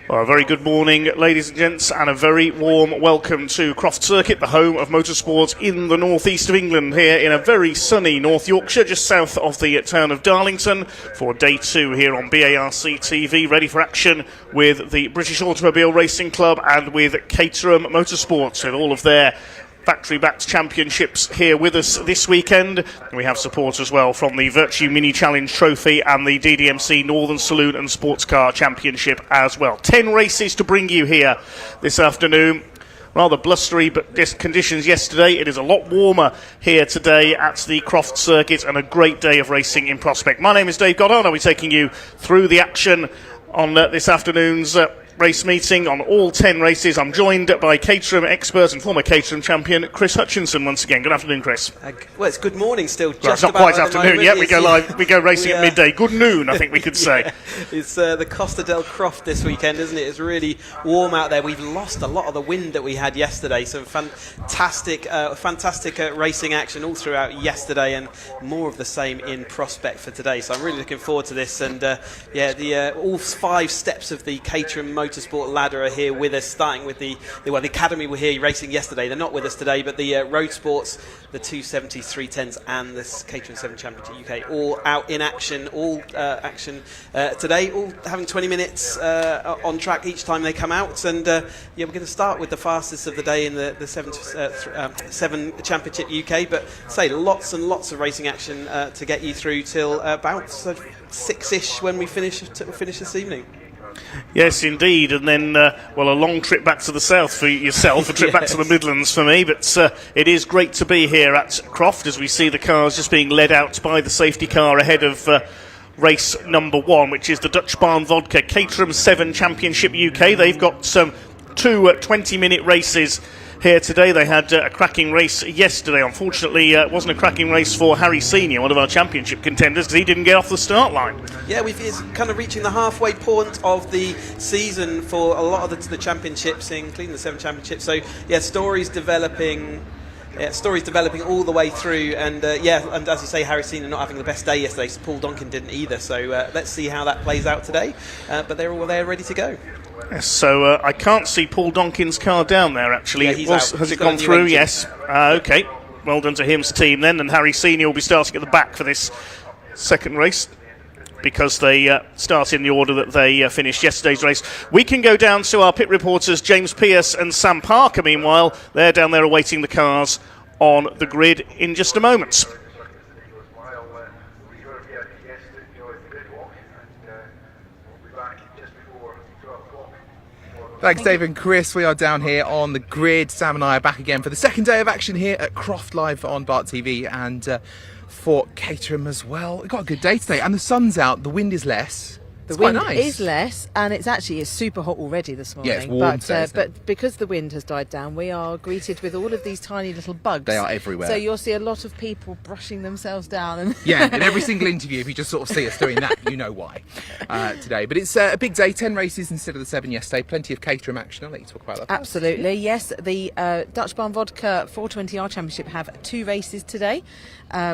Well, a very good morning, ladies and gents, and a very warm welcome to Croft Circuit, the home of motorsport in the northeast of England, here in a very sunny North Yorkshire, just south of the town of Darlington, for day 2 here on BARC TV, ready for action with the British Automobile Racing Club and with Caterham Motorsport, with all of their factory-backed championships here with us this weekend. We have support as well from the Vertu MINI CHALLENGE Trophy and the DDMC Northern Saloon and Sports Car Championship as well. 10 races to bring you here this afternoon. Rather blustery but conditions yesterday. It is a lot warmer here today at the Croft Circuit and a great day of racing in prospect. My name is Dave Goddard. I'll be taking you through the action on this afternoon's race meeting on all 10 races. I'm joined by Caterham expert and former Caterham champion Chris Hutchinson once again. Good afternoon, Chris. Well, it's good morning still. Well, it's not quite afternoon yet. We go live. We go racing at midday. Good noon, I think we could say. It's the Costa del Croft this weekend, isn't it? It's really warm out there. We've lost a lot of the wind that we had yesterday. Some fantastic racing action all throughout yesterday, and more of the same in prospect for today. So I'm really looking forward to this. And all 5 steps of the Caterham Motorsport ladder are here with us, starting with the Academy were here racing yesterday. They're not with us today, but the Roadsports, the 270s, 310s and the Caterham 7 Championship UK all out in action, today, all having 20 minutes on track each time they come out. And we're going to start with the fastest of the day in the 7 Championship UK, but say lots and lots of racing action to get you through till about 6ish when we finish this evening. Yes, indeed, and then, a long trip back to the south for yourself, a trip back to the Midlands for me, but it is great to be here at Croft as we see the cars just being led out by the safety car ahead of race number 1, which is the Dutch Barn Vodka Caterham 7 Championship UK. They've got 2 20-minute races here today. They had a cracking race yesterday. Unfortunately, it wasn't a cracking race for Harry Senior, one of our championship contenders, because he didn't get off the start line. Yeah, it's kind of reaching the halfway point of the season for a lot of the championships, including the 7 championships. So, stories developing all the way through, and and as you say, Harry Senior not having the best day yesterday, so Paul Donkin didn't either. So let's see how that plays out today. But they're all there ready to go. Yes, so I can't see Paul Donkin's car down there, actually. Yeah, has it gone through? Yes. Okay. Well done to him's team then. And Harry Senior will be starting at the back for this second race, because they start in the order that they finished yesterday's race. We can go down to our pit reporters, James Pearce and Sam Parker. Meanwhile, they're down there awaiting the cars on the grid in just a moment. Thanks, Dave and Chris. We are down here on the grid. Sam and I are back again for the second day of action here at Croft, live on BARC TV and for Caterham as well. We've got a good day today, and the sun's out. The wind is less. The wind is less, and it's super hot already this morning. Yeah, it's warm today, but because the wind has died down, we are greeted with all of these tiny little bugs. They are everywhere. So you'll see a lot of people brushing themselves down. And in every single interview, if you just sort of see us doing that, you know why today. But it's a big day, 10 races instead of the 7 yesterday. Plenty of Caterham action. I'll let you talk about that. Absolutely, yes. The Dutch Barn Vodka 420R Championship have 2 races today,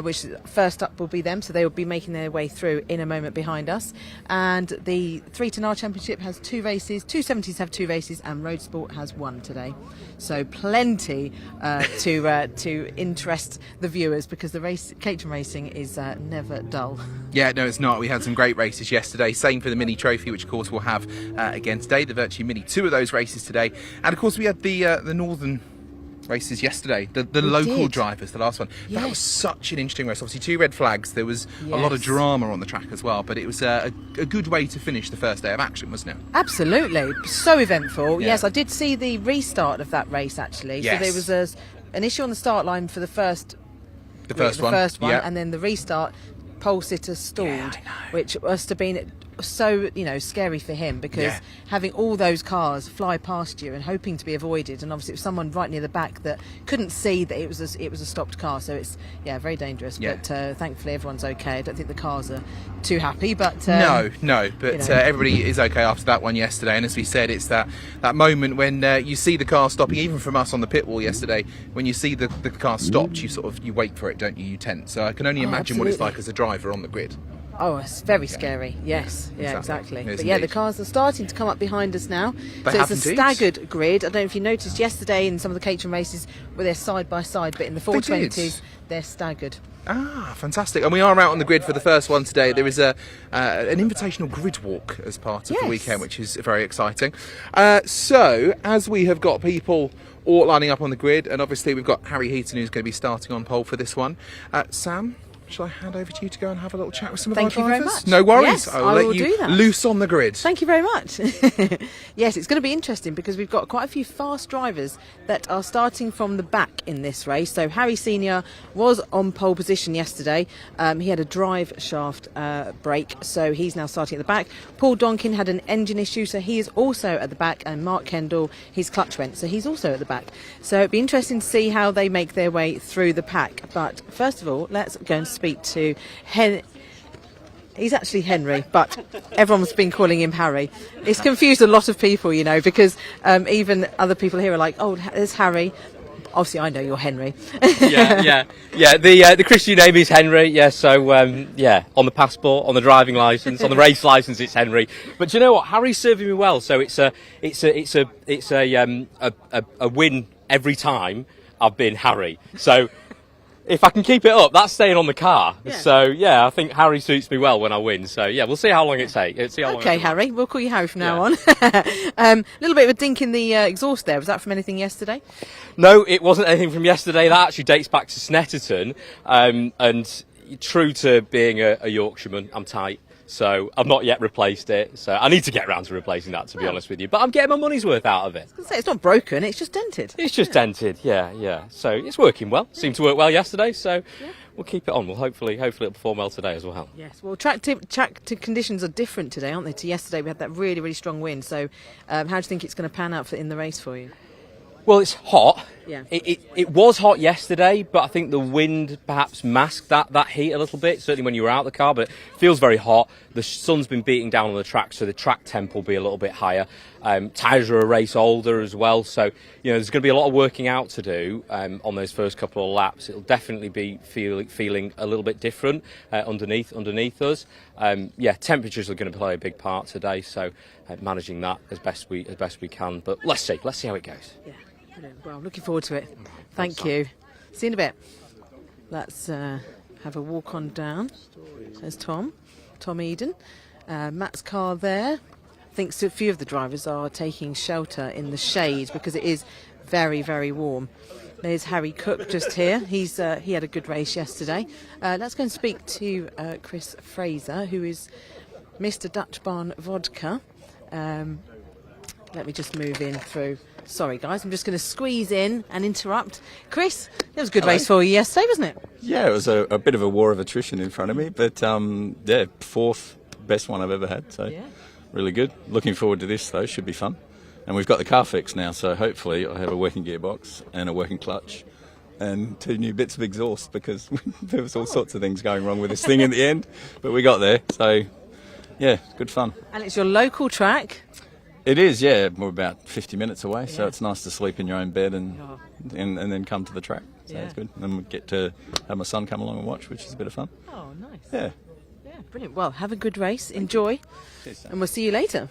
which first up will be them, so they will be making their way through in a moment behind us. And the 310R Championship has 2 races, 270s have 2 races, and Roadsport has 1 today. So plenty to interest the viewers, because the Caterham racing is never dull. Yeah, no, it's not. We had some great races yesterday. Same for the Mini Trophy, which of course we'll have again today. The Vertu Mini, 2 of those races today, and of course we had the Northern races yesterday, the local drivers, the last one. That was such an interesting race. Obviously 2 red flags. There was a lot of drama on the track as well, but it was a good way to finish the first day of action, wasn't it? Absolutely, so eventful. Yes, I did see the restart of that race actually. Yes. So there was an issue on the start line for the first one, and then the restart, pole sitter stalled, which must have been so scary for him, because having all those cars fly past you and hoping to be avoided, and obviously it was someone right near the back that couldn't see that it was a stopped car, so it's very dangerous. But thankfully everyone's okay. I don't think the cars are too happy, but everybody is okay after that one yesterday. And as we said, it's that moment when you see the car stopping, even from us on the pit wall yesterday, when you see the car stopped, you wait for it, don't you? You tense. So I can only imagine what it's like as a driver on the grid. Oh, it's very scary. Yes, yeah, exactly. Yes, But yeah, the indeed. cars are starting to come up behind us now. They So have it's a indeed. staggered grid. I don't know if you noticed yesterday in some of the Caterham races where they're side by side, but in the 420s they're staggered. Ah, fantastic. And we are out on the grid for the first one today. There is an invitational grid walk as part of the Yes. weekend, which is very exciting. So, as we have got people all lining up on the grid, and obviously we've got Harry Heaton who's going to be starting on pole for this one. Sam, shall I hand over to you to go and have a little chat with some of Thank our you very drivers? much. No worries. Yes, I will I let will you do that. loose on the grid. Thank you very much. Yes, it's going to be interesting because we've got quite a few fast drivers that are starting from the back in this race. So Harry Senior was on pole position yesterday. He had a drive shaft break, so he's now starting at the back. Paul Donkin had an engine issue, so he is also at the back. And Mark Kendall, his clutch went, so he's also at the back. So it'd be interesting to see how they make their way through the pack. But first of all, let's go and speak to He's actually Henry, but everyone's been calling him Harry. It's confused a lot of people, you know, because even other people here are like, oh, there's Harry. Obviously, I know you're Henry. yeah. The Christian name is Henry. Yeah, so on the passport, on the driving license, on the race license, it's Henry. But do you know what? Harry's serving me well, so it's a win every time I've been Harry. So if I can keep it up, that's staying on the car. Yeah. So yeah, I think Harry suits me well when I win. So yeah, we'll see how long it takes. Okay, Harry, we'll call you Harry from now on. A little bit of a dink in the exhaust there. Was that from anything yesterday? No, it wasn't anything from yesterday. That actually dates back to Snetterton. And true to being a Yorkshireman, I'm tight. So I've not yet replaced it. So I need to get around to replacing that, to be honest with you. But I'm getting my money's worth out of it. I was going to say, it's not broken, it's just dented. It's just dented, yeah. So it's working well. Seemed to work well yesterday, so we'll keep it on. We'll hopefully it'll perform well today as well. Yes, well, track to conditions are different today, aren't they? To yesterday, we had that really, really strong wind. So how do you think it's going to pan out in the race for you? Well, it's hot. Yeah. It was hot yesterday, but I think the wind perhaps masked that heat a little bit, certainly when you were out of the car, but it feels very hot. The sun's been beating down on the track, so the track temp will be a little bit higher. Tyres are a race older as well, so there's going to be a lot of working out to do on those first couple of laps. It'll definitely be feeling a little bit different underneath us. Temperatures are going to play a big part today, so managing that as best we can. But let's see how it goes. Yeah, brilliant. Well, looking forward to it. Thank you. See you in a bit. Let's have a walk on down. There's Tom Eden. Matt's car there. I think a few of the drivers are taking shelter in the shade because it is very, very warm. There's Harry Cook just here. He had a good race yesterday. Let's go and speak to Chris Fraser, who is Mr. Dutch Barn Vodka. Let me just move in through. Sorry, guys, I'm just going to squeeze in and interrupt. Chris, it was a good race for you yesterday, wasn't it? Yeah, it was a bit of a war of attrition in front of me, but fourth best one I've ever had, so really good. Looking forward to this, though, should be fun. And we've got the car fixed now, so hopefully I'll have a working gearbox and a working clutch and 2 new bits of exhaust, because there was all sorts of things going wrong with this thing in the end, but we got there, so yeah, good fun. And it's your local track. It is, yeah. We're about 50 minutes away, so it's nice to sleep in your own bed and then come to the track. So it's good. And we get to have my son come along and watch, which is a bit of fun. Oh, nice. Yeah. Yeah, brilliant. Well, have a good race. Enjoy. Cheers, Sam. And we'll see you later.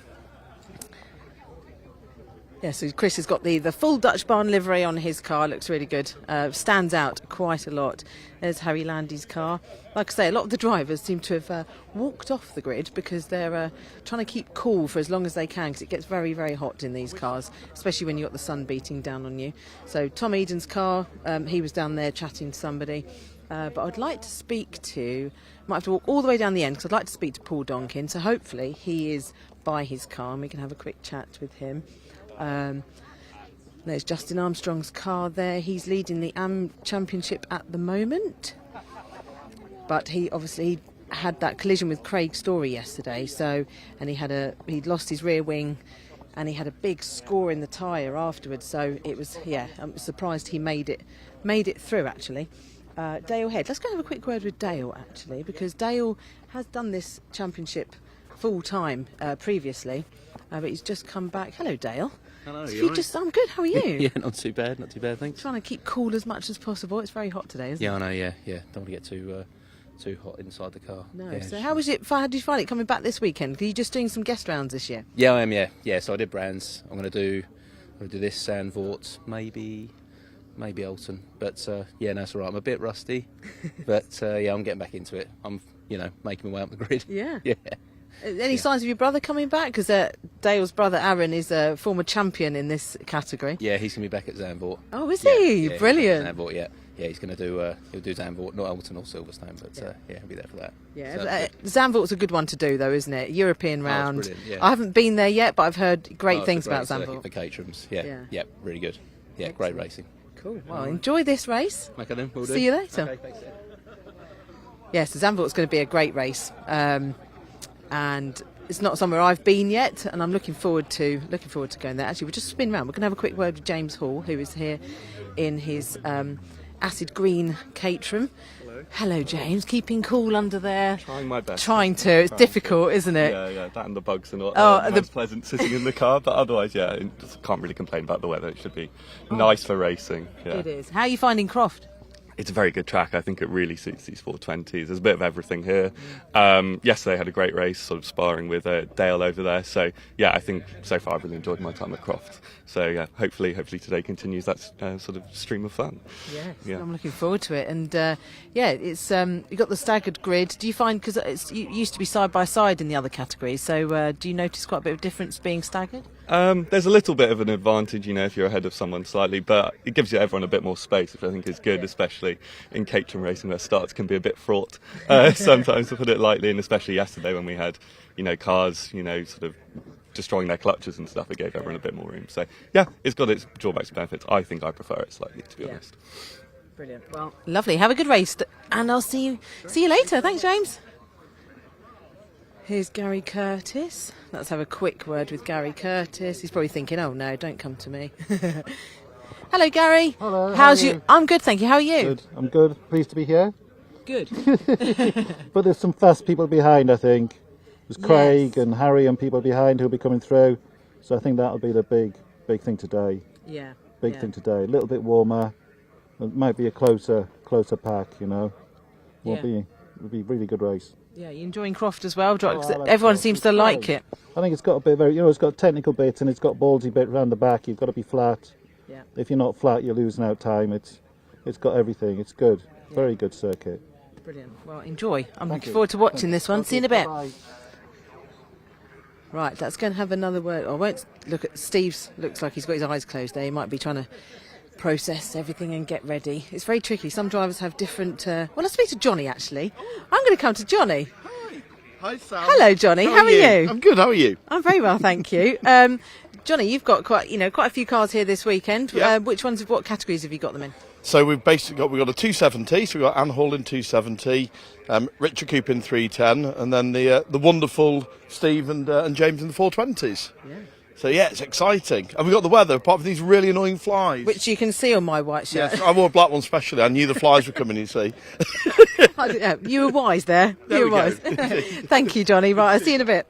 Yeah, so Chris has got the full Dutch Barn livery on his car. Looks really good. Stands out quite a lot. There's Harry Landy's car. Like I say, a lot of the drivers seem to have walked off the grid because they're trying to keep cool for as long as they can, because it gets very, very hot in these cars, especially when you've got the sun beating down on you. So Tom Eden's car, he was down there chatting to somebody. But I'd like to speak to... Might have to walk all the way down the end because I'd like to speak to Paul Donkin. So hopefully he is by his car and we can have a quick chat with him. There's Justin Armstrong's car there. He's leading the AM Championship at the moment. But he obviously had that collision with Craig Story yesterday. And he'd lost his rear wing and he had a big score in the tyre afterwards. So it was, I'm surprised he made it through actually. Dale Head. Let's go have a quick word with Dale actually, because Dale has done this championship full time previously, but he's just come back. Hello, Dale. Hello, So you all right? I'm good. How are you? Yeah, not too bad, thanks. Trying to keep cool as much as possible. It's very hot today, isn't it? Yeah, I know, yeah. Don't want to get too hot inside the car. No. Yeah, So how was it? How did you find it coming back this weekend? Are you just doing some guest rounds this year? Yeah, I am. Yeah. So I did Brands. I'm going to do this Sandvort, maybe Alton. But yeah, no, it's all right. I'm a bit rusty, but yeah, I'm getting back into it. I'm making my way up the grid. Yeah. Yeah. Any signs of your brother coming back? Because Dale's brother Aaron is a former champion in this category. Yeah, he's going to be back at Zandvoort. Oh, is he? Yeah, Brilliant. Zandvoort, yeah. Yeah, he's going to do. He'll do Zandvoort, not Alton or Silverstone, but yeah, he'll be there for that. Yeah, Zandvoort's a good one to do, though, isn't it? European round. brilliant, yeah. I haven't been there yet, but I've heard great things about It's a great Zandvoort. circuit for Caterhams. Yeah, really good. Yeah, Excellent. great racing. Cool. Well, enjoy this race. Okay then, we'll do. See you later. Okay, thanks. Yes, Zandvoort's going to be a great race, and it's not somewhere I've been yet, and I'm looking forward to going there. Actually, we'll just spin round. We're going to have a quick word with James Hall, who is here in his acid green Caterham. Hello, James. Keeping cool under there. Trying my best. It's difficult, isn't it? Yeah, that and the bugs and all. Oh, It's pleasant sitting in the car, but otherwise, yeah, just can't really complain about the weather. It should be nice for racing. Yeah. It is. How are you finding Croft? It's a very good track. I think it really suits these 420s. There's a bit of everything here. Yesterday I had a great race, sort of sparring with Dale over there. So yeah, I think so far I've really enjoyed my time at Croft. So yeah, hopefully today continues that sort of stream of fun. Yes, Yeah. I'm looking forward to it. And yeah, it's you've got the staggered grid. Do you find, because it used to be side by side in the other categories, so do you notice quite a bit of difference being staggered? There's a little bit of an advantage, if you're ahead of someone slightly, but it gives you everyone a bit more space, which I think is good, especially in Caterham racing where starts can be a bit fraught sometimes, to put it lightly, and especially yesterday when we had, cars, sort of destroying their clutches and stuff. It gave everyone a bit more room. So yeah, it's got its drawbacks and benefits. I think I prefer it slightly, to be honest. Brilliant. Well, lovely. Have a good race, and I'll see you later. Thanks, James. Here's Gary Curtis. Let's have a quick word with Gary Curtis. He's probably thinking, oh no, don't come to me. Hello, Gary. Hello. How's you? I'm good, thank you. How are you? Good. I'm good. Pleased to be here. Good. But there's some fast people behind, I think. There's Craig and Harry and people behind who'll be coming through. So I think that'll be the big thing today. Yeah. Big thing today. A little bit warmer. It might be a closer pack, It'll be a really good race. Yeah, you enjoying Croft as well? I like Everyone Croft. seems It's to like great. it. I think it's got a bit it's got technical bits and it's got ballsy bit around the back. You've got to be flat. Yeah. If you're not flat, you're losing out time. It's got everything. It's good. Very good circuit. Brilliant. Well, enjoy. I'm Thank looking you. forward to watching this one. See you in a bit. Bye. Right, let's go and have another word. I won't look at Steve's. Looks like he's got his eyes closed there. He might be trying to process everything and get ready. It's very tricky. Some drivers have different. Well, let's speak to Johnny actually. I'm going to come to Johnny. Hi, Sam. Hello, Johnny. How are you? I'm good. How are you? I'm very well, thank you. Johnny, you've got quite a few cars here this weekend. Yeah. What categories have you got them in? So we've got a 270. So we've got Anne Hall in 270, Richard Cooper in 310, and then the wonderful Steve and James in the 420s. Yeah. So yeah, it's exciting. And we've got the weather, apart from these really annoying flies. Which you can see on my white shirt. Yes, I wore a black one specially. I knew the flies were coming, you see. You were wise there. There You we were go. wise. Thank you, Johnny. Right, I'll see you in a bit.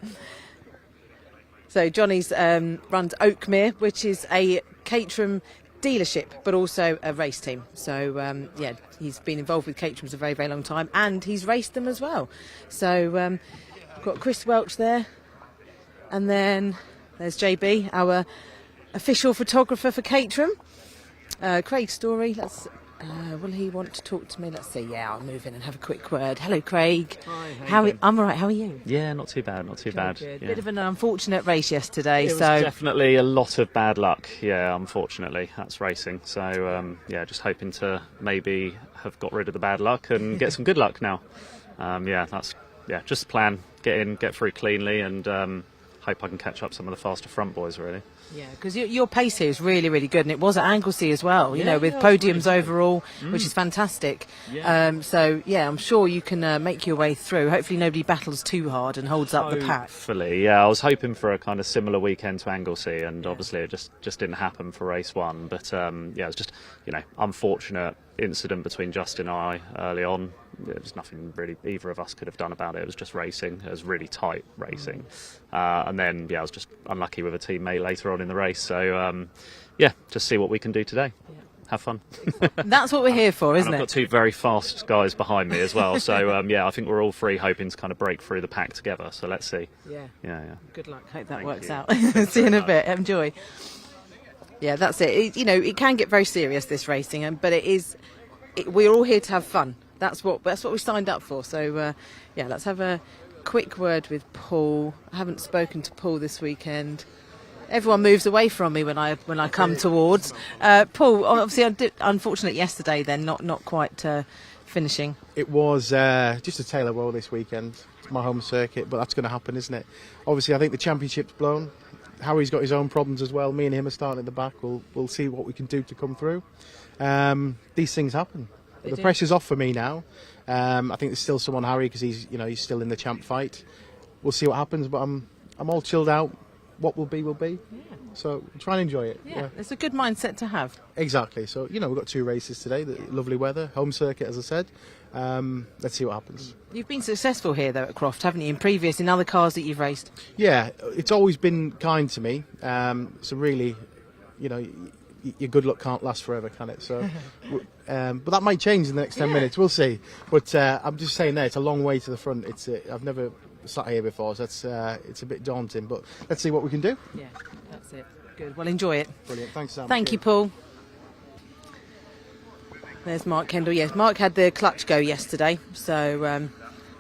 So Johnny's runs Oakmere, which is a Caterham dealership, but also a race team. So yeah, he's been involved with Caterham for a very, very long time, and he's raced them as well. So we've got Chris Welch there, and then there's JB, our official photographer for Caterham. Craig Story, will he want to talk to me? Let's see. Yeah, I'll move in and have a quick word. Hello, Craig. Hi. I'm all right. How are you? Yeah, not too bad. Good. Yeah. Bit of an unfortunate race yesterday. It was definitely a lot of bad luck. Yeah, unfortunately, that's racing. So yeah, just hoping to maybe have got rid of the bad luck and get some good luck now. That's just the plan. Get in, get through cleanly, and hope I can catch up some of the faster front boys. Really. Yeah, because your pace here is really, really good, and it was at Anglesey as well. With podiums overall, which is fantastic. Yeah. So yeah, I'm sure you can make your way through. Hopefully, nobody battles too hard and holds up the pack. Hopefully, yeah. I was hoping for a kind of similar weekend to Anglesey, and obviously it just didn't happen for race one. But it was just unfortunate incident between Justin and I early on. There was nothing really either of us could have done about it. It was just racing. It was really tight racing, and then I was just unlucky with a teammate later on in the race. So just see what we can do today. Yeah. have fun. That's what we're here for, isn't And I've it? got two very fast guys behind me as well. So, yeah, I think we're all three hoping to kind of break through the pack together. So let's see. Yeah. Yeah. Good luck. Hope that Thank works you. out. See you in a bit. Enjoy. Yeah, that's it. It can get very serious, this racing, but we're all here to have fun. That's what we signed up for. So, yeah, let's have a quick word with Paul. I haven't spoken to Paul this weekend. Everyone moves away from me when I come towards. Paul, obviously, unfortunate yesterday. Then not quite finishing. It was just a tale of woe this weekend. It's my home circuit, but that's going to happen, isn't it? Obviously, I think the championship's blown. Harry's got his own problems as well. Me and him are starting at the back. We'll see what we can do to come through. These things happen. The pressure's off for me now. I think there's still some on Harry because he's still in the champ fight. We'll see what happens, but I'm all chilled out. What will be will be. Yeah. So try and enjoy it. Yeah, it's a good mindset to have. Exactly. So we've got 2 races today. The lovely weather, home circuit, as I said. Let's see what happens. You've been successful here though at Croft, haven't you? In other cars that you've raced. Yeah, it's always been kind to me. So really, your good luck can't last forever, can it? So, but that might change in the next 10 minutes. We'll see. But I'm just saying there, it's a long way to the front. I've never sat here before, so it's a bit daunting. But let's see what we can do. Yeah, that's it. Good. Well, enjoy it. Brilliant. Thanks, Sam. Thank you, Paul. There's Mark Kendall. Yes, Mark had the clutch go yesterday, so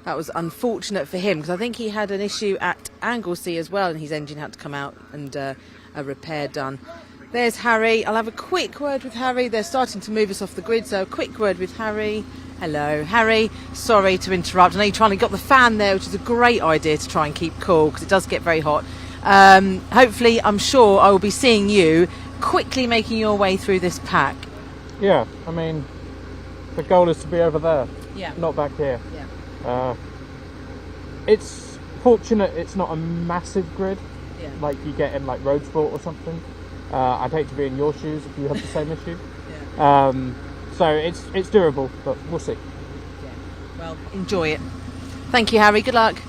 that was unfortunate for him because I think he had an issue at Anglesey as well, and his engine had to come out and a repair done. There's Harry. I'll have a quick word with Harry. They're starting to move us off the grid, so a quick word with Harry. Hello, Harry. Sorry to interrupt. I know you're trying to get the fan there, which is a great idea to try and keep cool because it does get very hot. Hopefully, I'm sure I will be seeing you quickly making your way through this pack. Yeah, I mean, the goal is to be over there, not back here. Yeah. It's fortunate it's not a massive grid, like you get in like Roadsport or something. I'd hate to be in your shoes if you had the same issue. So it's doable, but we'll see. Yeah. Well, enjoy it. Thank you, Harry. Good luck.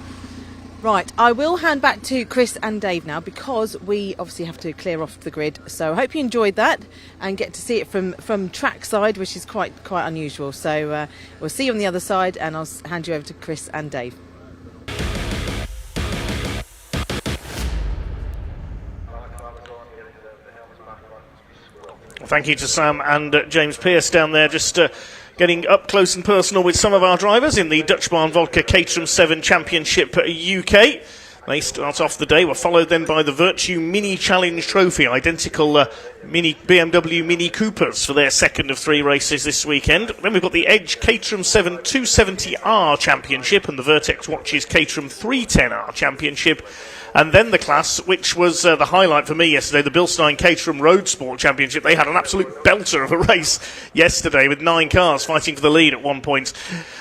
Right, I will hand back to Chris and Dave now because we obviously have to clear off the grid. So I hope you enjoyed that and get to see it from trackside, which is quite unusual. So we'll see you on the other side, and I'll hand you over to Chris and Dave. Thank you to Sam and James Pearce down there, just getting up close and personal with some of our drivers in the Dutch Barn Vodka Caterham 7 Championship UK. They start off the day, were followed then by the Vertu Mini Challenge Trophy, identical mini BMW Mini Coopers for their second of 3 races this weekend. Then we've got the Edge Caterham 7 270R Championship and the Vertex Watches Caterham 310R Championship. And then the class, which was the highlight for me yesterday, the Bilstein Caterham Roadsport Championship. They had an absolute belter of a race yesterday with 9 cars fighting for the lead at one point.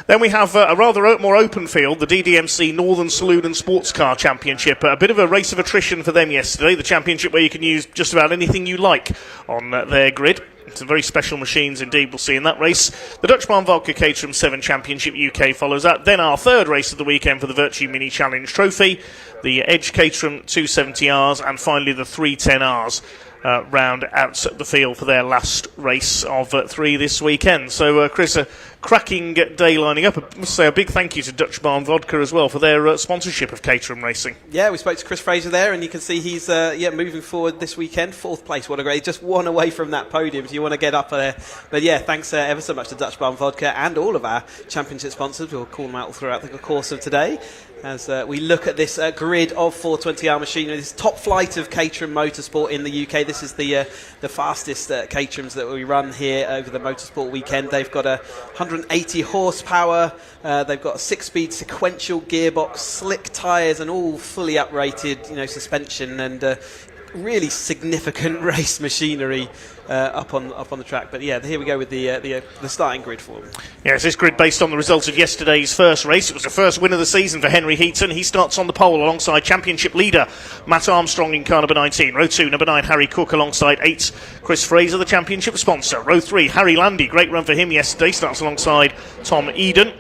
Then we have a rather more open field, the DDMC Northern Saloon and Sports Car Championship. A bit of a race of attrition for them yesterday, the championship where you can use just about anything you like on their grid. Some very special machines indeed we'll see in that race. The Dutch Barn Vodka Caterham 7 Championship UK follows that. Then our third race of the weekend for the Vertu Mini Challenge Trophy, the Edge Caterham 270Rs, and finally the 310Rs round out the field for their last race of 3 this weekend. So, Chris, a cracking day lining up. I must say a big thank you to Dutch Barn Vodka as well for their sponsorship of Caterham Racing. Yeah, we spoke to Chris Fraser there, and you can see he's moving forward this weekend. 4th place, what a great, just one away from that podium, so you want to get up there. But yeah, thanks ever so much to Dutch Barn Vodka and all of our championship sponsors. We'll call them out throughout the course of today as we look at this grid of 420R machinery, this top flight of Caterham Motorsport in the UK. This is the fastest Caterhams that we run here over the Motorsport weekend. They've got 180 horsepower, they've got a 6-speed sequential gearbox, slick tyres and all fully uprated suspension and really significant race machinery up on the track. But yeah, here we go with the starting grid for them. Yes, this grid based on the results of yesterday's first race. It was the first win of the season for Henry Heaton. He starts on the pole alongside championship leader Matt Armstrong in car number 19. Row 2, number 9, Harry Cook alongside 8, Chris Fraser, the championship sponsor. Row 3, Harry Landy, great run for him yesterday, starts alongside Tom Eden.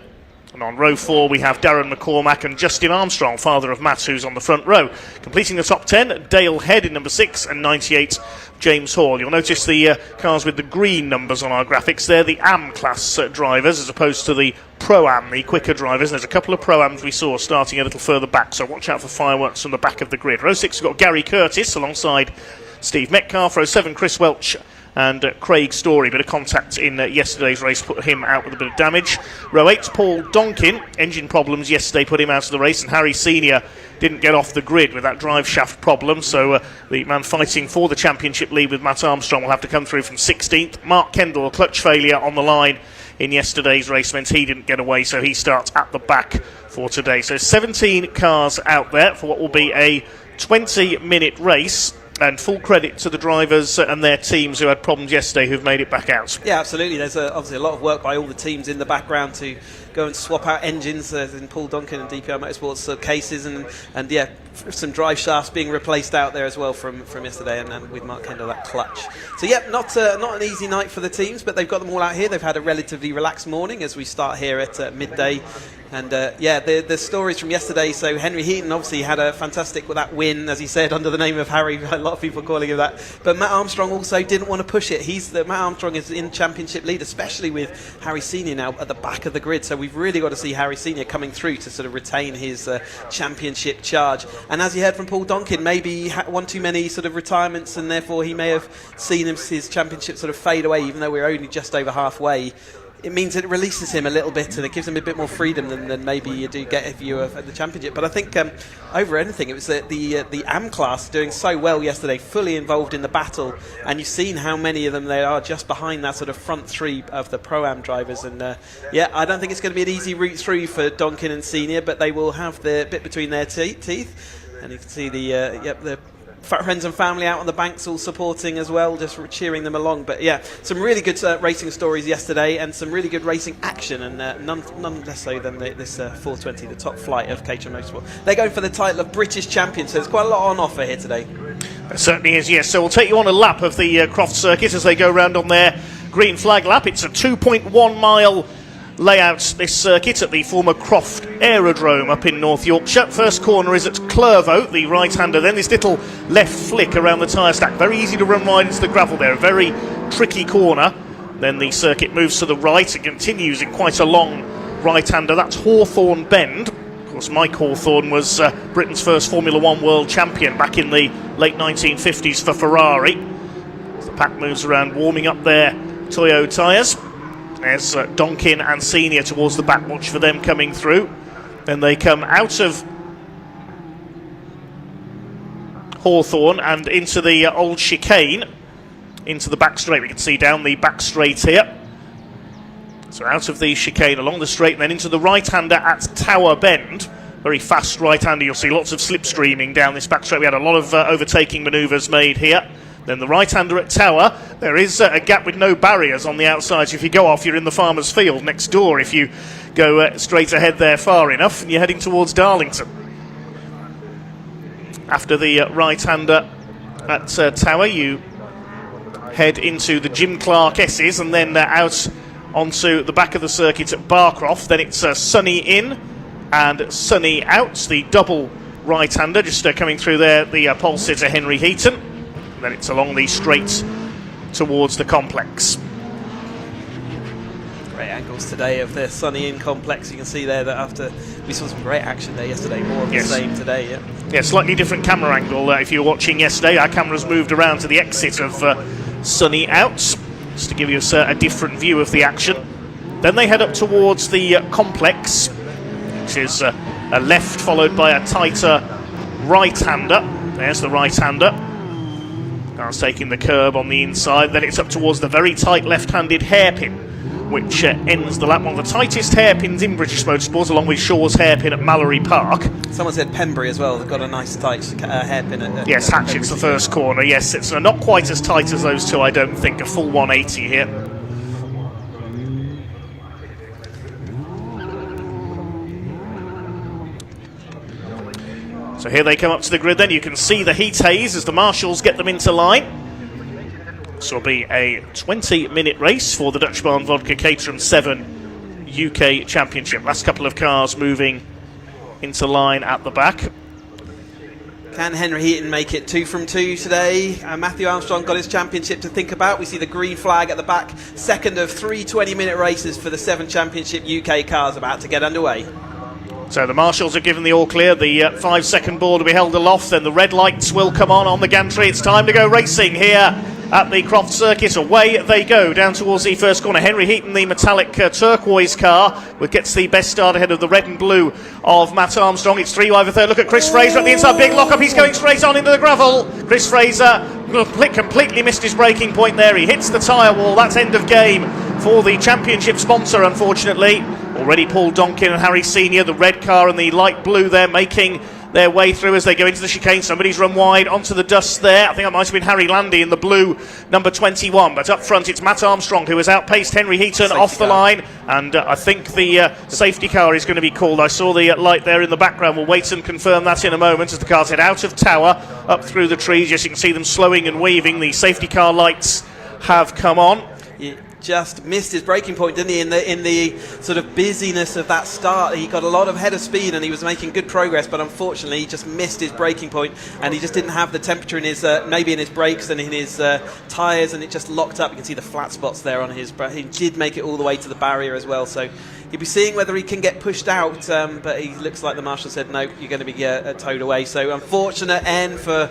And on row 4 we have Darren McCormack and Justin Armstrong, father of Matt, who's on the front row. Completing the top 10, Dale Head in number 6 and 98 James Hall. You'll notice the cars with the green numbers on our graphics. They're the AM class drivers as opposed to the Pro-Am, the quicker drivers. And there's a couple of Pro-Ams we saw starting a little further back, so watch out for fireworks from the back of the grid. Row 6 we've got Gary Curtis alongside Steve Metcalf. Row 7 Chris Welch and Craig Story. Bit of contact in yesterday's race put him out with a bit of damage. Row 8, Paul Donkin. Engine problems yesterday put him out of the race, and Harry Senior didn't get off the grid with that drive shaft problem, so the man fighting for the championship lead with Matt Armstrong will have to come through from 16th. Mark Kendall, a clutch failure on the line in yesterday's race meant he didn't get away, so he starts at the back for today. So 17 cars out there for what will be a 20-minute race. And full credit to the drivers and their teams who had problems yesterday who've made it back out. Yeah, absolutely. There's obviously a lot of work by all the teams in the background to go and swap out engines in Paul Duncan and DPR Motorsport's cases, and yeah, some drive shafts being replaced out there as well from yesterday, and with Mark Kendall that clutch. So yeah, not an easy night for the teams, but they've got them all out here. They've had a relatively relaxed morning as we start here at midday. And yeah, the stories from yesterday. So Henry Heaton obviously had a fantastic with that win, as he said, under the name of Harry. A lot of people calling him that. But Matt Armstrong also didn't want to push it. Matt Armstrong is in championship lead, especially with Harry Senior now at the back of the grid. So we've really got to see Harry Senior coming through to sort of retain his championship charge. And as you heard from Paul Donkin, maybe one too many sort of retirements, and therefore he may have seen his championship sort of fade away, even though we're only just over halfway. It means it releases him a little bit, and it gives him a bit more freedom than maybe you do get if you were at the championship. But I think over anything, it was the AM class doing so well yesterday, fully involved in the battle, and you've seen how many of them they are just behind that sort of front three of the Pro-Am drivers. And yeah, I don't think it's going to be an easy route through for Donkin and Senior, but they will have the bit between their teeth, and you can see the friends and family out on the banks all supporting as well, just cheering them along. But yeah, some really good racing stories yesterday, and some really good racing action, and none less so than this 420, the top flight of Caterham Motorsport. They're going for the title of British champion, so there's quite a lot on offer here today. There certainly is, yes. So we'll take you on a lap of the Croft circuit as they go round on their green flag lap. It's a 2.1 mile layout, this circuit, at the former Croft Aerodrome up in North Yorkshire. First corner is at Clervo, the right-hander. Then this little left flick around the tyre stack. Very easy to run wide into the gravel there. A very tricky corner. Then the circuit moves to the right and continues in quite a long right-hander. That's Hawthorne Bend. Of course, Mike Hawthorne was Britain's first Formula One world champion back in the late 1950s for Ferrari. As the pack moves around, warming up their Toyo tyres. There's Donkin and Senior towards the back. Watch for them coming through. Then they come out of Hawthorne and into the old chicane, into the back straight. We can see down the back straight here. So out of the chicane along the straight, and then into the right-hander at Tower Bend. Very fast right-hander. You'll see lots of slipstreaming down this back straight. We had a lot of overtaking manoeuvres made here. Then the right-hander at Tower. There is a gap with no barriers on the outside, so if you go off, you're in the farmer's field next door if you go straight ahead there far enough, and you're heading towards Darlington. After the right-hander at Tower, you head into the Jim Clark S's, and then out onto the back of the circuit at Barcroft. Then it's Sunny in and Sunny out, the double right-hander, just coming through there, the pole sitter Henry Heaton. Then it's along the straight towards the complex. Great angles today of the Sunny Inn complex. You can see there that after we saw some great action there yesterday, more of the same today. Yeah, slightly different camera angle. If you were watching yesterday, our cameras moved around to the exit of Sunny Out, just to give you a different view of the action. Then they head up towards the complex, which is a left followed by a tighter right-hander. There's the right-hander. Car's taking the curb on the inside. Then it's up towards the very tight left-handed hairpin, which ends the lap. One of the tightest hairpins in British motorsport, along with Shaw's hairpin at Mallory Park. Someone said Pembury as well. They've got a nice tight hairpin at yes, Hatchett's the first corner. Yes, it's not quite as tight as those two, I don't think. A full 180 here. So here they come up to the grid then. You can see the heat haze as the marshals get them into line. This will be a 20-minute race for the Dutch Barn Vodka Caterham 7 UK Championship. Last couple of cars moving into line at the back. Can Henry Heaton make it 2 from 2 today? Matthew Armstrong got his championship to think about. We see the green flag at the back. Second of 3 20-minute races for the 7 Championship UK cars about to get underway. So the marshals are given the all clear. The 5-second board will be held aloft. Then the red lights will come on the gantry. It's time to go racing here at the Croft circuit. Away they go down towards the first corner. Henry Heaton, the metallic turquoise car, gets the best start ahead of the red and blue of Matt Armstrong. It's 3 wide for third. Look at Chris Fraser at the inside. Big lock up. He's going straight on into the gravel. Chris Fraser completely missed his braking point there. He hits the tyre wall. That's end of game for the championship sponsor, unfortunately. Already Paul Donkin and Harry Senior, the red car and the light blue there, making their way through as they go into the chicane. Somebody's run wide onto the dust there. I think that might have been Harry Landy in the blue number 21, but up front it's Matt Armstrong who has outpaced Henry Heaton off the line, and I think the safety car is going to be called. I saw the light there in the background. We'll wait and confirm that in a moment as the cars head out of tower, up through the trees. Yes, you can see them slowing and waving. The safety car lights have come on. He just missed his braking point, didn't he, in the sort of busyness of that start. He got a lot of head of speed and he was making good progress, but unfortunately he just missed his braking point, and he just didn't have the temperature in his maybe in his brakes and in his tyres, and it just locked up. You can see the flat spots there on his he did make it all the way to the barrier as well, so he'll be seeing whether he can get pushed out, but he looks like the marshal said no, you're going to be towed away. So unfortunate end for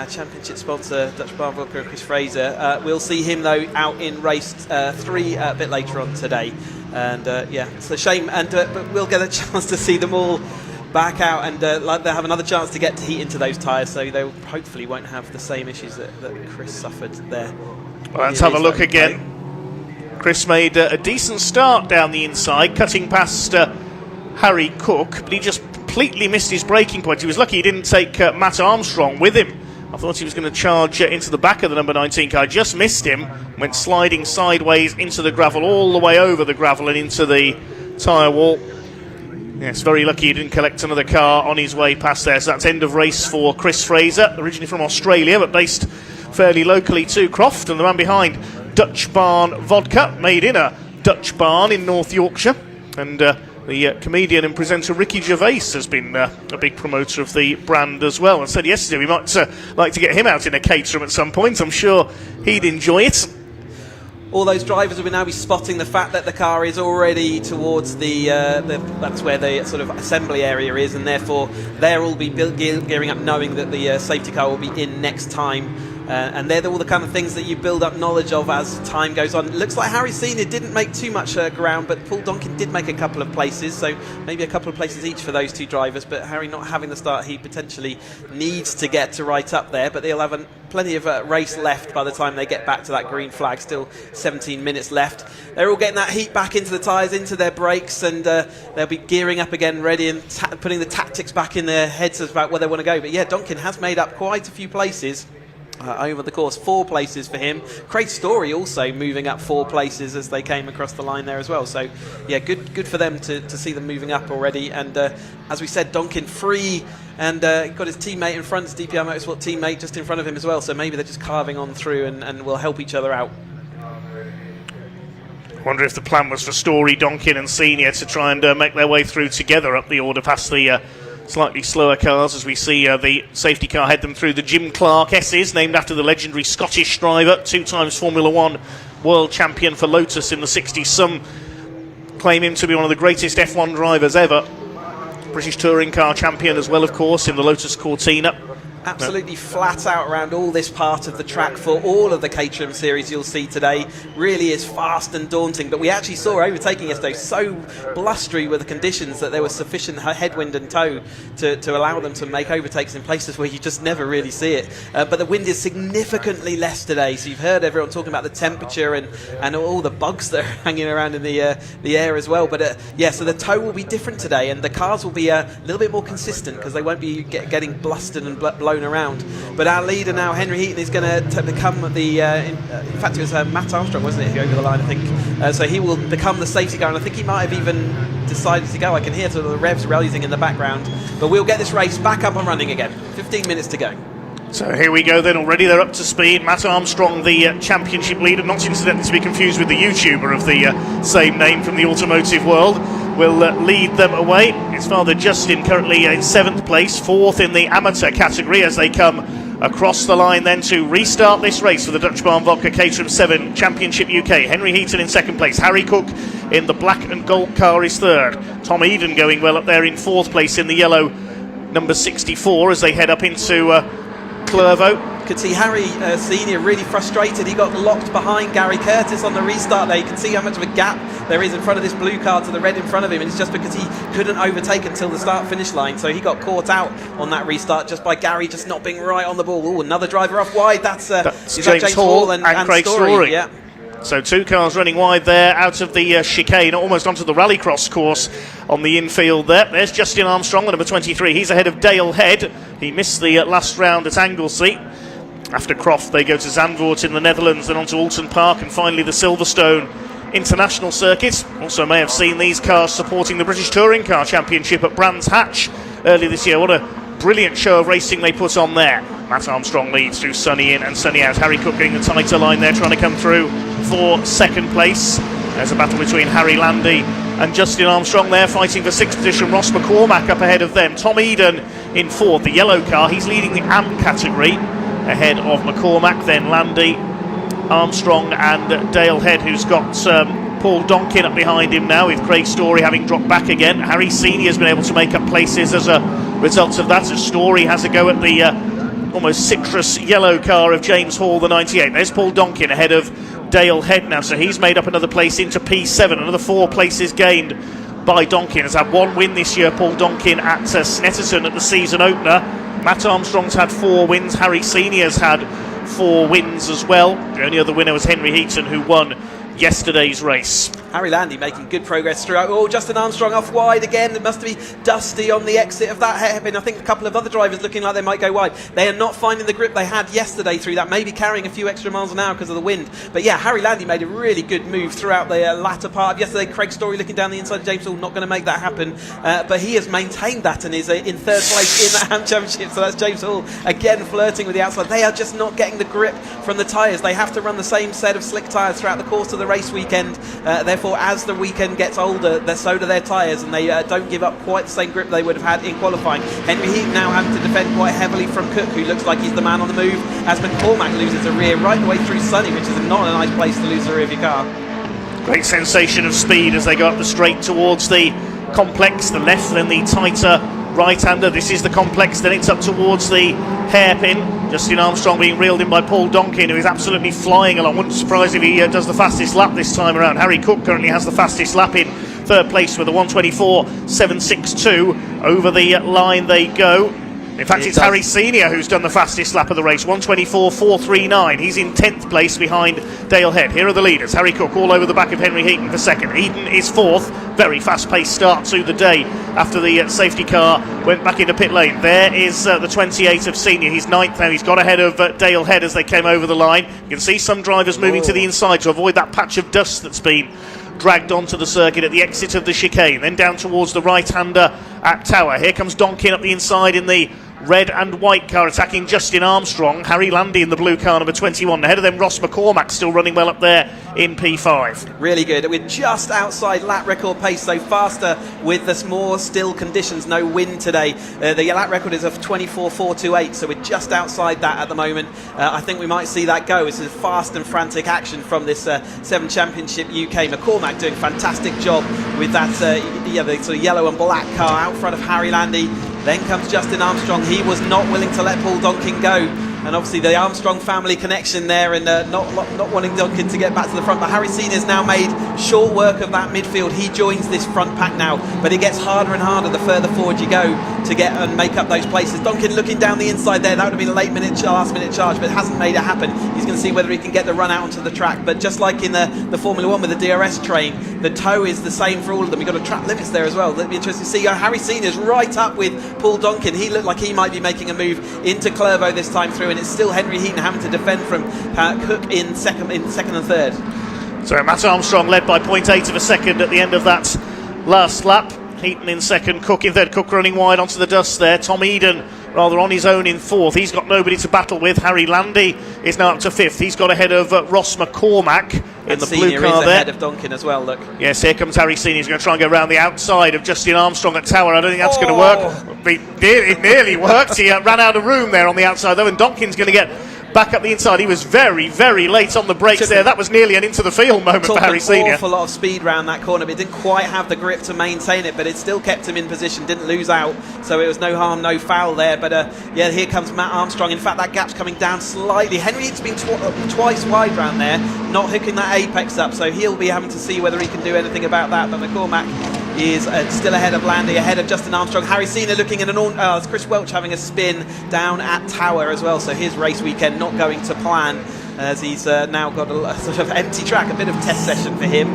championship sponsor Dutch Barn Vodka, Chris Fraser. We'll see him though out in race 3 a bit later on today, and yeah, it's a shame, and but we'll get a chance to see them all back out, and like they'll have another chance to get to heat into those tyres, so they hopefully won't have the same issues that Chris suffered there. Well, let's have a look again. Chris made a decent start down the inside, cutting past Harry Cook, but he just completely missed his braking point. He was lucky he didn't take Matt Armstrong with him. I thought he was going to charge into the back of the number 19 car. Just missed him, went sliding sideways into the gravel, all the way over the gravel and into the tyre wall. Yes, very lucky he didn't collect another car on his way past there. So that's end of race for Chris Fraser, originally from Australia, but based fairly locally to Croft. And the man behind, Dutch Barn Vodka, made in a Dutch barn in North Yorkshire. And the comedian and presenter Ricky Gervais has been a big promoter of the brand as well, and said yesterday we might like to get him out in a Caterham at some point. I'm sure he'd enjoy it. All those drivers will now be spotting the fact that the car is already towards that's where the sort of assembly area is, and therefore they'll all be gearing up knowing that the safety car will be in next time. And they're all the kind of things that you build up knowledge of as time goes on. It looks like Harry Senior didn't make too much ground, but Paul Donkin did make a couple of places, so maybe a couple of places each for those two drivers. But Harry not having the start he potentially needs to get to right up there, but they'll have plenty of race left by the time they get back to that green flag. Still 17 minutes left. They're all getting that heat back into the tyres, into their brakes, and they'll be gearing up again, ready, and putting the tactics back in their heads about where they want to go. But yeah, Donkin has made up quite a few places over the course. 4 places for him. Craig Story also moving up 4 places as they came across the line there as well. So yeah, good for them to see them moving up already. And as we said, Donkin free, and got his teammate in front, his DPR Motorsport teammate just in front of him as well. So maybe they're just carving on through and will help each other out. I wonder if the plan was for Story, Donkin and Senior to try and make their way through together up the order past the slightly slower cars, as we see the safety car head them through the Jim Clark S's, named after the legendary Scottish driver, 2 times Formula 1 world champion for Lotus in the 60s. Some claim him to be one of the greatest F1 drivers ever. British touring car champion as well, of course, in the Lotus Cortina. Absolutely flat out around all this part of the track for all of the Caterham series you'll see today. Really is fast and daunting, but we actually saw overtaking yesterday so blustery were the conditions that there was sufficient headwind and tow to allow them to make overtakes in places where you just never really see it. But the wind is significantly less today, so you've heard everyone talking about the temperature and all the bugs that are hanging around in the air as well. But yeah, so the tow will be different today, and the cars will be a little bit more consistent because they won't be getting blustered and blown around. But our leader now, Henry Heaton, is going to become the in fact it was Matt Armstrong, wasn't it, who over the line, I think. So he will become the safety car, and I think he might have even decided to go. I can hear sort of the revs raising in the background, but we'll get this race back up and running again. 15 minutes to go. So here we go then, already they're up to speed. Matt Armstrong, the championship leader, not incidentally to be confused with the YouTuber of the same name from the automotive world, will lead them away. His father Justin currently in 7th place, 4th in the amateur category as they come across the line then to restart this race for the Dutch Barn Vodka Caterham 7 Championship UK. Henry Heaton in 2nd place, Harry Cook in the black and gold car is 3rd. Tom Eden going well up there in 4th place in the yellow number 64 as they head up into Clervaux. Could see Harry Senior really frustrated. He got locked behind Gary Curtis on the restart there. You can see how much of a gap there is in front of this blue car to the red in front of him, and it's just because he couldn't overtake until the start-finish line. So he got caught out on that restart just by Gary just not being right on the ball. Ooh, another driver off wide. That's James Hall and Craig Story. Yeah. So 2 cars running wide there out of the chicane, almost onto the rallycross course on the infield there. There's Justin Armstrong, the number 23. He's ahead of Dale Head. He missed the last round at Anglesey. After Croft, they go to Zandvoort in the Netherlands, then on to Alton Park, and finally the Silverstone International Circuit. Also may have seen these cars supporting the British Touring Car Championship at Brands Hatch earlier this year. What a brilliant show of racing they put on there. Matt Armstrong leads through Sunny in and Sunny out. Harry Cook getting the tighter line there, trying to come through for 2nd place. There's a battle between Harry Landy and Justin Armstrong there, fighting for 6th position. Ross McCormack up ahead of them. Tom Eden in 4th, the yellow car. He's leading the AM category ahead of McCormack, then Landy, Armstrong and Dale Head, who's got Paul Donkin up behind him now, with Craig Story having dropped back again. Harry Senior's been able to make up places as a result of that, as Story has a go at the almost citrus yellow car of James Hall, the 98. There's Paul Donkin ahead of Dale Head now, so he's made up another place into P7. Another 4 places gained by Donkin. Has had 1 win this year, Paul Donkin, at Snetterton at the season opener. Matt Armstrong's had 4 wins. Harry Senior's had 4 wins as well. The only other winner was Henry Heaton, who won yesterday's race. Harry Landy making good progress throughout. Oh, Justin Armstrong off wide again. It must be dusty on the exit of that hairpin. I think a couple of other drivers looking like they might go wide. They are not finding the grip they had yesterday through that, maybe carrying a few extra miles an hour because of the wind. But yeah, Harry Landy made a really good move throughout the latter part of yesterday. Craig Story looking down the inside of James Hall, not going to make that happen. But he has maintained that and is in 3rd place in the AM Championship. So that's James Hall again flirting with the outside. They are just not getting the grip from the tyres. They have to run the same set of slick tyres throughout the course of the race weekend. Therefore, as the weekend gets older, so do their tyres, and they don't give up quite the same grip they would have had in qualifying. Henry Heaton now having to defend quite heavily from Cook, who looks like he's the man on the move, as McCormack loses a rear right the way through Sunny, which is not a nice place to lose the rear of your car. Great sensation of speed as they go up the straight towards the complex, the left, then the tighter right-hander. This is the complex, then it's up towards the hairpin. Justin Armstrong being reeled in by Paul Donkin, who is absolutely flying along. Wouldn't surprise if he does the fastest lap this time around. Harry Cook currently has the fastest lap in 3rd place with a 1:24.762. Over the line they go. In fact, it's Harry Senior who's done the fastest lap of the race, 1:24.439. He's in 10th place behind Dale Head. Here are the leaders. Harry Cook all over the back of Henry Heaton for 2nd. Eden is 4th. Very fast-paced start to the day after the safety car went back into pit lane. There is the 28 of Senior. He's 9th now. He's got ahead of Dale Head as they came over the line. You can see some drivers moving to the inside to avoid that patch of dust that's been dragged onto the circuit at the exit of the chicane. Then down towards the right-hander at Tower. Here comes Donkin up the inside in the red and white car, attacking Justin Armstrong. Harry Landy in the blue car, number 21. Ahead of them, Ross McCormack still running well up there in P5. Really good. We're just outside lap record pace, so faster with the more still conditions. No wind today. The lap record is of 24.428, so we're just outside that at the moment. I think we might see that go. This is fast and frantic action from this 7 Championship UK. McCormack doing a fantastic job with that the sort of yellow and black car out front of Harry Landy. Then comes Justin Armstrong. He was not willing to let Paul Donkin go. And obviously the Armstrong family connection there, and not wanting Donkin to get back to the front. But Harry Senior's now made short work of that midfield. He joins this front pack now, but it gets harder and harder the further forward you go to get and make up those places. Donkin looking down the inside there. That would have been a last minute charge, but hasn't made it happen. He's going to see whether he can get the run out onto the track. But just like in the Formula 1 with the DRS train, the tow is the same for all of them. You've got a track limits there as well. That'd be interesting to see. Harry Senior's right up with Paul Donkin. He looked like he might be making a move into Clervaux this time through, and it's still Henry Heaton having to defend from Cook in second and 3rd. So Matt Armstrong led by 0.8 of a second at the end of that last lap. Heaton in 2nd, Cook in 3rd. Cook running wide onto the dust there. Tom Eden rather on his own in 4th. He's got nobody to battle with. Harry Landy is now up to 5th. He's got ahead of Ross McCormack in the Senior blue car is there. ahead of Donkin as well, look. Yes, here comes Harry Senior. He's going to try and go around the outside of Justin Armstrong at Tower. I don't think that's going to work. It nearly worked. He ran out of room there on the outside, though, and Donkin's going to get back up the inside. He was very, very late on the brakes there. That was nearly an into the field moment for Harry Senior. An awful lot of speed round that corner, but it didn't quite have the grip to maintain it, but it still kept him in position, didn't lose out, so it was no harm, no foul there. But yeah, here comes Matt Armstrong. In fact, that gap's coming down slightly. Henry Heaton's been twice wide round there, not hooking that apex up, so he'll be having to see whether he can do anything about that. But McCormack is still ahead of Landy, ahead of Justin Armstrong. Harry Senior looking at it's Chris Welch having a spin down at Tower as well, so his race weekend not going to plan, as he's now got a sort of empty track, a bit of test session for him.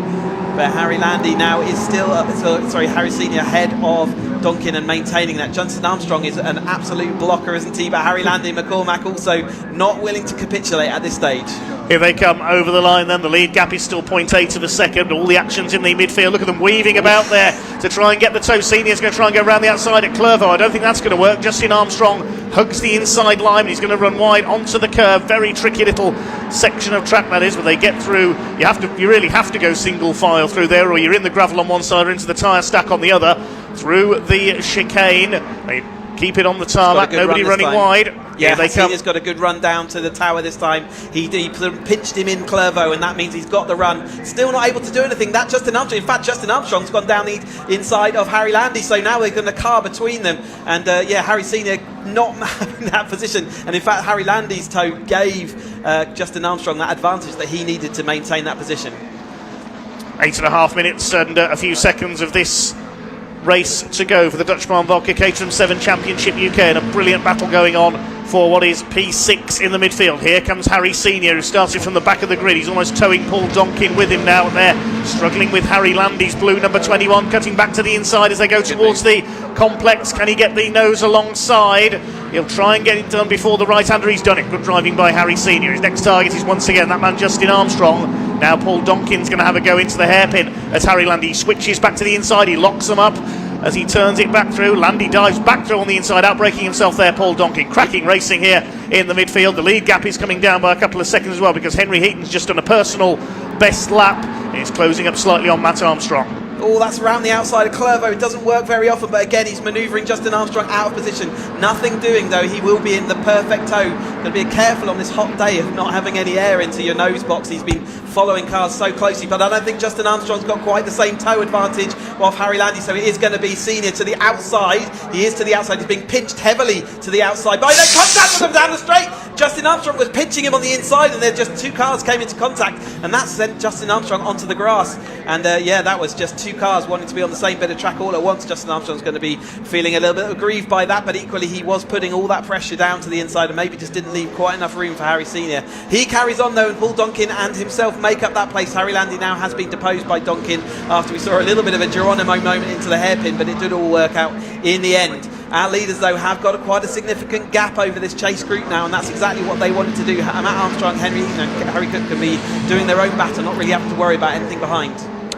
But Harry Landy now is still Harry Senior ahead of Donkin and maintaining that. Justin Armstrong is an absolute blocker, isn't he? But Harry Landy and McCormack also not willing to capitulate at this stage. Here they come over the line then. The lead gap is still 0.8 of a second. All the actions in the midfield. Look at them weaving about there to try and get the toe. Senior's going to try and go around the outside at Clervaux. I don't think that's going to work. Justin Armstrong hugs the inside line and he's going to run wide onto the curve. Very tricky little section of track that is, but they get through. You really have to go single file through there, or you're in the gravel on one side or into the tyre stack on the other. Through the chicane. They keep it on the tarmac. Nobody running wide. Yeah, Senior's got a good run down to the Tower this time. He pinched him in Clervaux, and that means he's got the run. Still not able to do anything. That Justin Armstrong, in fact, Justin Armstrong's gone down the inside of Harry Landy, so now they're going to car between them. And yeah, Harry Senior not having that position. And in fact, Harry Landy's toe gave Justin Armstrong that advantage that he needed to maintain that position. 8.5 minutes and a few seconds of this race to go for the Dutch Vodka Caterham 7 Championship UK, and a brilliant battle going on for what is P6 in the midfield. Here comes Harry Senior, who started from the back of the grid. He's almost towing Paul Donkin with him now. They're struggling with Harry Landy's blue number 21, cutting back to the inside as they go towards the complex. Can he get the nose alongside? He'll try and get it done before the right-hander. He's done it. Good driving by Harry Senior. His next target is once again that man Justin Armstrong. Now Paul Donkin's going to have a go into the hairpin as Harry Landy switches back to the inside. He locks them up as he turns it back through. Landy dives back through on the inside, outbraking himself there. Paul Donkin cracking racing here in the midfield. The lead gap is coming down by a couple of seconds as well, because Henry Heaton's just done a personal best lap and he's closing up slightly on Matt Armstrong. Oh, that's round the outside of Clervaux. It doesn't work very often, but again, he's manoeuvring Justin Armstrong out of position. Nothing doing, though. He will be in the perfect toe. Got to be careful on this hot day of not having any air into your nose box. He's been following cars so closely, but I don't think Justin Armstrong's got quite the same toe advantage of Harry Landy, so it is going to be Senior to the outside. He is to the outside. He's being pinched heavily to the outside. But no contact with him down the straight. Justin Armstrong was pinching him on the inside, and then just two cars came into contact, and that sent Justin Armstrong onto the grass. And yeah, that was just two cars wanting to be on the same bit of track all at once. Justin Armstrong's going to be feeling a little bit aggrieved by that, but equally he was putting all that pressure down to the inside and maybe just didn't leave quite enough room for Harry Senior. He carries on though, and Paul Donkin and himself make up that place. Harry Landy now has been deposed by Donkin after we saw a little bit of a Geronimo moment into the hairpin, but it did all work out in the end. Our leaders, though, have got quite a significant gap over this chase group now, and that's exactly what they wanted to do. Matt Armstrong, Harry Cook can be doing their own battle, not really having to worry about anything behind.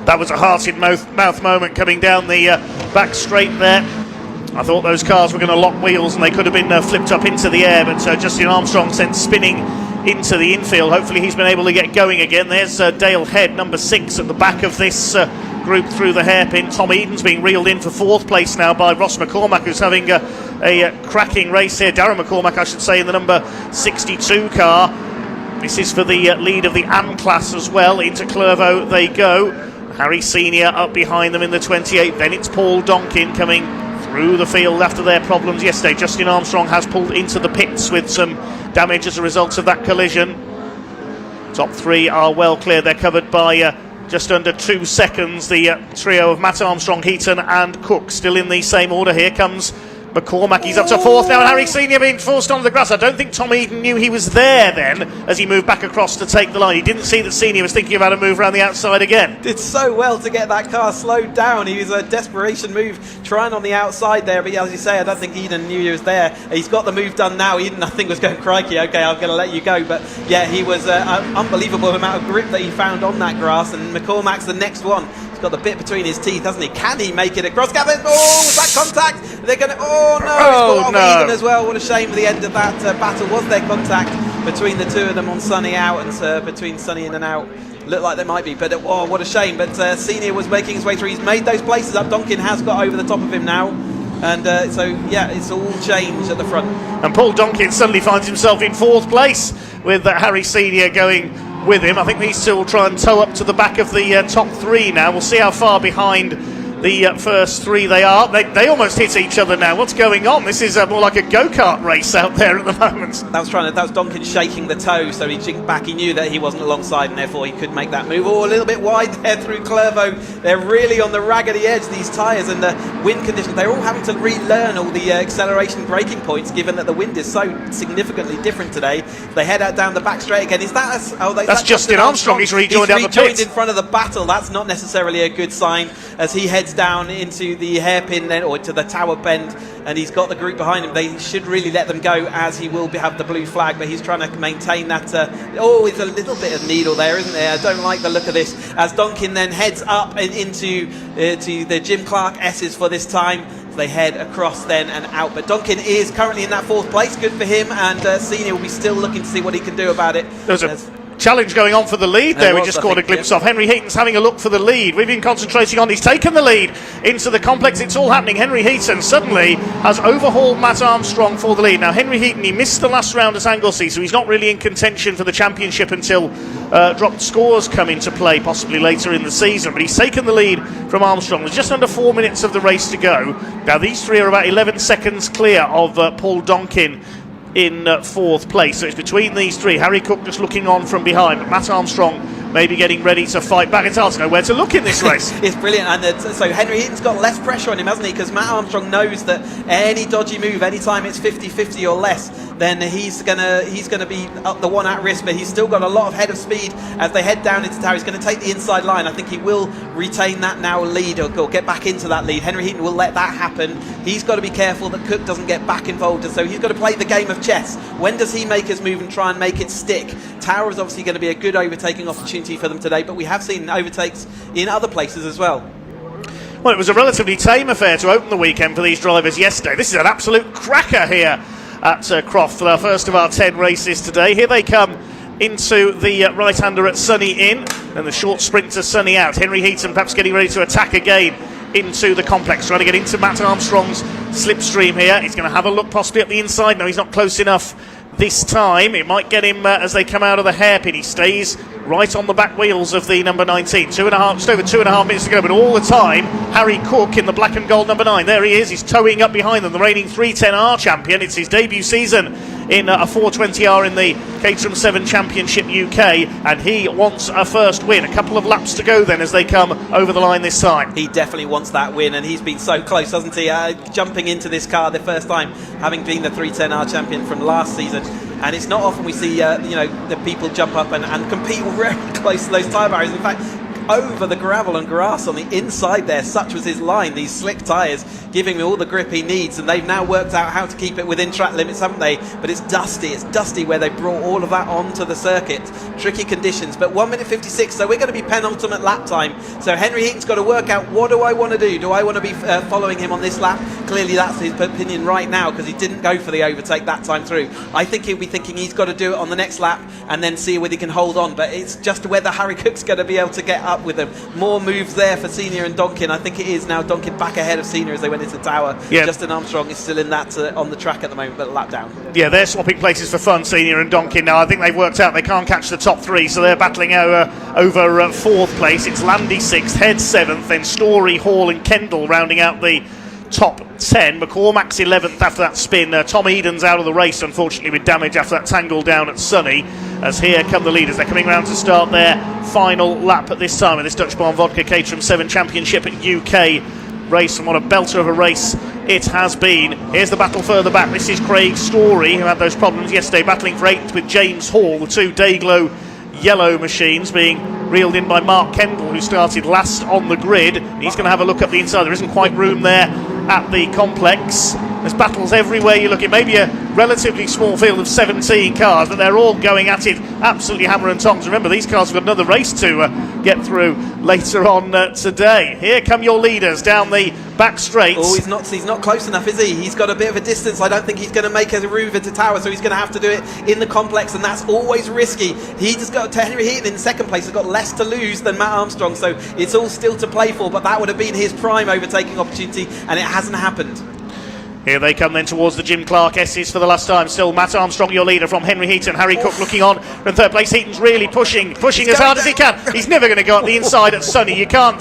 That was a heart-in-mouth moment coming down the back straight there. I thought those cars were going to lock wheels and they could have been flipped up into the air, but Justin Armstrong sent spinning into the infield. Hopefully he's been able to get going again. There's Dale Head, number 6, at the back of this group through the hairpin. Tom Eden's being reeled in for 4th place now by Ross McCormack, who's having a cracking race here. Darren McCormack, I should say, in the number 62 car. This is for the lead of the AM class as well. Into Clervaux they go. Harry Senior up behind them in the 28. Then it's Paul Donkin coming through the field after their problems yesterday. Justin Armstrong has pulled into the pits with some damage as a result of that collision. Top 3 are well clear. They're covered by just under 2 seconds. The trio of Matt Armstrong, Heaton and Cook still in the same order. Here comes McCormack, he's up to 4th now, and Harry Senior being forced onto the grass. I don't think Tom Eden knew he was there then as he moved back across to take the line. He didn't see that Senior was thinking about a move around the outside again. Did so well to get that car slowed down. He was a desperation move trying on the outside there, but as you say, I don't think Eden knew he was there. He's got the move done now. Eden, I think, was going, crikey, okay, I'm going to let you go. But yeah, he was an unbelievable amount of grip that he found on that grass, and McCormack's the next one. He's got the bit between his teeth, hasn't he? Can he make it across? Gavin, was that contact? They're going to, oh no, it's got off even as well. What a shame for the end of that battle. Was there contact between the two of them on Sunny out and between Sunny in and out? Looked like there might be, but what a shame. But Senior was making his way through. He's made those places up. Donkin has got over the top of him now. And so, yeah, it's all changed at the front. And Paul Donkin suddenly finds himself in 4th place with Harry Senior going with him. I think these two will try and tow up to the back of the top 3 now. We'll see how far behind the first 3 they are. They almost hit each other now. What's going on? This is more like a go-kart race out there at the moment. That was Donkin shaking the toe, so he jinked back. He knew that he wasn't alongside, and therefore he could make that move. Oh, a little bit wide there through Clervaux. They're really on the raggedy edge, these tyres, and the wind conditions. They're all having to relearn all the acceleration braking points, given that the wind is so significantly different today. They head out down the back straight again. Is that that's Justin Armstrong? He's rejoined down the pit. In front of the battle. That's not necessarily a good sign as he heads down into the hairpin then, or to the tower bend, and he's got the group behind him. They should really let them go, as he will have the blue flag, but he's trying to maintain that. It's a little bit of needle there, isn't there? I don't like the look of this, as Donkin then heads up into to the Jim Clark S's for this time. They head across then and out, but Donkin is currently in that 4th place. Good for him, and Senior will be still looking to see what he can do about it. There's a challenge going on for the lead there. We just caught a glimpse of. Henry Heaton's having a look for the lead. We've been concentrating on, he's taken the lead into the complex. It's all happening. Henry Heaton suddenly has overhauled Matt Armstrong for the lead. Now Henry Heaton, he missed the last round at Anglesey, so he's not really in contention for the championship until dropped scores come into play, possibly later in the season, but he's taken the lead from Armstrong. There's just under 4 minutes of the race to go. Now these 3 are about 11 seconds clear of Paul Donkin in 4th place, so it's between these 3. Harry Cook just looking on from behind, but Matt Armstrong maybe getting ready to fight back. It's hard to know where to look in this race. It's brilliant, and so Henry Heaton's got less pressure on him, hasn't he? Because Matt Armstrong knows that any dodgy move, anytime it's 50-50 or less, then he's gonna be up the one at risk. But he's still got a lot of head of speed as they head down into tower. He's going to take the inside line. I think he will retain that now lead, or get back into that lead. Henry Heaton will let that happen. He's got to be careful that Cook doesn't get back involved, and so he's got to play the game of chess. When does he make his move and try and make it stick? Tower is obviously going to be a good overtaking opportunity for them today, but we have seen overtakes in other places as well. Well, it was a relatively tame affair to open the weekend for these drivers yesterday. This is an absolute cracker here at Croft for our first of our 10 races today. Here they come into the right-hander at Sunny in, and the short sprint to Sunny out. Henry Heaton perhaps getting ready to attack again into the complex, trying to get into Matt Armstrong's slipstream here. He's going to have a look possibly at the inside. No, he's not close enough this time. It might get him as they come out of the hairpin. He stays right on the back wheels of the number 19. Just over 2.5 minutes to go, but all the time Harry Cook in the black and gold number 9. There he is. He's towing up behind them, the reigning 310R champion. It's his debut season in a 420R in the Caterham 7 Championship UK, and he wants a first win. A couple of laps to go then as they come over the line this time. He definitely wants that win, and he's been so close, hasn't he? Jumping into this car the first time, having been the 310R champion from last season. And it's not often we see the people jump up and compete very close to those tyre barriers. In fact, over the gravel and grass on the inside there, such was his line, these slick tyres giving him all the grip he needs, and they've now worked out how to keep it within track limits, haven't they? But it's dusty where they brought all of that onto the circuit. Tricky conditions, but 1 minute 56, so we're going to be penultimate lap time. So Henry Heaton's got to work out, what do I want to do? Do I want to be following him on this lap? Clearly that's his opinion right now, because he didn't go for the overtake that time through. I think he'll be thinking he's got to do it on the next lap and then see whether he can hold on, but it's just whether Harry Cook's going to be able to get up with them. More moves there for Senior and Donkin. I think it is now Donkin back ahead of Senior as they went into tower. Yeah. Justin Armstrong is still in that on the track at the moment, but a lap down. Yeah, they're swapping places for fun, Senior and Donkin now. I think they've worked out they can't catch the top 3, so they're battling over 4th place. It's Landy 6th, Head 7th, then Story, Hall and Kendall rounding out the top 10. McCormack's 11th after that spin. Tom Eden's out of the race, unfortunately, with damage after that tangle down at Sunny. As here come the leaders. They're coming round to start their final lap at this time in this Dutch Barn Vodka Caterham 7 Championship UK race, and what a belter of a race it has been. Here's the battle further back. This is Craig Story, who had those problems yesterday, battling for 8th with James Hall, the 2 Dayglow yellow machines being reeled in by Mark Kendall, who started last on the grid. He's going to have a look up the inside. There isn't quite room there at the complex. There's battles everywhere you look. It may be a relatively small field of 17 cars, but they're all going at it absolutely hammer and tongs. Remember, these cars have got another race to get through later on today. Here come your leaders down the back straights. Oh, he's not close enough, is he? He's got a bit of a distance. I don't think he's going to make a Ruva to Tower, so he's going to have to do it in the complex, and that's always risky. He just got to Henry Heaton in second place. Has got less to lose than Matt Armstrong, so it's all still to play for, but that would have been his prime overtaking opportunity, and it hasn't happened. Here they come then towards the Jim Clark S's for the last time. Still Matt Armstrong, your leader, from Henry Heaton. Harry Cook looking on in third place. Heaton's really pushing as hard as he can. He's never going to go up the inside at Sunny. You can't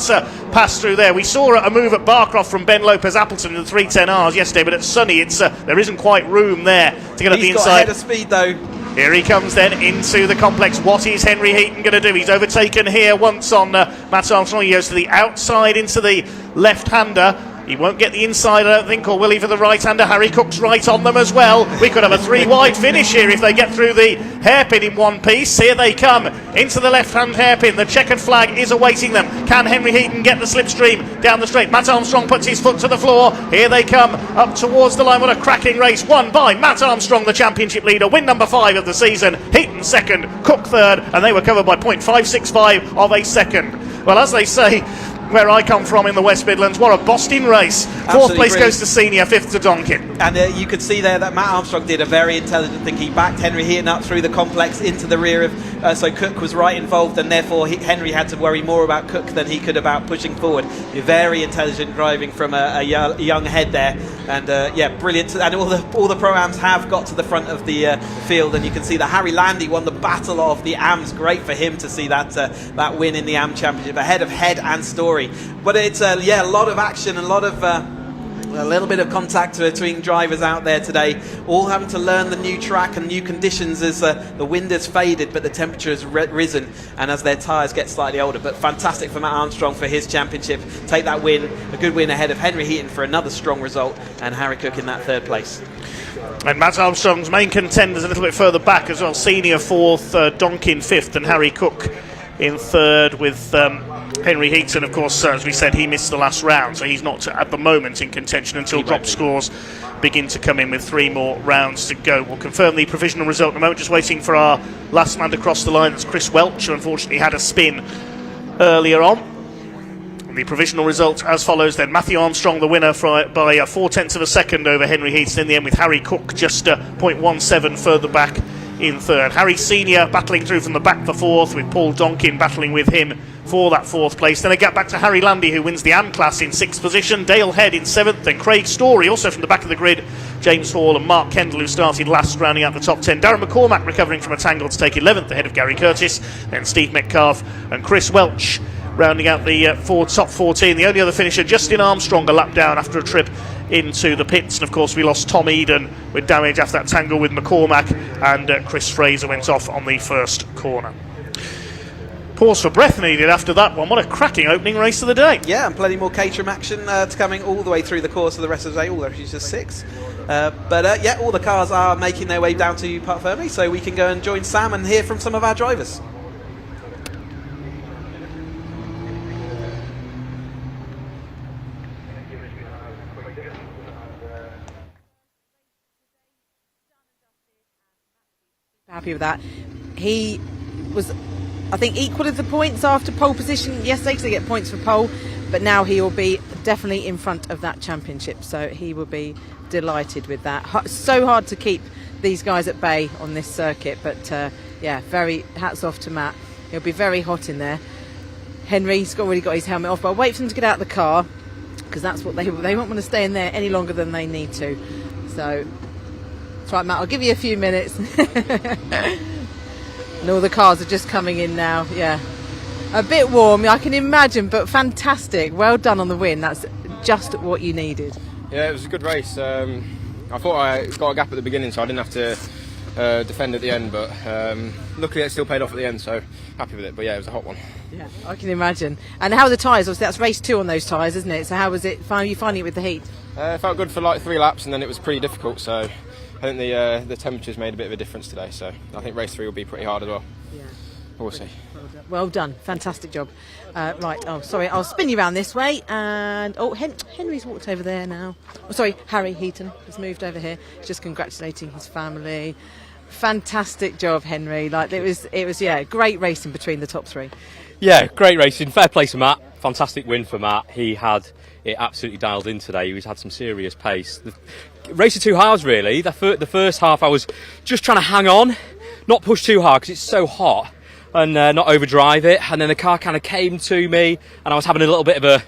pass through there. We saw a move at Barcroft from Ben Lopez Appleton in the 310Rs yesterday, but at Sunny there isn't quite room there to get up the inside. He's got ahead of speed though. Here he comes then into the complex. What is Henry Heaton going to do? He's overtaken here once on Matt Armstrong. He goes to the outside into the left-hander. He won't get the inside, I don't think, or will he for the right-hander? Harry Cook's right on them as well. We could have a three-wide finish here if they get through the hairpin in one piece. Here they come into the left-hand hairpin. The checkered flag is awaiting them. Can Henry Heaton get the slipstream down the straight? Matt Armstrong puts his foot to the floor. Here they come up towards the line. What a cracking race, won by Matt Armstrong, the championship leader. Win number 5 of the season. Heaton second, Cook third, and they were covered by 0.565 of a second. Well, as they say, where I come from in the West Midlands, what a Boston race. Fourth place goes to Senior, fifth to Donkin. And you could see there that Matt Armstrong did a very intelligent thing. He backed Henry Heaton up through the complex into the rear of, so Cook was right involved, and therefore Henry had to worry more about Cook than he could about pushing forward. Very intelligent driving from a young head there, and yeah, brilliant. And all the Pro-Ams have got to the front of the field, and you can see that Harry Landy won the Battle of the Ams. Great for him to see that win in the Am Championship ahead of Head and Story. But it's yeah, a lot of action, a lot of a little bit of contact between drivers out there today, all having to learn the new track and new conditions as the wind has faded but the temperature has risen, and as their tyres get slightly older. But fantastic for Matt Armstrong for his championship. Take that win, a good win ahead of Henry Heaton for another strong result, and Harry Cook in that third place. And Matt Armstrong's main contenders a little bit further back as well. Senior fourth, Donkin fifth, and Harry Cook in third, with Henry Heaton, of course, as we said, he missed the last round, so he's not at the moment in contention until drop scores begin to come in with 3 more rounds to go. We'll confirm the provisional result in a moment, just waiting for our last man to cross the line. That's Chris Welch, who unfortunately had a spin earlier on. And the provisional result as follows then. Matthew Armstrong the winner by 4/10 of a second over Henry Heaton in the end, with Harry Cook just 0.17 further back in third. Harry Senior battling through from the back for fourth, with Paul Donkin battling with him for that fourth place. Then a gap back to Harry Landy, who wins the Am class in sixth position. Dale Head in seventh, then Craig Story also from the back of the grid. James Hall and Mark Kendall, who started last, rounding out the top 10. Darren McCormack recovering from a tangle to take 11th ahead of Gary Curtis. Then Steve Metcalf and Chris Welch rounding out the top 14. The only other finisher, Justin Armstrong, a lap down after a trip into the pits. And of course we lost Tom Eden with damage after that tangle with McCormack, and Chris Fraser went off on the first corner. Pause for breath needed after that one. What a cracking opening race of the day. Yeah, and plenty more Caterham action coming all the way through the course of the rest of the day, although it's just 6. But yeah, all the cars are making their way down to Parc Fermé, so we can go and join Sam and hear from some of our drivers. Happy with that. He was, I think, equal of the points after pole position yesterday, because they get points for pole, but now he will be definitely in front of that championship, so he will be delighted with that. So hard to keep these guys at bay on this circuit, but yeah, very hats off to Matt. He'll be very hot in there. Henry's already got his helmet off, but I'll wait for them to get out of the car, because that's what they won't want to stay in there any longer than they need to. So that's right, Matt, I'll give you a few minutes. And all the cars are just coming in now. Yeah, a bit warm, I can imagine, but fantastic. Well done on the win. That's just what you needed. Yeah, it was a good race. I thought I got a gap at the beginning, so I didn't have to defend at the end, but luckily it still paid off at the end, so happy with it. But yeah, it was a hot one. Yeah, I can imagine. And how are the tyres? Obviously that's race 2 on those tyres, isn't it? So how was it? You finding it with the heat? It felt good for like 3 laps, and then it was pretty difficult, so I think the temperatures made a bit of a difference today, so I think race 3 will be pretty hard as well. Yeah. We'll see. Well done. Fantastic job. Right. Oh, sorry. I'll spin you around this way. And Henry's walked over there now. Oh, sorry, Harry Heaton has moved over here. He's just congratulating his family. Fantastic job, Henry. Like it was great racing between the top three. Yeah, great racing. Fair play to Matt. Fantastic win for Matt. He had it absolutely dialed in today. He's had some serious pace. Racing two halves really. The first half I was just trying to hang on, not push too hard because it's so hot, and not overdrive it. And then the car kind of came to me, and I was having a little bit of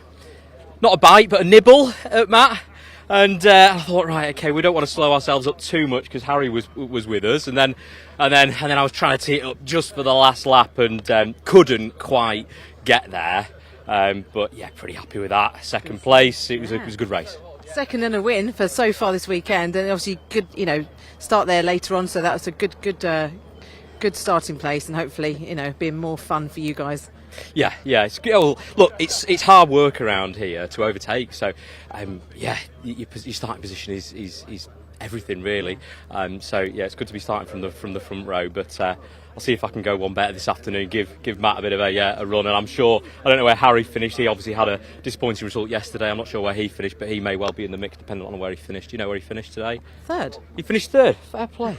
not a bite, but a nibble at Matt. And I thought, right, okay, we don't want to slow ourselves up too much because Harry was with us. And then I was trying to tee it up just for the last lap and couldn't quite get there. But yeah, pretty happy with that. Second place. It was a good race. Second and a win for so far this weekend, and obviously good, start there later on. So that was a good starting place, and hopefully, being more fun for you guys. Yeah. Look, it's hard work around here to overtake. So, your starting position is everything really. So yeah, it's good to be starting from the front row. But I'll see if I can go one better this afternoon. Give Matt a bit of a run. And I'm sure, I don't know where Harry finished. He obviously had a disappointing result yesterday. I'm not sure where he finished, but he may well be in the mix depending on where he finished. Do you know where he finished today? Third. He finished third. Fair play.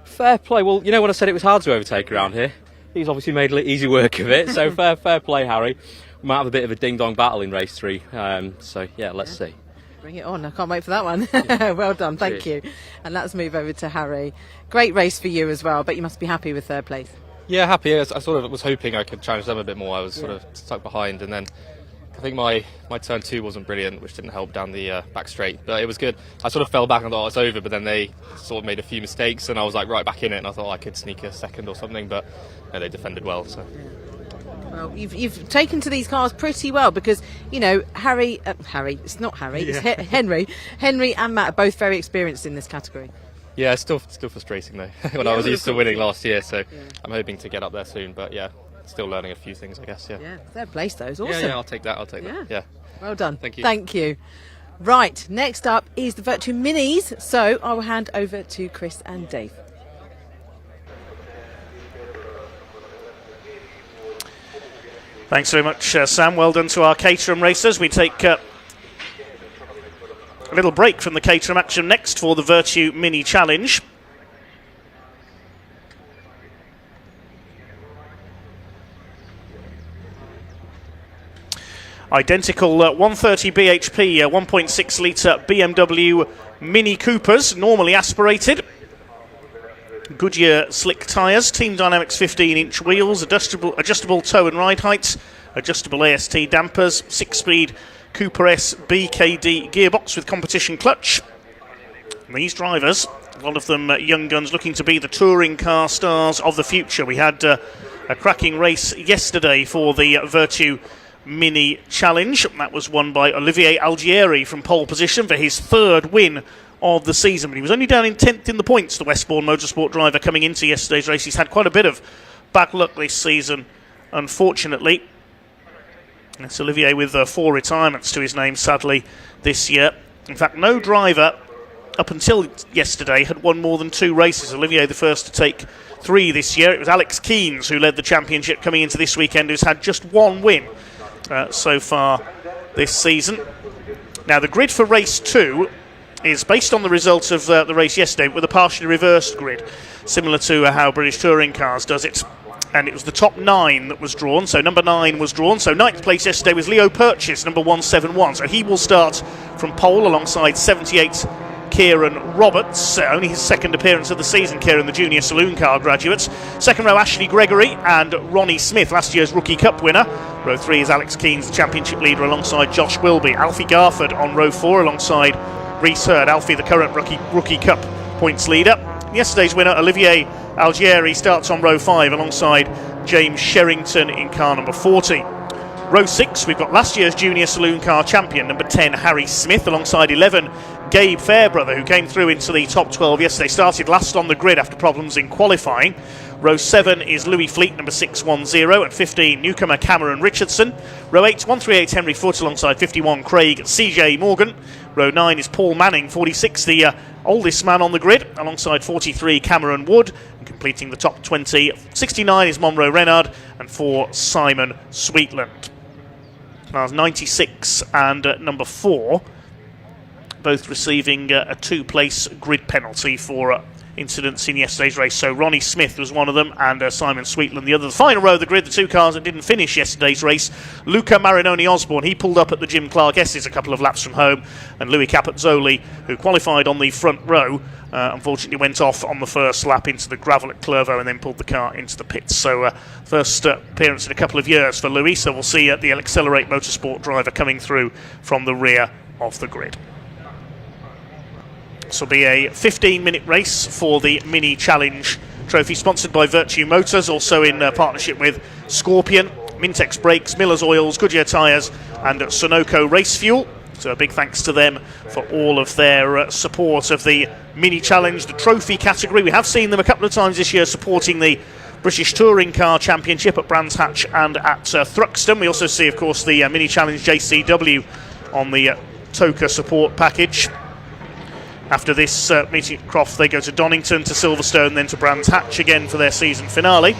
Fair play. Well, when I said it was hard to overtake around here, he's obviously made easy work of it. So fair play, Harry. We might have a bit of a ding-dong battle in race 3. So yeah, let's see. Bring it on. I can't wait for that one. Well done. Thank you. And let's move over to Harry. Great race for you as well, but you must be happy with third place. Yeah, happy. I sort of was hoping I could challenge them a bit more. I was sort of stuck behind, and then I think my turn 2 wasn't brilliant, which didn't help down the back straight, but it was good. I sort of fell back and thought it's over, but then they sort of made a few mistakes, and I was like right back in it, and I thought I could sneak a second or something, but no, they defended well. So. Well, you've taken to these cars pretty well because Harry. It's not Harry. It's Henry and Matt are both very experienced in this category. Yeah, it's still frustrating though. When I was used to winning last year, so I'm hoping to get up there soon. But yeah, still learning a few things, I guess. Yeah. Third place though is awesome. Yeah, I'll take that. Yeah. Well done. Thank you. Right, next up is the Vertu Minis. So I will hand over to Chris and Dave. Thanks very much, Sam. Well done to our Caterham racers. We take a little break from the Caterham action next for the Vertu Mini Challenge. Identical 130 bhp, 1.6 litre BMW Mini Coopers, normally aspirated. Goodyear slick tyres, Team Dynamics 15-inch wheels, adjustable toe and ride heights, adjustable AST dampers, 6-speed Cooper S BKD gearbox with competition clutch. And these drivers, a lot of them young guns looking to be the touring car stars of the future. We had a cracking race yesterday for the Vertu Mini Challenge. That was won by Olivier Algieri from pole position for his third win of the season, but he was only down in 10th in the points, the Westbourne Motorsport driver coming into yesterday's race. He's had quite a bit of bad luck this season, unfortunately. It's Olivier with 4 retirements to his name, sadly, this year. In fact, no driver up until yesterday had won more than 2 races. Olivier the first to take 3 this year. It was Alex Keynes who led the championship coming into this weekend, who's had just 1 win so far this season. Now, the grid for race 2 is based on the results of the race yesterday with a partially reversed grid, similar to how British Touring Cars does it. And it was the top 9 that was drawn, so number 9 was drawn. So 9th place yesterday was Leo Purchase, number 171. So he will start from pole alongside 78 Kieran Roberts, only his second appearance of the season, Kieran, the junior Saloon car graduates. Second row, Ashley Gregory and Ronnie Smith, last year's Rookie Cup winner. Row 3 is Alex Keynes, the championship leader, alongside Josh Wilby. Alfie Garford on row 4 alongside Reese Hurd. Alfie, the current Rookie Cup points leader. Yesterday's winner, Olivier Algieri, starts on row 5 alongside James Sherrington in car number 40. Row 6, we've got last year's junior saloon car champion, number 10, Harry Smith, alongside 11, Gabe Fairbrother, who came through into the top 12 yesterday, started last on the grid after problems in qualifying. Row 7 is Louis Fleet, number 610, and 15, newcomer Cameron Richardson. Row 8, 138 Henry Foote, alongside 51, Craig CJ Morgan. Row 9 is Paul Manning, 46, the oldest man on the grid, alongside 43, Cameron Wood. And completing the top 20. 69 is Monroe Renard, and 4 Simon Sweetland. Cars 96 and number 4, both receiving a 2-place grid penalty for incidents in yesterday's race. So Ronnie Smith was one of them, and Simon Sweetland the other. The final row of the grid, the 2 cars that didn't finish yesterday's race. Luca Marinoni Osborne, he pulled up at the Jim Clark S's a couple of laps from home, and Louis Capezzoli, who qualified on the front row, unfortunately went off on the first lap into the gravel at Clervaux and then pulled the car into the pits. So first appearance in a couple of years for Louis, so we'll see the Accelerate Motorsport driver coming through from the rear of the grid. This will be a 15-minute race for the Mini Challenge Trophy, sponsored by Vertu Motors, also in partnership with Scorpion, Mintex Brakes, Miller's Oils, Goodyear Tyres and Sunoco Race Fuel. So a big thanks to them for all of their support of the Mini Challenge, the trophy category. We have seen them a couple of times this year supporting the British Touring Car Championship at Brands Hatch and at Thruxton. We also see, of course, the Mini Challenge JCW on the TOCA support package. After this meeting at Croft, they go to Donington, to Silverstone, then to Brands Hatch again for their season finale.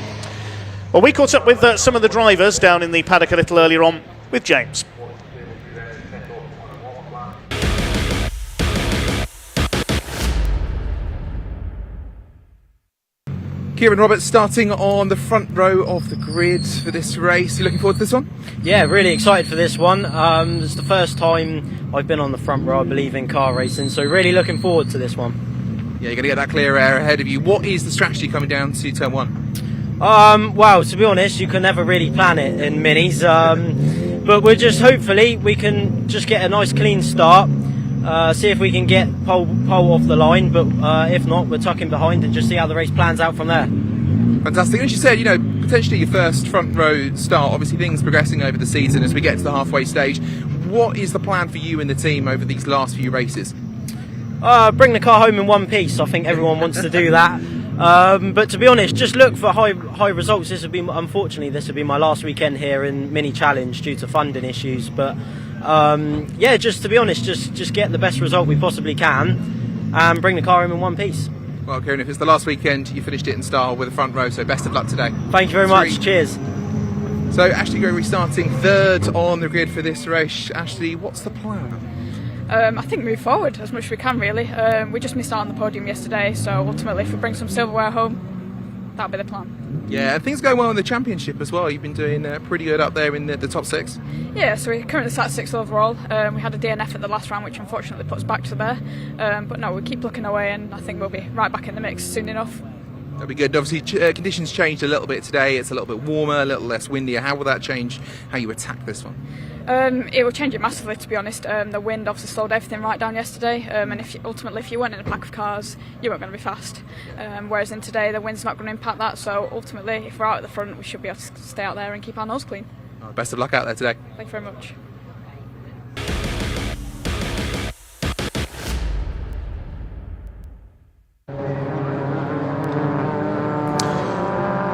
Well, we caught up with some of the drivers down in the paddock a little earlier on with James. Kieran Roberts starting on the front row of the grid for this race. You looking forward to this one? Yeah, really excited for this one. It's the first time I've been on the front row, I believe, in car racing, so really looking forward to this one. Yeah, you're going to get that clear air ahead of you. What is the strategy coming down to turn 1? Well, to be honest, you can never really plan it in minis, but we're just, hopefully, we can just get a nice clean start. See if we can get pole off the line, but if not, we're tucking behind and just see how the race plans out from there. Fantastic. As you said, potentially your first front row start. Obviously, things progressing over the season as we get to the halfway stage. What is the plan for you and the team over these last few races? Bring the car home in one piece. I think everyone wants to do that. But to be honest, just look for high results. Unfortunately, this will be my last weekend here in Mini Challenge due to funding issues, but yeah, just to be honest, just get the best result we possibly can and bring the car home in one piece. Well, Kieran, if it's the last weekend, you finished it in style with the front row, so best of luck today. Thank you very much. Cheers. So Ashley Gregory starting third on the grid for this race. Ashley, what's the plan? I think move forward as much as we can, really. We just missed out on the podium yesterday, so ultimately if we bring some silverware home, that'll be the plan. Yeah, and things go well in the championship as well. You've been doing pretty good up there in the top 6. Yeah, so we currently sat 6th overall. We had a DNF at the last round, which unfortunately put us back to there. But no, we keep looking away, and I think we'll be right back in the mix soon enough. That'll be good. Obviously, conditions changed a little bit today. It's a little bit warmer, a little less windier. How will that change how you attack this one? It will change it massively, to be honest. The wind obviously slowed everything right down yesterday, and ultimately if you weren't in a pack of cars, you weren't going to be fast. Whereas in today, the wind's not going to impact that, so ultimately if we're out at the front, we should be able to stay out there and keep our nose clean. Best of luck out there today. Thank you very much.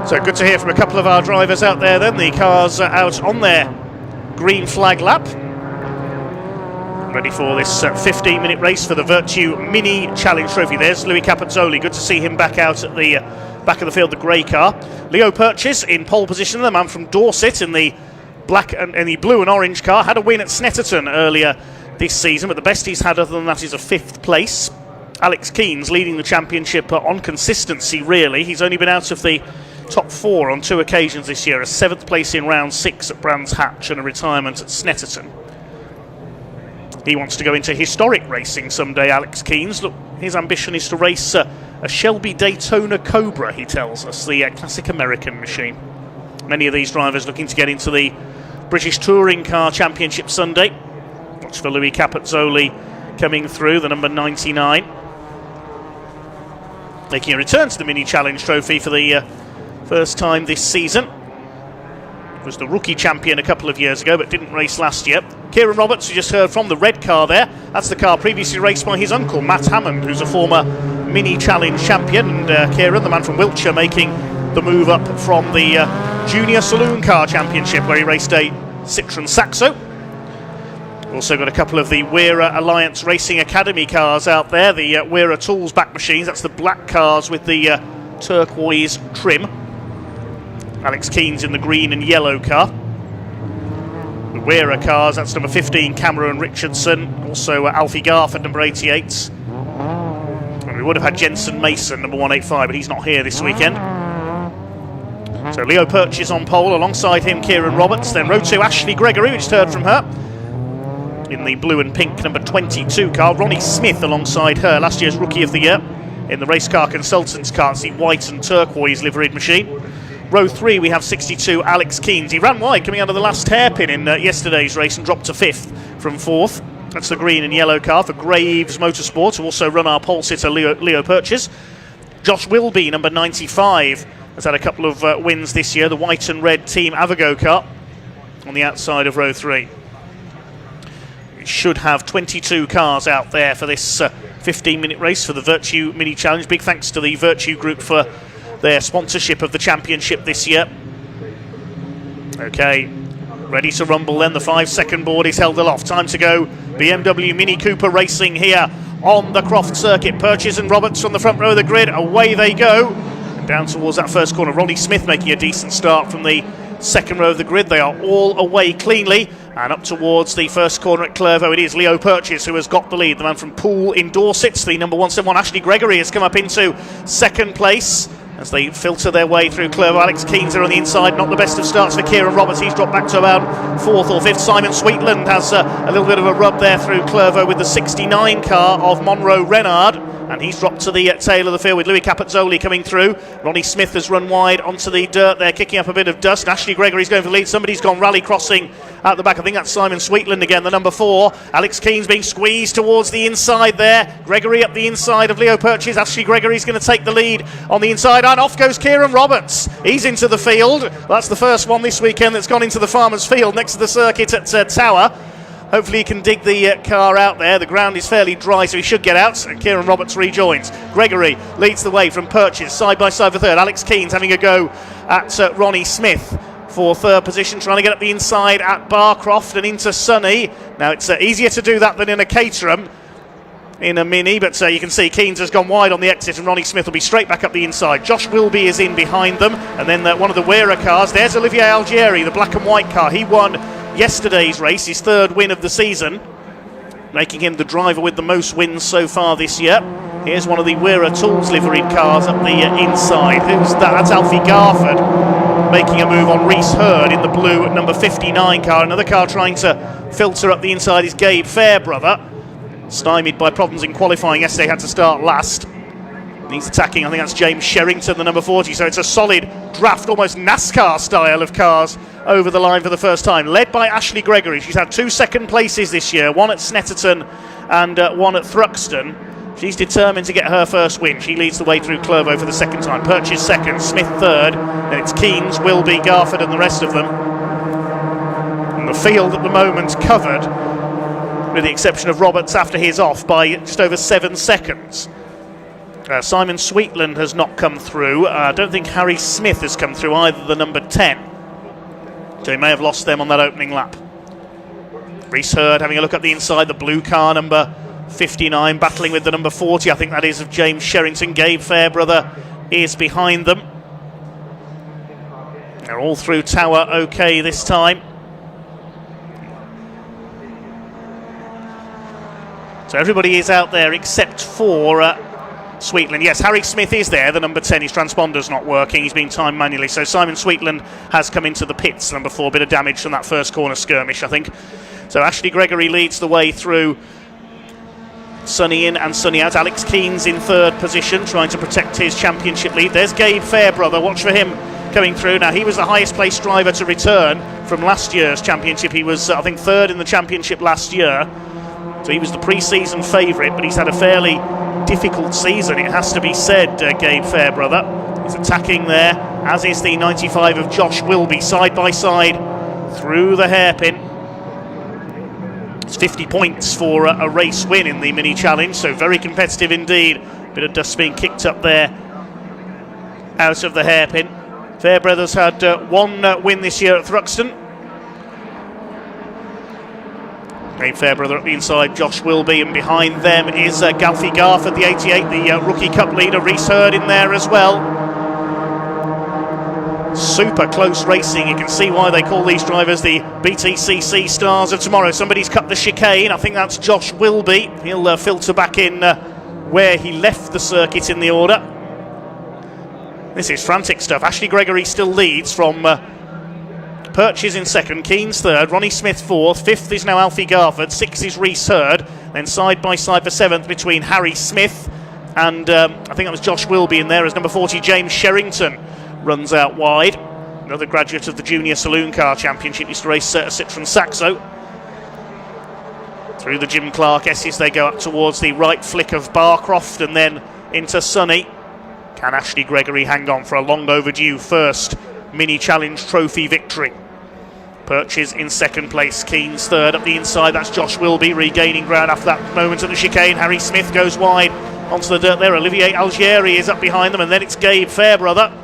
So good to hear from a couple of our drivers out there then. The cars are out on their green flag lap, ready for this 15-minute race for the Vertu Mini Challenge Trophy. There's Louis Capezzoli. Good to see him back out at the back of the field, the grey car. Leo Purchase in pole position, the man from Dorset in the black and the blue and orange car. Had a win at Snetterton earlier this season, but the best he's had other than that is a 5th place. Alex Keynes leading the championship on consistency, really. He's only been out of the top 4 on 2 occasions this year, a 7th place in round 6 at Brands Hatch and a retirement at Snetterton. He wants to go into historic racing someday, Alex Keynes. Look, his ambition is to race a Shelby Daytona Cobra, he tells us, the classic American machine. Many of these drivers looking to get into the British Touring Car Championship Sunday. Watch for Louis Capezzoli coming through, the number 99. Making a return to the Mini Challenge Trophy for the first time this season. Was the rookie champion a couple of years ago, but didn't race last year. Kieran Roberts, we just heard from, the red car there. That's the car previously raced by his uncle, Matt Hammond, who's a former Mini Challenge champion. And Kieran, the man from Wiltshire, making the move up from the Junior Saloon Car Championship, where he raced a Citroen Saxo. Also got a couple of the Wera Alliance Racing Academy cars out there, the Wera Tools back machines. That's the black cars with the turquoise trim. Alex Keane's in the green and yellow car. The Wearer cars, that's number 15, Cameron Richardson. Also Alfie Garford, number 88. And we would have had Jensen Mason, number 185, but he's not here this weekend. So Leo Perch is on pole, alongside him Kieran Roberts, then row 2 Ashley Gregory, we just heard from her. In the blue and pink number 22 car, Ronnie Smith alongside her, last year's Rookie of the Year. In the Race Car Consultants car, it's the white and turquoise liveried machine. Row 3 we have 62 Alex Keanes. He ran wide coming out of the last hairpin in yesterday's race and dropped to 5th from 4th. That's the green and yellow car for Graves Motorsport, who also run our pole sitter Leo Perches. Josh Wilby, number 95, has had a couple of wins this year. The white and red Team Avago car on the outside of row 3. We should have 22 cars out there for this 15-minute race for the Vertu Mini Challenge. Big thanks to the Vertu Group for their sponsorship of the championship this year. Okay, ready to rumble then. The 5-second board is held aloft. Time to go. BMW Mini Cooper racing here on the Croft circuit. Perches and Roberts from the front row of the grid. Away they go. And down towards that first corner. Ronnie Smith making a decent start from the second row of the grid. They are all away cleanly. And up towards the first corner at Clervaux, it is Leo Perches who has got the lead. The man from Poole in Dorset, the number 171 Ashley Gregory, has come up into second place as they filter their way through Clervaux. Alex Keanes are on the inside, not the best of starts for Kieran Roberts. He's dropped back to about 4th or 5th. Simon Sweetland has a little bit of a rub there through Clervaux with the 69 car of Monroe Renard, and he's dropped to the tail of the field with Louis Capazzoli coming through. Ronnie Smith has run wide onto the dirt there, kicking up a bit of dust. Ashley Gregory's going for the lead. Somebody's gone rally crossing at the back. I think that's Simon Sweetland again, the number 4. Alex Keane's being squeezed towards the inside there. Gregory up the inside of Leo Perches. Ashley Gregory's going to take the lead on the inside, and off goes Kieran Roberts. He's into the field. That's the first one this weekend that's gone into the Farmers Field next to the circuit at Tower. Hopefully he can dig the car out there. The ground is fairly dry, so he should get out. And Kieran Roberts rejoins. Gregory leads the way from Perches, side by side for third. Alex Keane's having a go at Ronnie Smith for third position, trying to get up the inside at Croft and into Sunny. Now it's easier to do that than in a Caterham in a Mini, but you can see Keanes has gone wide on the exit, and Ronnie Smith will be straight back up the inside. Josh Wilby is in behind them, and then one of the Wearer cars. There's Olivier Algieri, the black and white car. He won yesterday's race, his 3rd win of the season, making him the driver with the most wins so far this year. Here's one of the Wearer Tools liveried cars up the inside. Who's that? That's Alfie Garford making a move on Reese Hurd in the blue number 59 car. Another car trying to filter up the inside is Gabe Fairbrother. Stymied by problems in qualifying yesterday, had to start last. He's attacking, I think that's James Sherrington, the number 40, so it's a solid draft, almost NASCAR style of cars over the line for the first time. Led by Ashley Gregory. She's had 2 second places this year, one at Snetterton and one at Thruxton. She's determined to get her first win. She leads the way through Clervaux for the second time. Perches second, Smith third, then it's Keanes, Wilby, Garford and the rest of them. And the field at the moment covered, with the exception of Roberts after his off, by just over 7 seconds. Simon Sweetland has not come through. I don't think Harry Smith has come through either, the number 10. So he may have lost them on that opening lap. Reese Hurd having a look at the inside, the blue car, number 59, battling with the number 40. I think that is of James Sherrington. Gabe Fairbrother is behind them. They're all through Tower okay this time. So everybody is out there except for Sweetland. Yes, Harry Smith is there, the number 10. His transponder's not working. He's being timed manually. So Simon Sweetland has come into the pits, number 4. Bit of damage from that first corner skirmish, I think. So Ashley Gregory leads the way through. Sunny in and Sunny out. Alex Keane's in 3rd position, trying to protect his championship lead. There's Gabe Fairbrother. Watch for him coming through. Now, he was the highest placed driver to return from last year's championship. He was, I think, 3rd in the championship last year. So he was the pre-season favourite, but he's had a fairly difficult season, it has to be said, Gabe Fairbrother. He's attacking there, as is the 95 of Josh Wilby, side by side through the hairpin. It's 50 points for a race win in the Mini Challenge, so very competitive indeed. Bit of dust being kicked up there out of the hairpin. Fairbrother's had 1 win this year at Thruxton. Gabe Fairbrother up the inside, Josh Wilby, and behind them is Galfie Garford, the 88, the Rookie Cup leader. Reese Hurd in there as well. super close racing. You can see why they call these drivers the BTCC stars of tomorrow. Somebody's cut the chicane. I think that's Josh Wilby. He'll filter back in where he left the circuit in the order. This is frantic stuff. Ashley Gregory still leads from Perches in second, Keane's third, Ronnie Smith fourth, fifth is now Alfie Garford, sixth is Rhys Hurd, then side by side for seventh between Harry Smith and I think that was Josh Wilby in there as number 40 James Sherrington runs out wide. Another graduate of the Junior Saloon Car Championship, used to race a Citroen Saxo. Through the Jim Clark S's they go up towards the right flick of Barcroft and then into Sunny. Can Ashley Gregory hang on for a long overdue first Mini Challenge Trophy victory? Perches in second place, Keane's third up the inside, that's Josh Wilby regaining ground after that moment at the chicane. Harry Smith goes wide onto the dirt there, Olivier Algieri is up behind them, and then it's Gabe Fairbrother.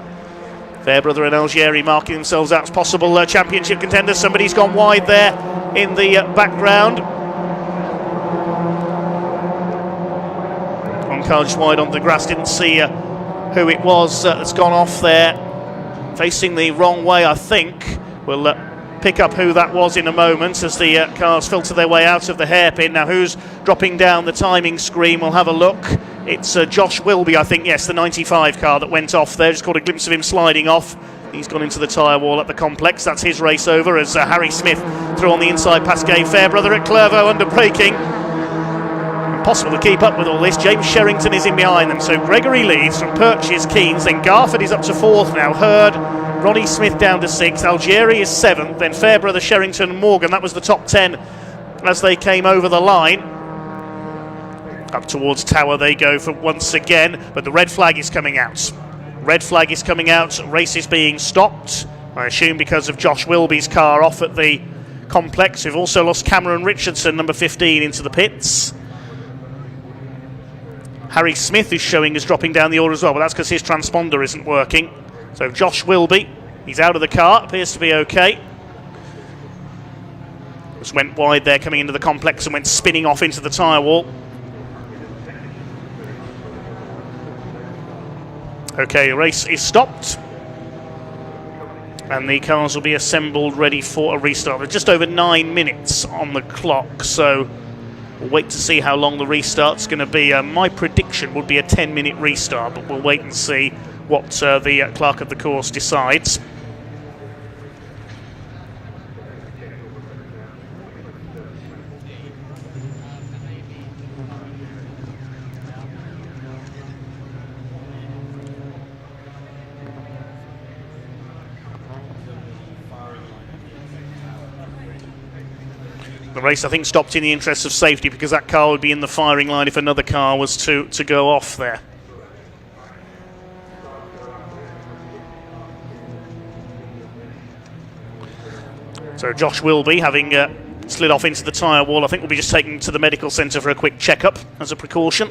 Fairbrother and Algieri marking themselves out as possible championship contenders. Somebody's gone wide there in the background. One car just wide on the grass, didn't see who it was that's gone off there. Facing the wrong way, I think. We'll pick up who that was in a moment as the cars filter their way out of the hairpin. Now who's dropping down the timing screen? We'll have a look. It's Josh Wilby, I think, yes, the 95 car that went off there. Just caught a glimpse of him sliding off. He's gone into the tyre wall at the complex. That's his race over as Harry Smith through on the inside past Gabe Fairbrother at Clervaux under braking. Impossible to keep up with all this. James Sherrington is in behind them, so Gregory leads from Perches, Keane's, then Garford is up to fourth now, Hurd, Ronnie Smith down to sixth, Algieri is seventh, then Fairbrother, Sherrington, Morgan. That was the top 10 as they came over the line. Up towards Tower they go for once again, but the red flag is coming out. Red flag is coming out, race is being stopped, I assume because of Josh Wilby's car off at the complex. We've also lost Cameron Richardson, number 15, into the pits. Harry Smith is showing as dropping down the order as well, but that's because his transponder isn't working. So Josh Wilby, he's out of the car, appears to be okay. Just went wide there coming into the complex and went spinning off into the tyre wall. Okay, the race is stopped. And the cars will be assembled ready for a restart. There's just over 9 minutes on the clock, so we'll wait to see how long the restart's going to be. My prediction would be a 10-minute restart, but we'll wait and see what the clerk of the course decides. The race, I think, stopped in the interest of safety because that car would be in the firing line if another car was to go off there. So Josh Wilby, having slid off into the tyre wall, I think will be just taken to the medical centre for a quick check-up as a precaution.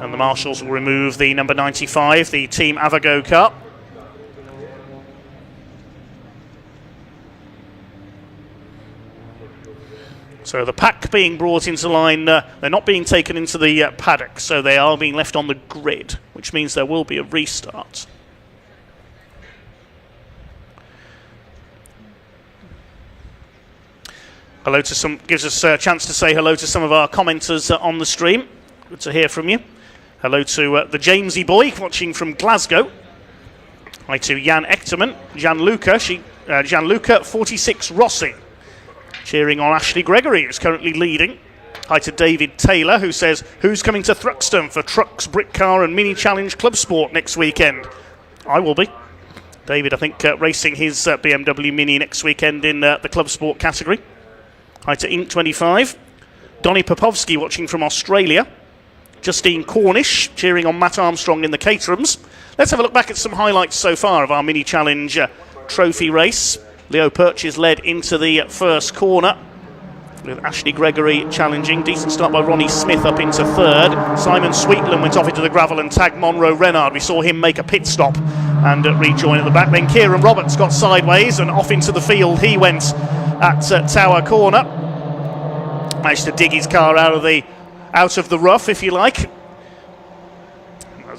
And the marshals will remove the number 95, the Team Avago car. So the pack being brought into line, they're not being taken into the paddock, so they are being left on the grid, which means there will be a restart. Hello to some, gives us a chance to say hello to some of our commenters on the stream. Good to hear from you. Hello to the Jamesy boy watching from Glasgow. Hi to Jan Echterman, Gianluca 46 Rossi, cheering on Ashley Gregory, who's currently leading. Hi to David Taylor, who says, who's coming to Thruxton for Trucks, Brick Car and Mini Challenge Club Sport next weekend? I will be. David, I think, racing his BMW Mini next weekend in the Club Sport category. Hi to Ink25. Donny Popovsky watching from Australia. Justine Cornish cheering on Matt Armstrong in the Caterhams. Let's have a look back at some highlights so far of our Mini Challenge Trophy race. Leo Perches led into the first corner with Ashley Gregory challenging. Decent start by Ronnie Smith up into third. Simon Sweetland went off into the gravel and tagged Monroe Renard. We saw him make a pit stop and rejoin at the back. Then Kieran Roberts got sideways and off into the field he went at Tower Corner. Managed to dig his car out of the rough, if you like.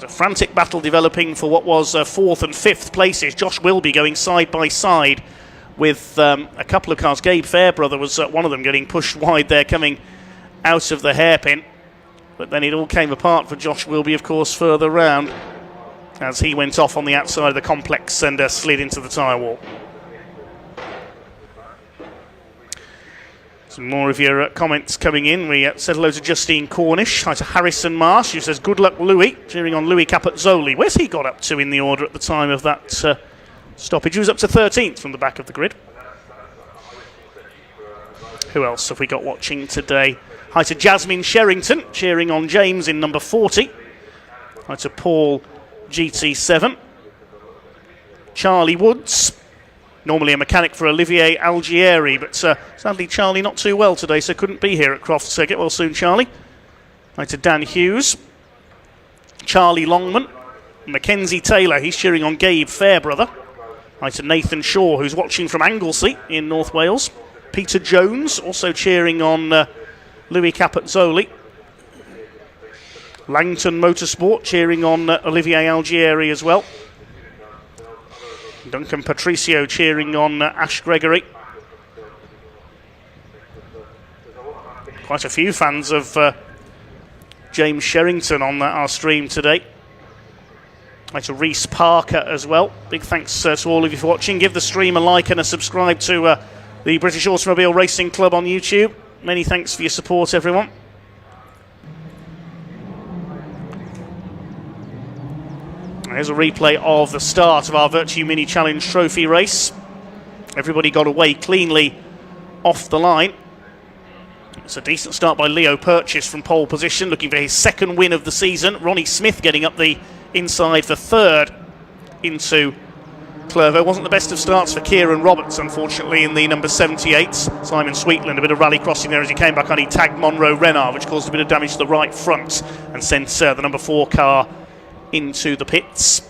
a frantic battle developing for what was 4th and 5th places. Josh Wilby going side by side with a couple of cars. Gabe Fairbrother was one of them, getting pushed wide there, coming out of the hairpin. But then it all came apart for Josh Wilby, of course, further round, as he went off on the outside of the complex and slid into the tyre wall. Some more of your comments coming in. We said hello to Justine Cornish. Hi to Harrison Marsh, who says, good luck, Louis, cheering on Louis Capezzoli. Where's he got up to in the order at the time of that stoppage? He was up to 13th from the back of the grid. Who else have we got watching today? Hi to Jasmine Sherrington, cheering on James in number 40. Hi to Paul GT7. Charlie Woods, normally a mechanic for Olivier Algieri, but sadly Charlie not too well today, so couldn't be here at Croft. So get well soon, Charlie. Hi to Dan Hughes. Charlie Longman. Mackenzie Taylor, he's cheering on Gabe Fairbrother. Hi to Nathan Shaw, who's watching from Anglesey in North Wales. Peter Jones, also cheering on Louis Capezzoli. Langton Motorsport, cheering on Olivier Algieri as well. Duncan Patricio cheering on Ash Gregory. Quite a few fans of James Sherrington on our stream today. Hi to Reese Parker as well. Big thanks to all of you for watching. Give the stream a like and a subscribe to the British Automobile Racing Club on YouTube. Many thanks for your support, everyone. Here's a replay of the start of our Vertu Mini Challenge Trophy race. Everybody got away cleanly off the line. It's a decent start by Leo Purchase from pole position, looking for his second win of the season. Ronnie Smith getting up the inside for third into Clervaux. Wasn't the best of starts for Kieran Roberts, unfortunately, in the number 78. Simon Sweetland, a bit of rally crossing there as he came back on. He tagged Monroe Renard, which caused a bit of damage to the right front and sent the number 4 car into the pits.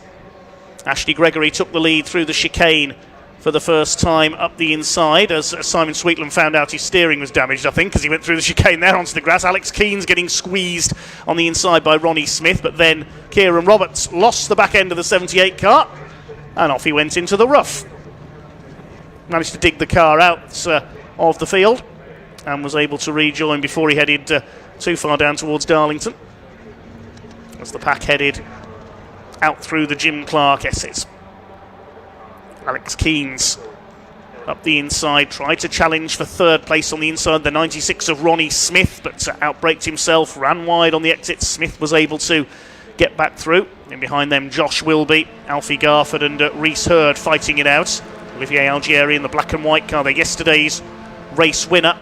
Ashley Gregory took the lead through the chicane for the first time up the inside, as Simon Sweetland found out his steering was damaged, I think, because he went through the chicane there onto the grass. Alex Keen's getting squeezed on the inside by Ronnie Smith, but then Kieran Roberts lost the back end of the 78 car and off he went into the rough. Managed to dig the car out of the field and was able to rejoin before he headed too far down towards Darlington, as the pack headed out through the Jim Clark S's. Alex Keynes up the inside, tried to challenge for third place on the inside, the 96 of Ronnie Smith, but outbraked himself, ran wide on the exit. Smith was able to get back through. And behind them, Josh Wilby, Alfie Garford and Reese Hurd fighting it out. Olivier Algieri in the black and white car, they're yesterday's race winner.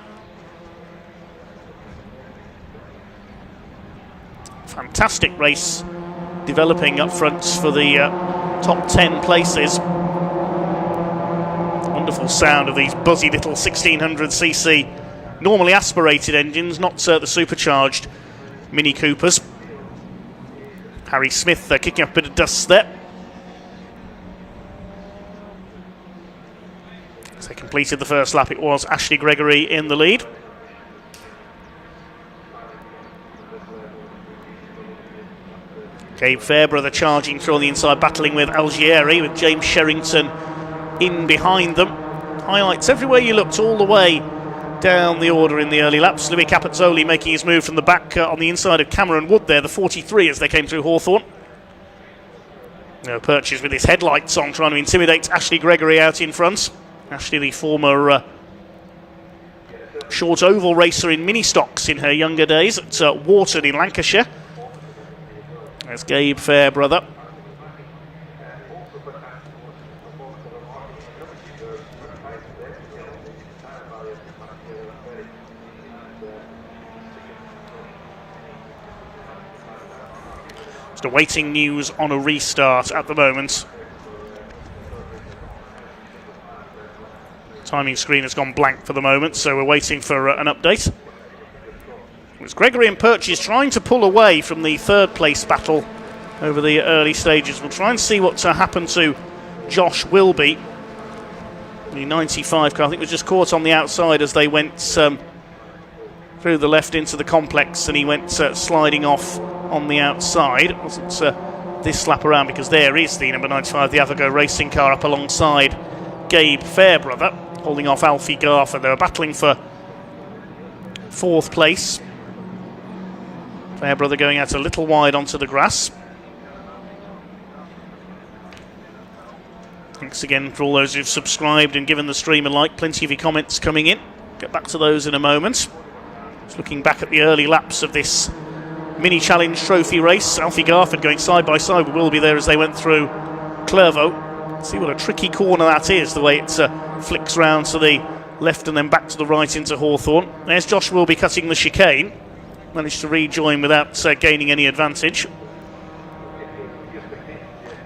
Fantastic race developing up front for the top 10 places. Wonderful sound of these buzzy little 1600cc normally aspirated engines, not the supercharged Mini Coopers. Harry Smith kicking up a bit of dust there. As they completed the first lap, it was Ashley Gregory in the lead. Gabe Fairbrother charging through on the inside, battling with Algieri, with James Sherrington in behind them. Highlights everywhere you looked, all the way down the order in the early laps. Louis Capezzoli making his move from the back on the inside of Cameron Wood there, the 43, as they came through Hawthorn. Purchase with his headlights on, trying to intimidate Ashley Gregory out in front. Ashley, the former short oval racer in mini stocks in her younger days at Watered in Lancashire. There's Gabe Fairbrother. Just awaiting news on a restart at the moment. Timing screen has gone blank for the moment, so we're waiting for an update. It was Gregory and Purchase trying to pull away from the third place battle over the early stages. We'll try and see what happened to Josh Wilby. The 95 car, I think, was just caught on the outside as they went through the left into the complex, and he went sliding off on the outside. Wasn't this lap around, because there is the number 95, the Avogo racing car, up alongside Gabe Fairbrother, holding off Alfie Garfer. They were battling for 4th place. Fairbrother going out a little wide onto the grass. Thanks again for all those who've subscribed and given the stream a like. Plenty of your comments coming in. Get back to those in a moment. Just looking back at the early laps of this Mini Challenge Trophy race. Alfie Garford going side by side with Wilby there as they went through Clervaux. See what a tricky corner that is, the way it flicks round to the left and then back to the right into Hawthorne. There's Josh Wilby cutting the chicane. Managed to rejoin without gaining any advantage.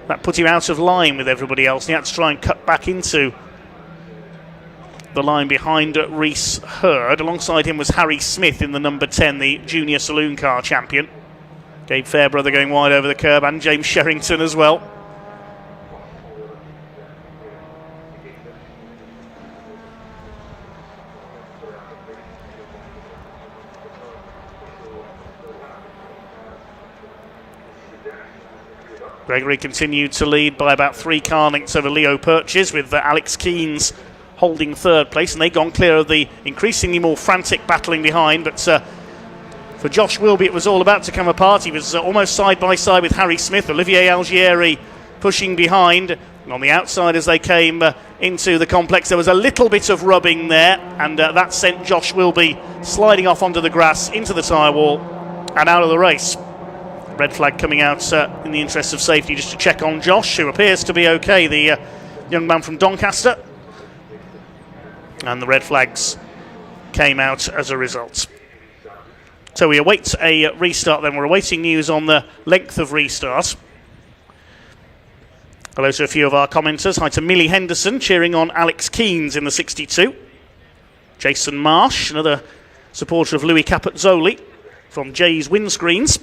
That put him out of line with everybody else. He had to try and cut back into the line behind Reese Hurd. Alongside him was Harry Smith in the number 10, the junior saloon car champion. Gabe Fairbrother going wide over the curb, and James Sherrington as well. Gregory continued to lead by about 3 car lengths over Leo Purchase, with Alex Keynes holding 3rd place, and they've gone clear of the increasingly more frantic battling behind. But for Josh Wilby, it was all about to come apart. He was almost side by side with Harry Smith. Olivier Algieri pushing behind. And on the outside as they came into the complex, there was a little bit of rubbing there, and that sent Josh Wilby sliding off onto the grass, into the tyre wall, and out of the race. Red flag coming out in the interest of safety, just to check on Josh, who appears to be okay, the young man from Doncaster. And the red flags came out as a result. So we await a restart then. We're awaiting news on the length of restart. Hello to a few of our commenters. Hi to Millie Henderson cheering on Alex Keynes in the 62. Jason Marsh, another supporter of Louis Capezzoli from Jay's Windscreens.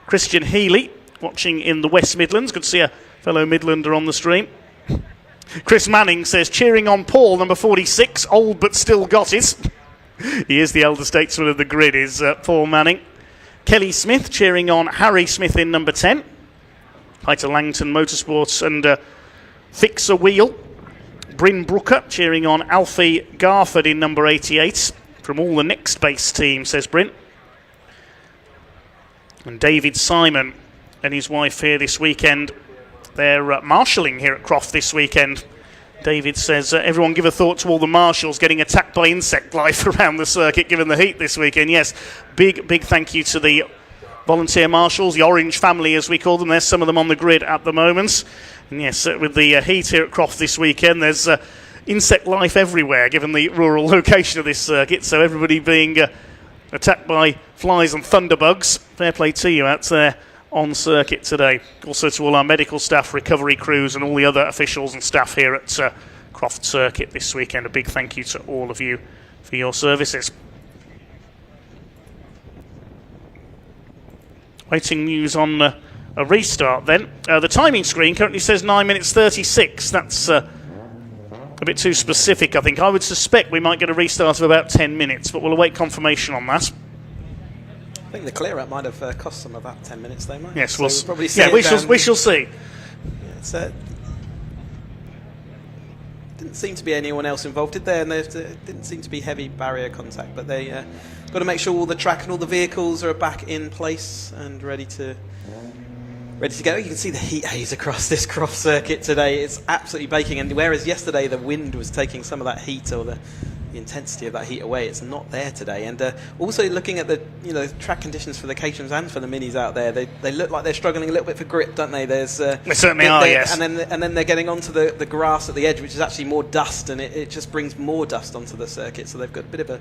Christian Healy watching in the West Midlands. Good to see a fellow Midlander on the stream. Chris Manning says, cheering on Paul, number 46, old but still got it. He is the elder statesman of the grid, is Paul Manning. Kelly Smith cheering on Harry Smith in number 10. Hi to Langton Motorsports and Fix a Wheel. Bryn Brooker cheering on Alfie Garford in number 88. From all the next base team, says Bryn. And David Simon and his wife here this weekend. They're marshalling here at Croft this weekend. David says, everyone give a thought to all the marshals getting attacked by insect life around the circuit given the heat this weekend. Yes, big thank you to the volunteer marshals, the Orange family as we call them. There's some of them on the grid at the moment. And yes, with the heat here at Croft this weekend, there's insect life everywhere given the rural location of this circuit. So everybody being attacked by flies and thunderbugs. Fair play to you out there on circuit today. Also to all our medical staff, recovery crews and all the other officials and staff here at Croft Circuit this weekend. A big thank you to all of you for your services. Waiting news on a restart then. The timing screen currently says 9 minutes 36. That's a bit too specific, I think. I would suspect we might get a restart of about 10 minutes, but we'll await confirmation on that. I think the clear-up might have cost them about 10 minutes, though, might. Yes, so we'll probably see. Yeah, we shall see. Yeah, didn't seem to be anyone else involved, did there? And there didn't seem to be heavy barrier contact, but they got to make sure all the track and all the vehicles are back in place and ready to go. You can see the heat haze across this Croft circuit today. It's absolutely baking, and whereas yesterday the wind was taking some of that heat or the intensity of that heat away, it's not there today. And also looking at the track conditions for the Caterhams and for the Minis out there, they look like they're struggling a little bit for grip, don't they? They certainly are, yes. And then they're getting onto the grass at the edge, which is actually more dust, and it just brings more dust onto the circuit. So they've got a bit of a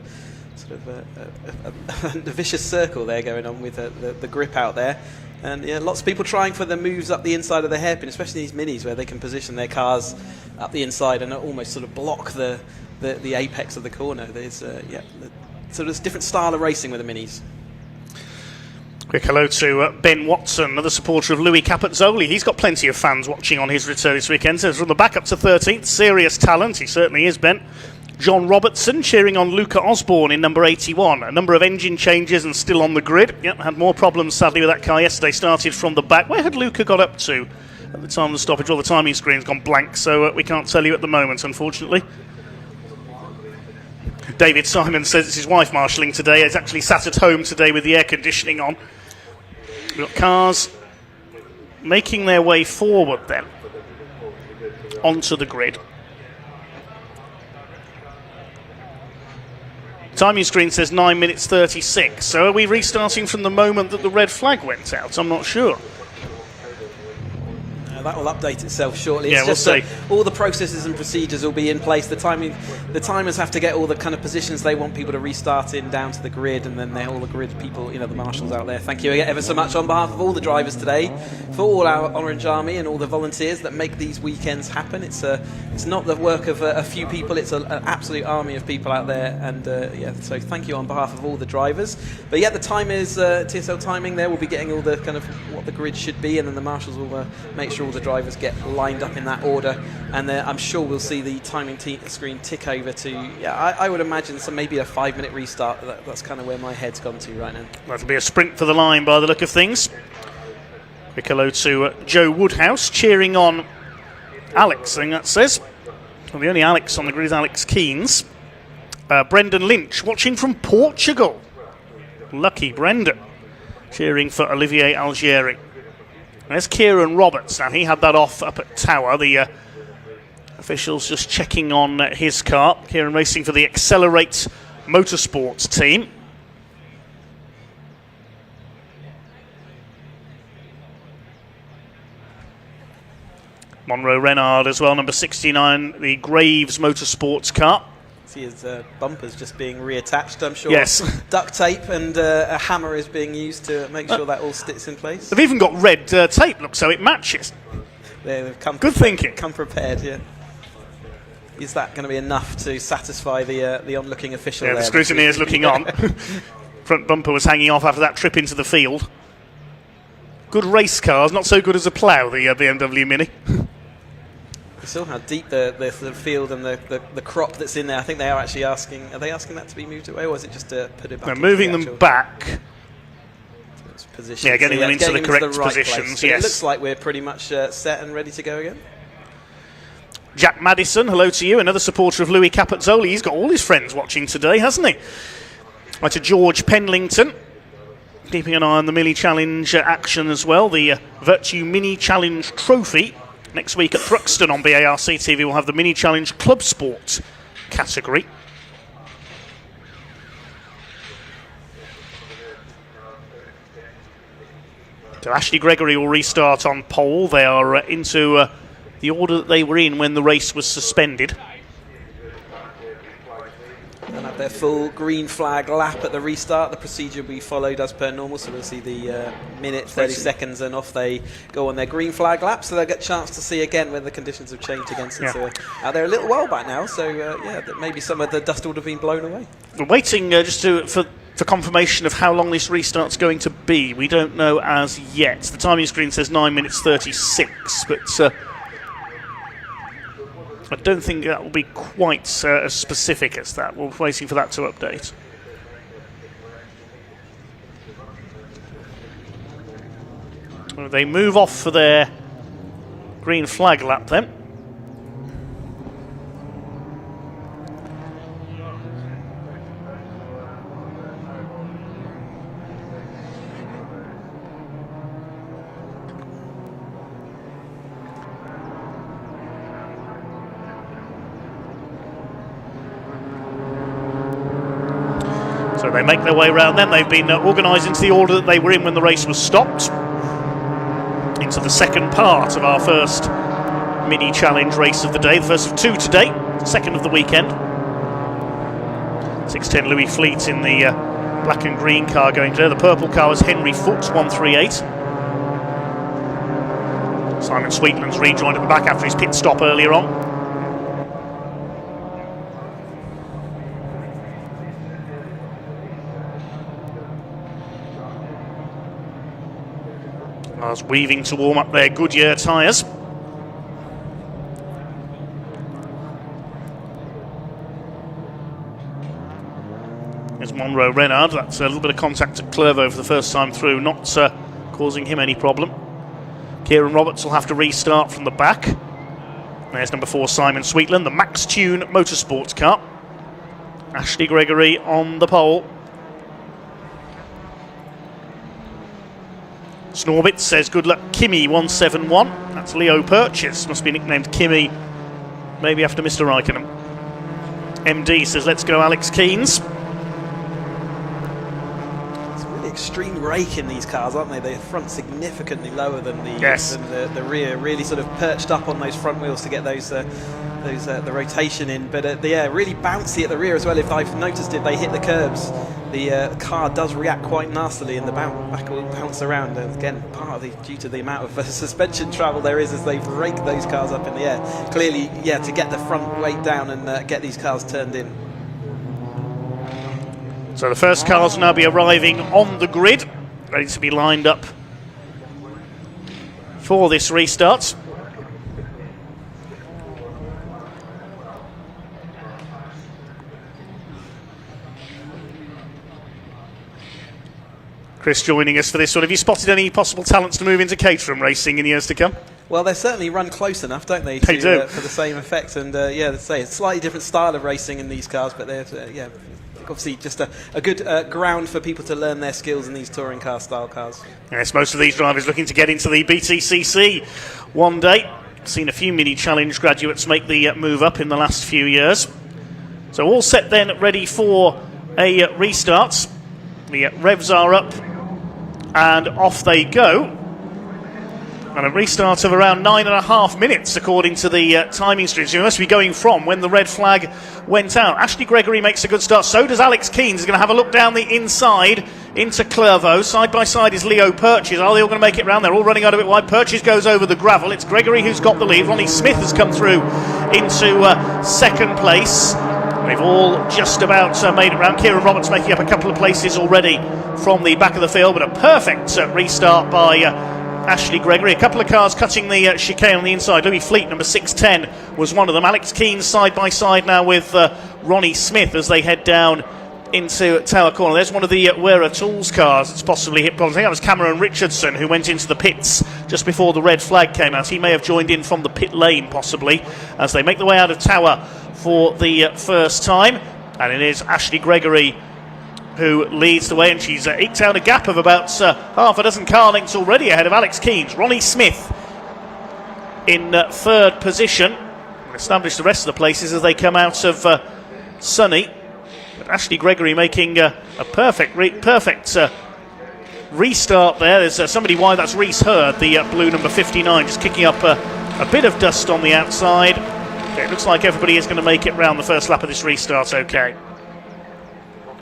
sort of a vicious circle there going on with the grip out there. And yeah, lots of people trying for the moves up the inside of the hairpin, especially these Minis where they can position their cars up the inside and almost sort of block the apex of the corner. There's so there's a different style of racing with the Minis. Quick hello to Ben Watson, another supporter of Louis Capezzoli. He's got plenty of fans watching on his return this weekend. Says from the back up to 13th, serious talent. He certainly is, Ben. John Robertson cheering on Luca Osborne in number 81. A number of engine changes and still on the grid. Yep, had more problems sadly with that car yesterday. Started from the back. Where had Luca got up to at the time of the stoppage? Well, the timing screen's gone blank, so we can't tell you at the moment, unfortunately. David Simon says it's his wife marshalling today. He's actually sat at home today with the air conditioning on. We've got cars making their way forward then onto the grid. Timing screen says 9 minutes 36. So are we restarting from the moment that the red flag went out? I'm not sure. That will update itself shortly. Yeah, It's we'll just see. all the processes and procedures will be in place. The timers have to get all the kind of positions they want people to restart in down to the grid, and then all the grid people, the marshals out there. Thank you ever so much on behalf of all the drivers today, for all our Orange Army and all the volunteers that make these weekends happen. It's not the work of a few people. It's an absolute army of people out there, and so thank you on behalf of all the drivers. But yeah, the time is TSL timing there. We'll be getting all the kind of what the grid should be, and then the marshals will make sure all the drivers get lined up in that order, and I'm sure we'll see the timing screen tick over to I would imagine maybe a 5-minute restart. That's kind of where my head's gone to right now. That'll be a sprint for the line by the look of things. Quick hello to Joe Woodhouse cheering on Alex, I think that says. Well, the only Alex on the grid is Alex Keynes. Brendan Lynch watching from Portugal. Lucky Brendan cheering for Olivier Algieri. There's Kieran Roberts. Now, he had that off up at Tower. The officials just checking on his car. Kieran racing for the Accelerate Motorsports team. Monroe Renard as well, number 69, the Graves Motorsports car. See his bumpers just being reattached, I'm sure. Yes. Duct tape and a hammer is being used to make sure that all sticks in place. They've even got red tape, look, so it matches. They've come Good thinking. Come prepared, yeah. Is that going to be enough to satisfy the onlooking official? Yeah, there? the scrutineer is looking on. Front bumper was hanging off after that trip into the field. Good race cars, not so good as a plough, the BMW Mini. You saw how deep the field and the crop that's in there. I think they are actually asking. Are they asking that to be moved away, or is it just to put it back? They're moving them back. Position. Yeah, getting them into the correct right positions. Place. So yes. It looks like we're pretty much set and ready to go again. Jack Madison, hello to you. Another supporter of Louis Capazzoli. He's got all his friends watching today, hasn't he? Right to George Penlington, keeping an eye on the Mini Challenge action as well. The Vertu Mini Challenge Trophy. Next week at Thruxton on BARC TV, we'll have the Mini Challenge Club Sport category. So Ashley Gregory will restart on pole. They are into the order that they were in when the race was suspended. And have their full green flag lap at the restart. The procedure will be followed as per normal, so we'll see the minute, 30 seconds, and off they go on their green flag lap, so they'll get a chance to see again when the conditions have changed against it. So, they're a little while back now, so maybe some of the dust would have been blown away. We're waiting for confirmation of how long this restart's going to be. We don't know as yet. The timing screen says 9 minutes 36, but I don't think that will be quite as specific as that. We're waiting for that to update. They move off for their green flag lap then. So they make their way around then. They've been organised into the order that they were in when the race was stopped. Into the second part of our first Mini Challenge race of the day. The first of two today, second of the weekend. 610 Louis Fleet in the black and green car going there. The purple car was Henry Foote, 138. Simon Sweetland's rejoined at the back after his pit stop earlier on. Cars weaving to warm up their Goodyear tyres. There's Monroe Renard. That's a little bit of contact at Clervaux for the first time through, not causing him any problem. Kieran Roberts will have to restart from the back. There's number 4, Simon Sweetland, the Max Tune Motorsports car. Ashley Gregory on the pole. Snorbit says good luck Kimmy 171. That's Leo Purchase, must be nicknamed Kimmy, maybe after Mr. Raikkonen. MD says let's go Alex Keynes. It's a really extreme rake in these cars, aren't they? The front significantly lower than the rear, really sort of perched up on those front wheels to get those the rotation in. But really bouncy at the rear as well. If I've noticed it, they hit the curbs. The car does react quite nastily, and the back will bounce around. And again, partly due to the amount of suspension travel there is as they've raked those cars up in the air. Clearly, to get the front weight down and get these cars turned in. So the first cars will now be arriving on the grid, ready to be lined up for this restart. Chris joining us for this one. Have you spotted any possible talents to move into Caterham racing in years to come? Well, they certainly run close enough, don't they? They do. For the same effect. And let's say it's a slightly different style of racing in these cars, but they're obviously just a good ground for people to learn their skills in these touring car style cars. Yes, most of these drivers looking to get into the BTCC one day. Seen a few Mini Challenge graduates make the move up in the last few years. So all set then, ready for a restart. The revs are up and off they go. And a restart of around 9.5 minutes according to the timing stream. So you must be going from when the red flag went out. Ashley Gregory makes a good start. So does Alex Keynes. He's going to have a look down the inside into Clervaux. Side by side is Leo Purchase. Are they all going to make it round? They're all running out a bit wide. Purchase goes over the gravel. It's Gregory who's got the lead. Ronnie Smith has come through into second place. They've all just about made it round. Kieran Roberts making up a couple of places already from the back of the field, but a perfect restart by Ashley Gregory. A couple of cars cutting the chicane on the inside. Louis Fleet, number 610, was one of them. Alex Keynes side by side now with Ronnie Smith as they head down into Tower Corner. There's one of the Wera Tools cars that's possibly hit problems. I think that was Cameron Richardson who went into the pits just before the red flag came out. He may have joined in from the pit lane possibly as they make their way out of Tower for the first time. And it is Ashley Gregory who leads the way, and she's eked out a gap of about half a dozen car lengths already ahead of Alex Keynes. Ronnie Smith in third position. Establish the rest of the places as they come out of Sunny. But Ashley Gregory making a perfect restart there. There's somebody wide, that's Reese Hurd, the blue number 59, just kicking up a bit of dust on the outside. It looks like everybody is going to make it round the first lap of this restart okay.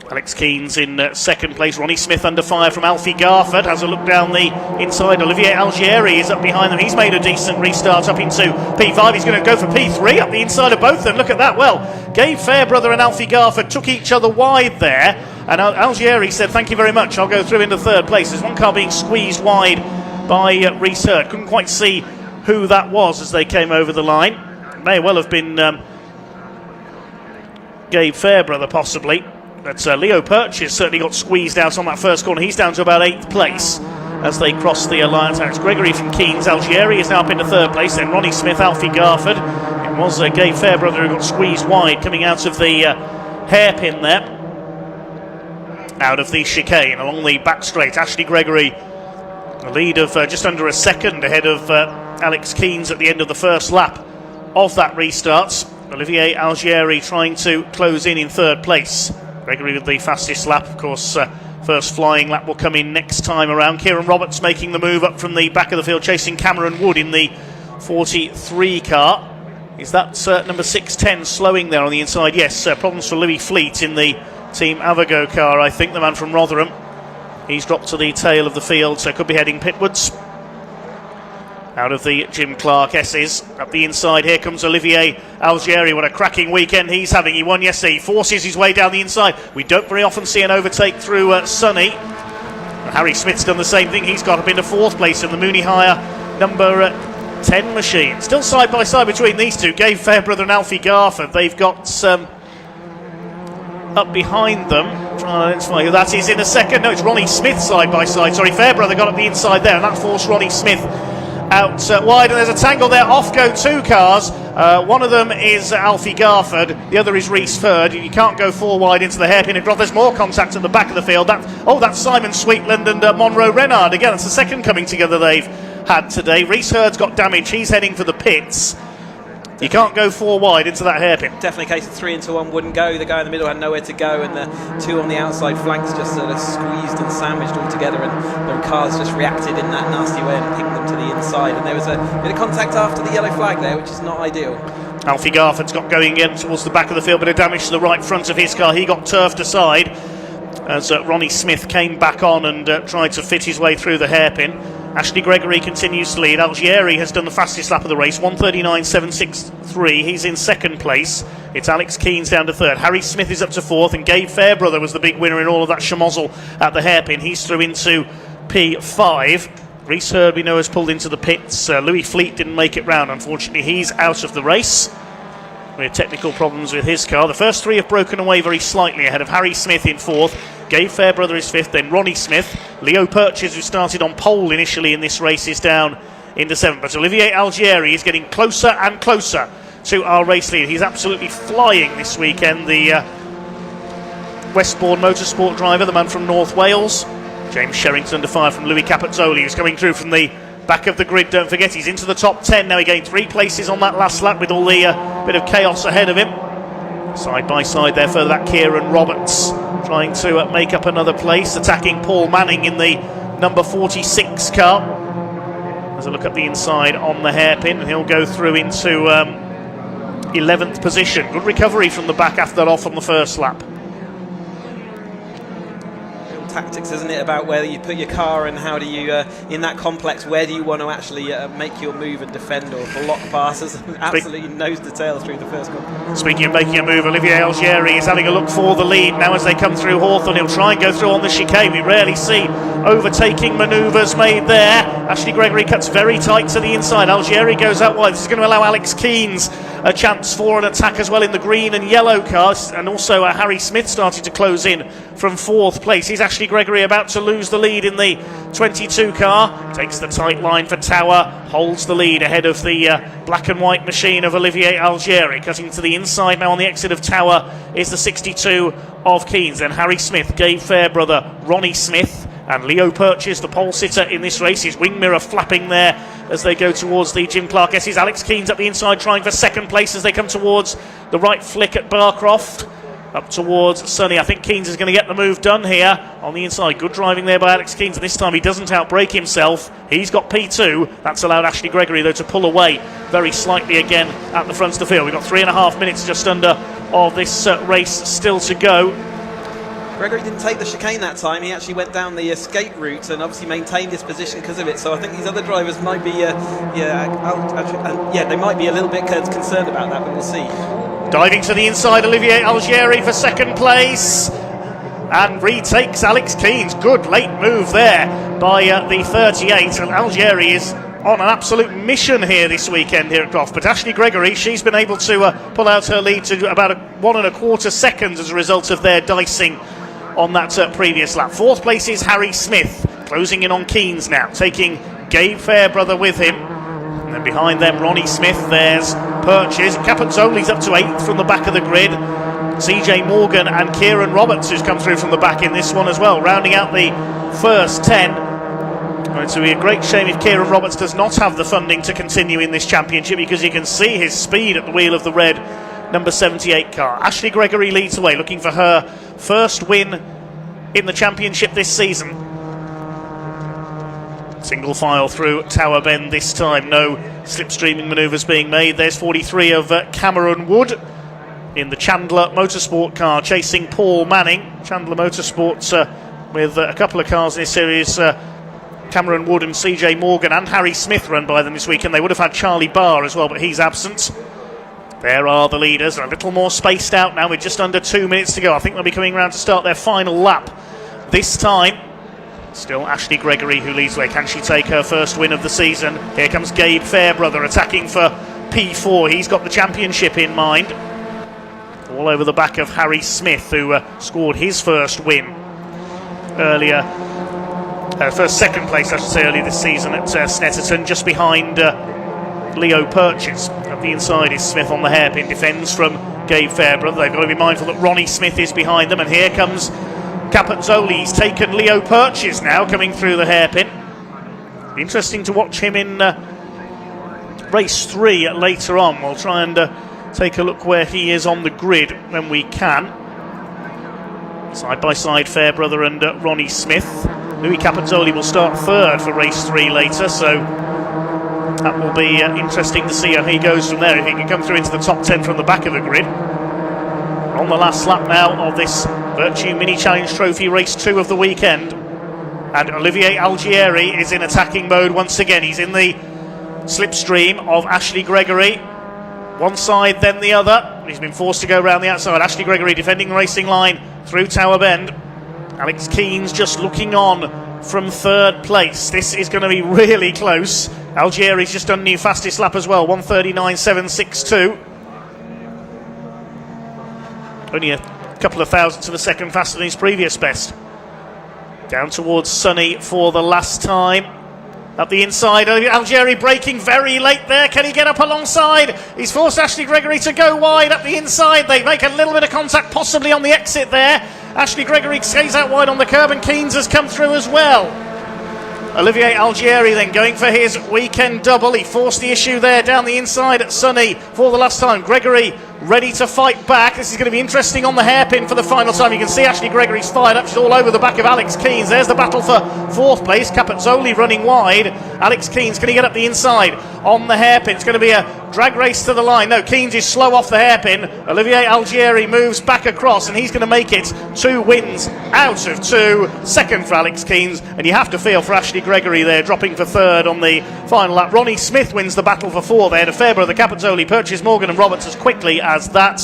Alex Keynes in second place. Ronnie Smith under fire from Alfie Garford. Has a look down the inside. Olivier Algieri is up behind them. He's made a decent restart up into P5. He's going to go for P3 up the inside of both of them. Look at that. Well, Gabe Fairbrother and Alfie Garford took each other wide there. And Algieri said, thank you very much. I'll go through into third place. There's one car being squeezed wide by Reese Hurd. Couldn't quite see who that was as they came over the line. May well have been Gabe Fairbrother possibly. But Leo Purchase certainly got squeezed out on that first corner. He's down to about 8th place as they cross the Alliance House. Gregory from Keynes. Algieri is now up into third place. Then Ronnie Smith, Alfie Garford. It was Gabe Fairbrother who got squeezed wide coming out of the hairpin there. Out of the chicane along the back straight. Ashley Gregory, a lead of just under a second ahead of Alex Keynes at the end of the first lap of that restart. Olivier Algieri trying to close in third place. Gregory with the fastest lap, of course. First flying lap will come in next time around. Kieran Roberts making the move up from the back of the field, chasing Cameron Wood in the 43 car. Is that number 610 slowing there on the inside? Yes, problems for Louis Fleet in the Team Avago car, I think, the man from Rotherham. He's dropped to the tail of the field, so could be heading pitwards. Out of the Jim Clark S's. Up the inside, here comes Olivier Algieri. What a cracking weekend he's having. He won yesterday. He forces his way down the inside. We don't very often see an overtake through Sunny. Harry Smith's done the same thing. He's got up into fourth place in the Mooney Hire number 10 machine. Still side by side between these two, Gabe Fairbrother and Alfie Garford. They've got up behind them Trying to identify who that is in a second. No, it's Ronnie Smith side by side. Sorry, Fairbrother got up the inside there, and that forced Ronnie Smith out wide. And there's a tangle there. Off go two cars. One of them is Alfie Garford. The other is Reese Ferd. You can't go four wide into the hairpin and drop. There's more contact at the back of the field. That's Simon Sweetland and Monroe Renard. Again, it's the second coming together they've had today. Reese Herd's got damage. He's heading for the pits. You can't go four wide into that hairpin. Definitely a case of 3 into 1 wouldn't go. The guy in the middle had nowhere to go, and the two on the outside flanks just sort of squeezed and sandwiched all together, and the cars just reacted in that nasty way and pinged them to the inside. And there was a bit of contact after the yellow flag there, which is not ideal. Alfie Garford's got going again towards the back of the field, bit of damage to the right front of his car. He got turfed aside as Ronnie Smith came back on and tried to fit his way through the hairpin. Ashley Gregory continues to lead. Algieri has done the fastest lap of the race, 1:39.763. He's in second place. It's Alex Keanes down to third. Harry Smith is up to fourth, and Gabe Fairbrother was the big winner in all of that schmozzle at the hairpin. He's through into P5. Reese Herd, we know, has pulled into the pits. Louis Fleet didn't make it round. Unfortunately, he's out of the race. We had technical problems with his car. The first three have broken away very slightly ahead of Harry Smith in fourth. Gabe Fairbrother is fifth, then Ronnie Smith. Leo Purchase, who started on pole initially in this race, is down into seventh. But Olivier Algieri is getting closer and closer to our race lead. He's absolutely flying this weekend, the Westbourne Motorsport driver, the man from North Wales. James Sherrington under fire from Louis Capezzoli, who's coming through from the back of the grid. Don't forget, he's into the top 10 now. He gained 3 places on that last lap with all the bit of chaos ahead of him. Side by side there further that Kieran Roberts trying to make up another place, attacking Paul Manning in the number 46 car. As a look at the inside on the hairpin, and he'll go through into 11th position. Good recovery from the back after that off on the first lap. Tactics, isn't it, about where you put your car and how do you in that complex, where do you want to actually make your move and defend or block passes. Absolutely nose to tail through the first corner. Speaking of making a move, Olivier Algieri is having a look for the lead now as they come through Hawthorne. He'll try and go through on the chicane. We rarely see overtaking manoeuvres made there. Ashley Gregory cuts very tight to the inside. Algieri goes out wide. This is going to allow Alex Keanes a chance for an attack as well in the green and yellow cars, and also Harry Smith starting to close in from fourth place. He's Ashley Gregory about to lose the lead in the 22 car. Takes the tight line for Tower, holds the lead ahead of the black and white machine of Olivier Algieri. Cutting to the inside now on the exit of Tower is the 62 of Keanes. Then Harry Smith, Gabe Fairbrother, Ronnie Smith and Leo Purchase, the pole sitter in this race. His wing mirror flapping there as they go towards the Jim Clark S's. Alex Keanes up the inside trying for second place as they come towards the right flick at Barcroft. Up towards Sunny. I think Keanes is going to get the move done here on the inside. Good driving there by Alex Keanes, and this time he doesn't outbrake himself. He's got P2. That's allowed Ashley Gregory, though, to pull away very slightly again at the front of the field. We've got 3.5 minutes just under of this race still to go. Gregory didn't take the chicane that time. He actually went down the escape route and obviously maintained his position because of it. So I think these other drivers might be, they might be a little bit concerned about that, but we'll see. Diving to the inside, Olivier Algieri for second place, and retakes Alex Keanes. Good late move there by the 38, and Algieri is on an absolute mission here this weekend here at Croft. But Ashley Gregory, she's been able to pull out her lead to about 1.25 seconds as a result of their dicing on that previous lap. Fourth place is Harry Smith, closing in on Keanes now, taking Gabe Fairbrother with him. And then behind them, Ronnie Smith, there's Purchase. Capezzoli's up to 8th from the back of the grid. CJ Morgan and Kieran Roberts, who's come through from the back in this one as well, rounding out the first 10. It would be a great shame if Kieran Roberts does not have the funding to continue in this championship, because you can see his speed at the wheel of the red number 78 car. Ashley Gregory leads away, looking for her first win in the championship this season. Single file through Tower Bend this time, no slipstreaming manoeuvres being made. There's 43 of Cameron Wood in the Chandler Motorsport car chasing Paul Manning. Chandler Motorsport with a couple of cars in this series, Cameron Wood and CJ Morgan and Harry Smith run by them this weekend. They would have had Charlie Barr as well, but he's absent. There are the leaders, a little more spaced out now with just under 2 minutes to go. I think they'll be coming around to start their final lap this time. Still Ashley Gregory who leads the way. Can she take her first win of the season? Here comes Gabe Fairbrother attacking for P4. He's got the championship in mind. all over the back of Harry Smith, who scored his first win earlier. Second place, I should say, earlier this season at Snetterton, just behind Leo Purchase. At the inside is Smith on the hairpin, defends from Gabe Fairbrother. They've got to be mindful that Ronnie Smith is behind them, and here comes Capezzoli. He's taken Leo Purchase now, coming through the hairpin. Interesting to watch him in race 3 later on. We'll try and take a look where he is on the grid when we can. Side by side, Fairbrother and Ronnie Smith. Louis Capezzoli will start third for race 3 later, so that will be interesting to see how he goes from there, if he can come through into the top 10 from the back of the grid. On the last lap now of this Vertu Mini Challenge Trophy race 2 of the weekend, and Olivier Algieri is in attacking mode once again. He's in the slipstream of Ashley Gregory, one side then the other. He's been forced to go around the outside. Ashley Gregory defending the racing line through Tower Bend. Alex Keynes just looking on from third place. This is going to be really close. Algieri's just done new fastest lap as well, 1:39.762. Only a couple of thousandths of a second faster than his previous best. Down towards Sonny for the last time. Up the inside, Algieri braking very late there. Can he get up alongside? He's forced Ashley Gregory to go wide up the inside. They make a little bit of contact, possibly on the exit there. Ashley Gregory stays out wide on the curb, and Keynes has come through as well. Olivier Algieri then going for his weekend double. He forced the issue there down the inside at Sonny for the last time. Gregory ready to fight back. This is going to be interesting on the hairpin for the final time. You can see Ashley Gregory's fired up. She's all over the back of Alex Keynes. There's the battle for fourth place. Capezzoli running wide. Alex Keynes, can he get up the inside on the hairpin? It's going to be a drag race to the line. No, Keynes is slow off the hairpin. Olivier Algieri moves back across, and he's going to make it 2 wins out of 2. Second for Alex Keynes, and you have to feel for Ashley Gregory there, dropping for third on the final lap. Ronnie Smith wins the battle for 4 there to Fairbrother, Capezzoli, Purchase, Morgan and Roberts as quickly as that.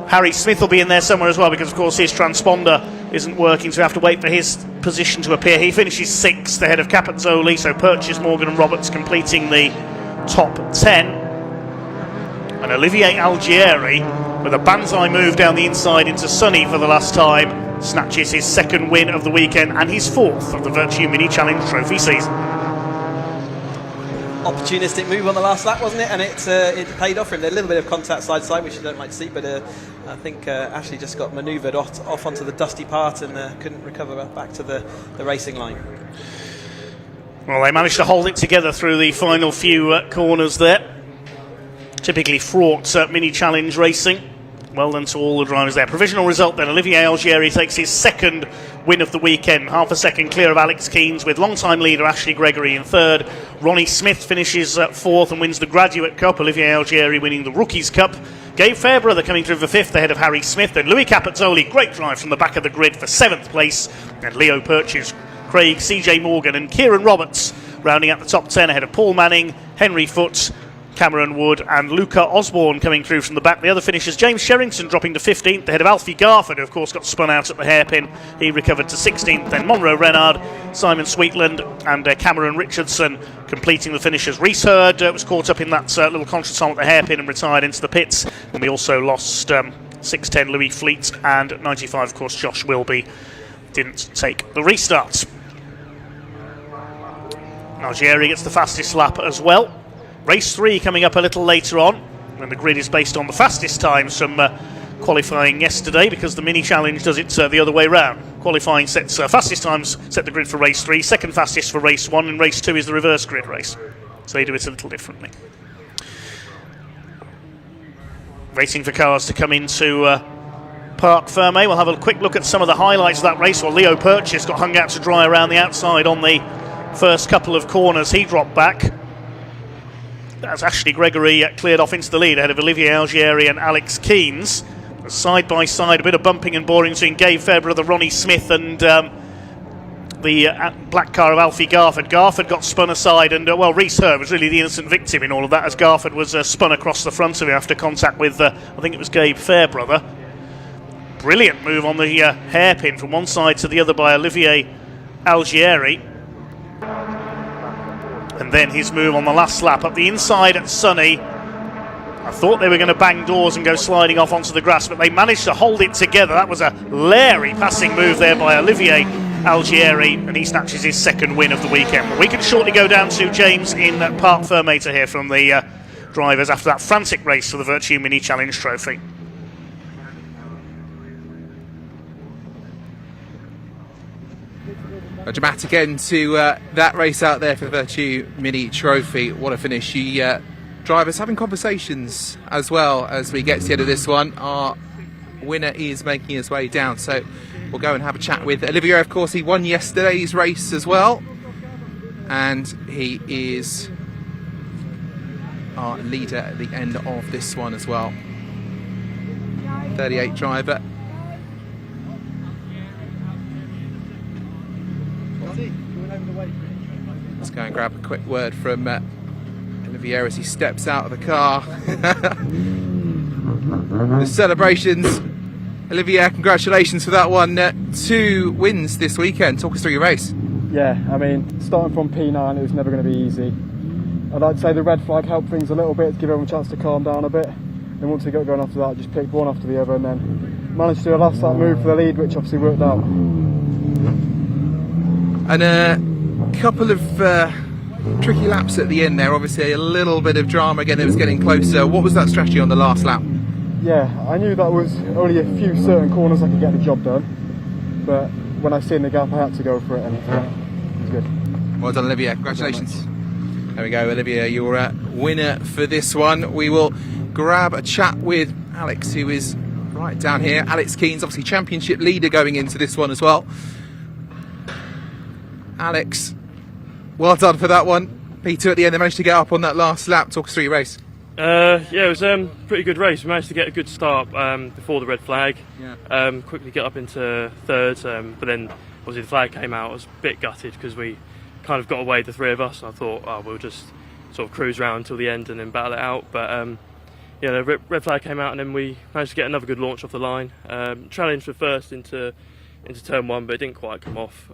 Harry Smith will be in there somewhere as well, because of course his transponder isn't working, so we have to wait for his position to appear. He finishes 6th ahead of Capezzoli, so Purchase, Morgan and Roberts completing the top 10. And Olivier Algieri, with a banzai move down the inside into Sonny for the last time, snatches his 2nd win of the weekend and his 4th of the Vertu Mini Challenge Trophy season. Opportunistic move on the last lap, wasn't it? And it paid off for him. A little bit of contact side to side, which I don't like to see, but I think Ashley just got manoeuvred off onto the dusty part and couldn't recover back to the racing line. Well, they managed to hold it together through the final few corners there. Typically fraught mini challenge racing. Well done to all the drivers there. Provisional result then, Olivier Algieri takes his 2nd win of the weekend, half a second clear of Alex Keynes, with long-time leader Ashley Gregory in 3rd. Ronnie Smith finishes 4th and wins the Graduate Cup. Olivier Algieri winning the Rookies Cup. Gabe Fairbrother coming through for 5th ahead of Harry Smith. And Louis Capezzoli, great drive from the back of the grid for 7th place. And Leo Purchase, Craig, CJ Morgan and Kieran Roberts rounding out the top 10 ahead of Paul Manning, Henry Foote, Cameron Wood and Luca Osborne coming through from the back. The other finishers, James Sherrington dropping to 15th ahead of Alfie Garford, who of course got spun out at the hairpin. He recovered to 16th. Then Monroe Renard, Simon Sweetland and Cameron Richardson completing the finishers. Reese Hurd was caught up in that little contretemps at the hairpin and retired into the pits. And we also lost 6'10 Louis Fleet, and 95 of course Josh Wilby didn't take the restart. Algieri gets the fastest lap as well. Race 3 coming up a little later on, and the grid is based on the fastest times from qualifying yesterday, because the mini challenge does it the other way round. Qualifying sets fastest times set the grid for race 3, second fastest for race 1, and race 2 is the reverse grid race. So they do it a little differently. Waiting for cars to come into Parc Fermé. We'll have a quick look at some of the highlights of that race. Well, Leo Purchase got hung out to dry around the outside on the first couple of corners. He dropped back. As Ashley Gregory cleared off into the lead ahead of Olivier Algieri and Alex Keynes. Side by side, a bit of bumping and boring between Gabe Fairbrother, Ronnie Smith and the black car of Alfie Garford. Garford got spun aside, and Reese Hurd was really the innocent victim in all of that, as Garford was spun across the front of him after contact with, I think it was Gabe Fairbrother. Brilliant move on the hairpin from one side to the other by Olivier Algieri. And then his move on the last lap up the inside at Sonny. I thought they were going to bang doors and go sliding off onto the grass, but they managed to hold it together. That was a leery passing move there by Olivier Algieri, and he snatches his second win of the weekend. But we can shortly go down to James in Park Fermé to hear from the drivers after that frantic race for the Vertu Mini Challenge Trophy. A dramatic end to that race out there for the Vertu Mini Trophy. What a finish. The drivers having conversations as well as we get to the end of this one. Our winner is making his way down, so we'll go and have a chat with Olivier. Of course, he won yesterday's race as well, and he is our leader at the end of this one as well. 38 driver. Let's go and grab a quick word from Olivier as he steps out of the car. The celebrations. Olivier, congratulations for that one. 2 wins this weekend. Talk us through your race. Yeah, I mean, starting from P9, it was never going to be easy. I'd like to say the red flag helped things a little bit to give everyone a chance to calm down a bit. Then once we got going after that, just picked one after the other and then managed to do a last lap move for the lead, which obviously worked out. And a couple of tricky laps at the end there. Obviously a little bit of drama again. It was getting closer. What was that strategy on the last lap? Yeah, I knew that was only a few certain corners I could get the job done, but when I seen the gap I had to go for it, and it was good. Well done, Olivier. Congratulations. There we go, Olivier, you're a winner for this one. We will grab a chat with Alex, who is right down here. Alex Keen's obviously championship leader going into this one as well. Alex, well done for that one. P2 at the end, they managed to get up on that last lap. Talk us through your race. Yeah, it was a pretty good race. We managed to get a good start before the red flag. Yeah. Quickly get up into third, but then obviously the flag came out. I was a bit gutted because we kind of got away, the three of us, and I thought, oh, we'll just sort of cruise around until the end and then battle it out. But yeah, the red flag came out, and then we managed to get another good launch off the line. Challenged for first into turn 1, but it didn't quite come off.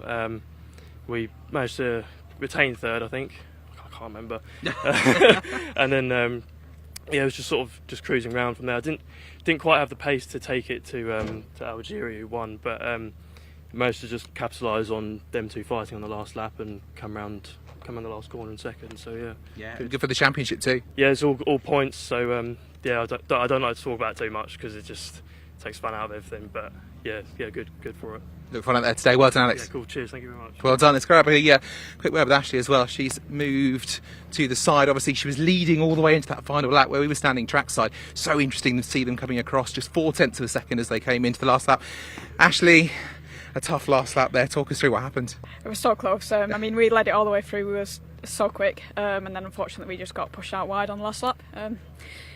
We managed to retain third, I think. I can't remember. And then yeah, it was just sort of just cruising around from there. I didn't quite have the pace to take it to Algieri, who won, but managed to just capitalise on them two fighting on the last lap and come around the last corner in second. So yeah, good for the championship too. Yeah, it's all points. So yeah, I don't like to talk about it too much because it just takes fun out of everything. But yeah, good for it. Look fun out there today. Well done, Alex. Yeah, cool. Cheers. Thank you very much. Well done. Let's grab a quick word with Ashley as well. She's moved to the side. Obviously, she was leading all the way into that final lap where we were standing trackside. So interesting to see them coming across just 0.4 of a second as they came into the last lap. Ashley, a tough last lap there. Talk us through what happened. It was so close. I mean, we led it all the way through. We were so quick, and then unfortunately we just got pushed out wide on the last lap.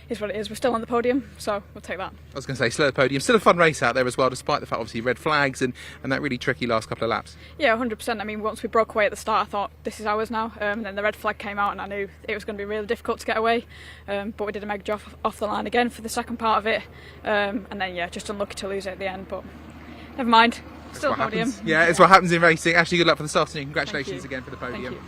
Is what it is. We're still on the podium, so we'll take that. I was going to say, still at the podium. Still a fun race out there as well, despite the fact, obviously, red flags and that really tricky last couple of laps. Yeah, 100%. I mean, once we broke away at the start, I thought, this is ours now. And then the red flag came out, and I knew it was going to be really difficult to get away. But we did a mega job off the line again for the second part of it. And then, yeah, just unlucky to lose it at the end. But never mind. Still a podium. Yeah, it's what happens in racing. Ashley, good luck for this afternoon. Congratulations again for the podium.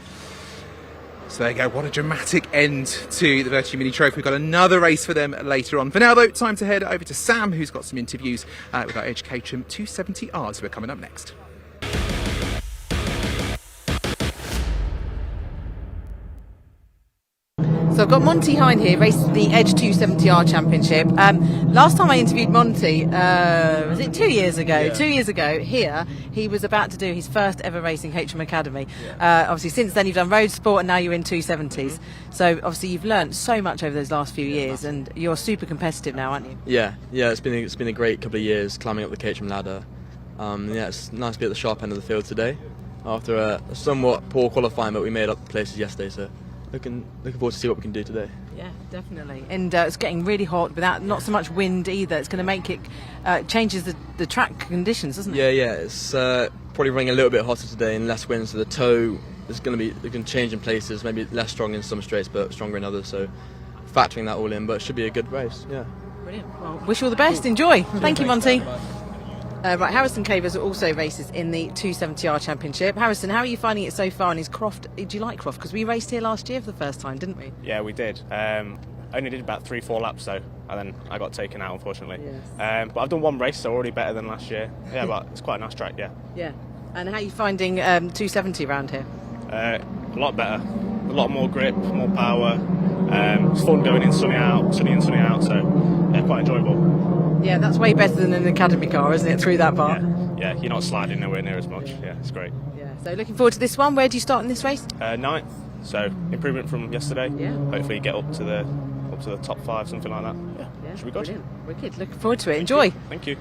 So there you go, what a dramatic end to the Vertu Mini Trophy. We've got another race for them later on. For now though, time to head over to Sam, who's got some interviews with our Edge Caterham 270Rs who are coming up next. So I've got Monty Hine here, racing the Edge 270R Championship. Last time I interviewed Monty, was it 2 years ago? Yeah. 2 years ago, here, he was about to do his first ever race in Caterham Academy. Yeah. Obviously, since then you've done Roadsport and now you're in 270s. Mm-hmm. So obviously you've learnt so much over those last few years, and you're super competitive now, aren't you? Yeah, it's been a great couple of years climbing up the Caterham ladder. Yeah, it's nice to be at the sharp end of the field today after a somewhat poor qualifying, but we made up places yesterday. So. Looking forward to see what we can do today. Yeah, definitely. And it's getting really hot without not so much wind either. It's going to make it changes the track conditions, doesn't it? Yeah. It's probably running a little bit hotter today and less wind, so the toe is going to change in places. Maybe less strong in some straights, but stronger in others. So factoring that all in, but it should be a good race. Yeah. Brilliant. Well, wish you all the best. Enjoy. Thank you, Monty. Right, Harrison Cavers also races in the 270R Championship. Harrison, how are you finding it so far? And is Croft? Do you like Croft? Because we raced here last year for the first time, didn't we? Yeah, we did. I only did about 3-4 laps though, and then I got taken out, unfortunately. But I've done one race, so already better than last year. Yeah, but it's quite a nice track, yeah. Yeah. And how are you finding 270 around here? A lot better. A lot more grip, more power. It's fun going in sunny and sunny out, so yeah, quite enjoyable. Yeah, that's way better than an academy car, isn't it, through that part? Yeah, you're not sliding nowhere near as much. Yeah, it's great. Yeah. So looking forward to this one. Where do you start in this race? 9th, so improvement from yesterday. Yeah. Hopefully get up to the top 5, something like that. Yeah, should be good. Brilliant. Wicked. Looking forward to it. Enjoy. Thank you.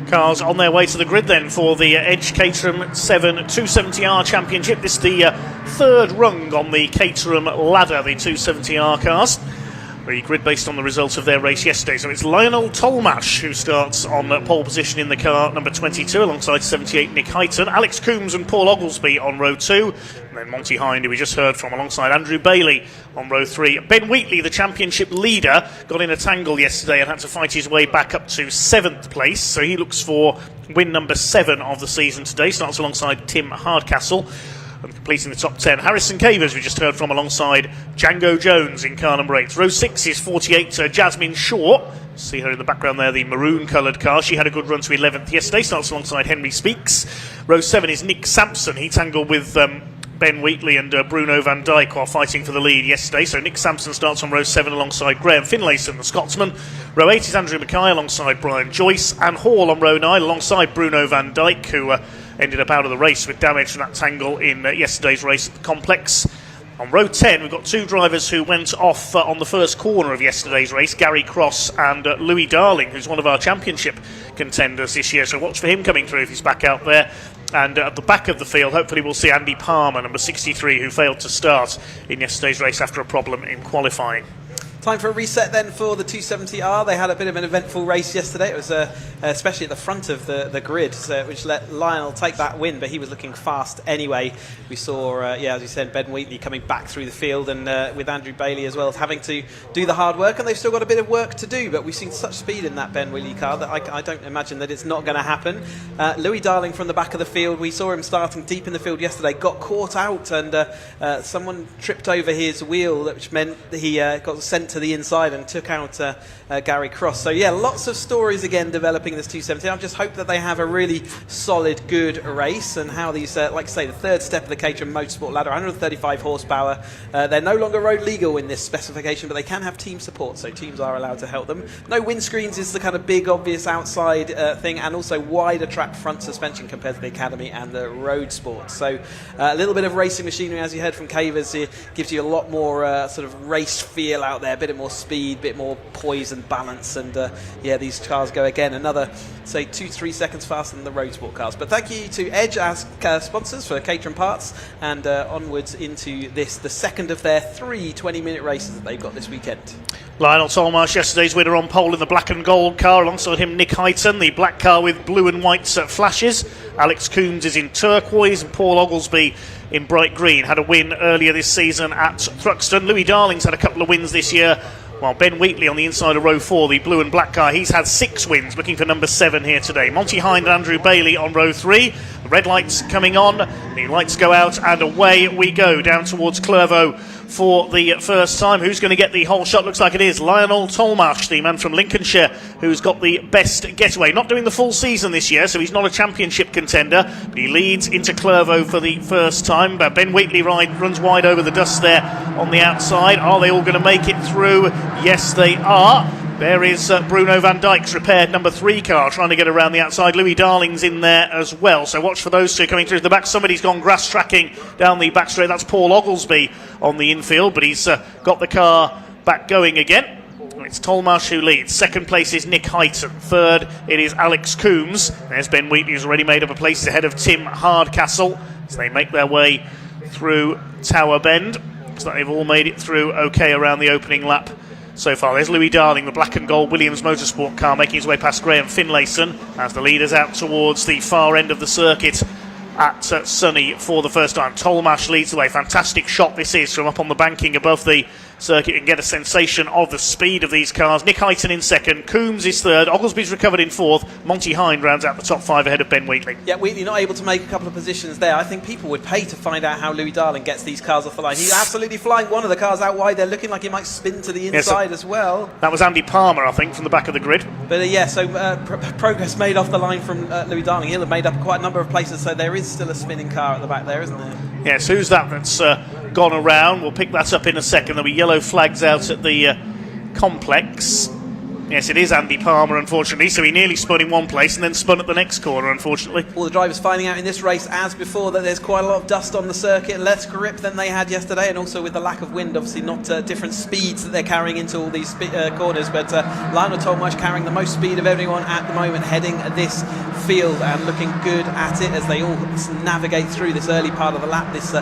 Cars on their way to the grid then for the Edge Caterham 7 270R Championship. This is the third rung on the Caterham ladder, the 270R cars. The grid based on the results of their race yesterday. So it's Lionel Tolmash who starts on pole position in the car number 22 alongside 78 Nick Hyton. Alex Coombs and Paul Oglesby on row 2. And then Monty Hind, who we just heard from, alongside Andrew Bailey on row 3. Ben Wheatley, the championship leader, got in a tangle yesterday and had to fight his way back up to 7th place. So he looks for win number 7 of the season today. Starts alongside Tim Hardcastle. And completing the top 10, Harrison Cavers, we just heard from, alongside Django Jones in car number 8. Row 6 is 48 Jasmine Shaw. See her in the background there, the maroon coloured car. She had a good run to 11th yesterday, starts alongside Henry Speaks. Row 7 is Nick Sampson. He tangled with Ben Wheatley and Bruno van Dijk while fighting for the lead yesterday. So Nick Sampson starts on row 7 alongside Graham Finlayson, the Scotsman. Row 8 is Andrew Mackay alongside Brian Joyce. And Hall on row 9 alongside Bruno van Dijk, who ended up out of the race with damage from that tangle in yesterday's race at the complex. On row 10, we've got 2 drivers who went off on the first corner of yesterday's race, Gary Cross and Louis Darling, who's one of our championship contenders this year. So watch for him coming through if he's back out there. And at the back of the field, hopefully we'll see Andy Palmer, number 63, who failed to start in yesterday's race after a problem in qualifying. Time for a reset then for the 270R. They had a bit of an eventful race yesterday. It was especially at the front of the grid, which let Lionel take that win, but he was looking fast anyway. We saw, as you said, Ben Wheatley coming back through the field, and with Andrew Bailey as well, having to do the hard work, and they've still got a bit of work to do, but we've seen such speed in that Ben Wheatley car that I don't imagine that it's not going to happen. Louis Darling from the back of the field, we saw him starting deep in the field yesterday, got caught out, and someone tripped over his wheel, which meant that he got sent to the inside and took out Gary Cross. So yeah, lots of stories again developing this 270. I just hope that they have a really solid, good race, and how these, like I say, the third step of the Caterham Motorsport ladder, 135 horsepower. They're no longer road legal in this specification, but they can have team support, so teams are allowed to help them. No windscreens is the kind of big, obvious outside thing, and also wider track front suspension compared to the Academy and the Roadsport. So a little bit of racing machinery, as you heard from Cavers, gives you a lot more sort of race feel out there, a bit more speed, a bit more poise and balance, and yeah, these cars go again another, say, 2-3 seconds faster than the Roadsport cars. But thank you to Edge as sponsors for Caterham parts, and onwards into this, the second of their 3 20-minute races that they've got this weekend. Lionel Tolmash, yesterday's winner, on pole in the black and gold car, alongside him Nick Hyton, the black car with blue and white flashes. Alex Coombs is in turquoise, and Paul Oglesby in bright green. Had a win earlier this season at Thruxton. Louis Darling's had a couple of wins this year, while Ben Wheatley on the inside of row 4, the blue and black car, he's had 6 wins, looking for number 7 here today. Monty Hind and Andrew Bailey on row 3. The red lights coming on, the lights go out, and away we go down towards Clervaux for the first time. Who's going to get the whole shot? Looks like it is Lionel Tolmash, the man from Lincolnshire, who's got the best getaway. Not doing the full season this year, so he's not a championship contender, but he leads into Clervaux for the first time. But Ben Wheatley runs wide over the dust there on the outside. Are they all going to make it through? Yes, they are. There is Bruno van Dijk's repaired number 3 car trying to get around the outside. Louis Darling's in there as well. So watch for those two coming through the back. Somebody's gone grass tracking down the back straight. That's Paul Oglesby on the infield, but he's got the car back going again. It's Tolmash who leads. Second place is Nick Hyton. Third, it is Alex Coombs. There's Ben Wheatley, who's already made up a place ahead of Tim Hardcastle. So they make their way through Tower Bend. Looks like they've all made it through okay around the opening lap so far. There's Louis Darling, the black and gold Williams Motorsport car, making his way past Graham Finlayson as the leader's out towards the far end of the circuit at Sunny for the first time. Tolmash leads the way. Fantastic shot this is from up on the banking above the circuit and get a sensation of the speed of these cars. Nick Hyton in second, Coombs is third, Oglesby's recovered in fourth, Monty Hind rounds out the top 5 ahead of Ben Wheatley. Yeah, Wheatley not able to make a couple of positions there. I think people would pay to find out how Louis Darling gets these cars off the line. He's absolutely flying one of the cars out wide. They're looking like he might spin to the inside as well. That was Andy Palmer, I think, from the back of the grid. But yeah, so progress made off the line from Louis Darling. He'll have made up quite a number of places, so there is still a spinning car at the back there, isn't there? Yes, who's that's gone around? We'll pick that up in a second. There'll be yellow flags out at the complex. Yes, it is Andy Palmer, unfortunately, so he nearly spun in one place and then spun at the next corner, unfortunately. All the drivers finding out in this race, as before, that there's quite a lot of dust on the circuit, less grip than they had yesterday, and also with the lack of wind, obviously not different speeds that they're carrying into all these corners, but Lionel Tolmarsh carrying the most speed of everyone at the moment, heading this field and looking good at it as they all navigate through this early part of the lap, this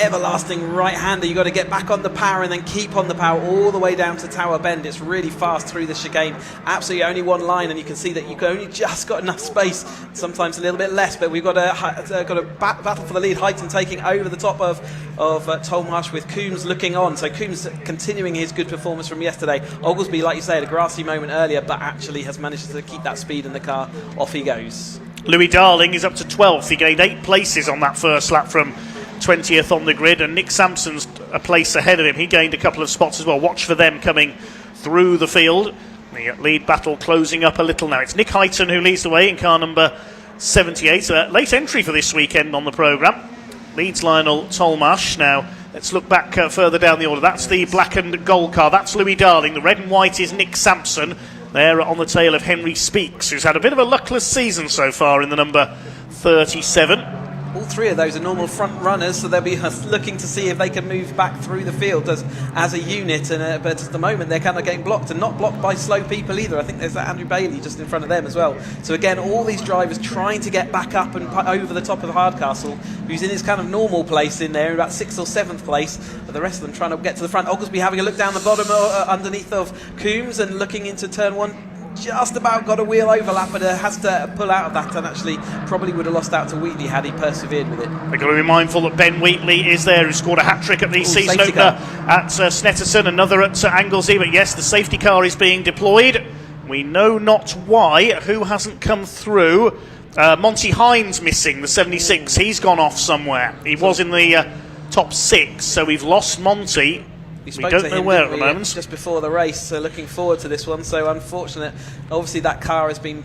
everlasting right-hander. You've got to get back on the power and then keep on the power all the way down to Tower Bend. It's really fast through the chicane. Absolutely only one line, and you can see that you've only just got enough space, sometimes a little bit less, but we've got a battle for the lead. Hyton taking over the top of Tolmarsh with Coombs looking on, so Coombs continuing his good performance from yesterday. Oglesby, like you say, had a grassy moment earlier, but actually has managed to keep that speed in the car. Off he goes. Louis Darling is up to 12th. He gained 8 places on that first lap from 20th on the grid, and Nick Sampson's a place ahead of him. He gained a couple of spots as well. Watch for them coming through the field. The lead battle closing up a little now. It's Nick Hyton who leads the way in car number 78. Late entry for this weekend on the programme. Leads Lionel Tolmarsh. Now, let's look back further down the order. That's the black and gold car. That's Louis Darling. The red and white is Nick Sampson. There on the tail of Henry Speaks, who's had a bit of a luckless season so far in the number 37. All three of those are normal front runners, so they'll be looking to see if they can move back through the field as a unit. And but at the moment, they're kind of getting blocked, and not blocked by slow people either. I think there's that Andrew Bailey just in front of them as well. So again, all these drivers trying to get back up and over the top of Hardcastle, who's in his kind of normal place in there, about 6th or 7th place. But the rest of them trying to get to the front. Oglesby having a look down the bottom underneath of Coombs and looking into turn 1. Just about got a wheel overlap, but has to pull out of that, and actually probably would have lost out to Wheatley had he persevered with it. We've got to be mindful that Ben Wheatley is there, who scored a hat-trick at the season opener at Snetterton, another at Anglesey, but yes, the safety car is being deployed. We know not why. Who hasn't come through? Monty Hind's missing, the 76. He's gone off somewhere. He was in the top 6, so we've lost Monty. We don't know where at the moment. Just before the race, so looking forward to this one. So unfortunate. Obviously, that car has been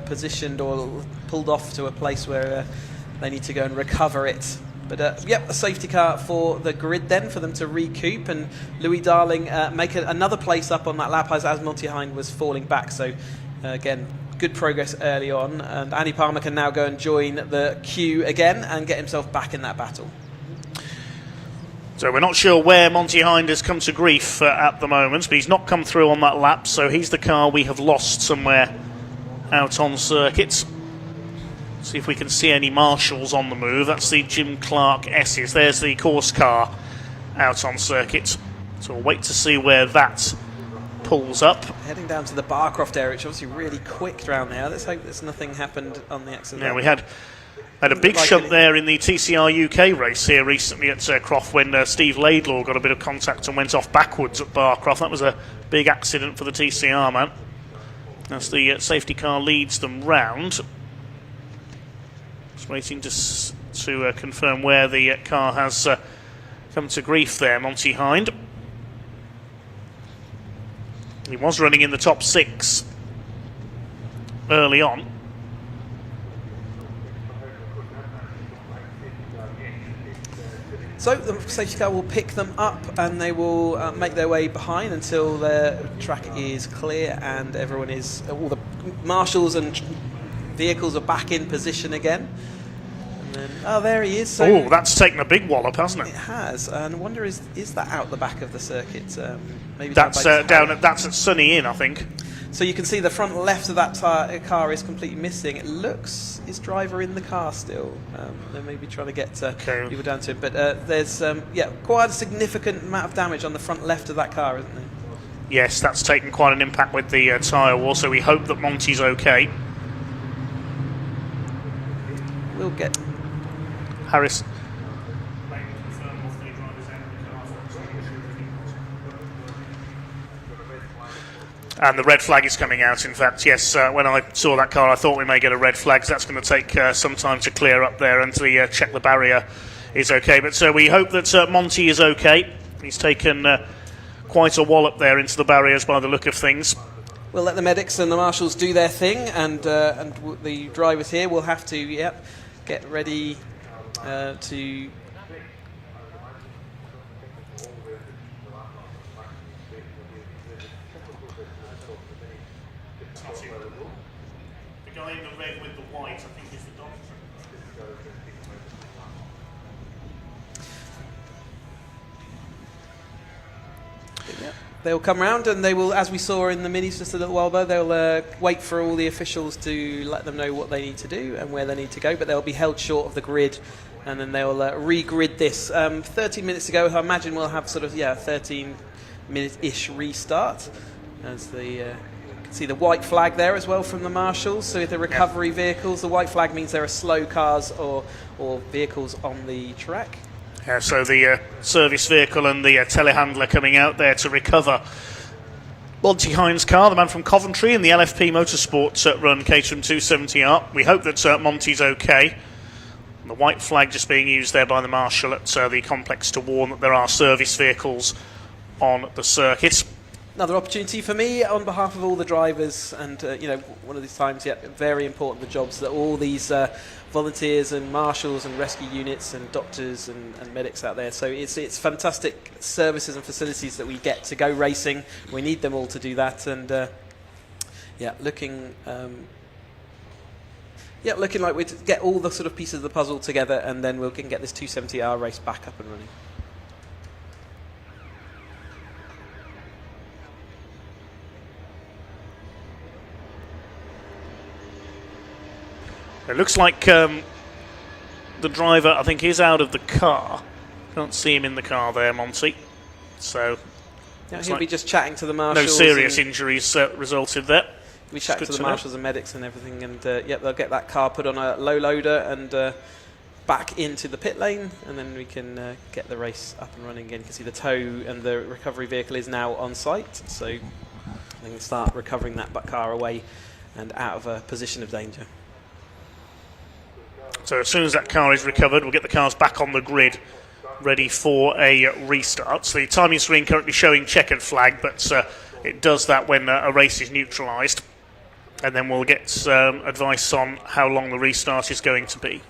positioned or pulled off to a place where they need to go and recover it. But yep, a safety car for the grid then for them to recoup, and Louis Darling make another place up on that lap as Monty Hind was falling back. So again, good progress early on, and Andy Palmer can now go and join the queue again and get himself back in that battle. So we're not sure where Monty Hind has come to grief at the moment, but he's not come through on that lap, so he's the car we have lost somewhere out on circuit. See if we can see any marshals on the move. That's the Jim Clark S's. There's the course car out on circuit. So we'll wait to see where that pulls up. Heading down to the Barcroft area, which is obviously really quick down there. Let's hope there's nothing happened on the accident. Yeah, we had a big shunt there in the TCR UK race here recently at Croft when Steve Laidlaw got a bit of contact and went off backwards at Barcroft. That was a big accident for the TCR man. As the safety car leads them round. Just waiting to confirm where the car has come to grief there, Monty Hind. He was running in the top 6 early on. So the safety car will pick them up and they will make their way behind until the track is clear and everyone is, all the marshals and vehicles are back in position again. And then, oh, there he is. So oh, that's taken a big wallop, hasn't it? It has. And I wonder, is that out the back of the circuit? Maybe that's that's at Sunny Inn, I think. So you can see the front left of that car is completely missing. It looks his driver in the car still. They're maybe trying to get people down to him. But there's quite a significant amount of damage on the front left of that car, isn't there? Yes, that's taken quite an impact with the tyre wall. So we hope that Monty's okay. We'll get Harris. And the red flag is coming out, in fact, yes. When I saw that car, I thought we may get a red flag, so that's going to take some time to clear up there and to check the barrier is okay. But so we hope that Monty is okay. He's taken quite a wallop there into the barriers by the look of things. We'll let the medics and the marshals do their thing, and the drivers here will have to, get ready to... The guy in the red with the white, I think, is the doctor. They'll come round and they will, as we saw in the minis just a little while ago, they'll wait for all the officials to let them know what they need to do and where they need to go, but they'll be held short of the grid, and then they'll re-grid this. 13 minutes ago, I imagine we'll have sort of, 13-minute-ish restart. As the you can see the white flag there as well from the marshals. So with the recovery vehicles, the white flag means there are slow cars or vehicles on the track. Yeah, so the service vehicle and the telehandler coming out there to recover Monty Hines' car, the man from Coventry in the LFP Motorsport run Caterham 270R. We hope that Monty's okay. And the white flag just being used there by the marshal at the complex to warn that there are service vehicles on the circuit. Another opportunity for me on behalf of all the drivers, and one of these times, very important, the jobs that all these volunteers and marshals and rescue units and doctors and medics out there. So it's fantastic services and facilities that we get to go racing. We need them all to do that, and looking like we get all the sort of pieces of the puzzle together, and then we can get this 270R race back up and running. It looks like the driver, I think, is out of the car. Can't see him in the car there, Monty. So he'll be just chatting to the marshals. No serious injuries resulted there. We chat to the marshals and medics and everything, and they'll get that car put on a low loader and back into the pit lane, and then we can get the race up and running again. You can see the tow and the recovery vehicle is now on site, so they can start recovering that car away and out of a position of danger. So as soon as that car is recovered, we'll get the cars back on the grid, ready for a restart. So the timing screen currently showing checkered flag, but it does that when a race is neutralised. And then we'll get advice on how long the restart is going to be.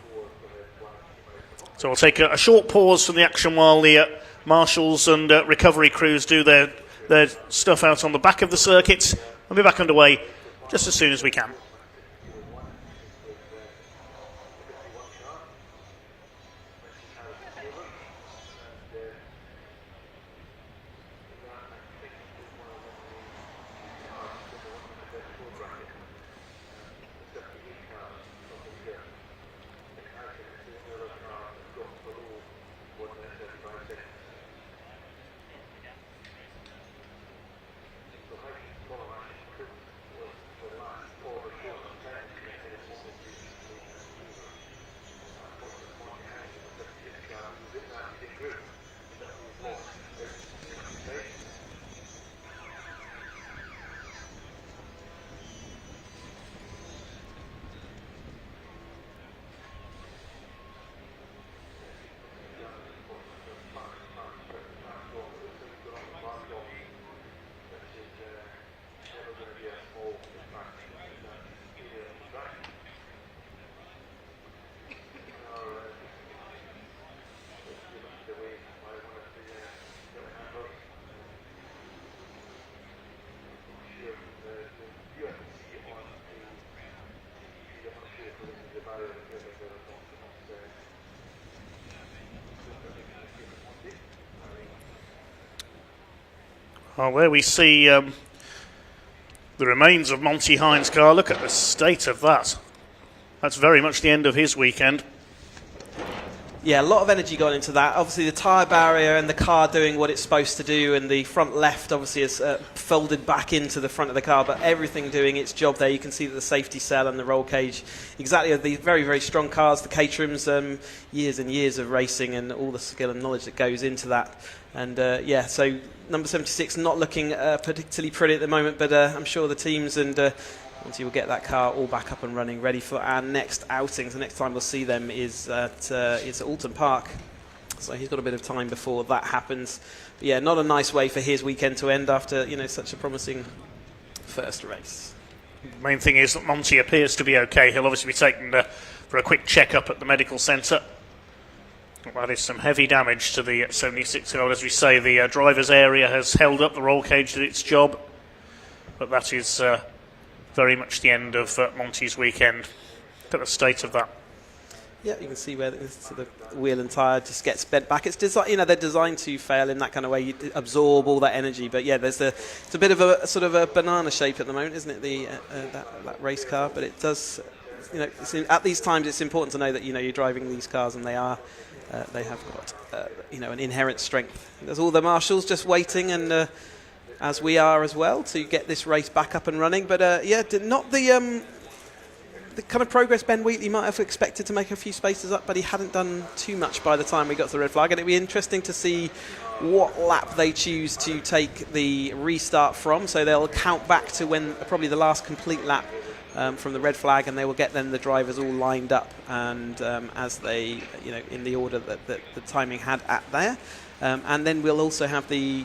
So we'll take a short pause from the action while the marshals and recovery crews do their stuff out on the back of the circuit. We'll be back underway just as soon as we can. Well, there we see the remains of Monty Hines' car. Look at the state of that. That's very much the end of his weekend. Yeah, a lot of energy gone into that. Obviously, the tyre barrier and the car doing what it's supposed to do, and the front left obviously is folded back into the front of the car, but everything doing its job there. You can see that the safety cell and the roll cage, exactly the very, very strong cars, the Caterhams, years and years of racing and all the skill and knowledge that goes into that. And yeah, so number 76 not looking particularly pretty at the moment, but I'm sure the teams and Monty will get that car all back up and running, ready for our next outings. The next time we'll see them is at Alton Park. So he's got a bit of time before that happens. But yeah, not a nice way for his weekend to end after, you know, such a promising first race. The main thing is that Monty appears to be okay. He'll obviously be taken for a quick check-up at the medical centre. That is some heavy damage to the 76-year-old. As we say, the driver's area has held up. The roll cage did its job. But that is very much the end of Monty's weekend. Look at the state of that. Yeah, you can see where the wheel and tyre just gets bent back. It's designed, you know, they're designed to fail in that kind of way. You absorb all that energy. But yeah, it's a bit of a sort of a banana shape at the moment, isn't it? That race car. But it does, you know, at these times it's important to know that, you know, you're driving these cars and they have got you know, an inherent strength. There's all the marshals just waiting, and as we are as well, to get this race back up and running. But yeah, not the kind of progress Ben Wheatley might have expected to make a few spaces up, but he hadn't done too much by the time we got to the red flag. And it'd be interesting to see what lap they choose to take the restart from. So they'll count back to when probably the last complete lap from the red flag, and they will get then the drivers all lined up and as they, you know, in the order that the timing had at there. And then we'll also have the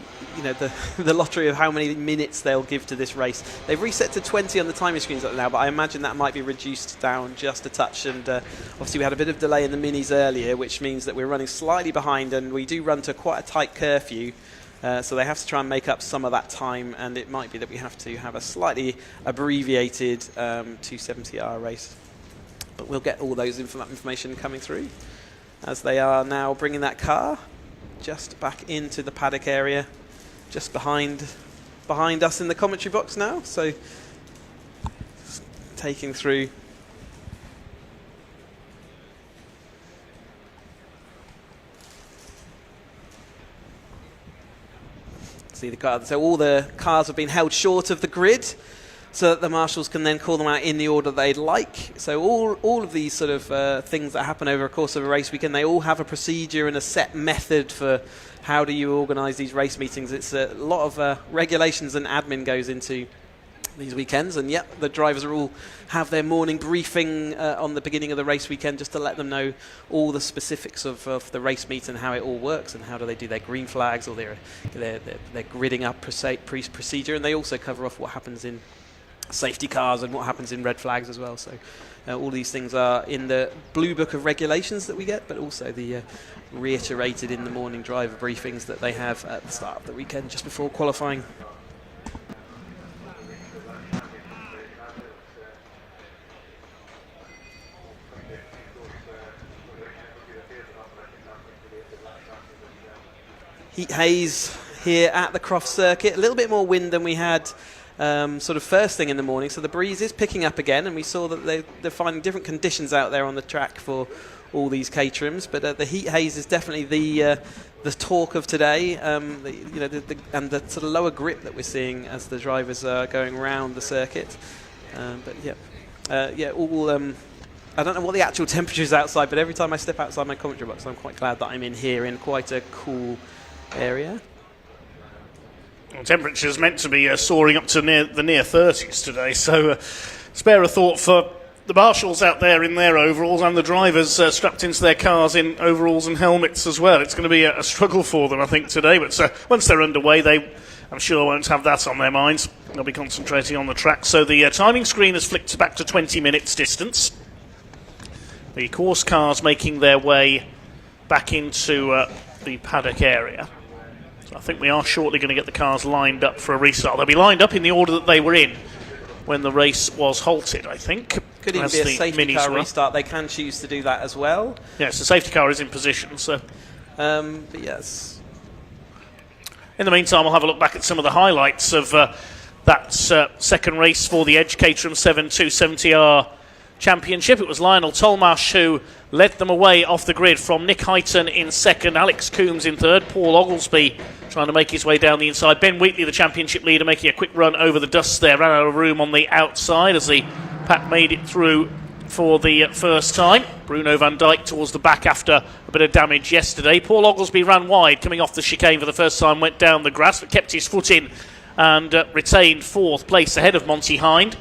lottery of how many minutes they'll give to this race. They've reset to 20 on the timing screens now, but I imagine that might be reduced down just a touch. And obviously we had a bit of delay in the minis earlier, which means that we're running slightly behind, and we do run to quite a tight curfew. So they have to try and make up some of that time, and it might be that we have to have a slightly abbreviated 270R race. But we'll get all those information coming through as they are now bringing that car just back into the paddock area, just behind us in the commentary box now. So taking through. See the car. So all the cars have been held short of the grid, so that the marshals can then call them out in the order they'd like. So all of these sort of things that happen over the course of a race weekend, they all have a procedure and a set method for how do you organise these race meetings. It's a lot of regulations and admin goes into these weekends, and yep, the drivers are all have their morning briefing on the beginning of the race weekend, just to let them know all the specifics of the race meet and how it all works, and how do they do their green flags or their gridding up procedure, and they also cover off what happens in safety cars and what happens in red flags as well. So all these things are in the blue book of regulations that we get, but also the reiterated in the morning driver briefings that they have at the start of the weekend just before qualifying. Heat haze here at the Croft circuit, a little bit more wind than we had sort of first thing in the morning, so the breeze is picking up again, and we saw that they're finding different conditions out there on the track for all these Caterhams, but the heat haze is definitely the talk of today, and the sort of lower grip that we're seeing as the drivers are going around the circuit. But yeah, all I don't know what the actual temperature is outside, but every time I step outside my commentary box, I'm quite glad that I'm in here in quite a cool area. Well, temperature's meant to be soaring up to the near 30s today, so spare a thought for the marshals out there in their overalls and the drivers strapped into their cars in overalls and helmets as well. It's going to be a struggle for them, I think, today, but once they're underway, they, I'm sure, won't have that on their minds. They'll be concentrating on the track. So the timing screen has flicked back to 20 minutes distance. The course cars making their way back into the paddock area. So I think we are shortly going to get the cars lined up for a restart. They'll be lined up in the order that they were in when the race was halted, I think. Could even be a safety car restart. They can choose to do that as well. Yes, the safety car is in position. So, but yes. In the meantime, we'll have a look back at some of the highlights of that second race for the Edge Caterham 7270R Championship. It was Lionel Tolmash who led them away off the grid from Nick Hyton in second, Alex Coombs in third, Paul Oglesby trying to make his way down the inside. Ben Wheatley, the championship leader, making a quick run over the dust there, ran out of room on the outside as the pack made it through for the first time. Bruno van Dijk towards the back after a bit of damage yesterday. Paul Oglesby ran wide coming off the chicane for the first time, went down the grass but kept his foot in and retained fourth place ahead of Monty Hind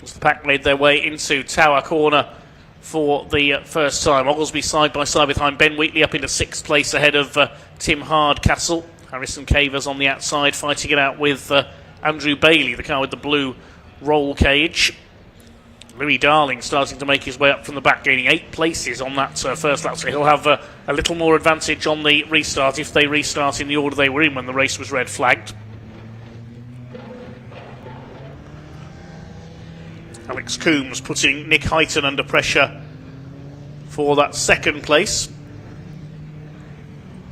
as the pack made their way into Tower Corner for the first time. Oglesby side by side behind Ben Wheatley up into sixth place ahead of Tim Hardcastle. Harrison Cavers on the outside fighting it out with Andrew Bailey, the car with the blue roll cage. Louis Darling starting to make his way up from the back, gaining 8 places on that first lap, so he'll have a little more advantage on the restart if they restart in the order they were in when the race was red flagged. Alex Coombs putting Nick Hyton under pressure for that second place.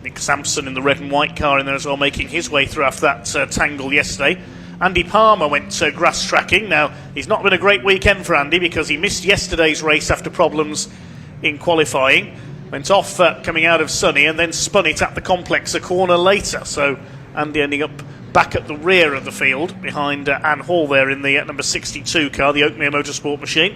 Nick Sampson in the red and white car in there as well, making his way through after that tangle yesterday. Andy Palmer went grass tracking. Now, he's not been a great weekend for Andy because he missed yesterday's race after problems in qualifying. Went off coming out of Sunny and then spun it at the complex a corner later. So Andy ending up back at the rear of the field behind Anne Hall there in the number 62 car, the Oakmere Motorsport machine.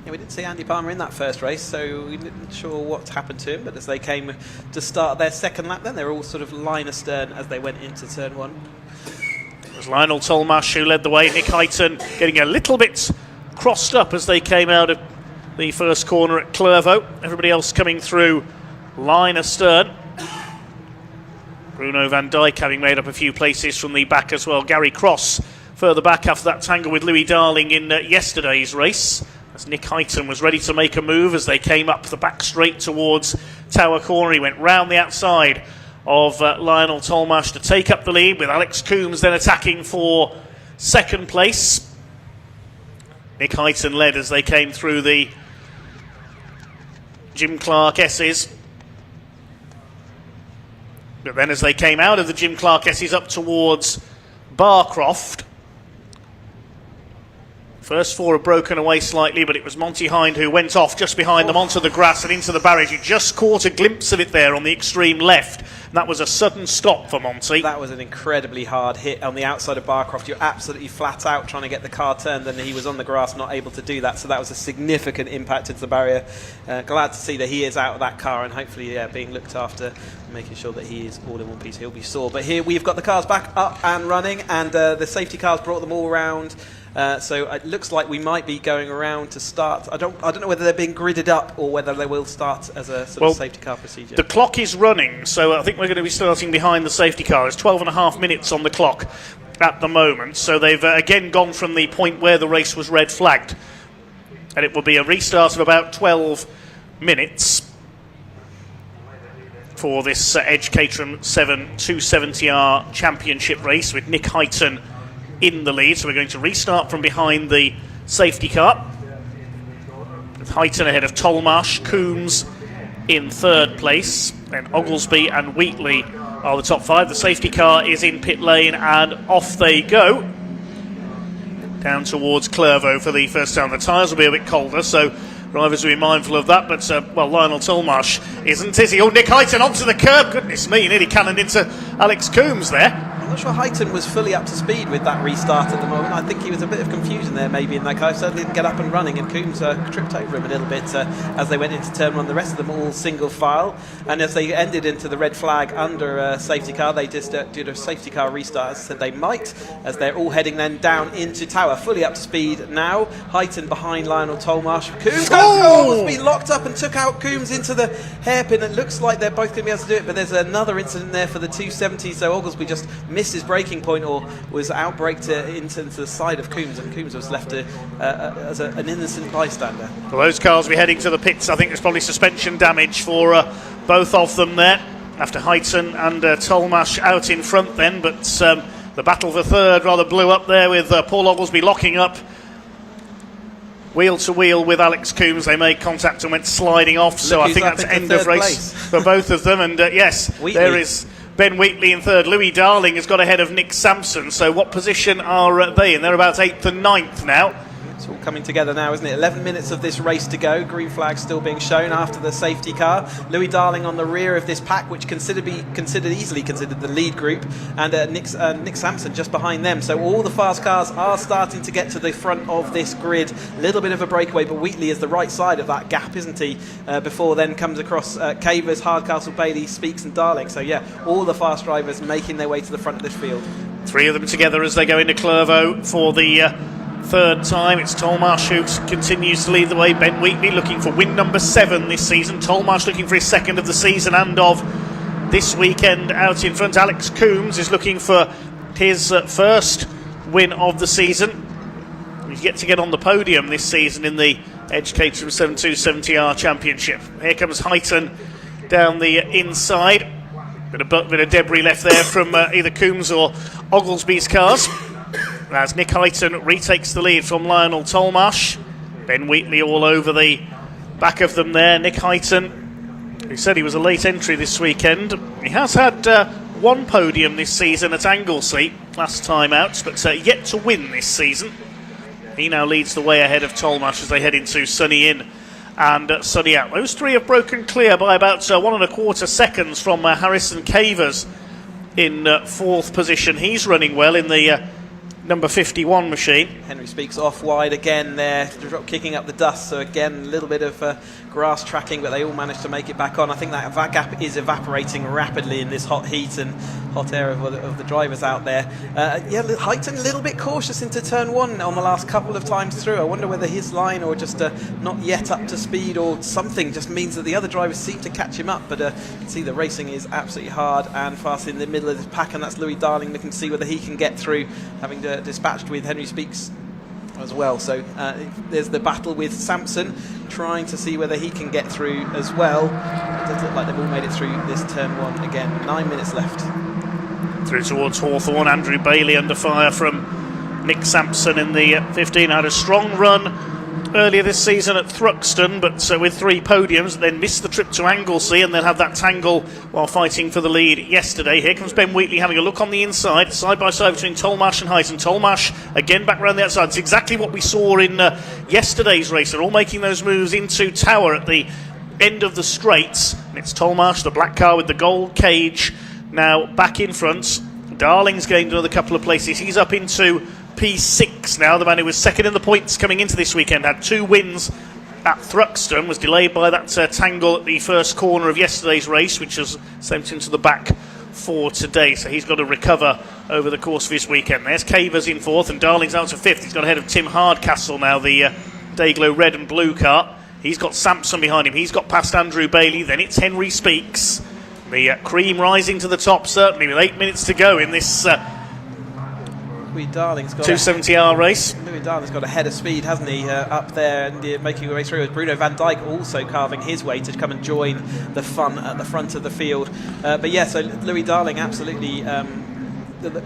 Yeah, we didn't see Andy Palmer in that first race, so we weren't sure what happened to him. But as they came to start their second lap, then they were all sort of line astern as they went into turn one. It was Lionel Tolmash who led the way. Nick Hyton getting a little bit crossed up as they came out of the first corner at Clervaux. Everybody else coming through line astern. Bruno van Dijk having made up a few places from the back as well. Gary Cross further back after that tangle with Louis Darling in yesterday's race, as Nick Hyton was ready to make a move as they came up the back straight towards Tower Corner. He went round the outside of Lionel Tolmash to take up the lead, with Alex Coombs then attacking for second place. Nick Hyton led as they came through the Jim Clark S's. But then as they came out of the Jim Clark S's up towards Croft, first four have broken away slightly, but it was Monty Hind who went off just behind them onto the grass and into the barrier. You just caught a glimpse of it there on the extreme left. And that was a sudden stop for Monty. That was an incredibly hard hit on the outside of Croft. You're absolutely flat out trying to get the car turned, and he was on the grass not able to do that. So that was a significant impact into the barrier. Glad to see that he is out of that car and hopefully being looked after, making sure that he is all in one piece. He'll be sore. But here we've got the cars back up and running, and the safety cars brought them all around. So it looks like we might be going around to start. I don't know whether they're being gridded up or whether they will start as a sort of safety car procedure. The clock is running, so I think we're going to be starting behind the safety car. There's 12.5 minutes on the clock at the moment, so they've again gone from the point where the race was red flagged, and it will be a restart of about 12 minutes for this Edge Caterham 7 270R Championship race, with Nick Hyton in the lead. So we're going to restart from behind the safety car, with Hyton ahead of Tolmash, Coombs in third place, then Oglesby and Wheatley are the top five. The safety car is in pit lane and off they go down towards Clervaux for the first time. The tyres will be a bit colder, so drivers will be mindful of that, but Lionel Tolmash isn't, is he? Oh, Nick Hyton onto the curb, goodness me, nearly cannoned into Alex Coombs there. I'm not sure Hyton was fully up to speed with that restart at the moment. I think he was a bit of confusion there maybe in that car. Certainly didn't get up and running, and Coombs tripped over him a little bit as they went into turn one. The rest of them all single file, and as they ended into the red flag under safety car, they just did a safety car restart, as I said they might, as they're all heading then down into Tower, fully up to speed now. Hyton behind Lionel Tolmash. Coombs has been locked up and took out Coombs into the hairpin. It looks like they're both going to be able to do it, but there's another incident there for the 270, so Oglesby just missed his braking point, or was outbraked into the side of Coombs, and Coombs was left as an innocent bystander. Well, those cars will be heading to the pits. I think there's probably suspension damage for both of them there, after Hyton and Tolmash out in front then, but the battle for third rather blew up there, with Paul Oglesby locking up wheel to wheel with Alex Coombs. They made contact and went sliding off, so I think that's end of race for both of them. And yes, Wheatley. There is Ben Wheatley in third. Louis Darling has got ahead of Nick Sampson. So what position are they in? They're about 8th and 9th now. It's all coming together now, isn't it? 11 minutes of this race to go. Green flag still being shown after the safety car. Louis Darling on the rear of this pack, which easily considered the lead group, and Nick Sampson just behind them. So all the fast cars are starting to get to the front of this grid. A little bit of a breakaway, but Wheatley is the right side of that gap, isn't he? Before then comes across Cavers, Hardcastle, Bailey, Speaks and Darling. So yeah, all the fast drivers making their way to the front of this field. Three of them together as they go into Clervaux for the third time. It's Tolmarsh who continues to lead the way. Ben Wheatley looking for win number 7 this season. Tolmarsh looking for his second of the season and of this weekend out in front. Alex Coombs is looking for his first win of the season. He's yet to get on the podium this season in the Edge Caterham 7270R Championship. Here comes Heighton down the inside. Bit of debris left there from either Coombs or Oglesby's cars. As Nick Heighton retakes the lead from Lionel Tolmarsh. Ben Wheatley all over the back of them there. Nick Heighton, who said he was a late entry this weekend. He has had one podium this season at Anglesey last time out, but yet to win this season. He now leads the way ahead of Tolmarsh as they head into Sunny In and Sunny Out. Those three have broken clear by about 1.25 seconds from Harrison Cavers in 4th position. He's running well in the number 51 machine. Henry Speaks off wide again there, kicking up the dust. So again, a little bit of grass tracking, but they all managed to make it back on. I think that gap is evaporating rapidly in this hot heat and hot air of the drivers out there. Heighton a little bit cautious into turn 1 on the last couple of times through. I wonder whether his line or just not yet up to speed or something just means that the other drivers seem to catch him up. But you can see the racing is absolutely hard and fast in the middle of this pack, and that's Louis Darling looking to see whether he can get through, having dispatched with Henry Speaks as well. So there's the battle with Sampson, trying to see whether he can get through as well. It does look like they've all made it through this turn 1 again. 9 minutes left. Through towards Hawthorn. Andrew Bailey under fire from Nick Sampson in the 15. Had a strong run earlier this season at Thruxton, but with 3 podiums, then missed the trip to Anglesey and then had that tangle while fighting for the lead yesterday. Here comes Ben Wheatley having a look on the inside, side by side between Tolmarsh and Heighton. Tolmarsh again back round the outside. It's exactly what we saw in yesterday's race. They're all making those moves into Tower at the end of the straights. And it's Tolmarsh, the black car with the gold cage, now back in front. Darling's gained another couple of places. He's up into P6 now. The man who was second in the points coming into this weekend, had 2 wins at Thruxton, was delayed by that tangle at the first corner of yesterday's race, which has sent him to the back for today. So he's got to recover over the course of his weekend. There's Cavers in 4th and Darling's out to 5th. He's got ahead of Tim Hardcastle now, the Dayglow red and blue car. He's got Sampson behind him. He's got past Andrew Bailey. Then it's Henry Speaks. The cream rising to the top, certainly, with 8 minutes to go in this Louis Darling's got 270R race. Louis Darling's got a head of speed, hasn't he, up there and making a way through. Bruno Van Dijk also carving his way to come and join the fun at the front of the field. But yeah, so Louis Darling absolutely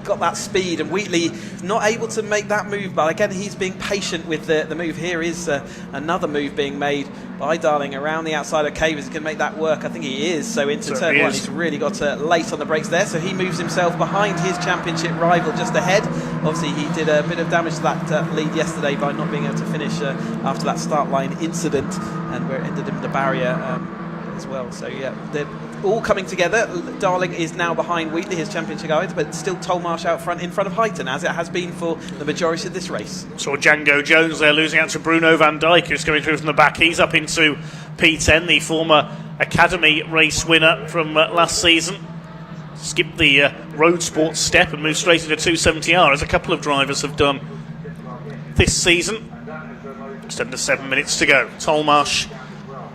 got that speed, and Wheatley not able to make that move, but again he's being patient with the move. Here is another move being made by Darling around the outside of Cavers. He can make that work. I think he is. So into turn 1 he's really got late on the brakes there, so he moves himself behind his championship rival just ahead. Obviously he did a bit of damage to that lead yesterday by not being able to finish after that start line incident, and where it ended in the barrier as well. So yeah, they're all coming together. Darling is now behind Wheatley, his championship guide, but still Tolmarsh out front, in front of Heighton, as it has been for the majority of this race. Saw Django Jones there losing out to Bruno Van Dijk, who's coming through from the back. He's up into P10, the former Academy race winner from last season. Skipped the Roadsport step and moved straight into 270R, as a couple of drivers have done this season. Just under 7 minutes to go. Tolmarsh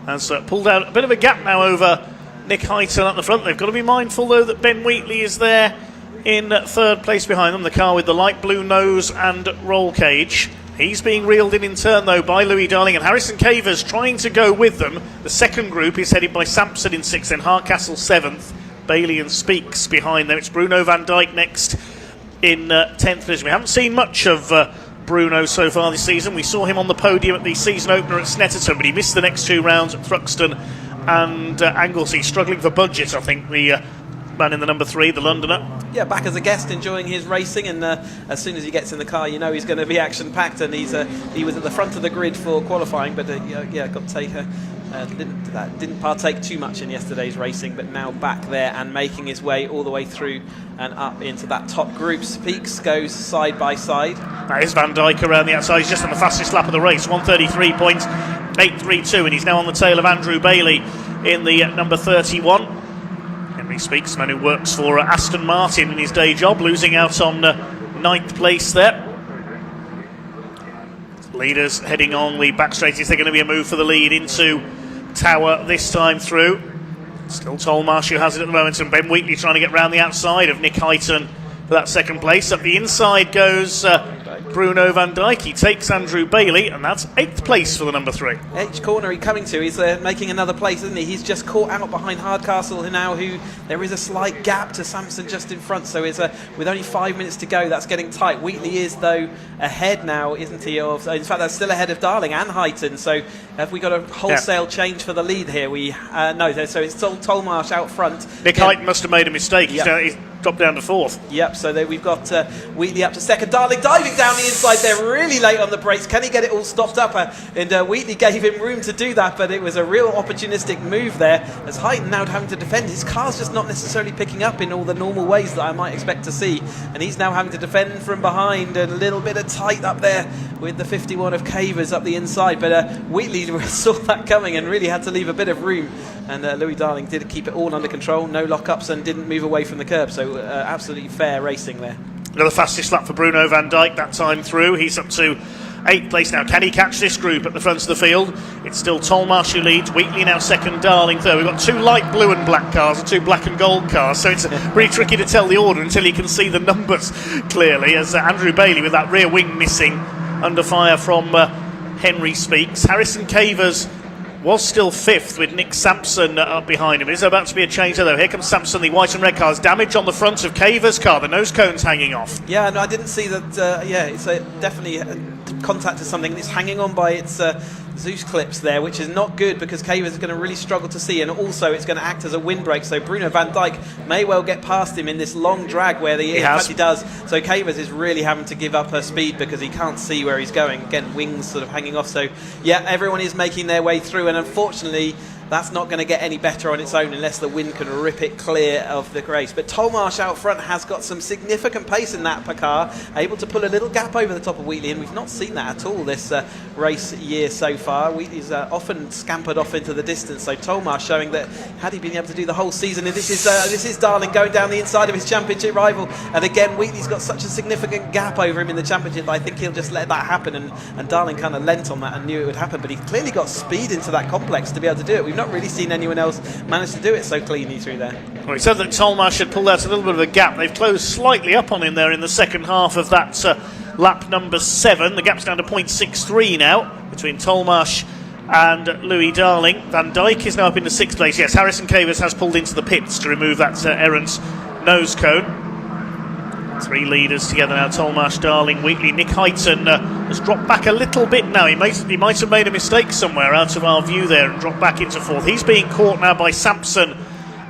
has pulled out a bit of a gap now over Nick Heighton at the front. They've got to be mindful, though, that Ben Wheatley is there in 3rd place behind them, the car with the light blue nose and roll cage. He's being reeled in turn, though, by Louis Darling, and Harrison Cavers trying to go with them. The second group is headed by Sampson in 6th, then Hardcastle 7th, Bailey and Speaks behind them. It's Bruno Van Dijk next in 10th position. We haven't seen much of Bruno so far this season. We saw him on the podium at the season opener at Snetterton, but he missed the next 2 rounds at Thruxton and Anglesey, struggling for budget, I think, the man in the number 3, the Londoner. yeah, back as a guest, enjoying his racing, and as soon as he gets in the car, you know he's going to be action-packed, and he was at the front of the grid for qualifying, but yeah, got to take didn't partake too much in yesterday's racing, but now back there and making his way all the way through and up into that top group. Peaks goes side by side. That is Van Dijk around the outside. He's just on the fastest lap of the race, 1:33.832, and he's now on the tail of Andrew Bailey in the number 31. Henry Speaks, man who works for Aston Martin in his day job, losing out on 9th place there. Leaders heading on the back straight. Is there going to be a move for the lead into Tower this time through? Still Tolmarsh who has it at the moment, and Ben Wheatley trying to get round the outside of Nick Hyton for that second place. Up the inside goes Bruno Van Dijk. He takes Andrew Bailey, and that's 8th place for the number 3. Each corner he's coming to, he's making another place, isn't he? He's just caught out behind Hardcastle now, who there is a slight gap to Sampson just in front, so it's with only 5 minutes to go, that's getting tight. Wheatley is, though, ahead now, isn't he? In fact, that's still ahead of Darling and Hyton, so have we got a wholesale change for the lead here? No, so it's Tolmarsh out front. Nick Hyton must have made a mistake. He's dropped down to 4th. Yep, so we've got Wheatley up to 2nd. Darling diving down the inside there, really late on the brakes. Can he get it all stopped up? And Wheatley gave him room to do that, but it was a real opportunistic move there, as Hyton now having to defend. His car's just not necessarily picking up in all the normal ways that I might expect to see, and he's now having to defend from behind, and a little bit of tight up there with the 51 of Cavers up the inside, but Wheatley saw that coming and really had to leave a bit of room, and Louis Darling did keep it all under control, no lockups, and didn't move away from the curb, so absolutely fair racing there. Another fastest lap for Bruno Van Dijk that time through. He's up to 8th place now. Can he catch this group at the front of the field? It's still Tolmarsh who leads. Wheatley now 2nd, Darling 3rd. We've got 2 light blue and black cars and 2 black and gold cars, so it's pretty tricky to tell the order until you can see the numbers clearly, as Andrew Bailey with that rear wing missing under fire from Henry Speaks. Harrison Cavers was still 5th with Nick Sampson up behind him. Is there about to be a change there, though? Here comes Sampson, the white and red cars. Damage on the front of Cavers' car, the nose cone's hanging off. Yeah, no, I didn't see that. It's definitely contact to something, and it's hanging on by its Zeus clips there, which is not good because Cavers is going to really struggle to see, and also it's going to act as a windbreak, so Bruno Van Dijk may well get past him in this long drag where he does. So Cavers is really having to give up her speed because he can't see where he's going. Again, wings sort of hanging off, so yeah, everyone is making their way through, and unfortunately that's not going to get any better on its own unless the wind can rip it clear of the race. But Tolmarsh out front has got some significant pace in that car, able to pull a little gap over the top of Wheatley, and we've not seen that at all this race year so far. Wheatley's often scampered off into the distance, so Tolmarsh showing that had he been able to do the whole season, and this is Darling going down the inside of his championship rival, and again Wheatley's got such a significant gap over him in the championship that I think he'll just let that happen, and Darling kind of lent on that and knew it would happen, but he clearly got speed into that complex to be able to do it. We've not really seen anyone else manage to do it so cleanly through there. Well, he said that Tolmarsh had pulled out a little bit of a gap. They've closed slightly up on him there in the second half of that lap number 7. The gap's down to 0.63 now between Tolmarsh and Louis Darling. Van Dijk is now up into 6th place. Yes, Harrison Cavers has pulled into the pits to remove that errant nose cone. 3 leaders together now, Tolmarsh, Darling, Wheatley. Nick Hyton has dropped back a little bit now. He might have made a mistake somewhere out of our view there and dropped back into 4th. He's being caught now by Sampson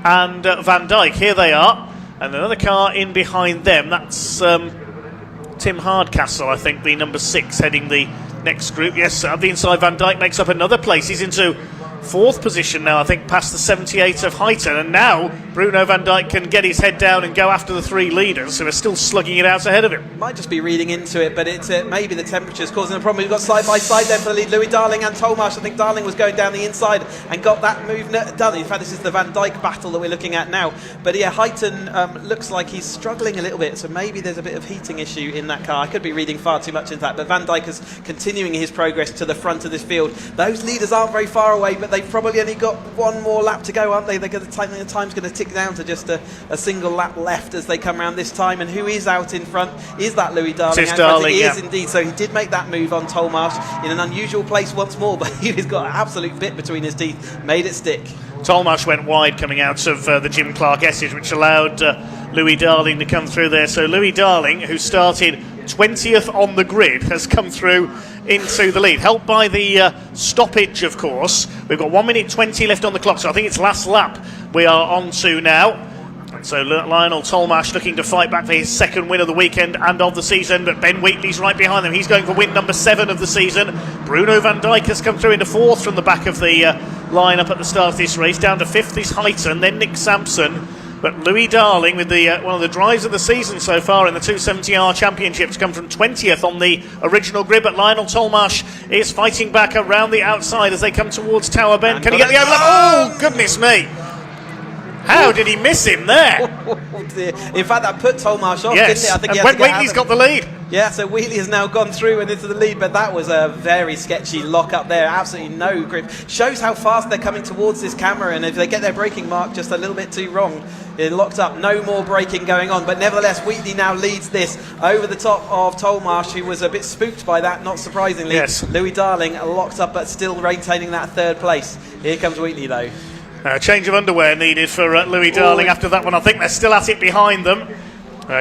and Van Dijk. Here they are, and another car in behind them. That's Tim Hardcastle, I think, the number 6, heading the next group. Yes, at the inside, Van Dijk makes up another place. He's into 4th position now, I think, past the 78 of Hyton, and now Bruno Van Dijk can get his head down and go after the 3 leaders who are still slugging it out ahead of him. Might just be reading into it, but it's maybe the temperature's causing a problem. We've got side by side there for the lead, Louis Darling and Tolmarsh. I think Darling was going down the inside and got that move done. In fact, this is the Van Dijk battle that we're looking at now. But yeah, Hyton looks like he's struggling a little bit, so maybe there's a bit of heating issue in that car. I could be reading far too much into that, but Van Dijk is continuing his progress to the front of this field. Those leaders aren't very far away, but they've probably only got one more lap to go, aren't they? The time's going to tick down to just a single lap left as they come around this time. And who is out in front? Is that Louis Darling? It is Darling, He is indeed. So he did make that move on Tolmarsh in an unusual place once more, but he's got an absolute bit between his teeth. Made it stick. Tolmarsh went wide coming out of the Jim Clark Essage, which allowed Louis Darling to come through there. So Louis Darling, who started 20th on the grid, has come through into the lead, helped by the stoppage, of course. We've got 1 minute 20 left on the clock, so I think it's last lap we are on to now. And so Lionel Tolmash looking to fight back for his second win of the weekend and of the season, but Ben Wheatley's right behind them. He's going for win number 7 of the season. Bruno van Dijk has come through into 4th from the back of the line-up at the start of this race. Down to 5th is Heighton, then Nick Sampson. But Louis Darling with the one of the drives of the season so far in the 270R Championships come from 20th on the original grid, but Lionel Tolmash is fighting back around the outside as they come towards Tower Bend. Can he get the overlap? Oh, goodness me. How did he miss him there? In fact, that put Tolmash off, yes, didn't it? I think and Wheatley's got the lead. Yeah, so Wheatley has now gone through and into the lead, but that was a very sketchy lock up there. Absolutely no grip. Shows how fast they're coming towards this camera, and if they get their braking mark just a little bit too wrong, it locked up. No more braking going on, but nevertheless, Wheatley now leads this over the top of Tolmash, who was a bit spooked by that, not surprisingly. Yes. Louis Darling locked up, but still maintaining that 3rd place. Here comes Wheatley, though. Change of underwear needed for Louis Darling after that one. I think they're still at it behind them.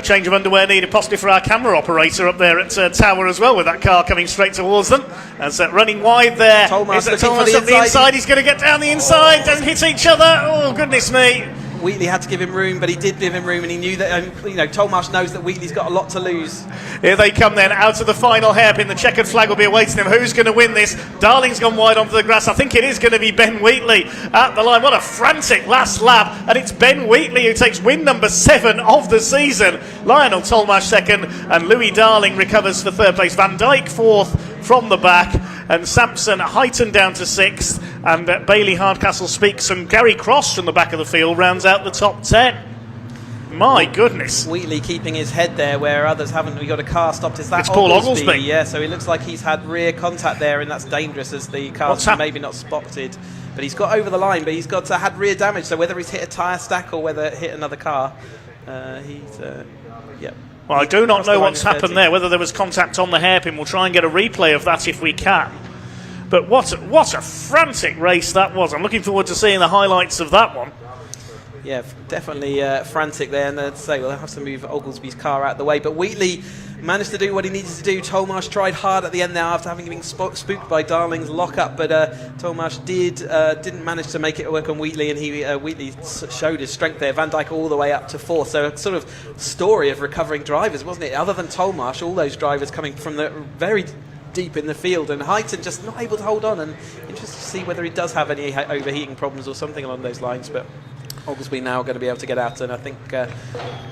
Change of underwear needed possibly for our camera operator up there at Tower as well, with that car coming straight towards them. As running wide there. Tolmash Is Tolmash up the inside? He's going to get down the inside. Don't hit each other. Oh, goodness me. Wheatley had to give him room, but he did give him room, and he knew that, Tolmash knows that Wheatley's got a lot to lose. Here they come then, out of the final hairpin. The checkered flag will be awaiting them. Who's going to win this? Darling's gone wide onto the grass. I think it is going to be Ben Wheatley at the line. What a frantic last lap. And it's Ben Wheatley who takes win number 7 of the season. Lionel Tolmash 2nd, and Louis Darling recovers for 3rd place. Van Dijk 4th from the back, and Sampson Heighton down to 6th, and Bailey Hardcastle speaks, and Gary Cross from the back of the field rounds out the top 10. My goodness. Wheatley keeping his head there where others haven't. We got a car stopped. Is that It's Paul Oglesby. Yeah, so it looks like he's had rear contact there, and that's dangerous as the car's maybe not spotted. But he's got over the line, but he's got had rear damage. So whether he's hit a tyre stack or whether it hit another car, yeah. Well, I do not know what's happened there, whether there was contact on the hairpin. We'll try and get a replay of that if we can. But what a frantic race that was. I'm looking forward to seeing the highlights of that one. Yeah, definitely frantic there. And I'd say we'll have to move Oglesby's car out of the way. But Wheatley managed to do what he needed to do. Tolmash tried hard at the end now after having been spooked by Darling's lock-up. But Tolmash didn't manage to make it work on Wheatley, and Wheatley showed his strength there. Van Dijk all the way up to 4th. So a sort of story of recovering drivers, wasn't it? Other than Tolmash, all those drivers coming from the very deep in the field, and Heighton just not able to hold on. And interested to see whether he does have any overheating problems or something along those lines. But Oglesby now going to be able to get out, and I think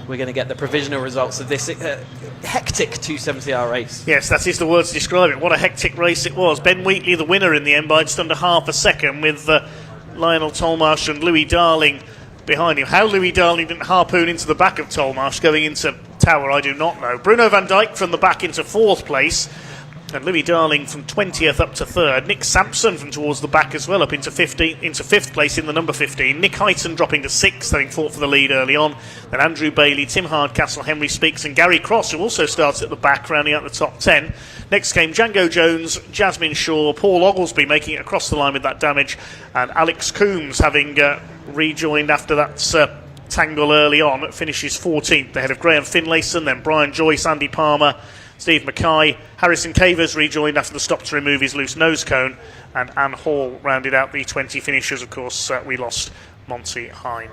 we're going to get the provisional results of this hectic 270R race. Yes, that is the word to describe it. What a hectic race it was. Ben Wheatley the winner in the end by just under half a second, with Lionel Tolmash and Louis Darling behind him. How Louis Darling didn't harpoon into the back of Tolmash going into Tower, I do not know. Bruno van Dijk from the back into 4th place, and Louis Darling from 20th up to 3rd. Nick Sampson from towards the back as well, up into 5th place in the number 15. Nick Heighton dropping to 6th, having fought for the lead early on. Then Andrew Bailey, Tim Hardcastle, Henry Speaks, and Gary Cross, who also starts at the back, rounding out the top 10. Next came Django Jones, Jasmine Shaw, Paul Oglesby making it across the line with that damage, and Alex Coombs having rejoined after that tangle early on, finishes 14th ahead of Graham Finlayson, then Brian Joyce, Andy Palmer, Steve Mackay. Harrison Cavers rejoined after the stop to remove his loose nose cone, and Anne Hall rounded out the 20 finishers. Of course, we lost Monty Hind.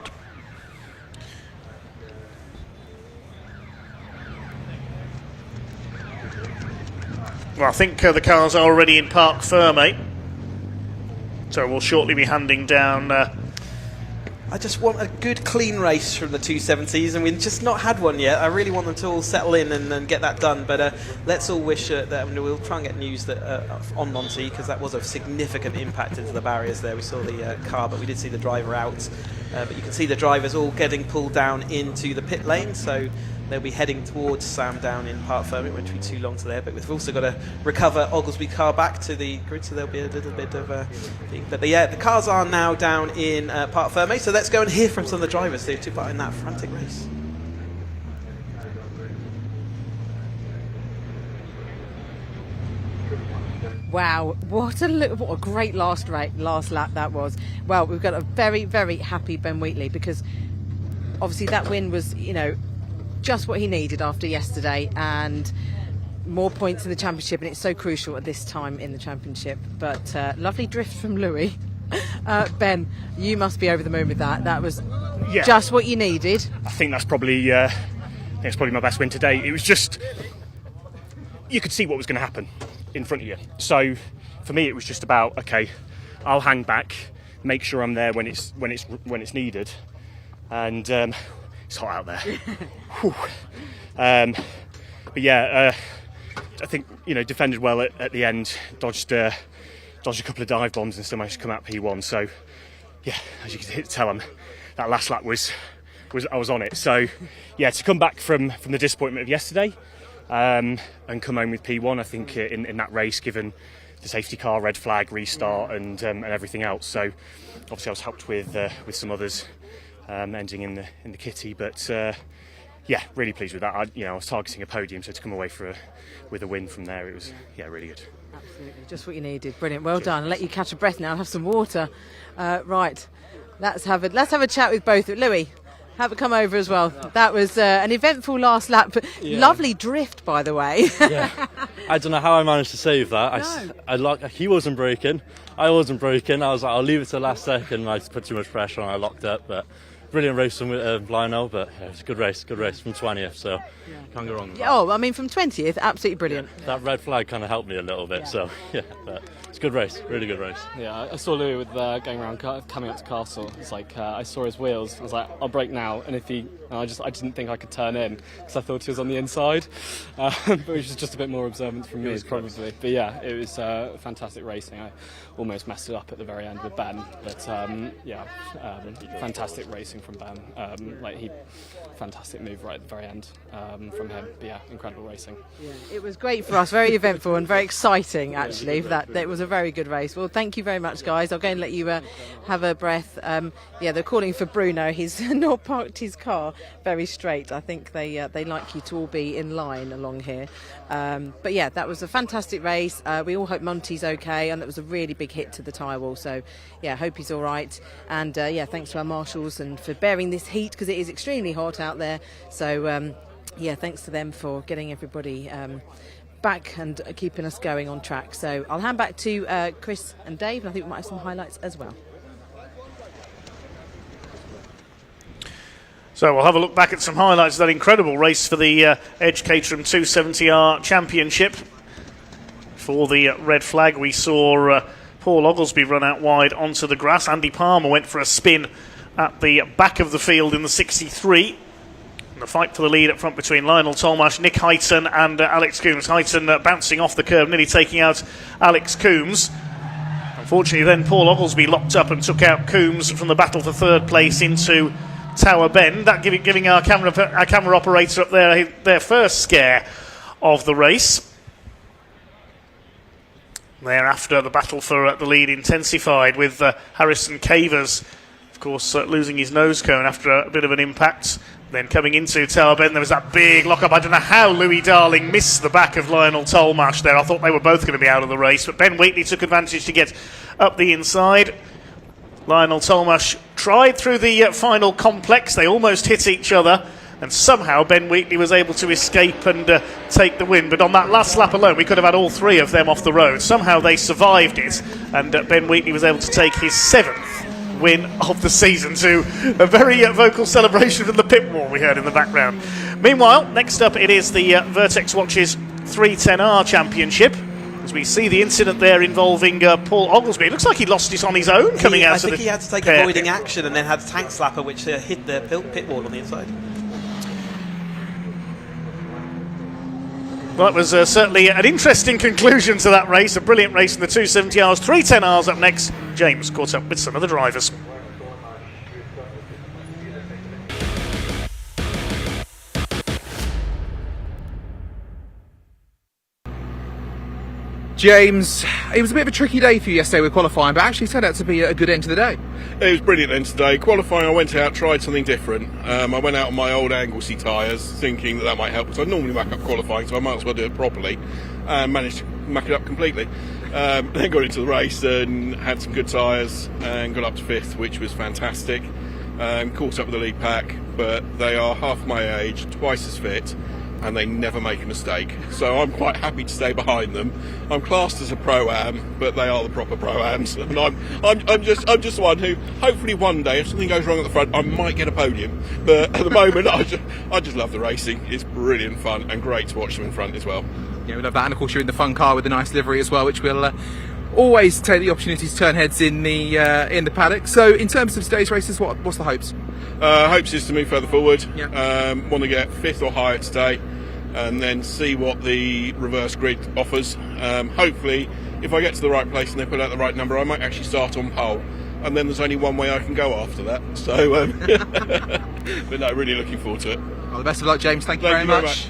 Well, I think the cars are already in Parc Ferme, so we'll shortly be handing down I just want a good clean race from the 270s, and we've just not had one yet. I really want them to all settle in and get that done, but let's all wish that we'll try and get news that on Monty, because that was a significant impact into the barriers there. We saw the car, but we did see the driver out, but you can see the drivers all getting pulled down into the pit lane, so they'll be heading towards Sam down in Parc Ferme. It won't be too long to there, but we've also got to recover Oglesby car back to the grid, so there'll be a little bit of a thing. But yeah, the cars are now down in Parc Ferme, so let's go and hear from some of the drivers who took part in that frantic race. Wow, what a great last lap that was. Well, we've got a very, very happy Ben Wheatley, because obviously that win was, just what he needed after yesterday, and more points in the championship, and it's so crucial at this time in the championship. But lovely drift from Louis. Ben, you must be over the moon with that. That was Yeah. Just what you needed. I think that's probably my best win today. It was just, you could see what was going to happen in front of you. So for me, it was just about, okay, I'll hang back, make sure I'm there when it's needed, and it's hot out there. But yeah, I think defended well at the end, dodged a couple of dive bombs and still managed to come out P1. So yeah, as you can tell, that last lap was I was on it. So yeah, to come back from the disappointment of yesterday and come home with P1, I think in that race, given the safety car, red flag, restart, and everything else. So obviously I was helped with some others ending in the kitty, but yeah, really pleased with that. I was targeting a podium, so to come away with a win from there, it was really good. Absolutely, just what you needed. Brilliant, well done. I'll let you catch a breath now and have some water. Right, let's have a chat with both. Louis, have a come over as well. That was an eventful last lap. Lovely drift, by the way. I don't know how I managed to save that. He wasn't braking, I wasn't braking. I was like, I'll leave it to the last second. I put too much pressure on. I locked up, but brilliant race from Lionel. But yeah, it was a good race from 20th. So can't go wrong with that. Oh, I mean, from 20th, absolutely brilliant. That red flag kind of helped me a little bit. So yeah, but it's a good race, really good race. Yeah, I saw Louis with going around coming up to Castle. It's like I saw his wheels. I was like, I'll brake now, and I didn't think I could turn in because I thought he was on the inside, but which was just a bit more observant from me probably. But yeah, it was fantastic racing. I almost messed it up at the very end with Ben, but fantastic racing from Ben. Fantastic move right at the very end from him. But yeah, incredible racing. Yeah, it was great for us, very eventful and very exciting actually. It was a very good race. Well, thank you very much, guys. I'll go and let you have a breath. They're calling for Bruno. He's not parked his car very straight. I think they like you to all be in line along here. But yeah, that was a fantastic race. We all hope Monty's okay, and it was a really big hit to the tyre wall. So yeah, hope he's all right. And thanks to our marshals and for bearing this heat because it is extremely hot out there. So thanks to them for getting everybody back and keeping us going on track. So I'll hand back to Chris and Dave, and I think we might have some highlights as well. So we'll have a look back at some highlights of that incredible race for the Edge Caterham 270R Championship. For the red flag, we saw Paul Oglesby run out wide onto the grass. Andy Palmer went for a spin at the back of the field in the 63. The fight for the lead up front between Lionel Tolmash, Nick Heighton and Alex Coombs. Heighton bouncing off the curb, nearly taking out Alex Coombs. Unfortunately then Paul Oglesby locked up and took out Coombs from the battle for third place into Tower Bend. That giving our camera operator up there their first scare of the race. Thereafter the battle for the lead intensified with Harrison Cavers, of course, losing his nose cone after a bit of an impact. Then coming into Tower Bend, there was that big lock-up. I don't know how Louis Darling missed the back of Lionel Tolmash there. I thought they were both going to be out of the race, but Ben Wheatley took advantage to get up the inside. Lionel Tolmash tried through the final complex. They almost hit each other, and somehow Ben Wheatley was able to escape and take the win. But on that last lap alone, we could have had all three of them off the road. Somehow they survived it, and Ben Wheatley was able to take his 7th win of the season, to a very vocal celebration from the pit wall we heard in the background. Meanwhile, next up it is the Vertex Watches 310R Championship, as we see the incident there involving Paul Oglesby. It looks like he lost it on his own coming out of the... I think he had to take avoiding action and then had a tank slapper which hit the pit wall on the inside. Well, that was certainly an interesting conclusion to that race. A brilliant race in the 270Rs. 310Rs up next. James caught up with some of the drivers. James, it was a bit of a tricky day for you yesterday with qualifying, but actually turned out to be a good end to the day. It was brilliant end to the day. Qualifying, I went out, tried something different. I went out on my old Anglesey tyres, thinking that might help, because I normally back up qualifying, so I might as well do it properly, and managed to muck it up completely. Then got into the race and had some good tyres, and got up to 5th, which was fantastic. Caught up with the lead pack, but they are half my age, twice as fit, and they never make a mistake. So I'm quite happy to stay behind them. I'm classed as a pro-am, but they are the proper pro-ams, and I'm just one who, hopefully one day, if something goes wrong at the front, I might get a podium. But at the moment, I just love the racing. It's brilliant fun and great to watch them in front as well. Yeah, we love that, and of course you're in the fun car with the nice livery as well, which will always take the opportunity to turn heads in the paddock. So in terms of today's races, what's the hopes? Hopes is to move further forward. Yeah. Want to get 5th or higher today, and then see what the reverse grid offers. Hopefully, if I get to the right place and they put out the right number, I might actually start on pole. And then there's only one way I can go after that. So, but no, really looking forward to it. Well, the best of luck, James. Thank you very much.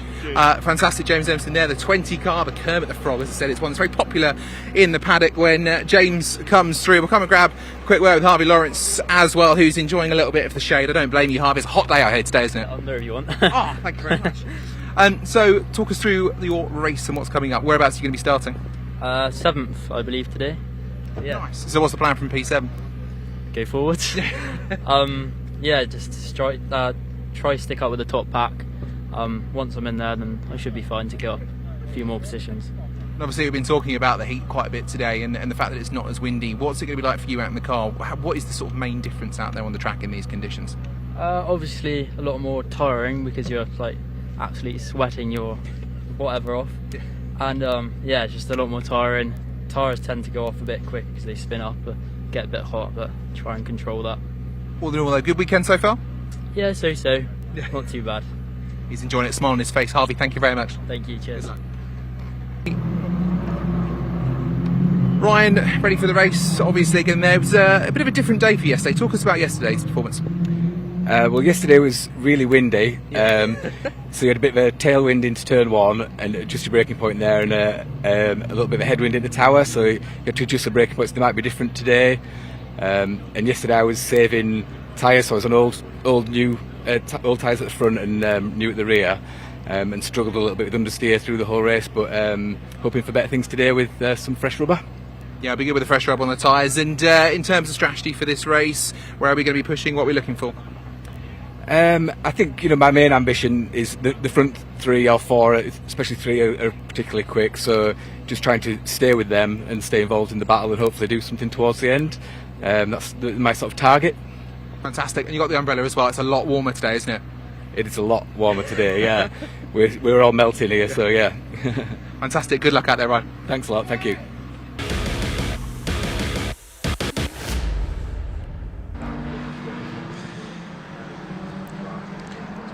Fantastic, James Emerson there, the 20 car, the Kermit the Frog. As I said, it's one that's very popular in the paddock when James comes through. We'll come and grab a quick word with Harvey Lawrence as well, who's enjoying a little bit of the shade. I don't blame you, Harvey. It's a hot day out here today, isn't it? I'm there if you want. Oh, thank you very much. So, talk us through your race and what's coming up. Whereabouts are you going to be starting? 7th, I believe, today. Yeah. Nice. So, what's the plan from P7? Go forward. Yeah, just try stick up with the top pack. Once I'm in there, then I should be fine to get up a few more positions. And obviously, we've been talking about the heat quite a bit today, and the fact that it's not as windy. What's it going to be like for you out in the car? What is the sort of main difference out there on the track in these conditions? Obviously, a lot more tiring because you're like absolutely sweating your whatever off, and yeah, just a lot more tiring. Tires tend to go off a bit quick because they spin up, but get a bit hot. But try and control that. All in all, a good weekend so far? Yeah, so not too bad. He's enjoying it, smile on his face. Harvey, thank you very much. Thank you, cheers. Ryan, ready for the race? Obviously, again, there was a bit of a different day for yesterday. Talk us about yesterday's performance. Well, yesterday was really windy, so you had a bit of a tailwind into turn 1 and just a braking point there, and a little bit of a headwind in the tower, so you had to adjust the braking points. They might be different today. And yesterday I was saving tyres, so I was on old tyres at the front and new at the rear, and struggled a little bit with understeer through the whole race, but hoping for better things today with some fresh rubber. Yeah, I'll be good with the fresh rub on the tyres. And in terms of strategy for this race, where are we going to be pushing? What are we looking for? I think my main ambition is the front 3 or 4, especially 3, are particularly quick. So just trying to stay with them and stay involved in the battle and hopefully do something towards the end. That's my sort of target. Fantastic. And you got the umbrella as well. It's a lot warmer today, isn't it? It is a lot warmer today. Yeah, we're all melting here. So yeah. Fantastic. Good luck out there, Ryan. Thanks a lot. Thank you.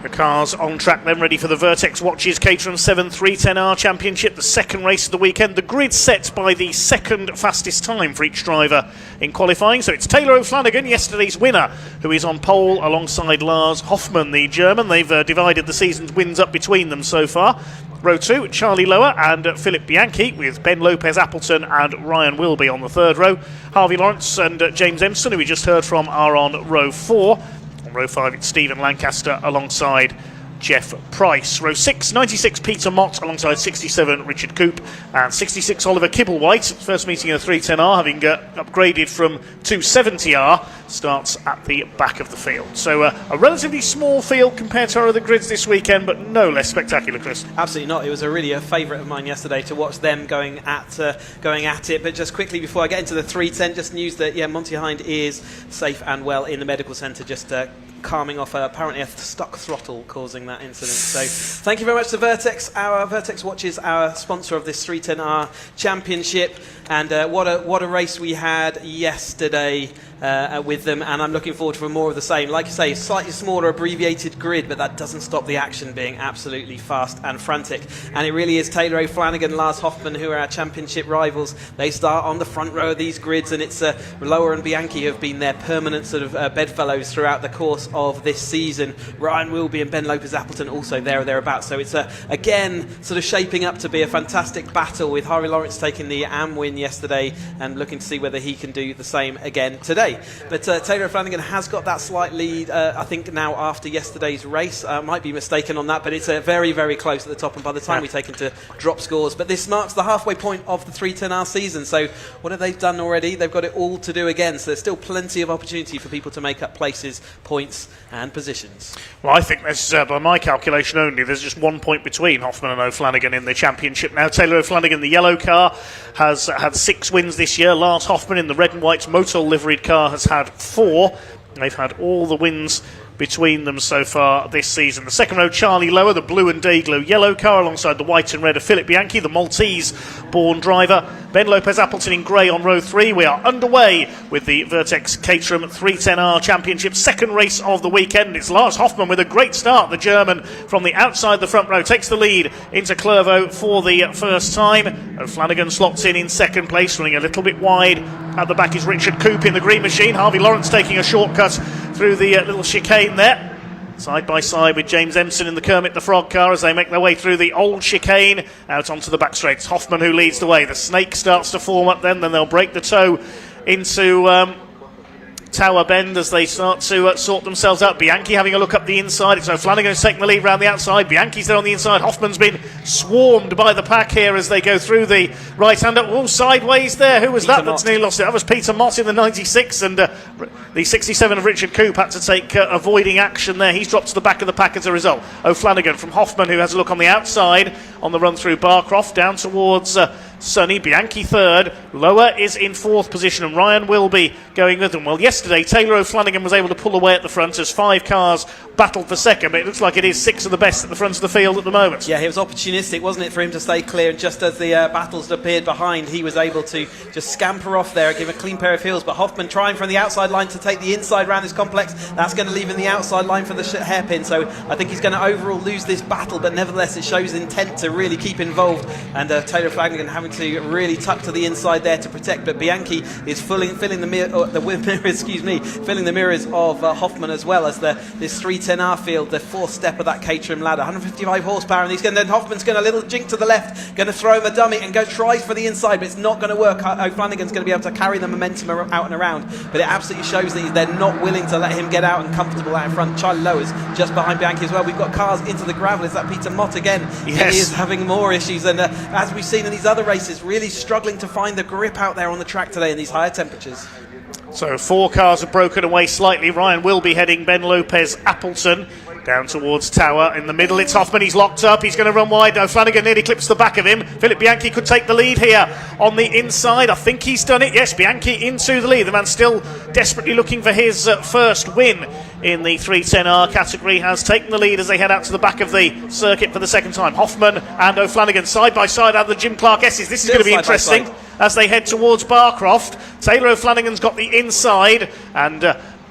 The cars on track then, ready for the Vertex Watches Caterham 7 310R Championship, the second race of the weekend. The grid set by the second fastest time for each driver in qualifying. So it's Taylor O'Flanagan, yesterday's winner, who is on pole alongside Lars Hoffmann, the German. They've divided the season's wins up between them so far. Row 2, Charlie Lower and Philip Bianchi, with Ben Lopez Appleton and Ryan Wilby on the third row. Harvey Lawrence and James Emerson, who we just heard from, are on row 4. On row 5, it's Stephen Lancaster alongside Jeff Price. Row 6, 96 Peter Mott alongside 67 Richard Coop and 66 Oliver Kibblewhite. First meeting of the 310R, having upgraded from 270R, starts at the back of the field. So a relatively small field compared to our other grids this weekend, but no less spectacular, Chris. Absolutely not. It was a favourite of mine yesterday to watch them going at it. But just quickly before I get into the 310, just news that Monty Hind is safe and well in the medical centre, just calming off apparently a stuck throttle causing that incident. So thank you very much to Vertex. Our Vertex Watches, our sponsor of this 310R Championship, and what a race we had yesterday with them, and I'm looking forward to more of the same. Like you say, slightly smaller abbreviated grid, but that doesn't stop the action being absolutely fast and frantic. And it really is Taylor O'Flanagan, Lars Hoffmann, who are our championship rivals. They start on the front row of these grids, and it's Lower and Bianchi who have been their permanent sort of bedfellows throughout the course of this season. Ryan Wilby and Ben Lopez Appleton also there or thereabouts. So it's again sort of shaping up to be a fantastic battle, with Harvey Lawrence taking the AM win yesterday and looking to see whether he can do the same again today. today. But Taylor O'Flanagan has got that slight lead, I think, now after yesterday's race. Might be mistaken on that, but it's very, very close at the top. And by the time we take into drop scores, but this marks the halfway point of the 310R season. So what have they done already? They've got it all to do again. So there's still plenty of opportunity for people to make up places, points, and positions. Well, I think there's, by my calculation only, there's just 1 point between Hoffman and O'Flanagan in the championship now. Taylor O'Flanagan, the yellow car, has had 6 wins this year. Lars Hoffman in the red and white Motul liveried car has had 4. They've had all the wins between them so far this season. The second row, Charlie Lower, the blue and day-glow yellow car, alongside the white and red of Philip Bianchi, the Maltese-born driver. Ben Lopez Appleton in grey on row 3. We are underway with the Vertex Caterham 310R Championship, second race of the weekend. It's Lars Hoffman with a great start. The German from the outside the front row takes the lead into Clervaux for the first time. O'Flanagan slots in second place, running a little bit wide. At the back is Richard Coop in the green machine. Harvey Lawrence taking a shortcut through the little chicane there. Side by side with James Empson in the Kermit the Frog car as they make their way through the old chicane out onto the back straights. Hoffman who leads the way. The snake starts to form up then they'll break the toe into Tower Bend as they start to sort themselves out. Bianchi having a look up the inside. It's O'Flanagan who's taking the lead round the outside. Bianchi's there on the inside. Hoffman's been swarmed by the pack here as they go through the right-hander. Oh, sideways there. Who was Peter that that's nearly lost it? That was Peter Mott in the 96, and the 67 of Richard Coop had to take avoiding action there. He's dropped to the back of the pack as a result. O'Flanagan from Hoffman, who has a look on the outside on the run through Croft down towards Sonny. Bianchi third. Lower is in fourth position, and Ryan Wilby going with them. Well, yesterday Taylor O'Flanagan was able to pull away at the front as 5 cars battled for second, but it looks like it is 6 of the best at the front of the field at the moment. Yeah, it was opportunistic, wasn't it, for him to stay clear, and just as the battles appeared behind, he was able to just scamper off there and give a clean pair of heels. But Hoffman trying from the outside line to take the inside round this complex. That's going to leave him the outside line for the hairpin, so I think he's going to overall lose this battle, but nevertheless it shows intent to really keep involved, and Taylor O'Flanagan having to really tuck to the inside there to protect. But Bianchi is filling the mirrors of Hoffman, as well as this 310R field, the fourth step of that Caterham ladder. 155 horsepower, and then Hoffman's going to little jink to the left, going to throw him a dummy and go tries for the inside, but it's not going to work. O'Flanagan's going to be able to carry the momentum out and around, but it absolutely shows that they're not willing to let him get out and comfortable out in front. Charlie Lower's just behind Bianchi as well. We've got cars into the gravel. Is that Peter Mott again? Yes. He is having more issues, and as we've seen in these other races, really struggling to find the grip out there on the track today in these higher temperatures. So 4 cars have broken away slightly. Ryan will be heading Ben Lopez Appleton down towards Tower. In the middle it's Hoffman, he's locked up, he's going to run wide. O'Flanagan nearly clips the back of him. Philip Bianchi could take the lead here on the inside. I think he's done it. Yes, Bianchi into the lead. The man still desperately looking for his first win in the 310R category has taken the lead as they head out to the back of the circuit for the second time. Hoffman and O'Flanagan side by side out of the Jim Clark S's. This is going to be interesting as they head towards Croft. Taylor O'Flanagan's got the inside, and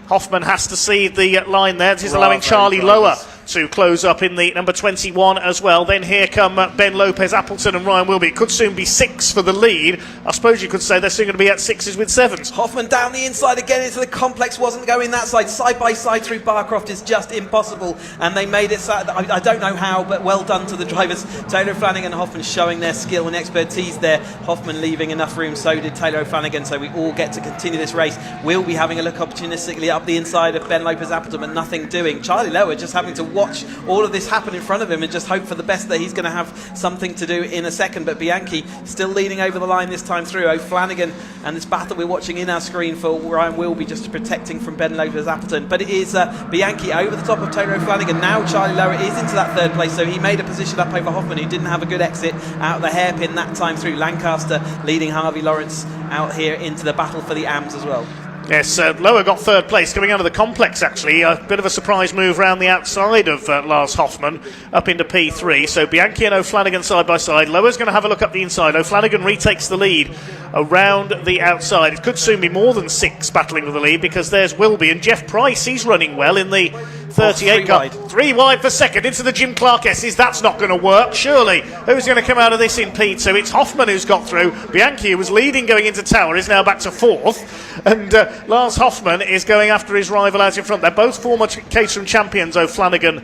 Hoffman has to see the line there. This is allowing Charlie Lower to close up in the number 21 as well. Then here come Ben Lopez Appleton and Ryan Wilby. It could soon be 6 for the lead. I suppose you could say they're soon going to be at 6s with 7s. Hoffman down the inside again into the complex, wasn't going that side. Side by side through Croft is just impossible, and they made it. I don't know how, but well done to the drivers. Taylor O'Flanagan and Hoffman showing their skill and expertise there. Hoffman leaving enough room, so did Taylor O'Flanagan, so we all get to continue this race. We'll be having a look opportunistically up the inside of Ben Lopez Appleton, but nothing doing. Charlie Lower just having to watch all of this happen in front of him and just hope for the best that he's going to have something to do in a second. But Bianchi still leading over the line this time through. O'Flanagan and this battle we're watching in our screen for Ryan Wilby just protecting from Ben Lopez Appleton. But it is Bianchi over the top of Taylor O'Flanagan. Now Charlie Lower is into that third place, so he made a position up over Hoffman, who didn't have a good exit out of the hairpin that time through. Lancaster leading Harvey Lawrence out here into the battle for the AMs as well. Yes, Lower got third place coming out of the complex, actually. A bit of a surprise move round the outside of Lars Hoffman up into P3. So Bianchi and O'Flanagan side by side. Lower's going to have a look up the inside. O'Flanagan retakes the lead around the outside. It could soon be more than 6 battling for the lead, because there's Wilby and Jeff Price. He's running well in the 38 car. 3 wide for second into the Jim Clark S's. That's not going to work, surely. Who's going to come out of this in P2? It's Hoffman who's got through. Bianchi, who was leading going into Tower, is now back to 4th. And Lars Hoffman is going after his rival out in front. They're both former Caterham champions, O'Flanagan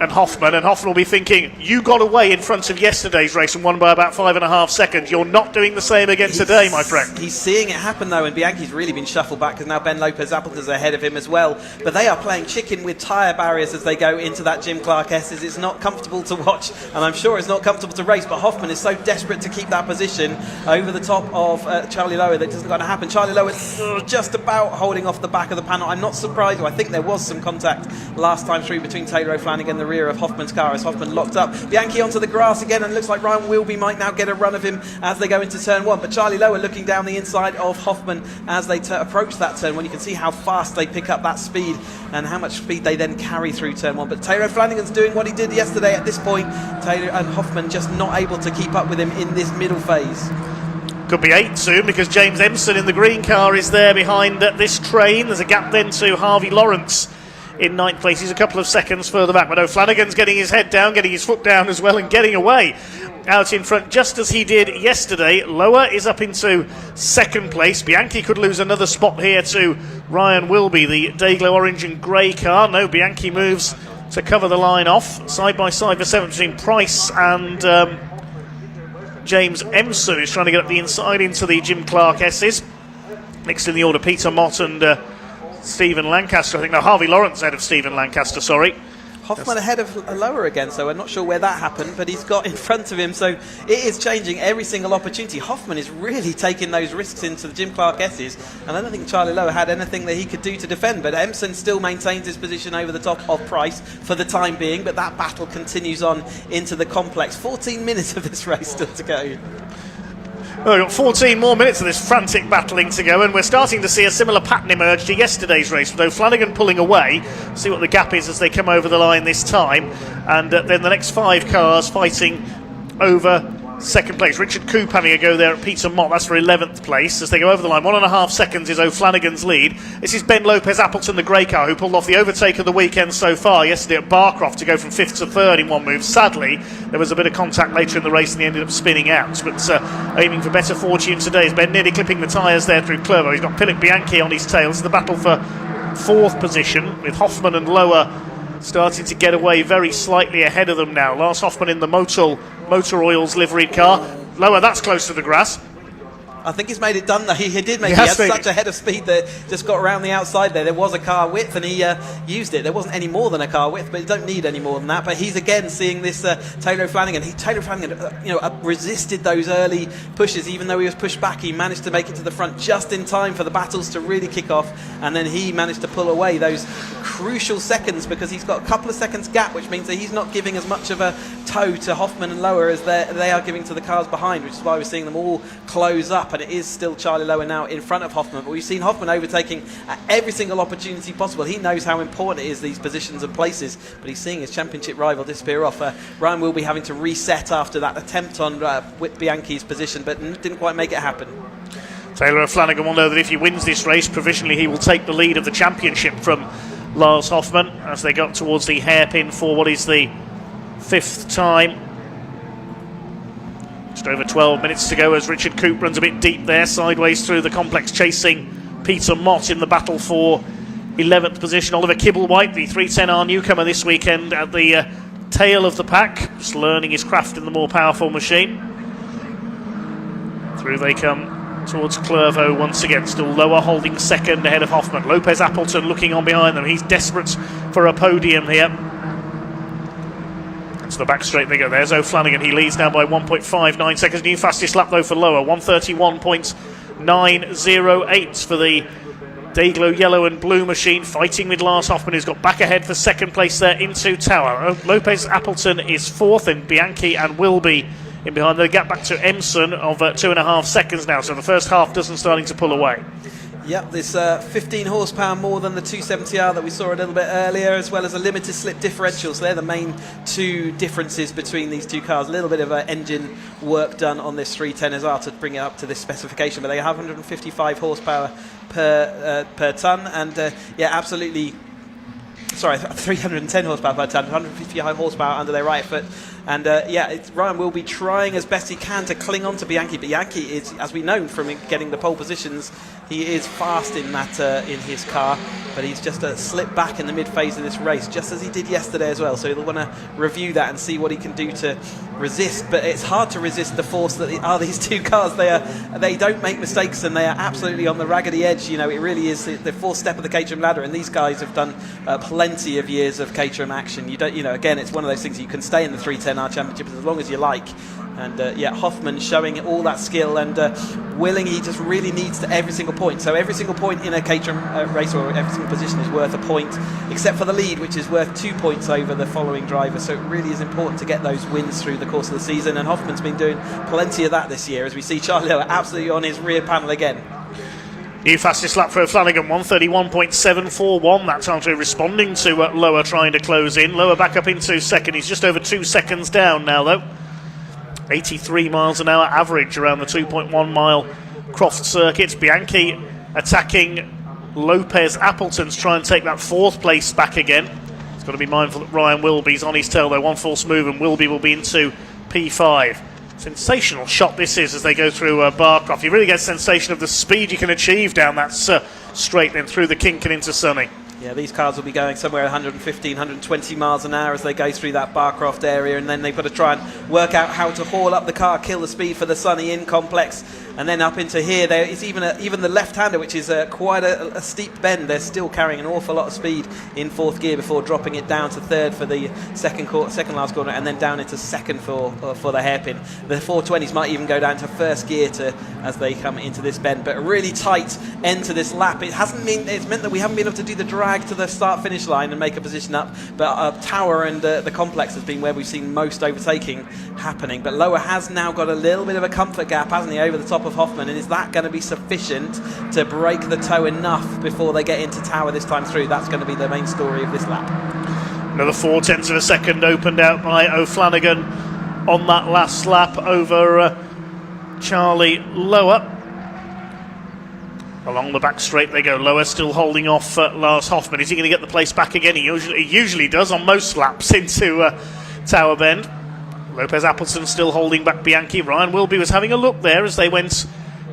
and Hoffman will be thinking, you got away in front of yesterday's race and won by about 5.5 seconds. You're not doing the same again today, my friend. He's seeing it happen, though, and Bianchi's really been shuffled back because now Ben Lopez-Appleton's ahead of him as well. But they are playing chicken with tyre barriers as they go into that Jim Clark S's. It's not comfortable to watch, and I'm sure it's not comfortable to race, but Hoffman is so desperate to keep that position over the top of Charlie Lower that it isn't going to happen. Charlie Lower just about holding off the back of the panel. I'm not surprised. I think there was some contact last time through between Taylor O'Flanagan and the rear of Hoffman's car as Hoffman locked up. Bianchi onto the grass again, and it looks like Ryan Wilby might now get a run of him as they go into turn 1. But Charlie Lower looking down the inside of Hoffman as they approach that turn 1. You can see how fast they pick up that speed and how much speed they then carry through turn 1. But Taylor O'Flanagan's doing what he did yesterday at this point. Taylor and Hoffman just not able to keep up with him in this middle phase. Could be 8 soon, because James Empson in the green car is there behind this train. There's a gap then to Harvey Lawrence in 9th place. He's a couple of seconds further back, but O'Flanagan's getting his head down, getting his foot down as well, and getting away out in front, just as he did yesterday. Lower is up into 2nd place. Bianchi could lose another spot here to Ryan Wilby, the Dayglow orange and grey car. No, Bianchi moves to cover the line off. Side by side for 7th between Price and James Empson, who's trying to get up the inside into the Jim Clark S's. Next in the order, Peter Mott and Stephen Lancaster. I think, no, Harvey Lawrence ahead of Stephen Lancaster, sorry. Hoffman ahead of Lower again, so I'm not sure where that happened, but he's got in front of him, so it is changing every single opportunity. Hoffman is really taking those risks into the Jim Clark S's, and I don't think Charlie Lower had anything that he could do to defend, but Empson still maintains his position over the top of Price for the time being, but that battle continues on into the complex. 14 minutes of this race still to go. Well, we've got 14 more minutes of this frantic battling to go, and we're starting to see a similar pattern emerge to yesterday's race, with O'Flanagan pulling away. See what the gap is as they come over the line this time, and then the next 5 cars fighting over 2nd place. Richard Coop having a go there at Peter Mott, that's for 11th place as they go over the line. 1.5 seconds is O'Flanagan's lead. This is Ben Lopez-Appleton, the grey car, who pulled off the overtake of the weekend so far yesterday at Croft to go from 5th to 3rd in one move. Sadly, there was a bit of contact later in the race and he ended up spinning out, but aiming for better fortune today is Ben, nearly clipping the tyres there through Clervo. He's got Philip Bianchi on his tail. It's the battle for 4th position, with Hoffman and Lower starting to get away very slightly ahead of them now. Lars Hoffman in the Motor Oil's liveried car. Lower, that's close to the grass. I think he's made it done though. He did make it. He had such a head of speed that just got around the outside there. There was a car width and he used it. There wasn't any more than a car width, but you don't need any more than that. But he's again seeing this Taylor O'Flanagan. Taylor O'Flanagan resisted those early pushes. Even though he was pushed back, he managed to make it to the front just in time for the battles to really kick off. And then he managed to pull away those crucial seconds, because he's got a couple of seconds gap, which means that he's not giving as much of a toe to Hoffman and Lower as they are giving to the cars behind, which is why we're seeing them all close up. And it is still Charlie Lower now in front of Hoffman, but we've seen Hoffman overtaking at every single opportunity possible. He knows how important it is, these positions and places, but he's seeing his championship rival disappear off. Ryan will be having to reset after that attempt on Bianchi's position, but didn't quite make it happen. Taylor O'Flanagan will know that if he wins this race, provisionally he will take the lead of the championship from Lars Hoffman as they got towards the hairpin for what is the 5th time. Just over 12 minutes to go as Richard Coop runs a bit deep there, sideways through the complex, chasing Peter Mott in the battle for 11th position. Oliver Kibblewhite, the 310R newcomer this weekend, at the tail of the pack, just learning his craft in the more powerful machine. Through they come towards Clervo once again, still Lower holding 2nd ahead of Hoffman. Lopez-Appleton looking on behind them. He's desperate for a podium here. To the back straight they go. There's O'Flanagan. He leads now by 1.59 seconds. New fastest lap though for Lower, 1:31.908 for the Dayglow yellow and blue machine, fighting with Lars Hoffman, who's got back ahead for 2nd place there into Tower. Lopez-Appleton is 4th, and Bianchi and Wilby in behind. The gap back to Empson of 2.5 seconds now, so the first half dozen starting to pull away. Yep, there's 15 horsepower more than the 270R that we saw a little bit earlier, as well as a limited slip differential. So they're the main 2 differences between these 2 cars. A little bit of engine work done on this 310R to bring it up to this specification, but they have 155 horsepower per tonne, and absolutely. Sorry, 310 horsepower per tonne, 155 horsepower under their right foot. And Ryan will be trying as best he can to cling on to Bianchi. But Bianchi is, as we know from getting the pole positions He is fast in that in his car, but he's just slipped back in the mid phase of this race, just as he did yesterday as well. So he'll want to review that and see what he can do to resist. But it's hard to resist the force that are these two cars. They don't make mistakes, and they are absolutely on the raggedy edge. You know, it really is the fourth step of the Caterham ladder, and these guys have done plenty of years of Caterham action. Again, it's one of those things you can stay in the 310R Championship as long as you like. And Hoffman showing all that skill and willing. He just really needs to every single point. So every single point in a Caterham race or every single position is worth a point, except for the lead, which is worth 2 points over the following driver. So it really is important to get those wins through the course of the season. And Hoffman's been doing plenty of that this year, as we see Charlie Lower absolutely on his rear panel again. New fastest lap for O'Flanagan, 1:31.741. That's after responding to Lower trying to close in. Lower back up into second. He's just over 2 seconds down now, though. 83 miles an hour average around the 2.1 mile Croft circuit. Bianchi attacking Lopez Appleton to try and take that fourth place back again. He's got to be mindful that Ryan Wilby's on his tail though. One false move and Wilby will be into P5. Sensational shot this is as they go through Barcroft. You really get a sensation of the speed you can achieve down that straight, then through the kink and into Sunny. Yeah, these cars will be going somewhere 115, 120 miles an hour as they go through that Barcroft area, and then they've got to try and work out how to haul up the car, kill the speed for the Sunny in complex, and then up into here. There is even the left-hander, which is quite a steep bend. They're still carrying an awful lot of speed in fourth gear before dropping it down to third for the second last corner, and then down into second for the hairpin. The 420s might even go down to first gear as they come into this bend. But a really tight end to this lap. It's meant that we haven't been able to do the drag to the start-finish line and make a position up, but Tower and the complex has been where we've seen most overtaking happening. But Lower has now got a little bit of a comfort gap, hasn't he, over the top of Hoffman, and is that going to be sufficient to break the toe enough before they get into Tower this time through? That's going to be the main story of this lap. Another 0.4 of a second opened out by O'Flanagan on that last lap over Charlie Lower. Along the back straight they go. Lower still holding off Lars Hoffman. Is he going to get the place back again? He usually does on most laps into Tower Bend. Lopez Appleton still holding back Bianchi. Ryan Wilby was having a look there as they went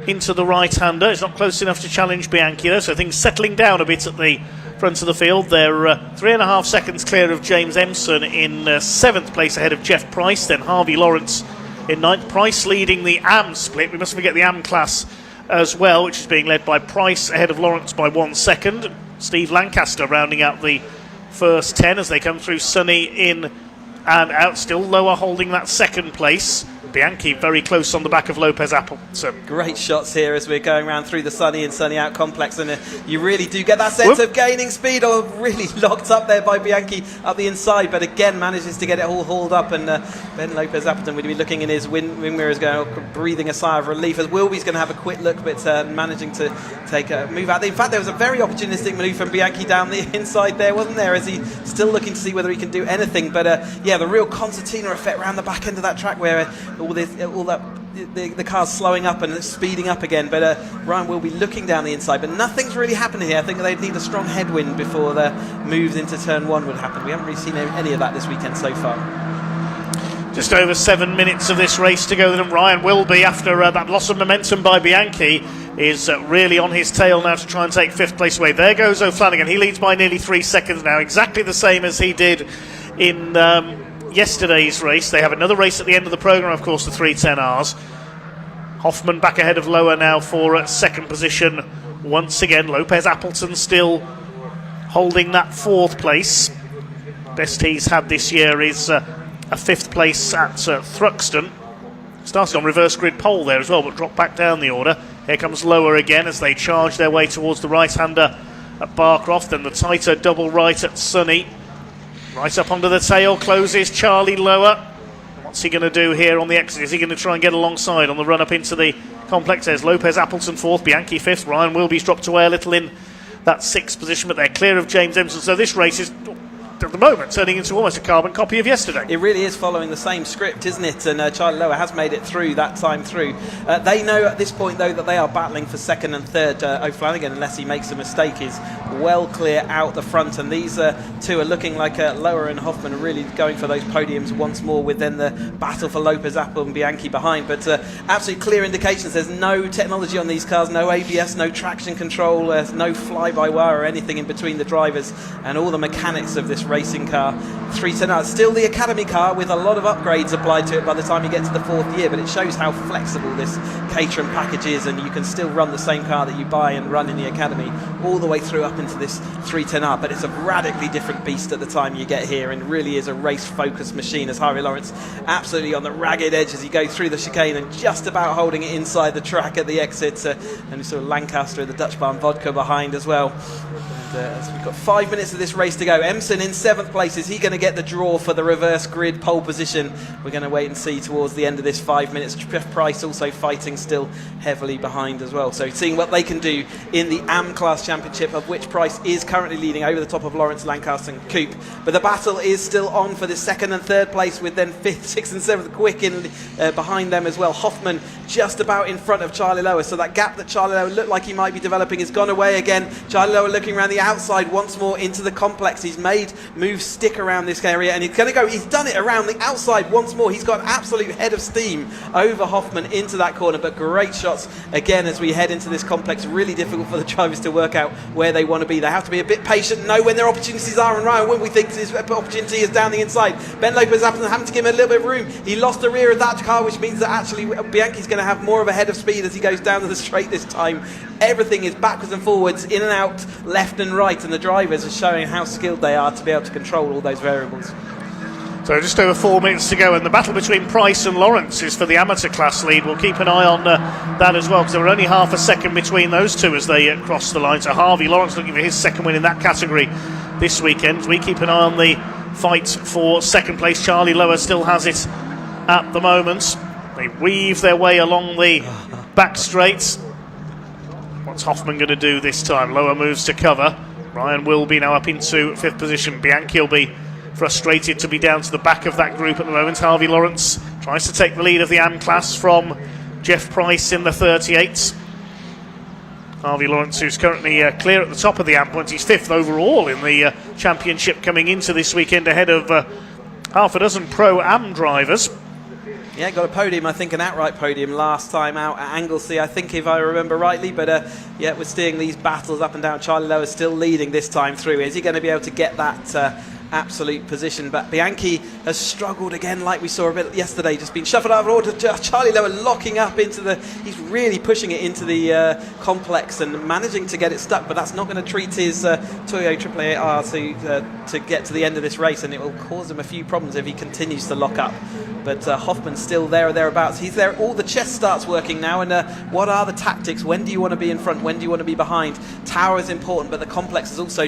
into the right-hander. It's not close enough to challenge Bianchi though, so things settling down a bit at the front of the field. They're 3.5 seconds clear of James Empson in 7th place ahead of Jeff Price, then Harvey Lawrence in 9th. Price leading the AM split. We mustn't forget the AM class as well, which is being led by Price ahead of Lawrence by 1 second. Steve Lancaster rounding out the first 10 as they come through Sunny in and out. Still Lower holding that second place. Bianchi very close on the back of Lopez Appleton. Great shots here as we're going around through the Sunny and Sunny out complex, and you really do get that sense of gaining speed, or really locked up there by Bianchi up the inside, but again manages to get it all hauled up, and Ben Lopez Appleton would be looking in his wing mirrors going, breathing a sigh of relief, as Wilby's going to have a quick look, but managing to take a move out. In fact, there was a very opportunistic move from Bianchi down the inside there, wasn't there, as he still looking to see whether he can do anything, but yeah, the real concertina effect around the back end of that track where the car's slowing up and speeding up again, but Ryan will be looking down the inside, but nothing's really happening here. I think they'd need a strong headwind before the moves into turn 1 would happen. We haven't really seen any of that this weekend so far. Just over 7 minutes of this race to go, then Ryan Wilby, after that loss of momentum by Bianchi, is really on his tail now to try and take 5th place away. There goes O'Flanagan. He leads by nearly 3 seconds now, exactly the same as he did in yesterday's race. They have another race at the end of the programme, of course, the 310Rs. Hoffman back ahead of Lower now for second position once again. Lopez Appleton still holding that 4th place. Best he's had this year is a 5th place at Thruxton. Started on reverse grid pole there as well, but dropped back down the order. Here comes Lower again as they charge their way towards the right-hander at Barcroft, and the tighter double right at Sunny. Right up onto the tail, closes Charlie Lower. What's he going to do here on the exit? Is he going to try and get alongside on the run up into the complex? There's Lopez Appleton 4th, Bianchi 5th. Ryan Wilby's dropped away a little in that 6th position, but they're clear of James Empson. So this race is at the moment turning into almost a carbon copy of yesterday. It really is following the same script, isn't it? And Charlie Lower has made it through that time through. They know at this point, though, that they are battling for second and third. O'Flanagan, unless he makes a mistake, is well clear out the front. And these two are looking like Lower and Hoffman are really going for those podiums once more, with then the battle for Lopez, Apple and Bianchi behind. But absolutely clear indications. There's no technology on these cars, no ABS, no traction control, no fly-by-wire or anything in between the drivers and all the mechanics of this racing car. 310R, still the Academy car with a lot of upgrades applied to it by the time you get to the fourth year, but it shows how flexible this Caterham package is, and you can still run the same car that you buy and run in the Academy all the way through up into this 310R, but it's a radically different beast at the time you get here, and really is a race-focused machine, as Harvey Lawrence absolutely on the ragged edge as he goes through the chicane and just about holding it inside the track at the exit, and sort of Lancaster and the Dutch Barn Vodka behind as well. So we've got 5 minutes of this race to go. Emson in 7th place. Is he going to get the draw for the reverse grid pole position? We're going to wait and see towards the end of this 5 minutes. Jeff Price also fighting still heavily behind as well. So seeing what they can do in the AM Class Championship, of which Price is currently leading over the top of Lawrence, Lancaster and Coupe. But the battle is still on for the 2nd and 3rd place, with then 5th, 6th and 7th quick in behind them as well. Hoffman just about in front of Charlie Lower. So that gap that Charlie Lower looked like he might be developing has gone away again. Charlie Lower looking around the outside once more into the complex. He's made moves stick around this area, and he's going to go. He's done it around the outside once more. He's got an absolute head of steam over Hoffman into that corner, but great shots again as we head into this complex. Really difficult for the drivers to work out where they want to be. They have to be a bit patient, know when their opportunities are, and Ryan Wimby thinks his opportunity is down the inside. Ben Lopez having to give him a little bit of room. He lost the rear of that car, which means that actually Bianchi's going to have more of a head of speed as he goes down to the straight this time. Everything is backwards and forwards, in and out, left and right, and the drivers are showing how skilled they are to be able to control all those variables. So just over 4 minutes to go, and the battle between Price and Lawrence is for the amateur class lead. We'll keep an eye on that as well, because there were only half a second between those two as they crossed the line. So Harvey Lawrence looking for his second win in that category this weekend. We keep an eye on the fight for second place. Charlie Lower still has it at the moment. They weave their way along the back straight. What's Hoffman going to do this time? Lower moves to cover. Ryan Wilby now up into 5th position. Bianchi will be frustrated to be down to the back of that group at the moment. Harvey Lawrence tries to take the lead of the AM class from Jeff Price in the 38s. Harvey Lawrence, who's currently clear at the top of the AM points. He's 5th overall in the championship coming into this weekend, ahead of half a dozen Pro-Am drivers. Yeah, got a podium, I think an outright podium last time out at Anglesey, I think, if I remember rightly. But yeah, we're seeing these battles up and down. Charlie Lower still leading this time through. Is he going to be able to get that absolute position? But Bianchi has struggled again, like we saw a bit yesterday, just been shuffled out of order. Charlie Lower locking up into the, he's really pushing it into the complex and managing to get it stuck, but that's not going to treat his Toyo 888R to get to the end of this race, and it will cause him a few problems if he continues to lock up. But Hoffman's still there or thereabouts. He's there. All the chess starts working now. And what are the tactics? When do you want to be in front? When do you want to be behind? Tower is important, but the complex has also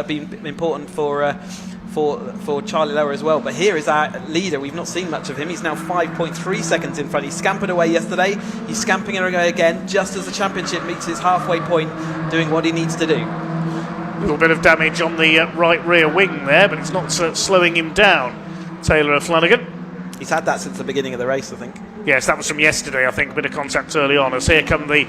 been important for Charlie Lower as well. But here is our leader. We've not seen much of him. He's now 5.3 seconds in front. He scampered away yesterday. He's scamping away again, just as the championship meets his halfway point, doing what he needs to do. A little bit of damage on the right rear wing there, but it's not slowing him down. Taylor Flanagan. He's had that since the beginning of the race, I think. Yes, that was from yesterday, I think. A bit of contact early on. As here come the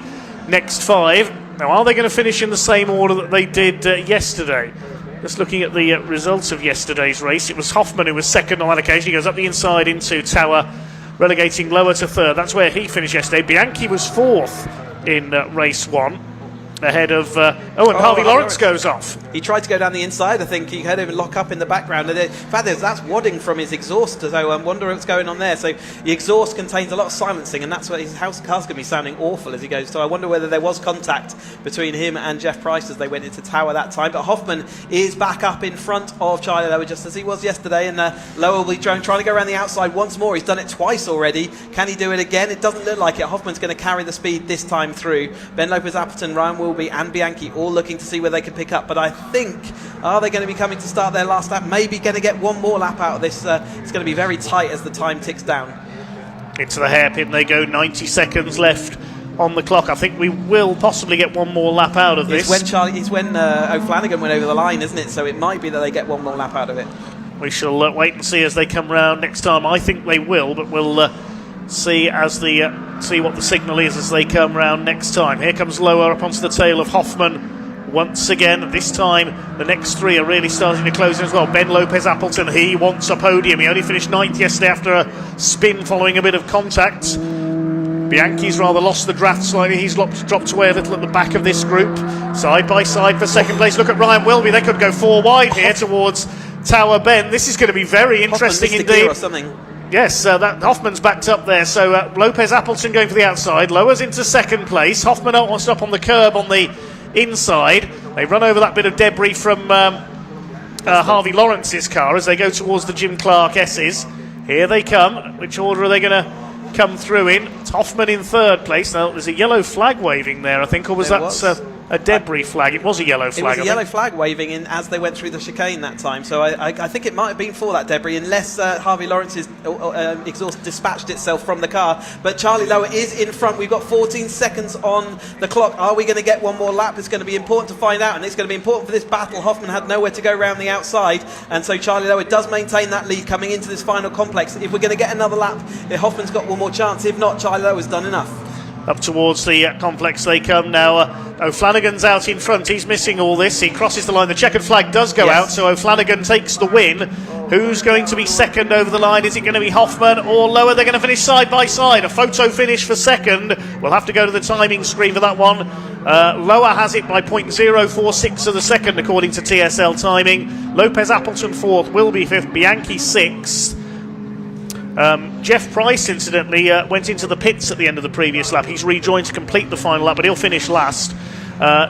next 5. Now, are they going to finish in the same order that they did yesterday? Just looking at the results of yesterday's race, it was Hoffman who was second on that occasion. He goes up the inside into Tower, relegating Lower to 3rd. That's where he finished yesterday. Bianchi was 4th in race 1. Ahead of Harvey Lawrence goes off. He tried to go down the inside. I think he had him lock up in the background. In fact, that's wadding from his exhaust, so I wonder what's going on there. So the exhaust contains a lot of silencing, and that's why his car's going to be sounding awful as he goes. So I wonder whether there was contact between him and Jeff Price as they went into Tower that time. But Hoffman is back up in front of Charlie Lower, just as he was yesterday, and Lower will be trying to go around the outside once more. He's done it twice already. Can he do it again? It doesn't look like it. Hoffman's going to carry the speed this time through. Ben Lopez, Appleton, Ryan Wilby and Bianchi all looking to see where they can pick up, but I think, are they going to be coming to start their last lap? Maybe going to get one more lap out of this. It's going to be very tight as the time ticks down. Into the hairpin they go, 90 seconds left on the clock. I think we will possibly get one more lap out of this. It's when O'Flanagan went over the line, isn't it? So it might be that they get one more lap out of it. We shall wait and see as they come round next time. I think they will, but we'll see as see what the signal is as they come round next time. Here comes Lower up onto the tail of Hoffman once again. This time the next three are really starting to close in as well. Ben Lopez Appleton, he wants a podium. He only finished 9th yesterday after a spin following a bit of contact. Bianchi's rather lost the draft slightly. He's dropped away a little at the back of this group. Side by side for second place. Look at Ryan Wilby. They could go 4 wide here towards Tower Bend. This is going to be very interesting indeed. Or something. Yes, that Hoffman's backed up there. So Lopez Appleton going for the outside. Lowers into second place. Hoffman wants up on the curb on the inside. They run over that bit of debris from Harvey Lawrence's car as they go towards the Jim Clark S's. Here they come. Which order are they going to come through in? It's Hoffman in third place. Now there's a yellow flag waving there, I think, or was a debris flag? It was a yellow flag. It was a yellow flag waving in as they went through the chicane that time. So I think it might have been for that debris, unless Harvey Lawrence's exhaust dispatched itself from the car. But Charlie Lower is in front. We've got 14 seconds on the clock. Are we going to get one more lap? It's going to be important to find out, and it's going to be important for this battle. Hoffman had nowhere to go around the outside, and so Charlie Lower does maintain that lead coming into this final complex. If we're going to get another lap, Hoffman's got one more chance. If not, Charlie Lower's done enough. Up towards the complex they come now. O'Flanagan's out in front. He's missing all this. He crosses the line. The checkered flag does go out, so O'Flanagan takes the win. Who's going to be second over the line? Is it going to be Hoffman or Lower? They're going to finish side by side. A photo finish for second. We'll have to go to the timing screen for that one. Lower has it by 0.046 of the second, according to TSL timing. Lopez Appleton fourth, Wilby fifth, Bianchi sixth. Jeff Price, incidentally, went into the pits at the end of the previous lap. He's rejoined to complete the final lap, but he'll finish last.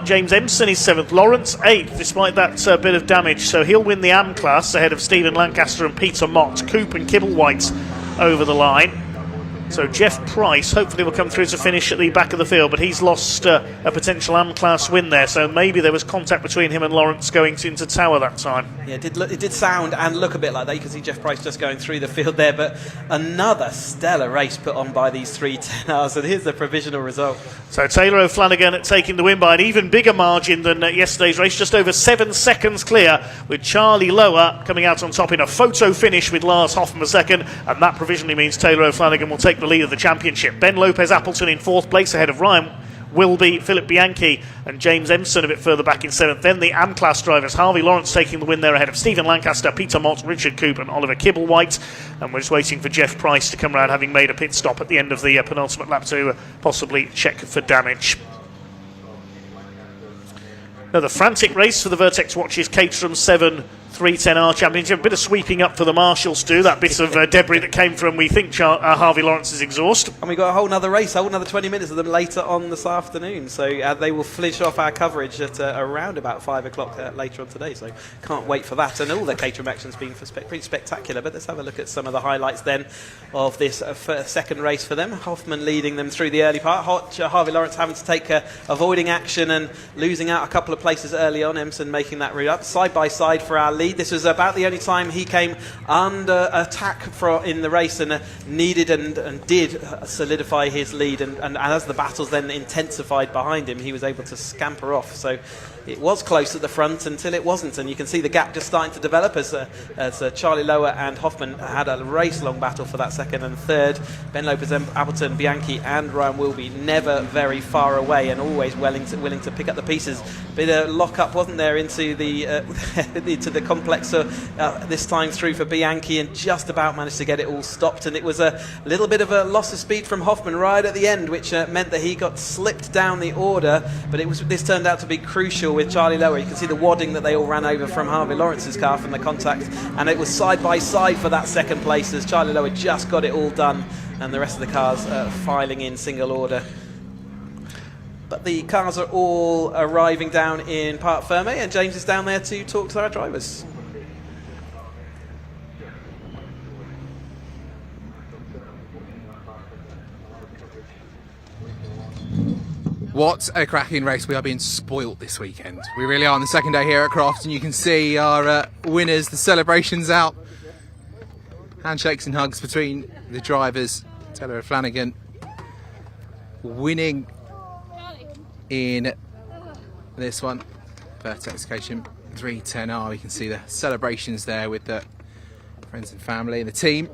James Empson is 7th. Lawrence 8th, despite that bit of damage. So he'll win the AM class ahead of Stephen Lancaster and Peter Mott. Coop and Kibblewhite over the line. So Jeff Price hopefully will come through to finish at the back of the field, but he's lost a potential AM class win there. So maybe there was contact between him and Lawrence going into Tower that time. Yeah, it did sound and look a bit like that. You can see Jeff Price just going through the field there, but another stellar race put on by these 3 10Rs, and here's the provisional result. So Taylor O'Flanagan taking the win by an even bigger margin than yesterday's race, just over 7 seconds clear, with Charlie Lower coming out on top in a photo finish with Lars Hoffman second, and that provisionally means Taylor O'Flanagan will take the lead of the championship. Ben Lopez Appleton in 4th place ahead of Ryan Wilby, Philip Bianchi and James Empson a bit further back in 7th. Then the AM class drivers, Harvey Lawrence taking the win there ahead of Stephen Lancaster, Peter Mott, Richard Coop and Oliver Kibblewhite. And we're just waiting for Jeff Price to come around, having made a pit stop at the end of the penultimate lap to possibly check for damage. Another frantic race for the Vertex Watches Caterham 7 310R Championship. A bit of sweeping up for the marshals too. That bit of debris that came from, we think, Harvey Lawrence's exhaust. And we've got a whole other race, a whole another 20 minutes of them later on this afternoon. So they will finish off our coverage at around about 5 o'clock later on today. So can't wait for that. And all the Caterham action's been pretty spectacular. But let's have a look at some of the highlights then of this second race for them. Hoffman leading them through the early part. Harvey Lawrence having to take avoiding action and losing out a couple of places early on. Empson making that route up. Side by side for our lead. This was about the only time he came under attack in the race and needed and did solidify his lead. And as the battles then intensified behind him, he was able to scamper off. So it was close at the front until it wasn't, and you can see the gap just starting to develop as Charlie Lower and Hoffman had a race-long battle for that second and third. Ben Lopez, Appleton, Bianchi and Ryan Wilby never very far away and always willing to pick up the pieces. Bit of lock-up, wasn't there, into the into the complex this time through for Bianchi, and just about managed to get it all stopped. And it was a little bit of a loss of speed from Hoffman right at the end, which meant that he got slipped down the order. But this turned out to be crucial with Charlie Lower. You can see the wadding that they all ran over from Harvey Lawrence's car from the contact, and it was side by side for that second place as Charlie Lower just got it all done, and the rest of the cars filing in single order. But the cars are all arriving down in Parc Ferme, and James is down there to talk to our drivers. What a cracking race. We are being spoilt this weekend. We really are on the second day here at Croft, and you can see our winners, the celebrations out. Handshakes and hugs between the drivers. Taylor O'Flanagan winning in this one. Vertex Caterham 310R. You can see the celebrations there with the friends and family and the team.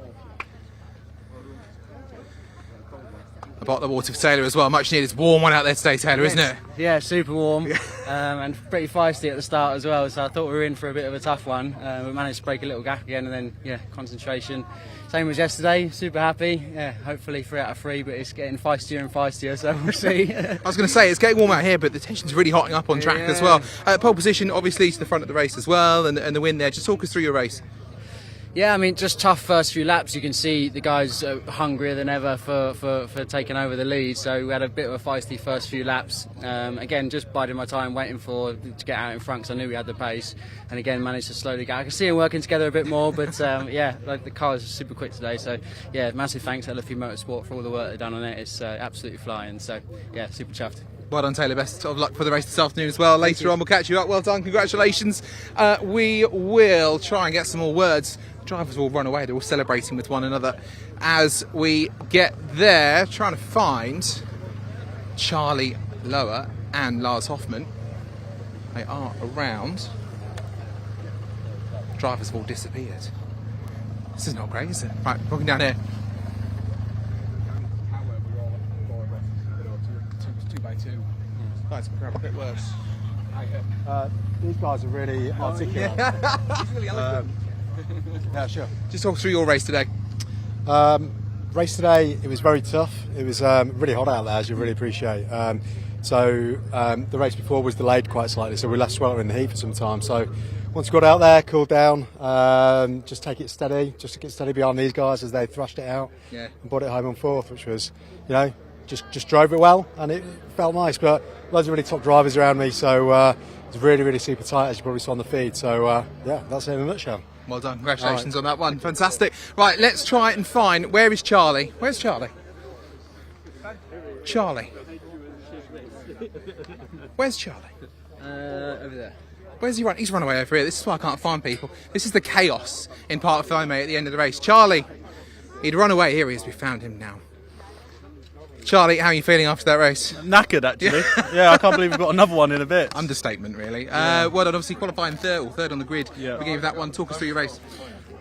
A bottle of water for Taylor as well. Much needed. It's a warm one out there today, Taylor, isn't it? Yeah, super warm and pretty feisty at the start as well. So I thought we were in for a bit of a tough one. We managed to break a little gap again, and then concentration. Same as yesterday. Super happy. Yeah, hopefully 3 out of 3, but it's getting feistier and feistier. So we'll see. I was going to say it's getting warm out here, but the tension's really hotting up on track as well. Pole position, obviously, to the front of the race as well, and the win there. Just talk us through your race. Yeah, I mean, just tough first few laps. You can see the guys hungrier than ever for taking over the lead. So we had a bit of a feisty first few laps. Again, just biding my time, waiting to get out in front because I knew we had the pace. And again, managed to slowly go. I can see them working together a bit more, but the car is super quick today. So yeah, massive thanks to LFU Motorsport for all the work they've done on it. It's absolutely flying. So yeah, super chuffed. Well done, Taylor. Best of luck for the race this afternoon as well. Later on, we'll catch you up. Well done. Congratulations. We will try and get some more words. Drivers will run away. They're all celebrating with one another as we get there, trying to find Charlie Lower and Lars Hoffman. They are around. Drivers have all disappeared. This is not great, is it? Right, walking down here. 2x2. Nice, grab a bit worse. These guys are really articulate. Really eloquent. Yeah, sure. Just talk through your race today. Race today, it was very tough. It was really hot out there, as you really appreciate. The race before was delayed quite slightly, so we left sweltering in the heat for some time. So once we got out there, cooled down, just take it steady, just to get steady behind these guys as they thrashed it out and brought it home on fourth, which was, just drove it well, and it felt nice. But loads of really top drivers around me, so it was really, really super tight, as you probably saw on the feed. So that's it in a nutshell. Well done. Congratulations on that one. Fantastic. Right, let's try and find, where is Charlie? Where's Charlie? Charlie. Where's Charlie? Over there. Where's he run? He's run away over here. This is why I can't find people. This is the chaos in Park Thome at the end of the race. Charlie, he'd run away. Here he is. We found him now. Charlie, how are you feeling after that race? Knackered, actually. Yeah, I can't believe we've got another one in a bit. Understatement, really. Well done, obviously qualifying third on the grid. Yeah. We gave that one. Talk us through your race.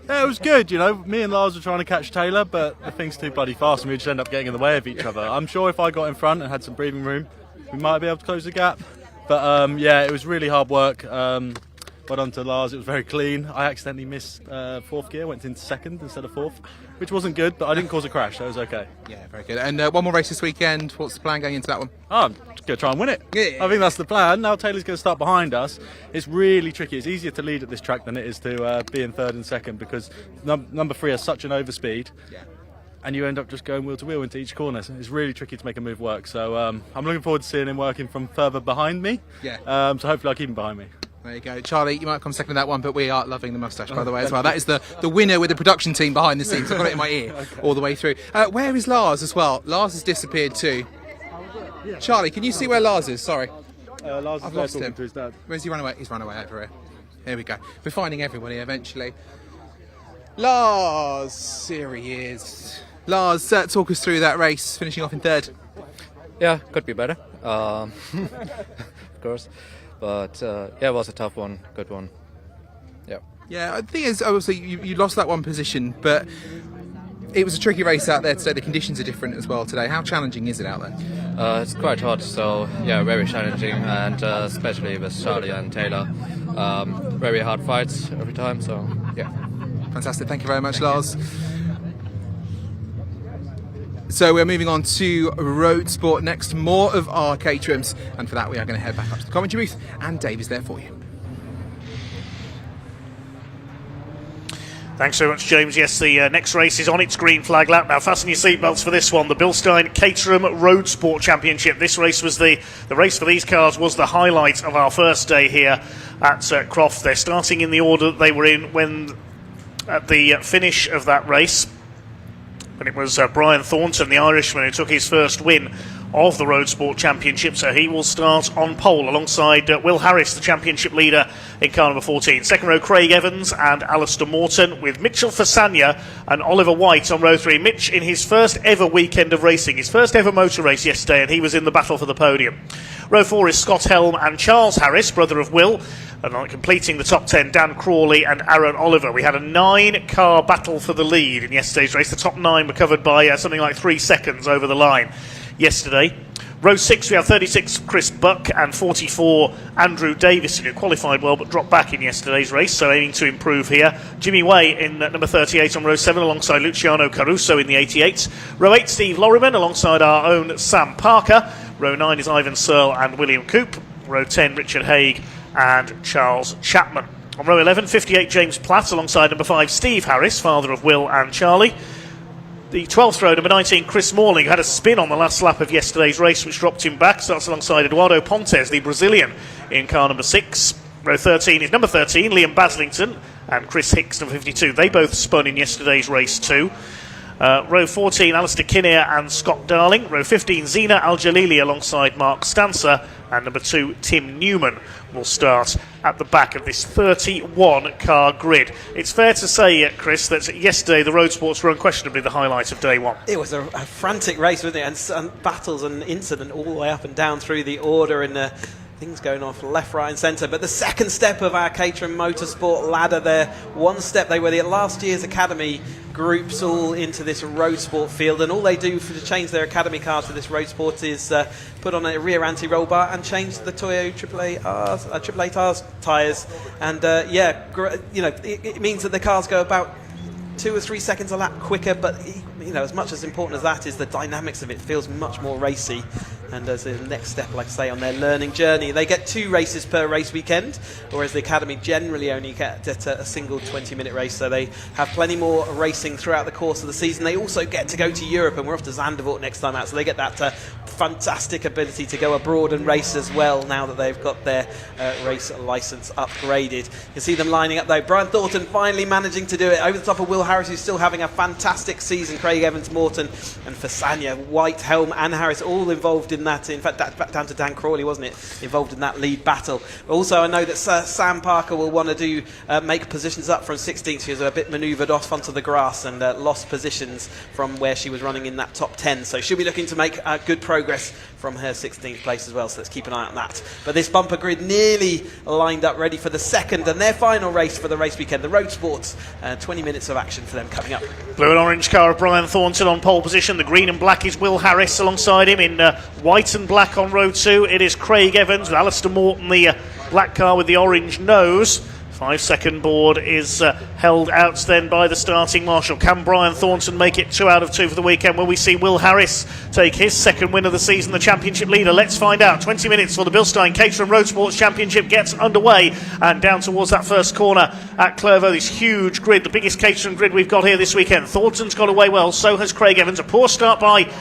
Yeah, it was good. Me and Lars were trying to catch Taylor, but the thing's too bloody fast and we just end up getting in the way of each other. I'm sure if I got in front and had some breathing room, we might be able to close the gap. But it was really hard work. Well done to Lars, it was very clean. I accidentally missed fourth gear, went into second instead of fourth, which wasn't good, but I didn't cause a crash, so it was okay. Yeah, very good. And one more race this weekend. What's the plan going into that one? Oh, I'm just going to try and win it. Yeah. I think that's the plan. Now Taylor's going to start behind us. It's really tricky. It's easier to lead at this track than it is to be in third and second because number 3 has such an overspeed. Yeah. And you end up just going wheel to wheel into each corner. So it's really tricky to make a move work. So I'm looking forward to seeing him working from further behind me. Yeah. So hopefully I'll keep him behind me. There you go. Charlie, you might come second in that one, but we are loving the moustache, by the way, as well. That is the winner with the production team behind the scenes. I've got it in my ear all the way through. Where is Lars as well? Lars has disappeared too. Charlie, can you see where Lars is? Sorry. Lars I've is lost talking him. to his dad. Where's he run away? He's run away over here. Here we go. We're finding everybody eventually. Lars, here he is. Lars, talk us through that race, finishing off in third. Yeah, could be better, of course. But it was a tough one, good one. Yeah. Yeah, the thing is, obviously, you lost that one position, but it was a tricky race out there today. The conditions are different as well today. How challenging is it out there? It's quite hot, so yeah, very challenging, and especially with Charlie and Taylor. Very hard fights every time, so yeah. Fantastic, thank you very much, Lars. So we're moving on to Roadsport next, more of our Caterhams, and for that we are going to head back up to the commentary booth, and Dave is there for you. Thanks very much, James. Yes, the next race is on its green flag lap. Now fasten your seatbelts for this one, the Bilstein Caterham Roadsport Championship. This race was the race for these cars was the highlight of our first day here at Croft. They're starting in the order that they were in when at the finish of that race. And it was Brian Thornton, the Irishman, who took his first win of the Roadsport Championship, so he will start on pole alongside Will Harris, the championship leader in car number 14. Second row, Craig Evans and Alistair Morton, with Mitchell Fasanya and Oliver White on row 3. Mitch in his first ever weekend of racing, his first ever motor race yesterday, and he was in the battle for the podium. Row 4 is Scott Helm and Charles Harris, brother of Will. And completing the top 10, Dan Crawley and Aaron Oliver. We had a 9-car battle for the lead in yesterday's race. The top 9 were covered by something like 3 seconds over the line yesterday. Row 6, we have 36 Chris Buck and 44 Andrew Davison, who qualified well but dropped back in yesterday's race, so aiming to improve here. Jimmy Way in number 38 on row 7 alongside Luciano Caruso in the 88. Row 8, Steve Lorriman alongside our own Sam Parker. Row 9 is Ivan Searle and William Coop. Row 10, Richard Haig and Charles Chapman. On row 11, 58 James Platt alongside number 5 Steve Harris, father of Will and Charlie. The 12th row, number 19 Chris Morling, who had a spin on the last lap of yesterday's race which dropped him back, starts alongside Eduardo Pontes, the Brazilian, in car number 6. Row 13 is number 13 Liam Baslington and Chris Hicks, number 52. They both spun in yesterday's race too. Row 14, Alistair Kinnear and Scott Darling. Row 15, Zina Al-Jalili alongside Mark Stancer. And number 2, Tim Newman will start at the back of this 31-car grid. It's fair to say, Chris, that yesterday the Roadsports were unquestionably the highlight of day one. It was a frantic race, wasn't it? And battles and incident all the way up and down through the order, and things going off left, right and centre. But the second step of our Caterham Motorsport ladder there, one step, they were the last year's academy groups all into this Roadsport field, and all they do to change their academy cars to this Roadsport is put on a rear anti-roll bar and change the Toyo AAA R's tyres, and it means that the cars go about 2 or 3 seconds a lap quicker, but as much as important as that is, the dynamics of it feels much more racy. And as the next step, like I say, on their learning journey, they get 2 races per race weekend, whereas the academy generally only get a single 20-minute race, so they have plenty more racing throughout the course of the season. They also get to go to Europe, and we're off to Zandvoort next time out, so they get that fantastic ability to go abroad and race as well now that they've got their race licence upgraded. You can see them lining up though. Brian Thornton finally managing to do it over the top of Will Harris, who's still having a fantastic season. Craig Evans-Morton and Fasania, White, Helm and Harris all involved in that. In fact, back down to Dan Crawley, wasn't it, involved in that lead battle. Also, I know that Sam Parker will want to make positions up from 16th. She was a bit manoeuvred off onto the grass and lost positions from where she was running in that top 10. So she'll be looking to make good progress from her 16th place as well, so let's keep an eye on that. But this bumper grid nearly lined up ready for the second and their final race for the race weekend, the Roadsports. 20 minutes of action for them coming up. Blue and orange car of Brian Thornton on pole position. The green and black is Will Harris alongside him. In white and black on row 2 it is Craig Evans with Alistair Morton, the black car with the orange nose. 5-second board is held out then by the starting marshal. Can Brian Thornton make it 2 out of 2 for the weekend? Will we see Will Harris take his second win of the season, the championship leader? Let's find out. 20 minutes for the Bilstein Caterham Motorsport Championship gets underway, and down towards that first corner at Clervaux, this huge grid, the biggest Caterham grid we've got here this weekend. Thornton's got away well, so has Craig Evans. A poor start by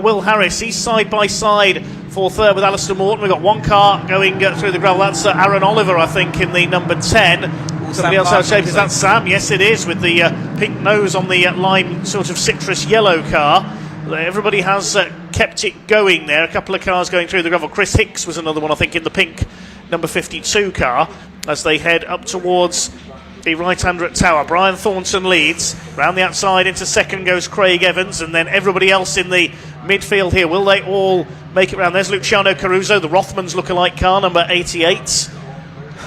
Will Harris. He's side by side for third with Alistair Morton. We've got one car going through the gravel. That's Aaron Oliver, I think, in the number 10. Somebody else out shape. Is that Sam? Yes, it is, with the pink nose on the lime sort of citrus yellow car. Everybody has kept it going there. A couple of cars going through the gravel. Chris Hicks was another one, I think, in the pink number 52 car as they head up towards the right-hander at Tower. Brian Thornton leads. Round the outside into second goes Craig Evans, and then everybody else in the midfield here. Will they all make it round? There's Luciano Caruso, the Rothmans lookalike car, number 88.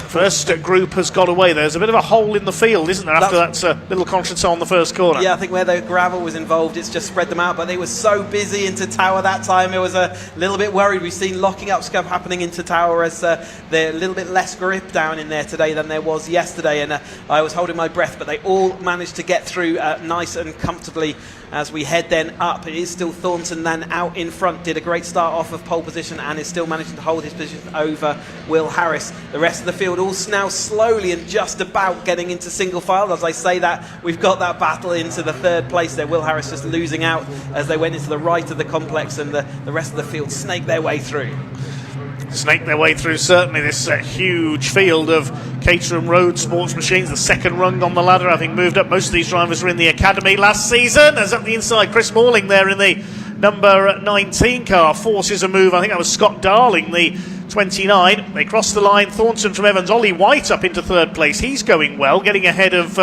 First group has got away. There's a bit of a hole in the field, isn't there, after that little contretemps on the first corner? Yeah, I think where the gravel was involved, it's just spread them out, but they were so busy into Tower that time, it was a little bit worried. We've seen locking up stuff happening into Tower as they're a little bit less grip down in there today than there was yesterday, and I was holding my breath, but they all managed to get through nice and comfortably as we head then up. It is still Thornton then out in front, did a great start off of pole position and is still managing to hold his position over Will Harris. The rest of the field all now slowly and just about getting into single file. As I say that, we've got that battle into the third place there. Will Harris just losing out as they went into the right of the complex, and the rest of the field snaked their way through. Snake their way through, certainly, this huge field of Caterham Road sports machines. The second rung on the ladder, having moved up. Most of these drivers were in the academy last season. As up the inside, Chris Morling there in the number 19 car forces a move. I think that was Scott Darling, the 29. They cross the line. Thornton from Evans. Ollie White up into third place. He's going well, getting ahead of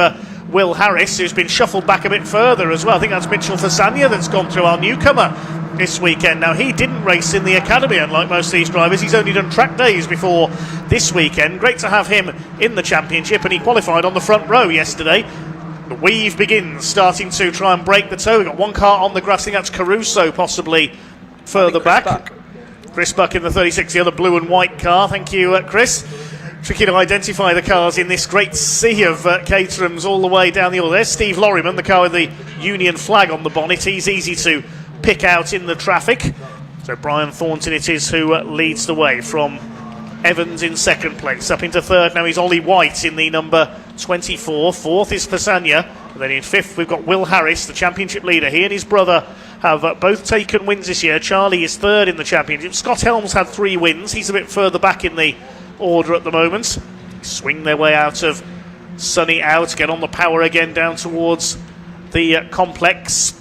Will Harris, who's been shuffled back a bit further as well. I think that's Mitchell Fasania that's gone through, our newcomer this weekend. Now, he didn't race in the academy, unlike most of these drivers. He's only done track days before this weekend. Great to have him in the championship, and he qualified on the front row yesterday. The weave begins, starting to try and break the toe. We've got one car on the grass. I think that's Caruso, possibly further back. Chris Buck in the 36, the other blue and white car. Thank you, Chris. Tricky to identify the cars in this great sea of Caterhams all the way down the order. There's Steve Lorriman, the car with the Union flag on the bonnet. He's easy to pick out in the traffic. So Brian Thornton it is who leads the way from Evans in second place. Up into third now is Ollie White in the number 24. Fourth is Fasania. And then in fifth we've got Will Harris, the championship leader. He and his brother have both taken wins this year. Charlie is third in the championship. Scott Helms had 3 wins. He's a bit further back in the order at the moment. Swing their way out of Sunny Out, get on the power again down towards the complex.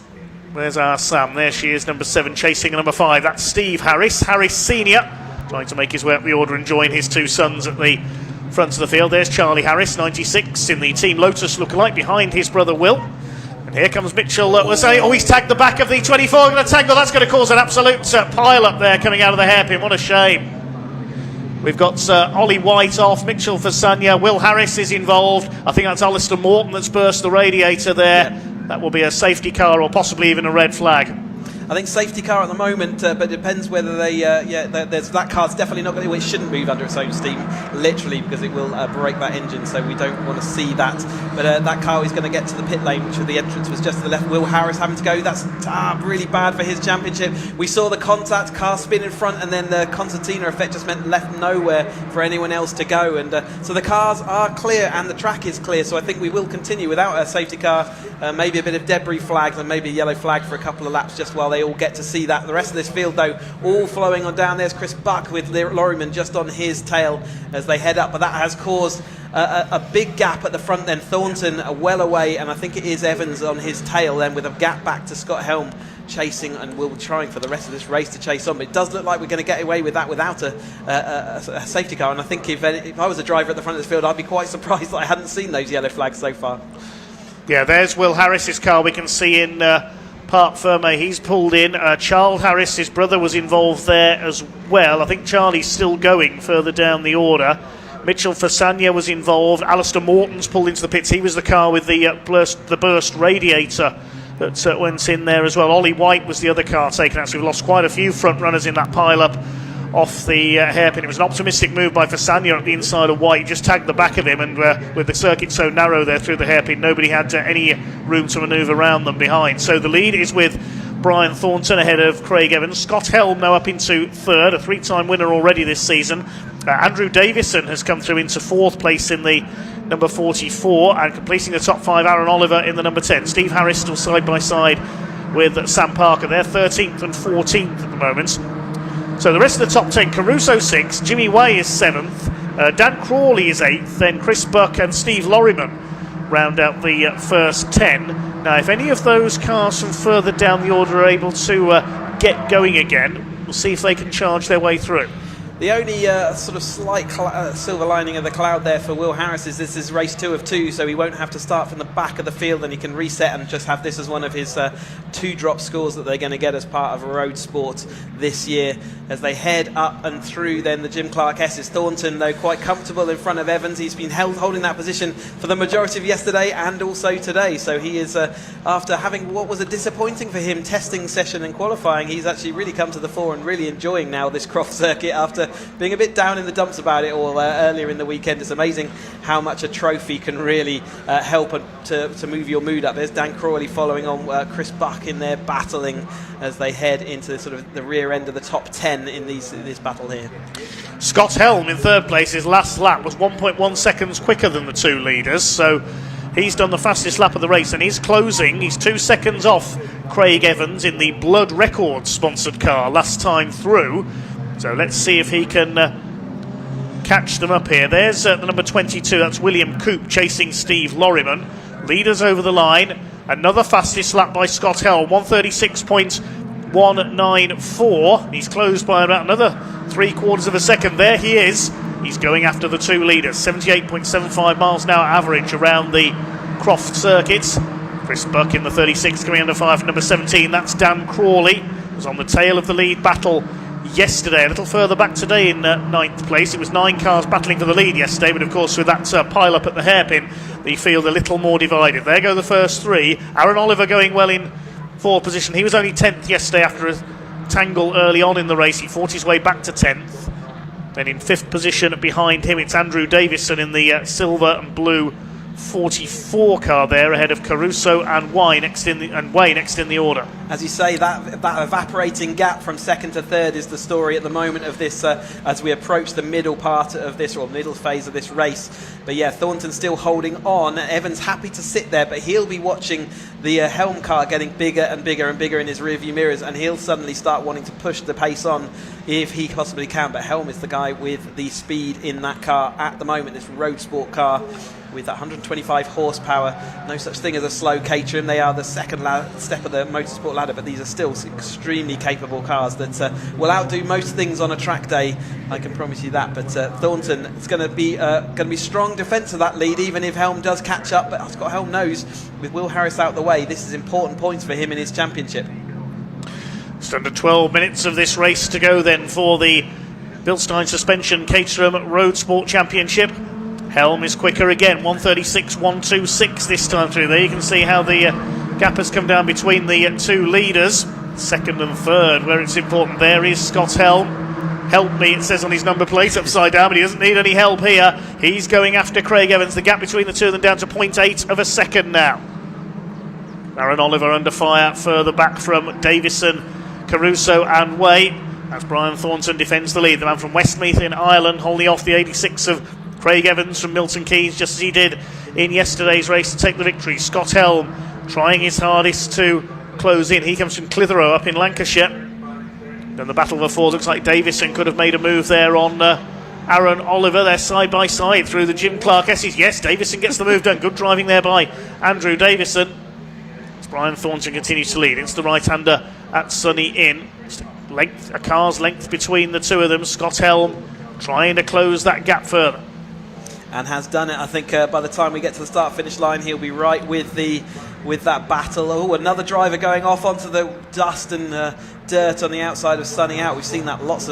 There's our Sam, there she is, number 7 chasing number 5. That's Steve Harris, Harris Senior, trying to make his way up the order and join his 2 sons at the front of the field. There's Charlie Harris, 96, in the Team Lotus lookalike behind his brother Will. And here comes Mitchell Wasay. Oh, he's tagged the back of the 24, going to tangle. That's going to cause an absolute pile up there coming out of the hairpin. What a shame. We've got Ollie White off, Mitchell Fasania, Will Harris is involved. I think that's Alistair Morton that's burst the radiator there. Yeah. That will be a safety car or possibly even a red flag. I think safety car at the moment, but it depends whether they, there's that car's definitely not going to, it shouldn't move under its own steam, literally, because it will break that engine, so we don't want to see that. But that car is going to get to the pit lane, which the entrance was just to the left. Will Harris having to go, that's really bad for his championship. We saw the contact, car spin in front, and then the concertina effect just meant left nowhere for anyone else to go. And so the cars are clear and the track is clear, so I think we will continue without a safety car, maybe a bit of debris flags and maybe a yellow flag for a couple of laps just while they all get to see that. The rest of this field, though, all flowing on down. There's Chris Buck with Lorriman just on his tail as they head up, but that has caused a big gap at the front then. Thornton well away, and I think it is Evans on his tail then with a gap back to Scott Helm chasing, and we'll be trying for the rest of this race to chase on. But it does look like we're going to get away with that without a safety car, and I think if I was a driver at the front of this field, I'd be quite surprised that I hadn't seen those yellow flags so far. Yeah, there's Will Harris's car we can see in Parc Ferme. He's pulled in. Charles Harris, his brother, was involved there as well. I think Charlie's still going further down the order. Mitchell Fasania was involved. Alistair Morton's pulled into the pits. He was the car with the burst radiator that went in there as well. Ollie White was the other car taken out, so we've lost quite a few front runners in that pile-up off the hairpin. It was an optimistic move by Fasania at the inside of White. He just tagged the back of him, and with the circuit so narrow there through the hairpin, nobody had any room to manoeuvre around them behind. So the lead is with Brian Thornton ahead of Craig Evans. Scott Helm now up into third, a 3-time winner already this season. Andrew Davison has come through into 4th place in the number 44, and completing the top 5, Aaron Oliver in the number 10. Steve Harris still side by side with Sam Parker. They're 13th and 14th at the moment. So the rest of the top 10, Caruso 6th, Jimmy Way is 7th, Dan Crawley is 8th, then Chris Buck and Steve Lorriman round out the first 10. Now, if any of those cars from further down the order are able to get going again, we'll see if they can charge their way through. The only sort of slight silver lining of the cloud there for Will Harris is this is race 2 of 2, so he won't have to start from the back of the field, and he can reset and just have this as one of his 2 drop scores that they're going to get as part of Roadsport this year. As they head up and through then the Jim Clark S's. Thornton, though, quite comfortable in front of Evans. He's been holding that position for the majority of yesterday and also today, so he is, after having what was a disappointing for him testing session and qualifying, he's actually really come to the fore and really enjoying now this Croft circuit after being a bit down in the dumps about it all earlier in the weekend. It's amazing how much a trophy can really help to move your mood up. There's Dan Crawley following on Chris Buck in there, battling as they head into sort of the rear end of the top 10 in this battle here. Scott Helm in 3rd place. His last lap was 1.1 seconds quicker than the 2 leaders, so he's done the fastest lap of the race, and he's closing. He's 2 seconds off Craig Evans in the Blood Records sponsored car last time through. So let's see if he can catch them up here. There's the number 22, that's William Coop chasing Steve Lorriman. Leaders over the line. Another fastest lap by Scott Helm, 136.194. He's closed by about another 3/4 of a second. There he is. He's going after the 2 leaders. 78.75 miles an hour average around the Croft circuit. Chris Buck in the 36 coming under fire for number 17. That's Dan Crawley. Was on the tail of the lead battle yesterday. A little further back today in 9th place. It was 9 cars battling for the lead yesterday, but of course with that pile up at the hairpin, the field a little more divided. There go the first 3. Aaron Oliver going well in 4th position. He was only 10th yesterday after a tangle early on in the race. He fought his way back to 10th. Then in 5th position behind him, it's Andrew Davison in the silver and blue 44 car there, ahead of Caruso and Way next in the order. As you say, that evaporating gap from 2nd to 3rd is the story at the moment of this, as we approach the middle part of this, or middle phase of this race. But yeah, Thornton still holding on. Evans happy to sit there, but he'll be watching the Helm car getting bigger and bigger and bigger in his rearview mirrors, and he'll suddenly start wanting to push the pace on if he possibly can. But Helm is the guy with the speed in that car at the moment, this Roadsport car with 125 horsepower. No such thing as a slow Caterham. They are the second step of the motorsport ladder, but these are still extremely capable cars that will outdo most things on a track day. I can promise you that. But Thornton is going to be strong defence of that lead, even if Helm does catch up. But Scott Helm knows, with Will Harris out the way, this is important points for him in his championship. Just under 12 minutes of this race to go then for the Bilstein Suspension Caterham Roadsport Championship. Helm is quicker again, 136, 126 this time through there. You can see how the gap has come down between the 2 leaders, 2nd and 3rd, where it's important. There is Scott Helm. Help me, it says on his number plate, upside down, but he doesn't need any help here. He's going after Craig Evans. The gap between the 2 of them down to 0.8 of a second now. Aaron Oliver under fire further back from Davison, Caruso and Way, as Brian Thornton defends the lead. The man from Westmeath in Ireland holding off the 86 of Craig Evans from Milton Keynes, just as he did in yesterday's race to take the victory. Scott Helm trying his hardest to close in. He comes from Clitheroe up in Lancashire. Then the battle of the 4 looks like Davison could have made a move there on Aaron Oliver. They're side by side through the Jim Clark S's. Yes, Davison gets the move done. Good driving there by Andrew Davison. As Brian Thornton continues to lead. It's the right-hander at Sunny Inn. Just a car's length between the 2 of them. Scott Helm trying to close that gap further. And has done it. I think by the time we get to the start-finish line, he'll be right with that battle. Oh, another driver going off onto the dust and dirt on the outside of Sunny Out. We've seen that lots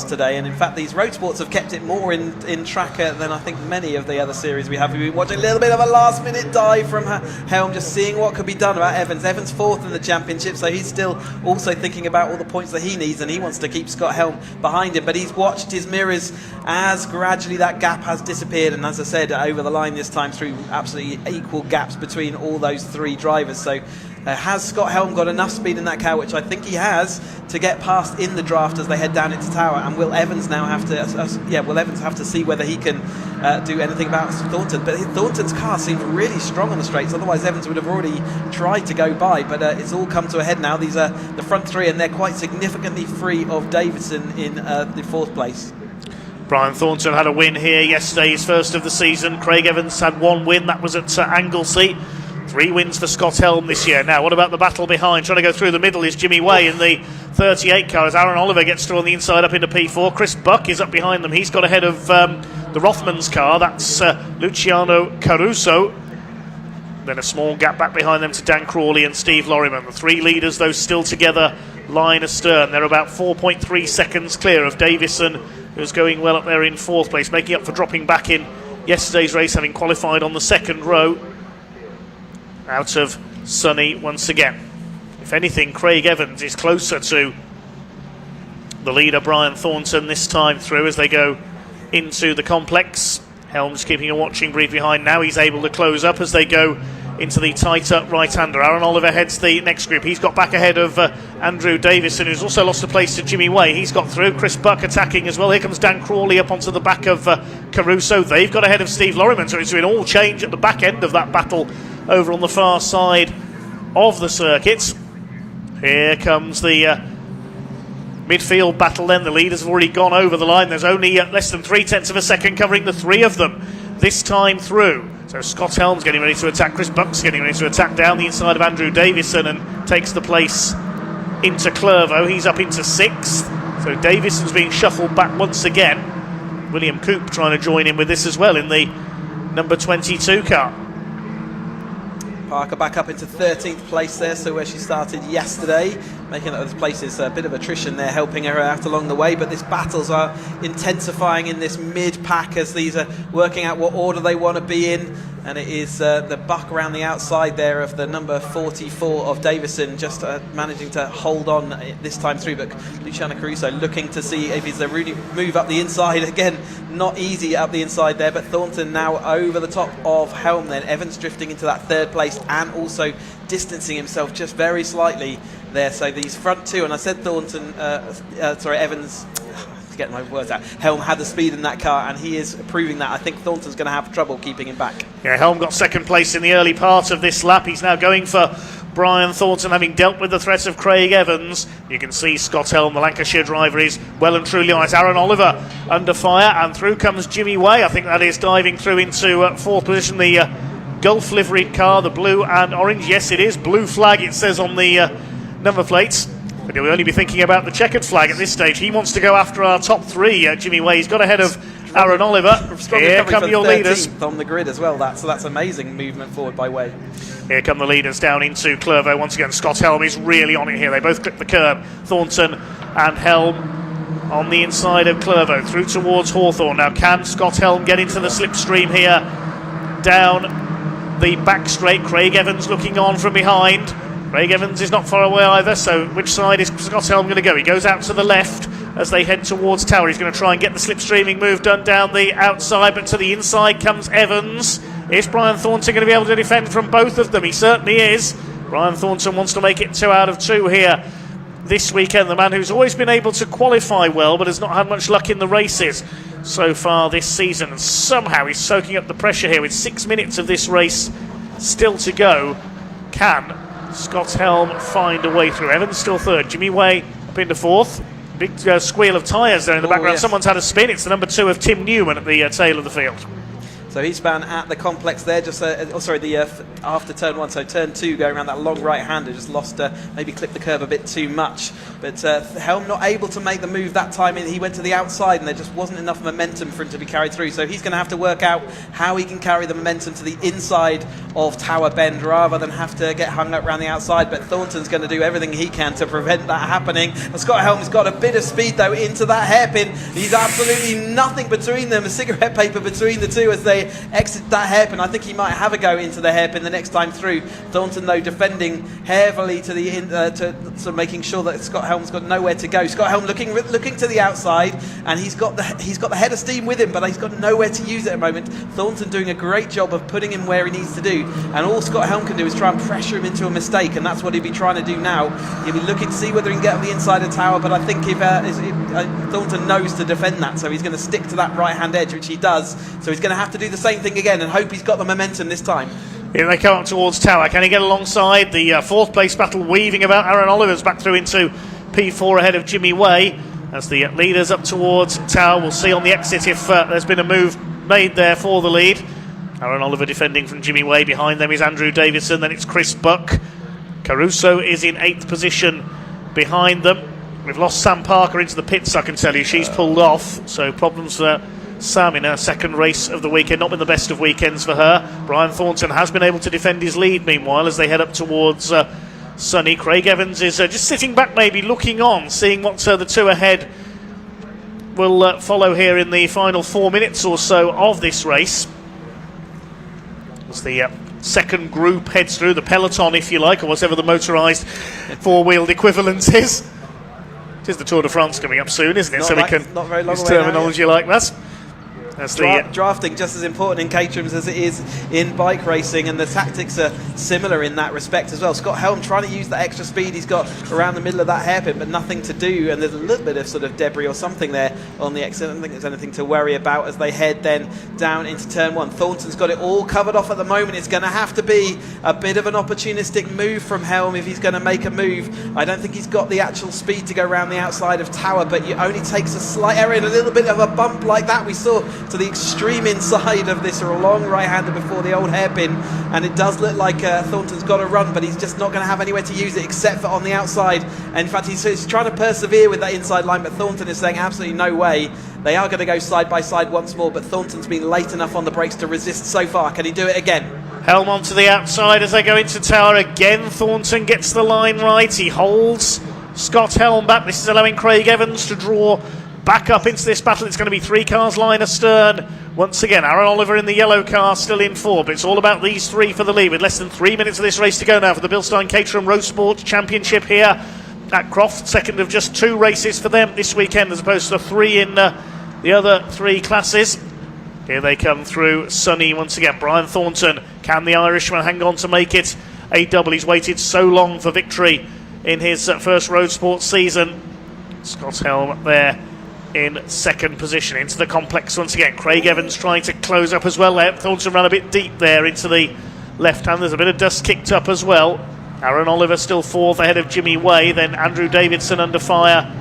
today, and in fact these road sports have kept it more in tracker than I think many of the other series we have. We've been watching a little bit of a last-minute dive from Helm, just seeing what could be done about Evans. Evans 4th in the championship, so he's still also thinking about all the points that he needs, and he wants to keep Scott Helm behind him. But he's watched his mirrors as gradually that gap has disappeared, and as I said, over the line this time through absolutely equal gaps between all those 3 drivers. So has Scott Helm got enough speed in that car, which I think he has, to get past in the draft as they head down into Tower? And will Evans now have to see whether he can do anything about Thornton? But Thornton's car seems really strong on the straights, otherwise Evans would have already tried to go by. But it's all come to a head now. These are the front 3, and they're quite significantly free of Davidson in the 4th place. Brian Thornton had a win here yesterday, his first of the season. Craig Evans had 1 win, that was at Anglesey. 3 wins for Scott Helm this year. Now, what about the battle behind? Trying to go through the middle is Jimmy Way in the 38 car as Aaron Oliver gets through on the inside up into P4. Chris Buck is up behind them. He's got ahead of the Rothmans car. That's Luciano Caruso. Then a small gap back behind them to Dan Crawley and Steve Lorriman. The 3 leaders, those still together, line astern. They're about 4.3 seconds clear of Davison, who's going well up there in 4th place, making up for dropping back in yesterday's race, having qualified on the 2nd row out of Sunny once again. If anything, Craig Evans is closer to the leader Brian Thornton this time through as they go into the complex. Helm's keeping a watching brief behind now. He's able to close up as they go into the tighter right-hander. Aaron Oliver heads the next group. He's got back ahead of Andrew Davison, who's also lost a place to Jimmy Way. He's got through. Chris Buck attacking as well. Here comes Dan Crawley up onto the back of Caruso. They've got ahead of Steve Lorriman, so it's been all change at the back end of that battle over on the far side of the circuit. Here comes the midfield battle then. The leaders have already gone over the line. There's only less than 0.3 of a second covering the 3 of them this time through. So Scott Helm's getting ready to attack. Chris Buck's getting ready to attack down the inside of Andrew Davison and takes the place into Clervo. He's up into 6th. So Davison's being shuffled back once again. William Coop trying to join in with this as well in the number 22 car. Parker back up into 13th place there, so where she started yesterday, making those places a bit of attrition there, helping her out along the way. But these battles are intensifying in this mid-pack as these are working out what order they want to be in. And it is the buck around the outside there of the number 44 of Davison, just managing to hold on this time through. But Luciana Caruso looking to see if he's a really move up the inside. Again, not easy up the inside there, but Thornton now over the top of Helm then. Evans drifting into that third place and also distancing himself just very slightly there. So these front two, and I said Evans, getting my words out, Helm had the speed in that car, and he is proving that. I think Thornton's going to have trouble keeping him back. Yeah, Helm got second place in the early part of this lap. He's now going for Brian Thornton, having dealt with the threat of Craig Evans. You can see Scott Helm, the Lancashire driver, is well and truly on it. Aaron Oliver under fire, and through comes Jimmy Way. I think that is diving through into fourth position. The Gulf liveried car, the blue and orange. Yes, it is blue flag, it says on the number plates. But he'll only be thinking about the checkered flag at this stage. He wants to go after our top three. Jimmy Way, he's got ahead of Aaron Oliver. Here come your leaders on the grid as well. So that's amazing movement forward by Way. Here come the leaders down into Clervaux once again. Scott Helm is really on it here. They both clip the curb. Thornton and Helm on the inside of Clervaux through towards Hawthorne. Now can Scott Helm get into the slipstream here down the back straight? Craig Evans looking on from behind. Craig Evans is not far away either, so which side is Scott Helm going to go? He goes out to the left as they head towards Tower. He's going to try and get the slipstreaming move done down the outside, but to the inside comes Evans. Is Brian Thornton going to be able to defend from both of them? He certainly is. Brian Thornton wants to make it 2 out of 2 here this weekend. The man who's always been able to qualify well, but has not had much luck in the races so far this season. And somehow he's soaking up the pressure here with 6 minutes of this race still to go. Can Scott Helm find a way through? Evans still third. Jimmy Way up into fourth. Big squeal of tyres there in the background. Yes. Someone's had a spin. It's the number 2 of Tim Newman at the tail of the field. So he span at the complex there, just after turn 1, so turn 2 going around that long right-hander, just lost, maybe clipped the curb a bit too much. But Helm not able to make the move that time. He went to the outside and there just wasn't enough momentum for him to be carried through. So he's going to have to work out how he can carry the momentum to the inside of Tower Bend rather than have to get hung up around the outside. But Thornton's going to do everything he can to prevent that happening. And Scott Helm's got a bit of speed though into that hairpin. He's absolutely nothing between them, a cigarette paper between the two as they exit that hairpin. I think he might have a go into the hairpin the next time through. Thornton though defending heavily to the to making sure that Scott Helm's got nowhere to go. Scott Helm looking to the outside, and he's got the head of steam with him, but he's got nowhere to use it at the moment. Thornton doing a great job of putting him where he needs to do, and all Scott Helm can do is try and pressure him into a mistake, and that's what he'll be trying to do now. He'll be looking to see whether he can get up the inside of Tower, but I think if Thornton knows to defend that, so he's going to stick to that right hand edge, which he does. So he's going to have to do the same thing again and hope he's got the momentum this time. Here they come up towards Tower. Can he get alongside? The fourth place battle weaving about. Aaron Oliver's back through into P4 ahead of Jimmy Way as the leaders up towards Tower. We'll see on the exit if there's been a move made there for the lead. Aaron Oliver defending from Jimmy Way. Behind them is Andrew Davison, then it's Chris Buck. Caruso is in 8th position behind them. We've lost Sam Parker into the pits, I can tell you. She's pulled off, so problems for Sam in her second race of the weekend. Not been the best of weekends for her. Brian Thornton has been able to defend his lead, meanwhile, as they head up towards Sunny. Craig Evans is just sitting back, maybe looking on, seeing what the two ahead will follow here in the final 4 minutes or so of this race. As the second group heads through, the peloton, if you like, or whatever the motorised four-wheeled equivalent is. It is the Tour de France coming up soon, isn't it? Not so like, we can not very long use away terminology now, yeah. like that. That's drafting just as important in Caterham's as it is in bike racing, and the tactics are similar in that respect as well. Scott Helm trying to use that extra speed he's got around the middle of that hairpin, but nothing to do, and there's a little bit of sort of debris or something there on the exit. I don't think there's anything to worry about as they head then down into turn 1. Thornton's got it all covered off at the moment. It's going to have to be a bit of an opportunistic move from Helm if he's going to make a move. I don't think he's got the actual speed to go around the outside of Tower, but it only takes a slight error and a little bit of a bump like that we saw to the extreme inside of this, or a long right-hander before the old hairpin, and it does look like Thornton's got to run, but he's just not going to have anywhere to use it except for on the outside. And in fact, he's trying to persevere with that inside line, but Thornton is saying absolutely no way. They are going to go side by side once more, but Thornton's been late enough on the brakes to resist so far. Can he do it again? Helm onto the outside as they go into tower again. Thornton gets the line right. He holds Scott Helm back. This is allowing Craig Evans to draw back up into this battle. It's going to be 3 cars line astern. Once again, Aaron Oliver in the yellow car, still in 4th, but it's all about these 3 for the lead with less than 3 minutes of this race to go now for the Bilstein Caterham Roadsport Championship here at Croft. Second of just 2 races for them this weekend as opposed to 3 in the other 3 classes. Here they come through, sunny once again. Brian Thornton, can the Irishman hang on to make it a double? He's waited so long for victory in his first Roadsport season. Scott Helm there in 2nd position. Into the complex once again. Craig Evans trying to close up as well. Thornton ran a bit deep there into the left hand. There's a bit of dust kicked up as well. Aaron Oliver still 4th ahead of Jimmy Way. Then Andrew Davison under fire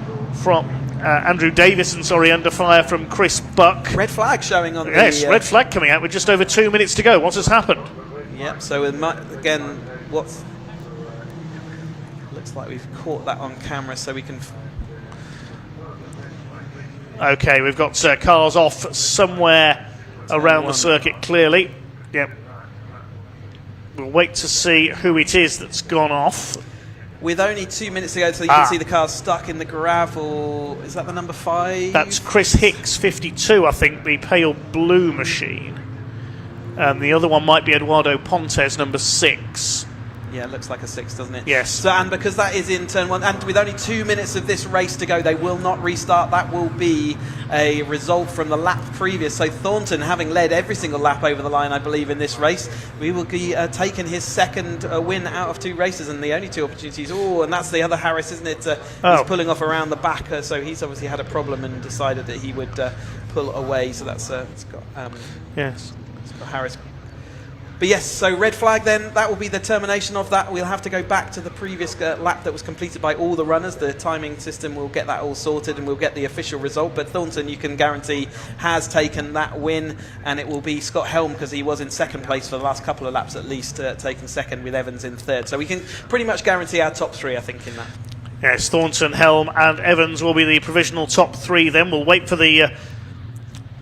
from under fire from Chris Buck. Red flag showing on yes, the... red flag coming out with just over 2 minutes to go. What has happened? Yep, so again, looks like we've caught that on camera so we can... Okay, we've got cars off somewhere around the circuit clearly. Yep. We'll wait to see who it is that's gone off. With only 2 minutes to go, so you can see the car stuck in the gravel. Is that the number 5? That's Chris Hicks, 52, I think, the pale blue machine. And the other one might be Eduardo Pontes, number 6. Yeah, it looks like a 6, doesn't it? Yes. So, and because that is in turn 1, and with only 2 minutes of this race to go, they will not restart. That will be a result from the lap previous. So Thornton, having led every single lap over the line, I believe, in this race, we will be taking his 2nd win out of 2 races, and the only 2 opportunities. Oh, and that's the other Harris, isn't it? He's pulling off around the back, so he's obviously had a problem and decided that he would pull away. So that's it's got yes, it's got Harris. But yes, so red flag then, that will be the termination of that. We'll have to go back to the previous lap that was completed by all the runners. The timing system will get that all sorted and we'll get the official result. But Thornton, you can guarantee, has taken that win, and it will be Scott Helm, because he was in 2nd place for the last couple of laps at least, taken 2nd with Evans in 3rd. So we can pretty much guarantee our top 3, I think, in that. Yes, Thornton, Helm and Evans will be the provisional top 3 then. We'll wait for the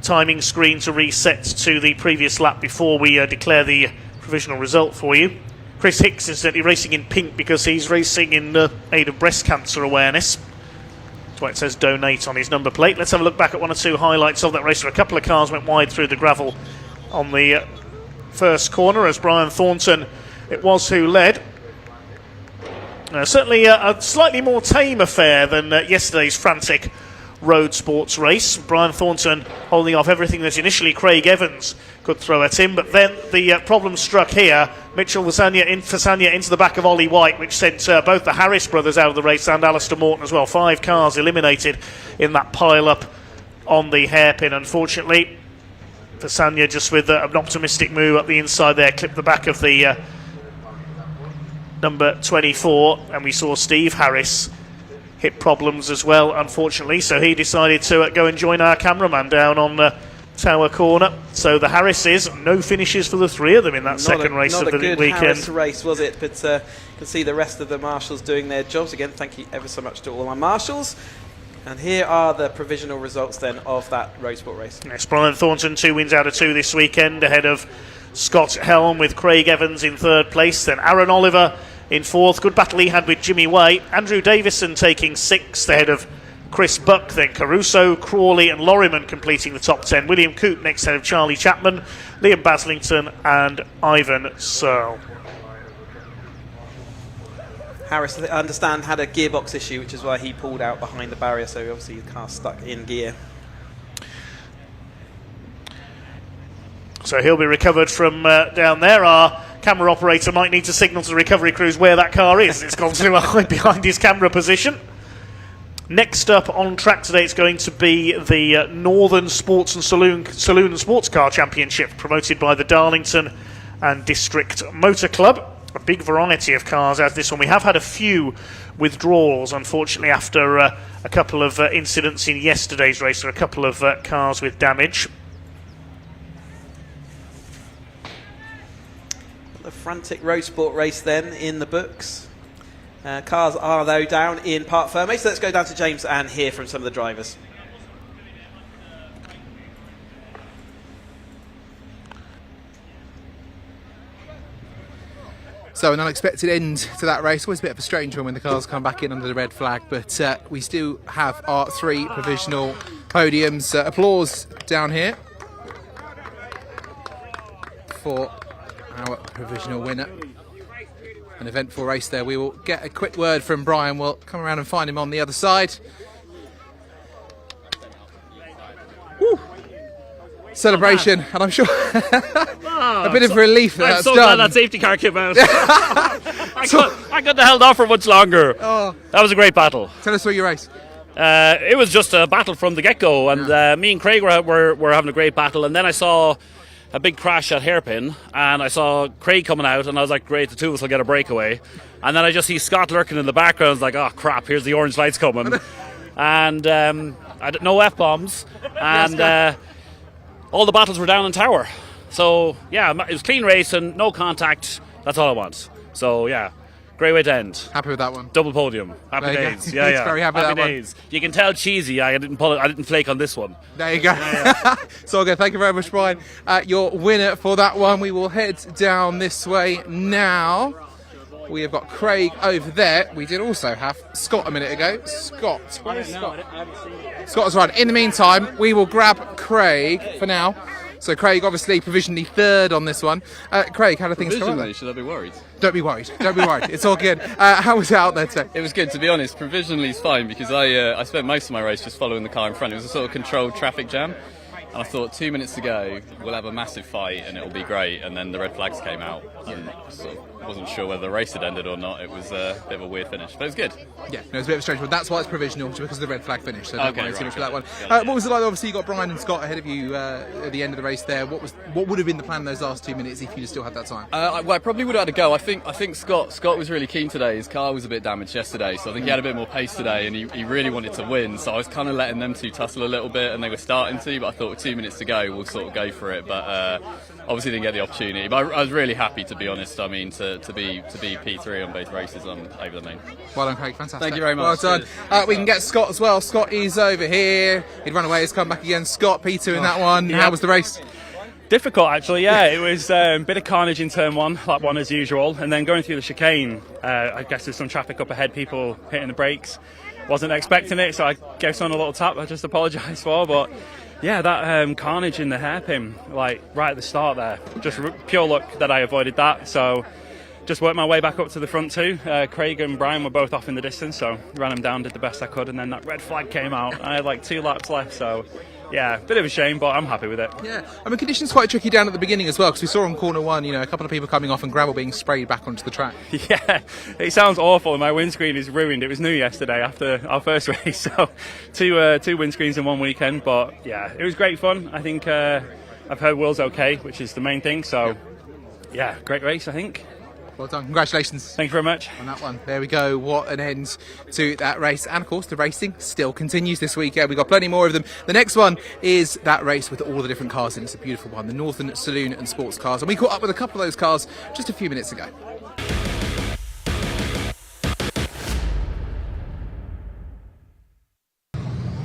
timing screen to reset to the previous lap before we declare the provisional result for you. Chris Hicks is certainly racing in pink because he's racing in aid of breast cancer awareness. That's why it says donate on his number plate. Let's have a look back at 1 or 2 highlights of that race. A couple of cars went wide through the gravel on the first corner as Brian Thornton, it was who led. Certainly a slightly more tame affair than yesterday's frantic road sports race. Brian Thornton holding off everything that initially Craig Evans could throw at him, but then the problem struck here. Mitchell Fasanya into the back of Ollie White, which sent both the Harris brothers out of the race and Alistair Morton as well. 5 cars eliminated in that pile-up on the hairpin, unfortunately. Fasanya just with an optimistic move up the inside there, clipped the back of the number 24, and we saw Steve Harris hit problems as well, unfortunately, so he decided to go and join our cameraman down on Tower Corner. So the Harrises, no finishes for the 3 of them in that second race of the weekend. Not a good Harris race, was it? But you can see the rest of the marshals doing their jobs. Again, thank you ever so much to all our marshals. And here are the provisional results then of that Roadsport race. Yes, Brian Thornton, 2 wins out of 2 this weekend, ahead of Scott Helm with Craig Evans in 3rd place. Then Aaron Oliver in 4th. Good battle he had with Jimmy Way. Andrew Davison taking 6th ahead of Chris Buck. Then Caruso, Crawley and Lorriman completing the top 10. William Coote next ahead of Charlie Chapman, Liam Baslington and Ivan Searle. Harris, I understand, had a gearbox issue, which is why he pulled out behind the barrier, so obviously the car stuck in gear. So he'll be recovered from down there. Our camera operator might need to signal to the recovery crews where that car is. It's gone to hide behind his camera position. Next up on track today, it's going to be the Northern Sports and Saloon and Sports Car Championship, promoted by the Darlington and District Motor Club. A big variety of cars as this one. We have had a few withdrawals, unfortunately, after a couple of incidents in yesterday's race. There are a couple of cars with damage. The frantic Roadsport race then in the books. Cars are, though, down in Parc Fermé, so let's go down to James and hear from some of the drivers. So an unexpected end to that race. Always a bit of a strange one when the cars come back in under the red flag, but we still have our 3 provisional podiums. Applause down here for our provisional winner. An eventful race there. We will get a quick word from Brian. We'll come around and find him on the other side. Woo. Celebration, and I'm sure a bit of relief that I'm that's so done. glad that safety car came out. I couldn't have held off for much longer. Oh. That was a great battle. Tell us about your race. It was just a battle from the get-go, and me and Craig were having a great battle, and then I saw a big crash at Hairpin, and I saw Craig coming out, and I was like, great, the two of us will get a breakaway. And then I just see Scott lurking in the background. I was like, oh crap, here's the orange lights coming. And no F-bombs, and all the battles were down in Tower. So yeah, it was clean race and no contact. That's all I want. So yeah, great way to end. Happy with that one. Double podium. Happy There you go. days. Yeah. Very happy with that one. days. You can tell cheesy. I didn't pull it. I didn't flake on this one. There you go. It's all good. Thank you very much, Brian. Your winner for that one. We will head down this way now. We have got Craig over there. We did also have Scott a minute ago. Scott. Where is Scott? Scott was right. In the meantime, we will grab Craig for now. So Craig, obviously, provisionally third on this one. Craig, how do things go? Provisionally, should I be worried? Don't be worried. Don't be worried. It's all good. How was it out there today? It was good, to be honest. Provisionally is fine because I spent most of my race just following the car in front. It was a sort of controlled traffic jam. And I thought 2 minutes to go, we'll have a massive fight and it'll be great. And then the red flags came out and sort of wasn't sure whether the race had ended or not. It was a bit of a weird finish, but it was good. Yeah, no, it was a bit of a strange one. That's why it's provisional, just because of the red flag finish. So don't Okay, worry too much for right, that one. okay. What was it like? Obviously, you got Brian and Scott ahead of you at the end of the race there. What would have been the plan those last 2 minutes if you still had that time? Well, I probably would have had a go. I think Scott was really keen today. His car was a bit damaged yesterday, so I think he had a bit more pace today, and he really wanted to win. So I was kind of letting them two tussle a little bit, and they were starting to. But I thought with 2 minutes to go, we'll sort of go for it. But obviously didn't get the opportunity. But I was really happy, to be honest. I mean, to be P3 on both races on over the main. Well done, Craig. Fantastic. Thank you very much. Well done. We can get Scott as well. Scott is over here. He'd run away. He's come back again. Scott, P2 in that one. Yeah. How was the race? Difficult, actually, yeah. It was a bit of carnage in turn one, lap one as usual, and then going through the chicane, I guess there's some traffic up ahead, people hitting the brakes. Wasn't expecting it, so I gave someone a little tap I just apologise for, but yeah, that carnage in the hairpin, like right at the start there, just pure luck that I avoided that, so just worked my way back up to the front two. Craig and Brian were both off in the distance, so ran them down, did the best I could, and then that red flag came out. I had like 2 laps left, so yeah, bit of a shame, but I'm happy with it. Yeah, I mean, conditions quite tricky down at the beginning as well, because we saw on corner one, a couple of people coming off and gravel being sprayed back onto the track. Yeah, it sounds awful. My windscreen is ruined. It was new yesterday after our first race, so two windscreens in one weekend. But yeah, it was great fun. I think I've heard Will's okay, which is the main thing. So yeah, great race, I think. Well done. Congratulations. Thank you very much. On that one. There we go. What an end to that race. And of course, the racing still continues this weekend. We've got plenty more of them. The next one is that race with all the different cars in. It's a beautiful one. The Northern Saloon and Sports Cars. And we caught up with a couple of those cars just a few minutes ago.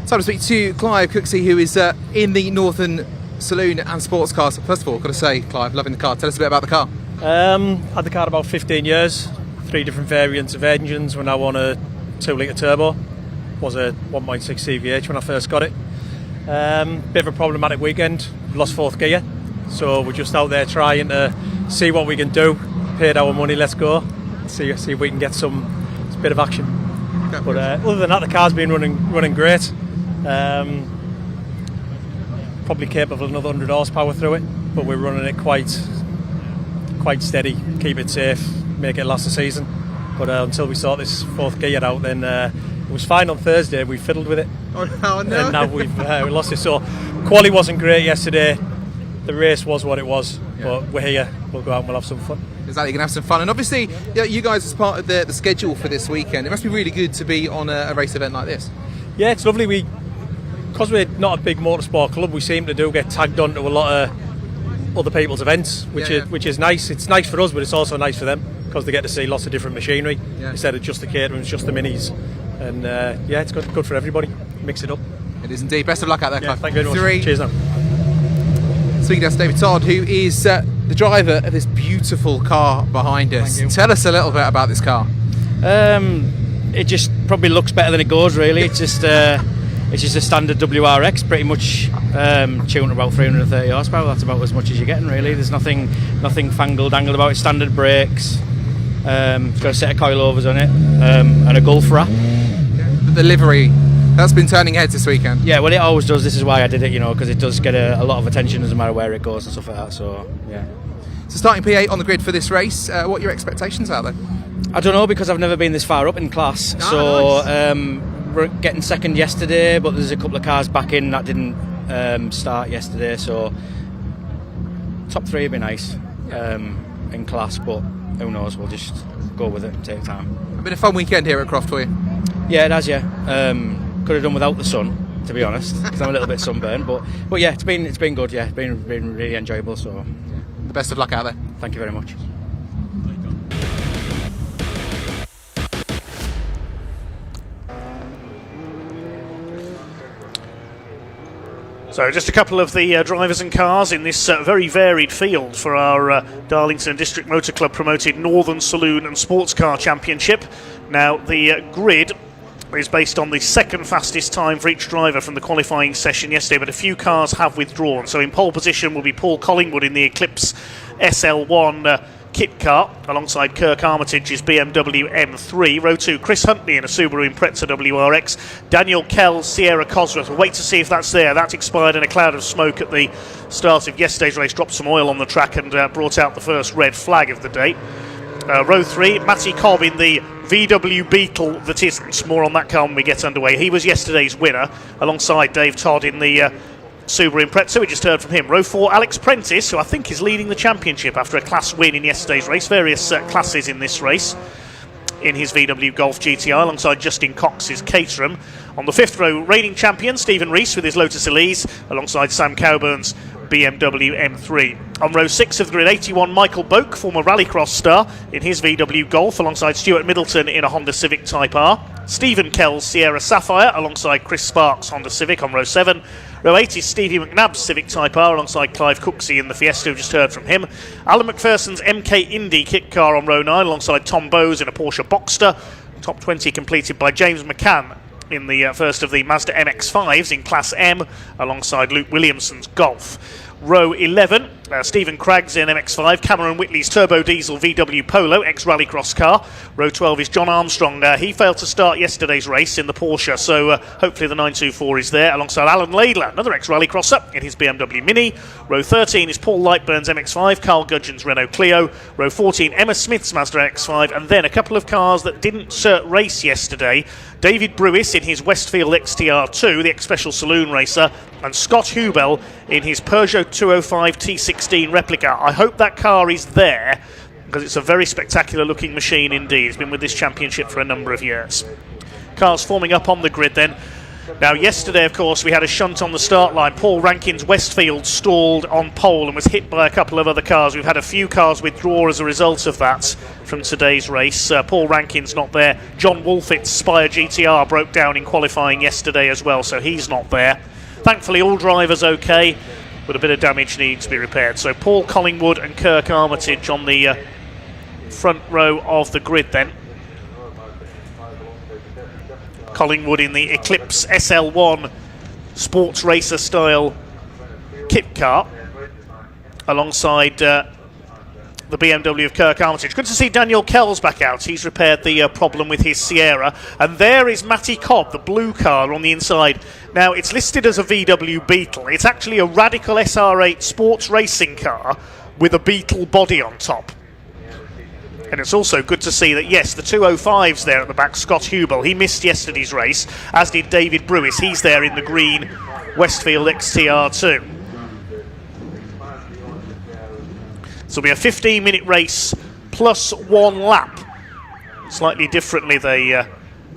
Time to speak to Clive Cooksey, who is in the Northern Saloon and Sports Cars. First of all, I've got to say, Clive, loving the car. Tell us a bit about the car. Had the car about 15 years, 3 different variants of engines. We're now on a 2-litre turbo. Was a 1.6 CVH when I first got it. Bit of a problematic weekend. Lost 4th gear, so we're just out there trying to see what we can do. Paid our money, let's go. See if we can get some bit of action. Okay. But other than that, the car's been running great. Probably capable of another 100 horsepower through it, but we're running it quite steady, keep it safe, make it last the season. But until we sort this 4th gear out, then it was fine on Thursday. We fiddled with it, no. And now we've we lost it. So quali wasn't great yesterday. The race was what it was, but we're here. We'll go out and we'll have some fun. Exactly, you can have some fun. And obviously, you guys, as part of the schedule for this weekend, it must be really good to be on a race event like this. Yeah, it's lovely. Because we're not a big motorsport club, we seem to get tagged onto a lot of other people's events, which is nice. It's nice for us, but it's also nice for them because they get to see lots of different machinery instead of just the Caterhams, just the minis. And it's good for everybody. Mix it up. It is indeed. Best of luck out there, Clive. Thank you very much. 3. Cheers now. Speaking to David Todd, who is the driver of this beautiful car behind us. Tell us a little bit about this car. It just probably looks better than it goes, really. It's just a standard WRX, pretty much tuned about 330 horsepower. That's about as much as you're getting, really. There's nothing fangled, dangled about it. Standard brakes. It's got a set of coilovers on it and a Gulf wrap. The livery, that's been turning heads this weekend. Yeah, well, it always does. This is why I did it, because it does get a lot of attention, doesn't matter where it goes and stuff like that. So, yeah. So starting P8 on the grid for this race, what are your expectations out there? I don't know, because I've never been this far up in class. We're getting second yesterday, but there's a couple of cars back in that didn't start yesterday, so top 3 would be nice in class, but who knows, we'll just go with it and take time. It's been a fun weekend here at Croft for you. Yeah, it has, yeah. Could have done without the sun, to be honest, because I'm a little bit sunburned, but yeah, it's been good, yeah, it's been really enjoyable, so the best of luck out there. Thank you very much. So just a couple of the drivers and cars in this very varied field for our Darlington District Motor Club promoted Northern Saloon and Sports Car Championship. Now the grid is based on the second fastest time for each driver from the qualifying session yesterday, but a few cars have withdrawn. So in pole position will be Paul Collingwood in the Eclipse SL1 kit car alongside Kirk Armitage's BMW M3. Row 2, Chris Huntley in a Subaru Impreza WRX. Daniel Kell, Sierra Cosworth. We'll wait to see if that's there. That's expired in a cloud of smoke at the start of yesterday's race. Dropped some oil on the track and brought out the first red flag of the day. Row 3, Matty Cobb in the VW Beetle that isn't. More on that car when we get underway. He was yesterday's winner alongside Dave Todd in the Subaru Impreza. We just heard from him. Row 4, Alex Prentice, who I think is leading the championship after a class win in yesterday's race. Various classes in this race in his VW Golf GTI alongside Justin Cox's Caterham. On the 5th row, reigning champion Stephen Rees with his Lotus Elise alongside Sam Cowburn's BMW M3. On row 6 of the grid, 81, Michael Boak, former Rallycross star, in his VW Golf alongside Stuart Middleton in a Honda Civic Type R. Stephen Kell's Sierra Sapphire alongside Chris Sparks' Honda Civic on row 7. Row 8 is Stevie McNabb's Civic Type R alongside Clive Cooksey in the Fiesta. We've just heard from him. Alan McPherson's MK Indy kit car on row 9 alongside Tom Bowes in a Porsche Boxster. Top 20 completed by James McCann in the first of the Mazda MX-5s in Class M alongside Luke Williamson's Golf. Row 11, Stephen Craggs in MX-5, Cameron Whitley's turbo diesel VW Polo, ex-rallycross car. Row 12 is John Armstrong. He failed to start yesterday's race in the Porsche, so hopefully the 924 is there, alongside Alan Laidler, another ex-rallycrosser, in his BMW Mini. Row 13 is Paul Lightburn's MX-5, Carl Gudgeon's Renault Clio. Row 14, Emma Smith's Mazda MX-5, and then a couple of cars that didn't race yesterday. David Brewis in his Westfield XTR2, the ex-special saloon racer, and Scott Hubel in his Peugeot 205 T16 replica. I hope that car is there because it's a very spectacular looking machine indeed. It's been with this championship for a number of years. Cars forming up on the grid then. Now yesterday, of course, we had a shunt on the start line. Paul Rankin's Westfield stalled on pole and was hit by a couple of other cars. We've had a few cars withdraw as a result of that from today's race. Paul Rankin's not there. John Wolfett's Spire GTR broke down in qualifying yesterday as well, so he's not there. Thankfully, all drivers okay, but a bit of damage needs to be repaired. So Paul Collingwood and Kirk Armitage on the front row of the grid then. Collingwood in the Eclipse SL1 sports racer style kit car alongside the BMW of Kirk Armitage. Good to see Daniel Kells back out. He's repaired the problem with his Sierra. And there is Matty Cobb, the blue car on the inside. Now, it's listed as a VW Beetle. It's actually a Radical SR8 sports racing car with a Beetle body on top. And it's also good to see that, yes, the 205's there at the back, Scott Hubel. He missed yesterday's race, as did David Brewis. He's there in the green Westfield XTR2. So it'll be a 15-minute race plus 1 lap. Slightly differently they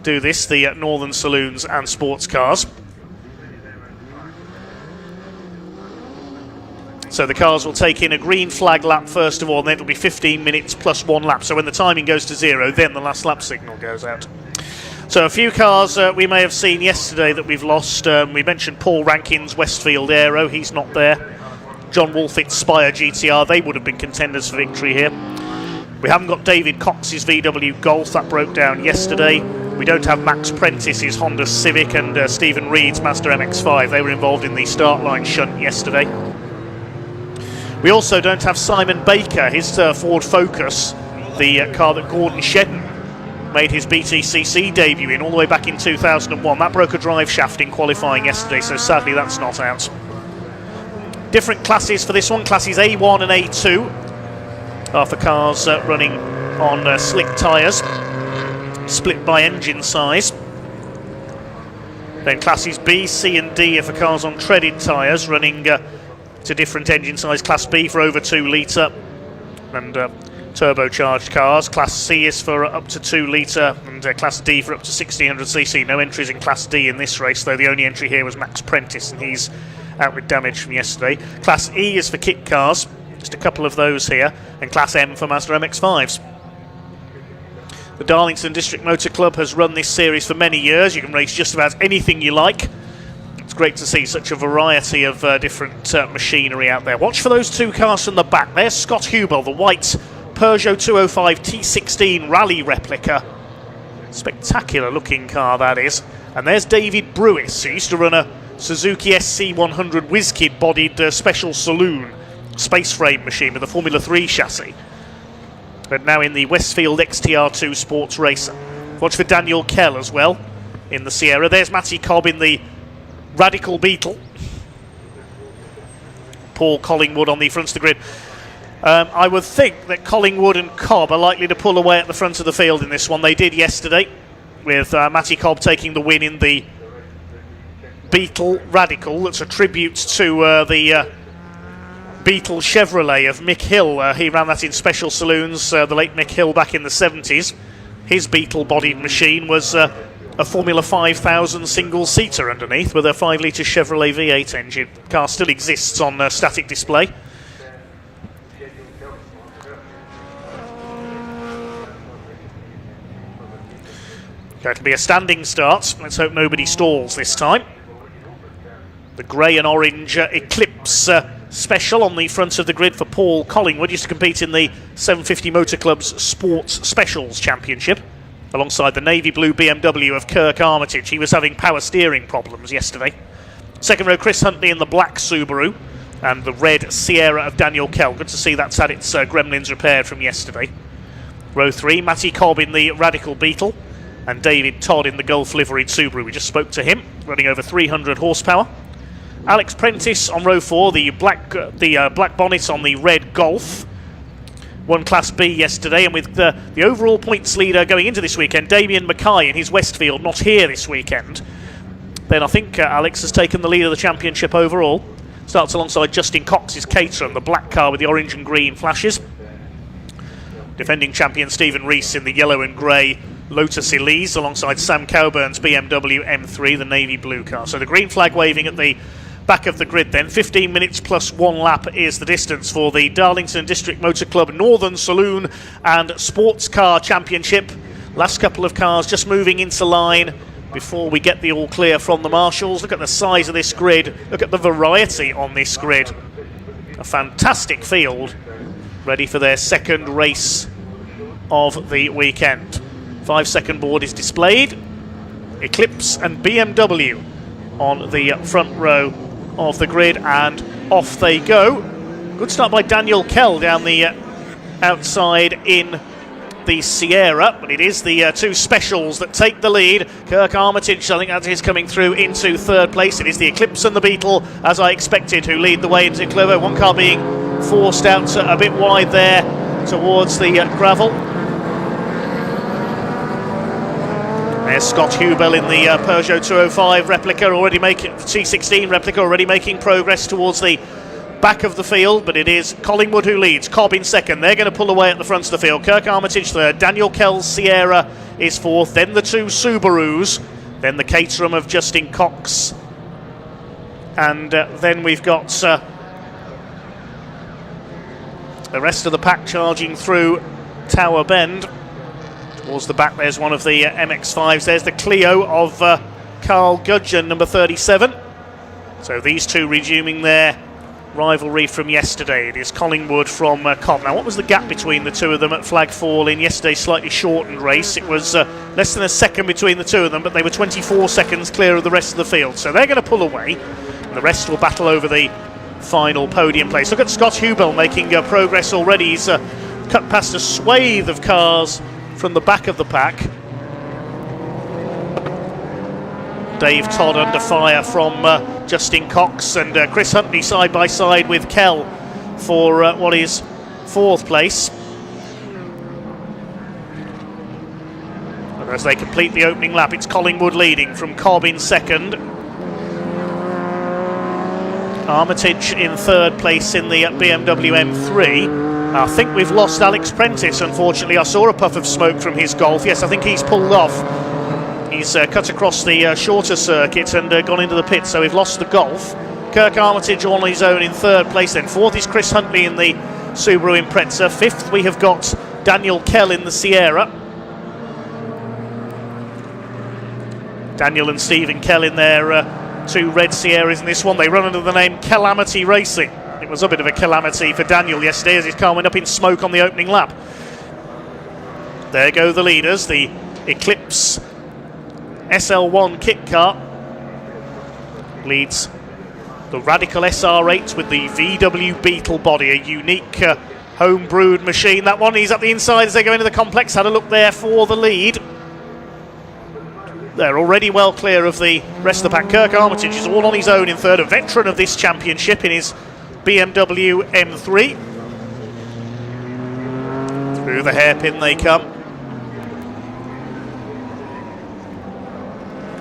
do this, the Northern Saloons and sports cars. So the cars will take in a green flag lap first of all, and then it'll be 15 minutes plus 1 lap. So when the timing goes to 0, then the last lap signal goes out. So a few cars we may have seen yesterday that we've lost. We mentioned Paul Rankin's Westfield Aero. He's not there. John Wolfett's Spire GTR, they would have been contenders for victory here. We haven't got David Cox's VW Golf, that broke down yesterday. We don't have Max Prentice's Honda Civic and Stephen Reed's Mazda MX-5. They were involved in the start line shunt yesterday. We also don't have Simon Baker, his Ford Focus, the car that Gordon Shedden made his BTCC debut in all the way back in 2001. That broke a drive shaft in qualifying yesterday, so sadly that's not out. Different classes for this one. Classes A1 and A2 are for cars running on slick tyres, split by engine size. Then classes B, C and D are for cars on treaded tyres, running to different engine size. Class B for over 2 litre and turbocharged cars. Class C is for up to 2 litre and Class D for up to 1600cc. No entries in Class D in this race, though the only entry here was Max Prentice, and he's out with damage from yesterday. Class E is for kit cars, just a couple of those here, and Class M for Mazda MX-5s. The Darlington District Motor Club has run this series for many years. You can race just about anything you like. It's great to see such a variety of different machinery out there. Watch for those 2 cars from the back. There's Scott Hubel, the white Peugeot 205 T16 rally replica. Spectacular looking car that is. And there's David Brewis, who used to run a Suzuki SC100 WizKid bodied special Saloon space frame machine with a Formula 3 chassis, but now in the Westfield XTR2 Sports Racer. Watch for Daniel Kell as well in the Sierra. There's Matty Cobb in the Radical Beetle. Paul Collingwood on the front of the grid. I would think that Collingwood and Cobb are likely to pull away at the front of the field in this one. They did yesterday, with Matty Cobb taking the win in the Beetle Radical. That's a tribute to the Beetle Chevrolet of Mick Hill. He ran that in special saloons, the late Mick Hill, back in the 70s. His Beetle-bodied machine was a Formula 5000 single-seater underneath with a 5-litre Chevrolet V8 engine. The car still exists on static display. Going to be a standing start. Let's hope nobody stalls this time. The grey and orange Eclipse Special on the front of the grid for Paul Collingwood. Used to compete in the 750 Motor Club's Sports Specials Championship alongside the navy blue BMW of Kirk Armitage. He was having power steering problems yesterday. Second row, Chris Huntley in the black Subaru and the red Sierra of Daniel Kell. Good to see that's had its gremlins repaired from yesterday. Row 3, Matty Cobb in the Radical Beetle and David Todd in the Gulf liveried Subaru. We just spoke to him, running over 300 horsepower. Alex Prentice on row 4, the black bonnet on the red Golf. Won Class B yesterday, and with the overall points leader going into this weekend, Damien Mackay in his Westfield, not here this weekend, then I think Alex has taken the lead of the championship overall. Starts alongside Justin Cox's Caterham, the black car with the orange and green flashes. Defending champion Stephen Rees in the yellow and grey Lotus Elise alongside Sam Cowburn's BMW M3, the navy blue car. So the green flag waving at the back of the grid then. 15 minutes plus 1 lap is the distance for the Darlington District Motor Club Northern Saloon and Sports Car Championship. Last couple of cars just moving into line before we get the all clear from the marshals. Look at the size of this grid. Look at the variety on this grid. A fantastic field ready for their second race of the weekend. 5-second board is displayed. Eclipse and BMW on the front row of the grid, and off they go. Good start by Daniel Kell down the outside in the Sierra, but it is the 2 specials that take the lead. Kirk Armitage, I think that is coming through into 3rd place. It is the Eclipse and the Beetle, as I expected, who lead the way into Clovo. One car being forced out a bit wide there towards the gravel. There's Scott Hubel in the Peugeot 205 replica, already making the T16 replica, already making progress towards the back of the field, but it is Collingwood who leads. Cobb in second. They're going to pull away at the front of the field. Kirk Armitage third. Daniel Kell's Sierra is fourth. Then the 2 Subarus. Then the Caterham of Justin Cox. And then we've got the rest of the pack charging through Tower Bend. Towards the back, there's one of the MX-5s. There's the Clio of Carl Gudgeon, number 37. So these two resuming their rivalry from yesterday. It is Collingwood from Cobb. Now, what was the gap between the two of them at flag fall in yesterday's slightly shortened race? It was less than a second between the two of them, but they were 24 seconds clear of the rest of the field. So they're going to pull away, and the rest will battle over the final podium place. Look at Scott Hubel making progress already. He's cut past a swathe of cars from the back of the pack. Dave Todd under fire from Justin Cox, and Chris Huntley side by side with Kell for what is 4th place. And as they complete the opening lap, it's Collingwood leading from Cobb in 2nd. Armitage in 3rd place in the BMW M3. I think we've lost Alex Prentice, unfortunately. I saw a puff of smoke from his Golf. Yes, I think he's pulled off. He's cut across the shorter circuit and gone into the pit, so we've lost the Golf. Kirk Armitage on his own in 3rd place then. 4th is Chris Huntley in the Subaru Impreza. 5th we have got Daniel Kell in the Sierra. Daniel and Stephen Kell in their 2 red Sierras in this one. They run under the name Calamity Racing. It was a bit of a calamity for Daniel yesterday as his car went up in smoke on the opening lap. There go the leaders, the Eclipse SL1 kit car leads the Radical SR8 with the VW Beetle body, a unique home-brewed machine. That one, he's at the inside as they go into the complex. Had a look there for the lead. They're already well clear of the rest of the pack. Kirk Armitage is all on his own in 3rd, a veteran of this championship in his BMW M3. Through the hairpin they come.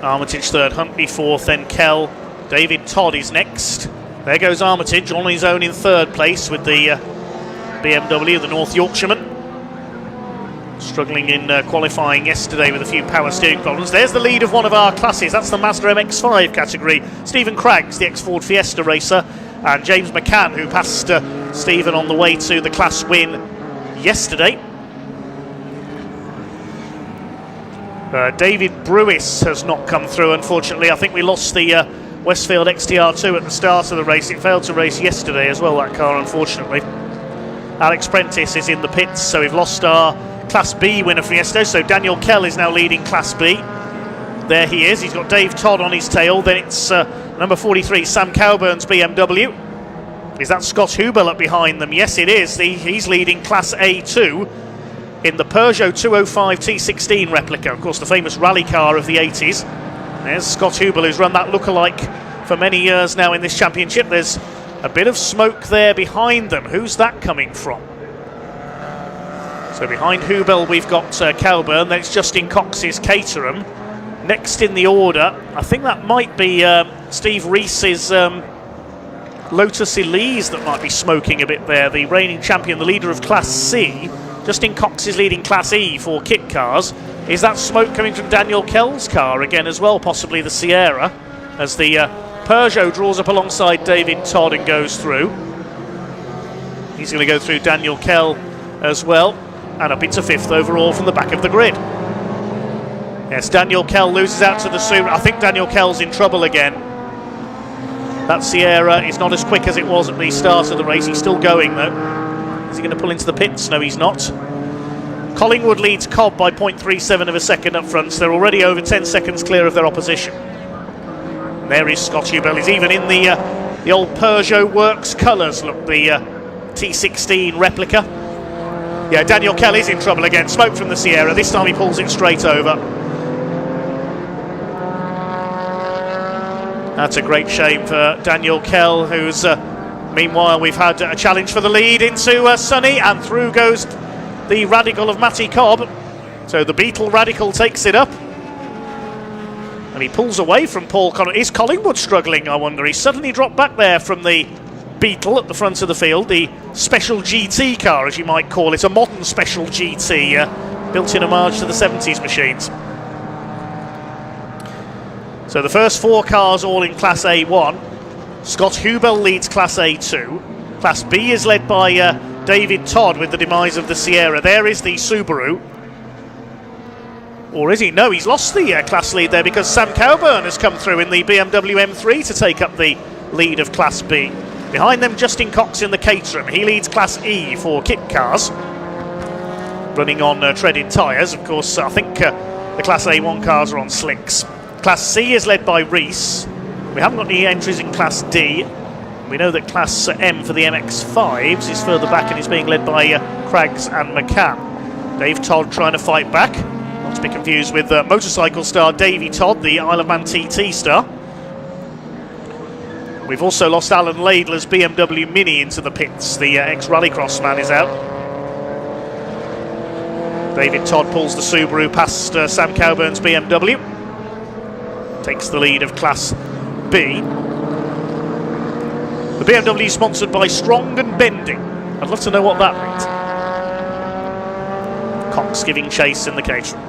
Armitage 3rd, Huntley 4th, then Kell. David Todd is next. There goes Armitage on his own in 3rd place with the BMW, the North Yorkshireman. Struggling in qualifying yesterday with a few power steering problems. There's the lead of one of our classes. That's the Mazda MX-5 category. Stephen Craggs, the ex-Ford Fiesta racer, and James McCann, who passed Stephen on the way to the class win yesterday. David Brewis has not come through, unfortunately. I think we lost the Westfield XTR2 at the start of the race. It failed to race yesterday as well, that car, unfortunately. Alex Prentice is in the pits, so we've lost our Class B winner for yesterday. So Daniel Kell is now leading Class B. There he is. He's got Dave Todd on his tail. Then it's number 43, Sam Cowburn's BMW. Is that Scott Hubel up behind them? Yes, it is. He's leading Class A2 in the Peugeot 205 T16 replica, of course the famous rally car of the 80s. There's Scott Hubel, who's run that lookalike for many years now in this championship. There's a bit of smoke there behind them. Who's that coming from? So behind Hubel we've got Cowburn, then it's Justin Cox's Caterham. Next in the order, I think that might be Steve Reese's Lotus Elise that might be smoking a bit there. The reigning champion, the leader of Class C. Justin Cox is leading Class E for kit cars. Is that smoke coming from Daniel Kell's car again as well, possibly the Sierra, as the Peugeot draws up alongside David Todd and goes through. He's going to go through Daniel Kell as well, and up into 5th overall from the back of the grid. Yes, Daniel Kell loses out to the Subaru. I think Daniel Kell's in trouble again. That Sierra is not as quick as it was at the start of the race. He's still going though. Is he going to pull into the pits? No, he's not. Collingwood leads Cobb by 0.37 of a second up front, so they're already over 10 seconds clear of their opposition. And there is Scott Hubel. He's even in the old Peugeot Works colours. Look, the T16 replica. Yeah, Daniel Kell is in trouble again. Smoke from the Sierra. This time he pulls it straight over. That's a great shame for Daniel Kell, who's... meanwhile, we've had a challenge for the lead into Sunny, and through goes the Radical of Matty Cobb. So the Beetle Radical takes it up. And he pulls away from Paul Connor. Is Collingwood struggling, I wonder? He suddenly dropped back there from the Beetle at the front of the field, the Special GT car, as you might call it, a modern Special GT, built in homage to the 70s machines. So the first 4 cars all in Class A1. Scott Hubel leads Class A2. Class B is led by David Todd with the demise of the Sierra. There is the Subaru. Or is he? No, he's lost the class lead there because Sam Cowburn has come through in the BMW M3 to take up the lead of Class B. Behind them, Justin Cox in the Caterham. He leads Class E for kit cars, running on treaded tyres. Of course, I think the Class A1 cars are on slicks. Class C is led by Reese. We haven't got any entries in Class D. We know that Class M for the MX-5s is further back and is being led by Craggs and McCann. Dave Todd trying to fight back. Not to be confused with motorcycle star Davey Todd, the Isle of Man TT star. We've also lost Alan Laidler's BMW Mini into the pits. The ex-Rallycross man is out. David Todd pulls the Subaru past Sam Cowburn's BMW. Takes the lead of Class B. The BMW is sponsored by Strong and Bending. I'd love to know what that means. Cox giving chase in the Caterham.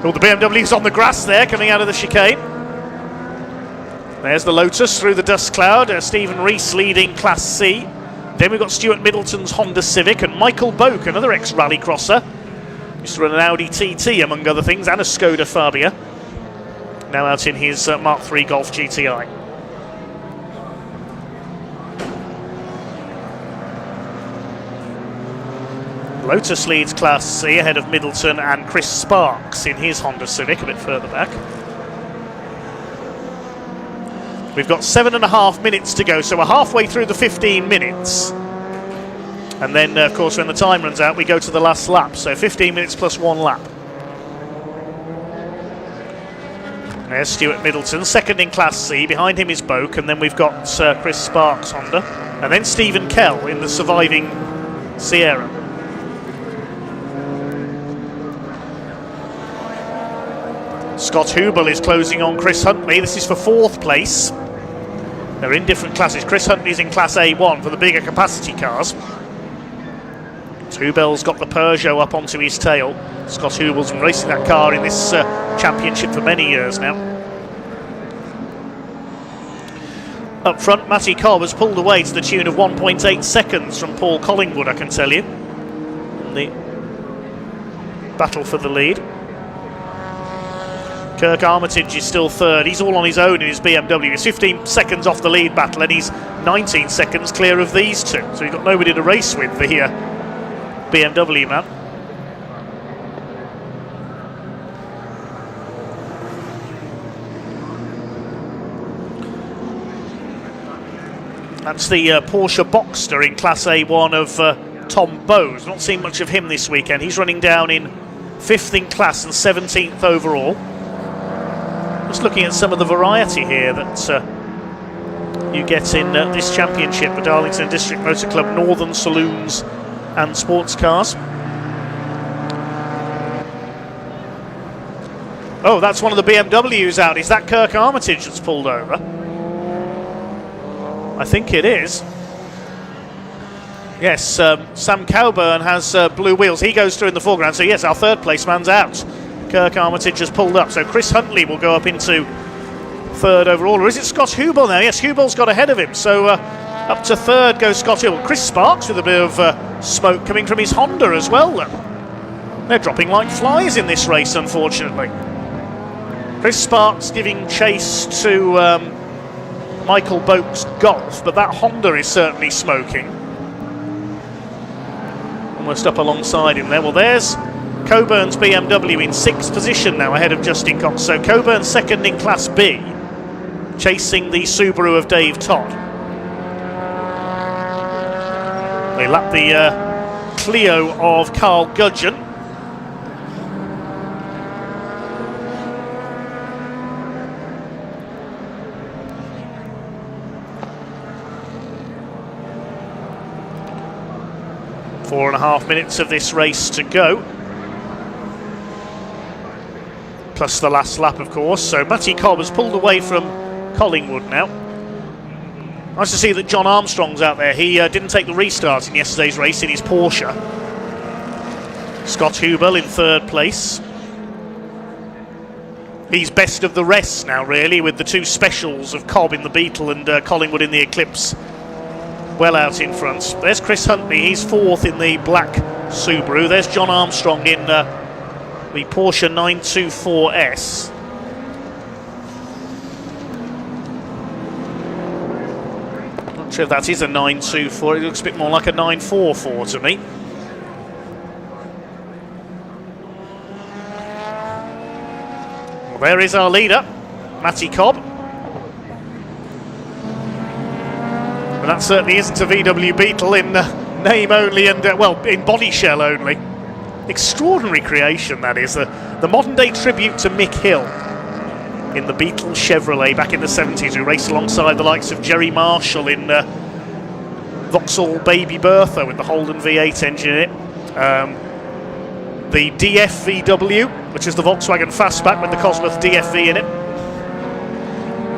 Oh, the BMW's on the grass there, coming out of the chicane. There's the Lotus through the dust cloud. Stephen Reese leading Class C. Then we've got Stuart Middleton's Honda Civic and Michael Boak, another ex-rallycrosser. Used to run an Audi TT, among other things, and a Skoda Fabia. Now out in his Mark III Golf GTI. Lotus leads Class C ahead of Middleton and Chris Sparks in his Honda Civic, a bit further back. We've got 7.5 minutes to go, so we're halfway through the 15 minutes. And then, of course, when the time runs out, we go to the last lap. So 15 minutes plus 1 lap. There's Stuart Middleton, second in Class C. Behind him is Boak, and then we've got Chris Sparks Honda. And then Stephen Kell in the surviving Sierra. Scott Hubel is closing on Chris Huntley. This is for 4th place. They're in different classes. Chris Huntley's in Class A1 for the bigger capacity cars. Hubel's got the Peugeot up onto his tail. Scott Hubel's been racing that car in this championship for many years now. Up front, Matty Cobb has pulled away to the tune of 1.8 seconds from Paul Collingwood, I can tell you. In the battle for the lead. Kirk Armitage is still third. He's all on his own in his BMW. He's 15 seconds off the lead battle, and he's 19 seconds clear of these two. So you've got nobody to race with, the BMW man. That's the Porsche Boxster in Class A1 of Tom Bowes. Not seen much of him this weekend. He's running down in 5th in class and 17th overall. Just looking at some of the variety here that you get in this championship, the Darlington District Motor Club Northern Saloons and sports cars. Oh, that's one of the BMWs out. Is that Kirk Armitage that's pulled over? I think it is. Yes, Sam Cowburn has blue wheels. He goes through in the foreground. So yes, our 3rd place man's out. Kirk Armitage has pulled up. So Chris Huntley will go up into 3rd overall. Or is it Scott Hubel now? Yes, Hubel's got ahead of him. So up to 3rd goes Scott Hubel. Chris Sparks with a bit of smoke coming from his Honda as well. They're dropping like flies in this race, unfortunately. Chris Sparks giving chase to Michael Boak's Golf, but that Honda is certainly smoking. Almost up alongside him there. Well, there's Coburn's BMW in 6th position now, ahead of Justin Cox. So Coburn 2nd in Class B, chasing the Subaru of Dave Todd. They lap the Clio of Carl Gudgeon. Four and a half minutes of this race to go. Plus the last lap, of course. So Matty Cobb has pulled away from Collingwood now. Nice to see that John Armstrong's out there. He didn't take the restart in yesterday's race in his Porsche. Scott Hubel in 3rd place. He's best of the rest now, really, with the 2 specials of Cobb in the Beetle and Collingwood in the Eclipse well out in front. There's Chris Huntley. He's 4th in the black Subaru. There's John Armstrong in the Porsche 924S. Not sure if that is a 9.24. It looks a bit more like a 9.44 to me. Well, there is our leader, Matty Cobb. But that certainly isn't a VW Beetle in name only and, well, in body shell only. Extraordinary creation, that is. The modern-day tribute to Mick Hill in the Beetle Chevrolet back in the 70s, who raced alongside the likes of Jerry Marshall in Vauxhall Baby Bertha with the Holden V8 engine in it. The DF VW, which is the Volkswagen Fastback with the Cosworth DFV in it.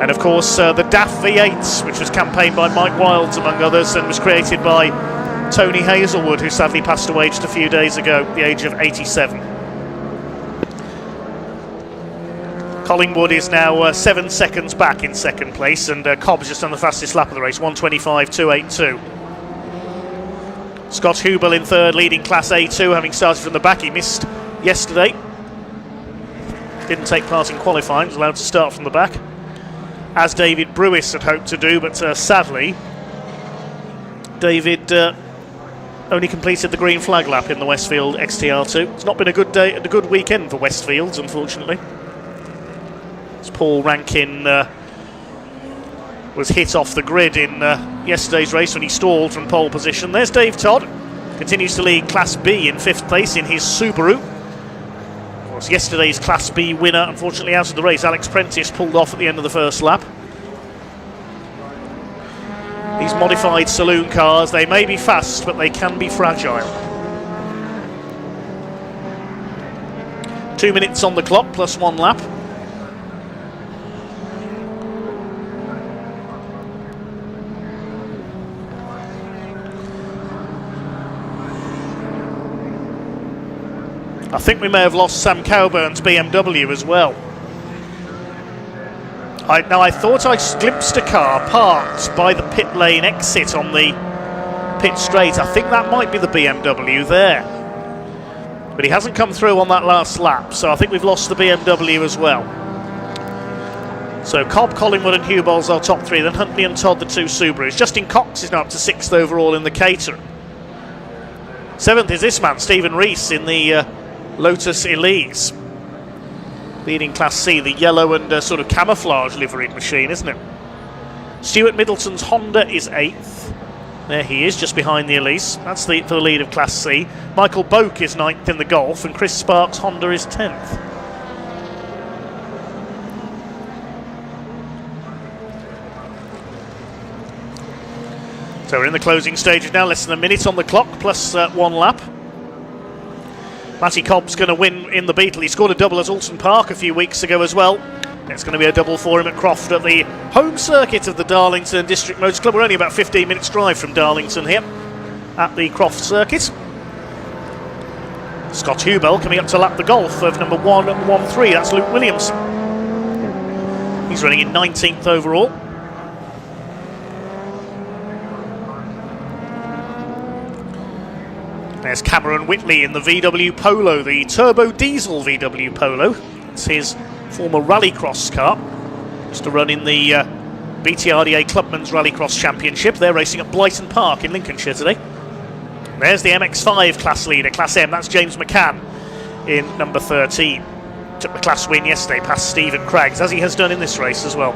And of course the DAF V8s, which was campaigned by Mike Wilds among others and was created by Tony Hazelwood, who sadly passed away just a few days ago at the age of 87. Collingwood is now 7 seconds back in second place, and Cobb's just done the fastest lap of the race, 1:25.282. Scott Hubel in third, leading Class A2, having started from the back. He missed yesterday. Didn't take part in qualifying, was allowed to start from the back, as David Brewis had hoped to do, but sadly, David only completed the green flag lap in the Westfield XTR2. It's not been a good weekend for Westfields, unfortunately. As Paul Rankin was hit off the grid in yesterday's race when he stalled from pole position. There's Dave Todd, continues to lead Class B in 5th place in his Subaru. Of course, yesterday's Class B winner, unfortunately out of the race, Alex Prentice, pulled off at the end of the first lap. These modified saloon cars, they may be fast, but they can be fragile. 2 minutes on the clock, plus 1 lap. I think we may have lost Sam Cowburn's BMW as well. I thought I glimpsed a car parked by the pit lane exit on the pit straight. I think that might be the BMW there. But he hasn't come through on that last lap, so I think we've lost the BMW as well. So Cobb, Collingwood and Hubel's our top 3, then Huntley and Todd the 2 Subarus. Justin Cox is now up to 6th overall in the Caterham. 7th is this man, Stephen Rees, in the Lotus Elise. Leading Class C, the yellow and sort of camouflage liveried machine, isn't it? Stuart Middleton's Honda is 8th. There he is, just behind the Elise. That's for the lead of Class C. Michael Boak is 9th in the Golf, and Chris Sparks' Honda is 10th. So we're in the closing stages now, less than a minute on the clock, plus 1 lap. Matty Cobb's going to win in the Beetle. He scored a double at Alton Park a few weeks ago as well. It's going to be a double for him at Croft at the home circuit of the Darlington District Motors Club. We're only about 15 minutes drive from Darlington here at the Croft circuit. Scott Hubel coming up to lap the Golf of number 113. That's Luke Williams. He's running in 19th overall. There's Cameron Whitley in the VW Polo, the turbo diesel VW Polo. It's his former rallycross car. Just to run in the BTRDA Clubman's Rallycross Championship. They're racing at Blyton Park in Lincolnshire today. There's the MX5 class leader, Class M. That's James McCann in number 13. Took the class win yesterday past Stephen Craggs, as he has done in this race as well.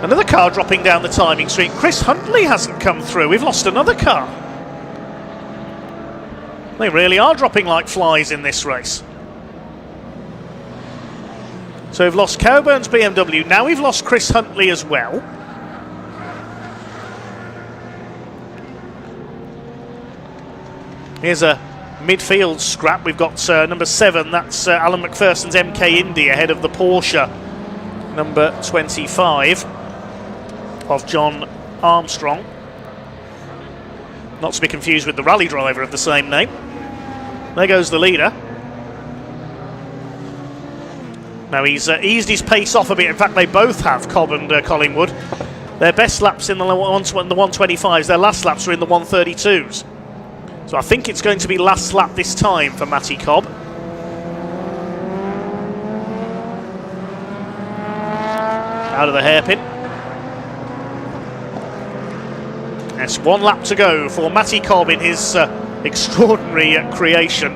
Another car dropping down the timing street. Chris Huntley hasn't come through. We've lost another car. They really are dropping like flies in this race. So we've lost Cowburn's BMW. Now we've lost Chris Huntley as well. Here's a midfield scrap. We've got number 7. That's Alan McPherson's MK Indy ahead of the Porsche number 25 of John Armstrong. Not to be confused with the rally driver of the same name. There goes the leader. Now he's eased his pace off a bit. In fact, they both have, Cobb and Collingwood. Their best laps in the 125s. Their last laps were in the 132s. So I think it's going to be last lap this time for Matty Cobb. out of the hairpin. Yes, 1 lap to go for Matty Cobb in his extraordinary creation.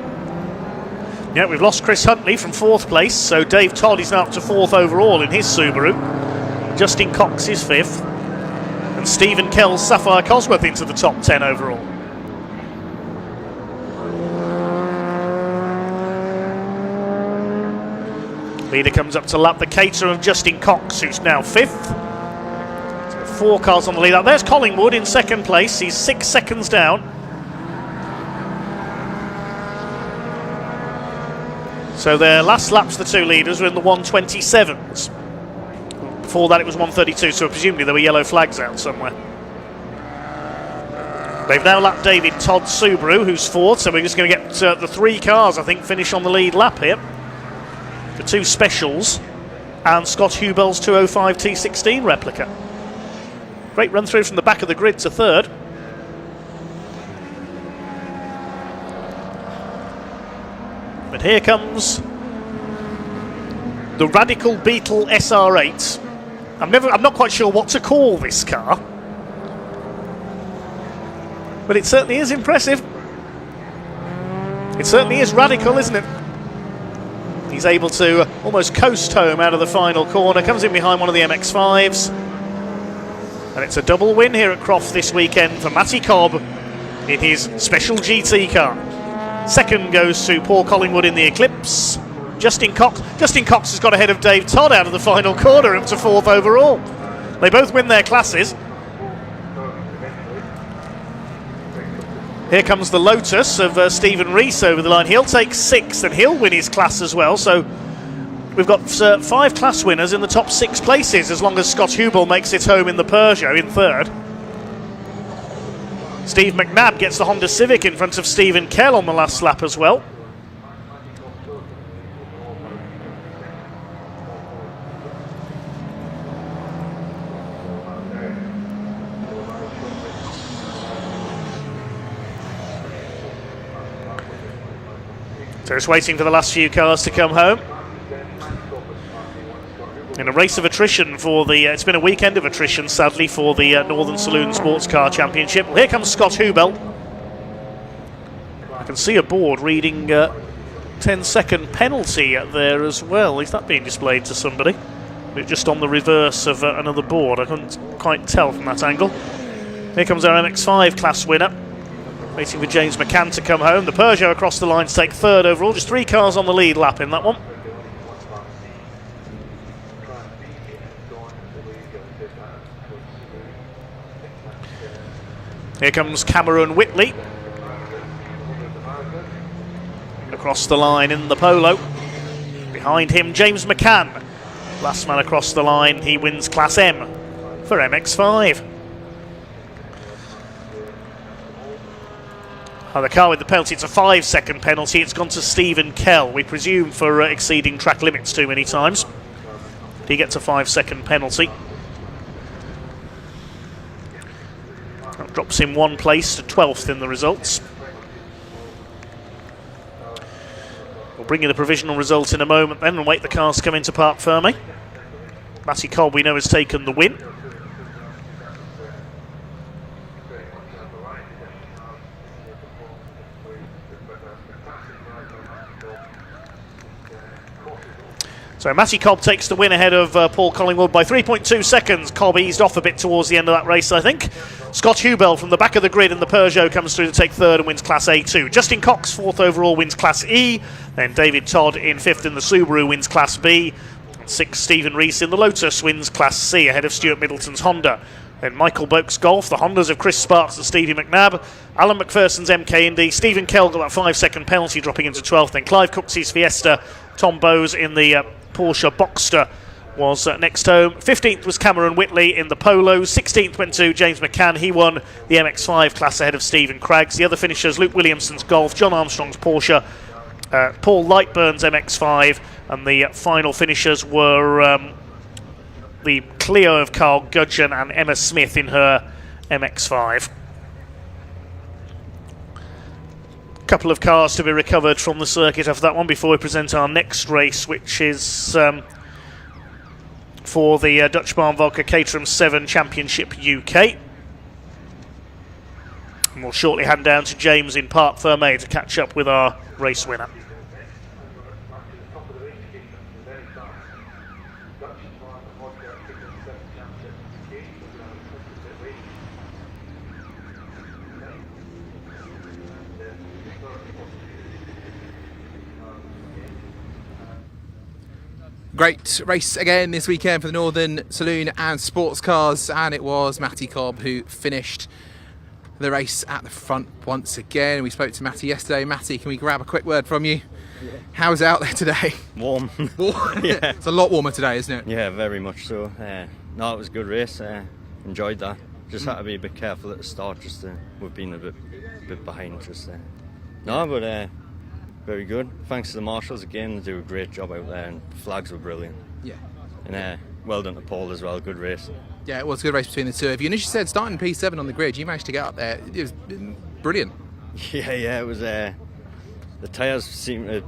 Yeah, we've lost Chris Huntley from 4th place, so Dave Todd is now up to 4th overall in his Subaru. Justin Cox is 5th, and Stephen Kell's Sapphire Cosworth into the top 10 overall. Leader comes up to lap the Caterham of Justin Cox, who's now 5th. 4 cars on the lead. There's Collingwood in 2nd place. He's 6 seconds down. So their last laps, the 2 leaders, were in the 1:27s. Before that it was 1:32, so presumably there were yellow flags out somewhere. They've now lapped David Todd's Subaru, who's 4th, so we're just going to get the 3 cars, I think, finish on the lead lap here. The 2 specials and Scott Hubell's 205 T16 replica. Great run through from the back of the grid to 3rd. But here comes the Radical Beetle SR8. I'm not quite sure what to call this car, but it certainly is impressive. It certainly is radical, isn't it? He's able to almost coast home out of the final corner, comes in behind one of the MX-5s. And it's a double win here at Croft this weekend for Matty Cobb in his special GT car. 2nd goes to Paul Collingwood in the Eclipse. Justin Cox has got ahead of Dave Todd out of the final corner, up to 4th overall. They both win their classes. Here comes the Lotus of Stephen Rees over the line. He'll take 6th and he'll win his class as well. So we've got 5 class winners in the top 6 places, as long as Scott Hubel makes it home in the Peugeot in 3rd. Steve McNabb gets the Honda Civic in front of Stephen Kell on the last lap as well. So it's waiting for the last few cars to come home. In a race of attrition for the... it's been a weekend of attrition, sadly, for the Northern Saloon Sports Car Championship. Well, here comes Scott Hubel. I can see a board reading 10-second penalty there as well. Is that being displayed to somebody? It's just on the reverse of another board. I couldn't quite tell from that angle. Here comes our MX-5 class winner. Waiting for James McCann to come home. The Peugeot across the line to take 3rd overall. Just 3 cars on the lead lap in that one. Here comes Cameron Whitley. Across the line in the Polo. Behind him, James McCann. Last man across the line, he wins Class M for MX-5. The car with the penalty, it's a 5-second penalty. It's gone to Stephen Kell, we presume for exceeding track limits too many times. He gets a 5-second penalty. That drops him 1 place to 12th in the results. We'll bring you the provisional results in a moment then and wait the cars to come into Parc Fermé. Matty Cobb, we know, has taken the win. So Matty Cobb takes the win ahead of Paul Collingwood by 3.2 seconds. Cobb eased off a bit towards the end of that race, I think. Scott Hubel from the back of the grid in the Peugeot comes through to take 3rd and wins Class A2. Justin Cox, 4th overall, wins Class E. Then David Todd in 5th in the Subaru wins Class B. 6th, Stephen Rees in the Lotus wins Class C ahead of Stuart Middleton's Honda. Then Michael Boak's Golf, the Hondas of Chris Sparks and Stevie McNabb. Alan McPherson's MK Indy. Stephen Kell got that 5-second penalty, dropping into 12th. Then Clive Cooksey's Fiesta. Tom Bowes in the Porsche Boxster was next home. 15th was Cameron Whitley in the Polo. 16th went to James McCann. He won the MX-5 class ahead of Stephen Craggs. The other finishers, Luke Williamson's Golf, John Armstrong's Porsche, Paul Lightburn's MX-5, and the final finishers were the Clio of Carl Gudgeon and Emma Smith in her MX-5. Couple of cars to be recovered from the circuit after that one before we present our next race, which is for the Dutch Barn Vodka Caterham 7 Championship UK. And we'll shortly hand down to James in Parc Fermé to catch up with our race winner. Great race again this weekend for the Northern Saloon and Sports Cars, and it was Matty Cobb who finished the race at the front once again. We spoke to Matty yesterday. Matty, can we grab a quick word from you? Yeah. How's it out there today? Warm. Yeah. It's a lot warmer today, isn't it? Yeah, very much so. No, it was a good race. Enjoyed that. Just had to be a bit careful at the start. We've been a bit behind. But very good. Thanks to the marshals again. They do a great job out there, and the flags were brilliant. Yeah. And well done to Paul as well. Good race. Yeah, it was a good race between the two of you. And as you said, starting P7 on the grid, you managed to get up there. It was brilliant. Yeah, it was. The tyres seemed to.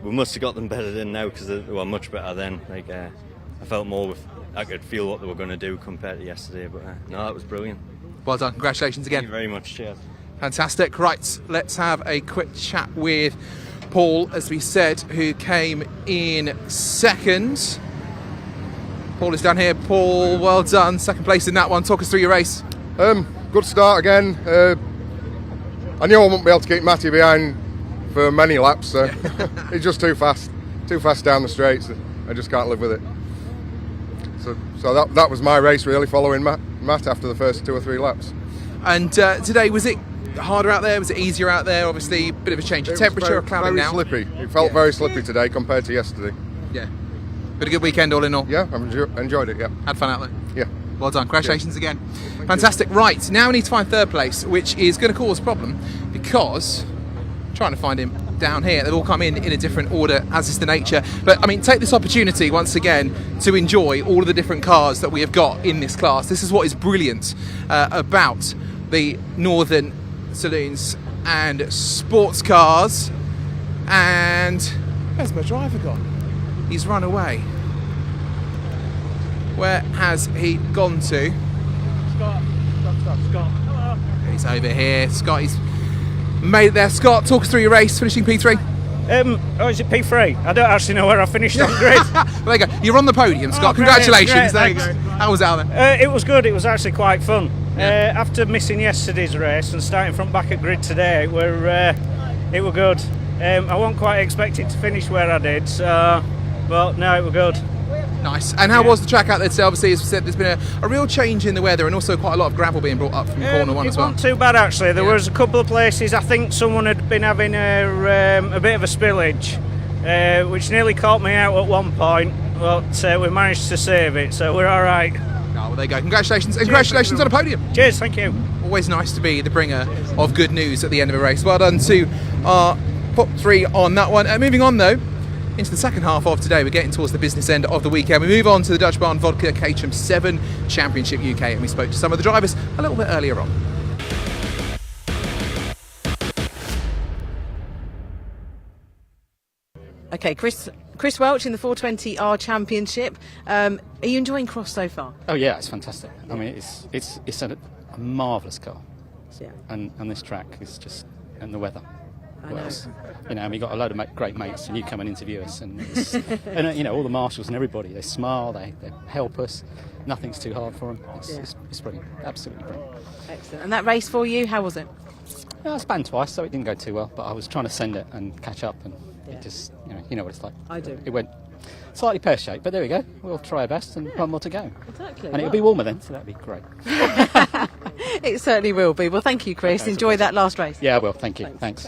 We must have got them better than now, because they were much better then. I felt more I could feel what they were going to do compared to yesterday. But no, it was brilliant. Well done. Congratulations again. Thank you very much. Cheers. Fantastic. Right, let's have a quick chat with Paul, as we said, who came in second. Paul is down here. Paul, well done. Second place in that one. Talk us through your race. Good start again. I knew I wouldn't be able to keep Matty behind for many laps. He's just too fast down the straights. I just can't live with it. So that was my race, really, following Matt after the first 2 or 3 laps. And today, was it harder out there? Was it easier out there? Obviously, a bit of a change of temperature, clouding now. Very slippy. It felt very slippy today compared to yesterday. Yeah. But a good weekend all in all. Yeah, I've enjoyed it. Yeah. Had fun out there. Yeah. Well done. Congratulations again. Fantastic. Right, now we need to find third place, which is going to cause a problem because trying to find him down here. They've all come in a different order, as is the nature. But I mean, take this opportunity once again to enjoy all of the different cars that we have got in this class. This is what is brilliant about the Northern Saloons and Sports Cars. And where's my driver gone? He's run away. Where has he gone to? Scott. Hello. He's over here. Scott, he's made it there. Scott, talk us through your race, finishing P3. Is it P3? I don't actually know where I finished on grid. Well, there you go. You're on the podium, Scott. Congratulations. Great, Thanks. How was it out there? It was good. It was actually quite fun. After missing yesterday's race and starting from back at grid today, it were good. I wasn't quite expect it to finish where I did, but no, it were good. Nice. And how was the track out there today? Obviously, as we said, there's been a real change in the weather and also quite a lot of gravel being brought up from corner one as well. It wasn't too bad, actually. There was a couple of places, I think someone had been having a bit of a spillage, which nearly caught me out at one point, but we managed to save it, so we're all right. Oh, well, there you go. Congratulations. And congratulations on the podium. Cheers, thank you. Always nice to be the bringer of good news at the end of a race. Well done to our top 3 on that one. Moving on, though, into the second half of today, we're getting towards the business end of the weekend. We move on to the Dutch Barn Vodka Caterham 7 Championship UK, and we spoke to some of the drivers a little bit earlier on. Okay, Chris Welch in the 420R Championship. Are you enjoying Croft so far? Oh yeah, it's fantastic. I mean, it's a marvellous car. Yeah. And this track is just, and the weather. I know. And we got a load of great mates, and you come and interview us, and and all the marshals and everybody, they smile, they help us. Nothing's too hard for them. It's brilliant, absolutely brilliant. Excellent. And that race for you, how was it? I spanned twice, so it didn't go too well. But I was trying to send it and catch up, and it just, you know what it's like. I do. It went slightly pear-shaped, but there we go. We'll try our best, and one more to go. Exactly. And it'll be warmer then, so that'd be great. It certainly will be. Well, thank you, Chris. Okay, enjoy that last race. Yeah, I will. Thank you. Thanks.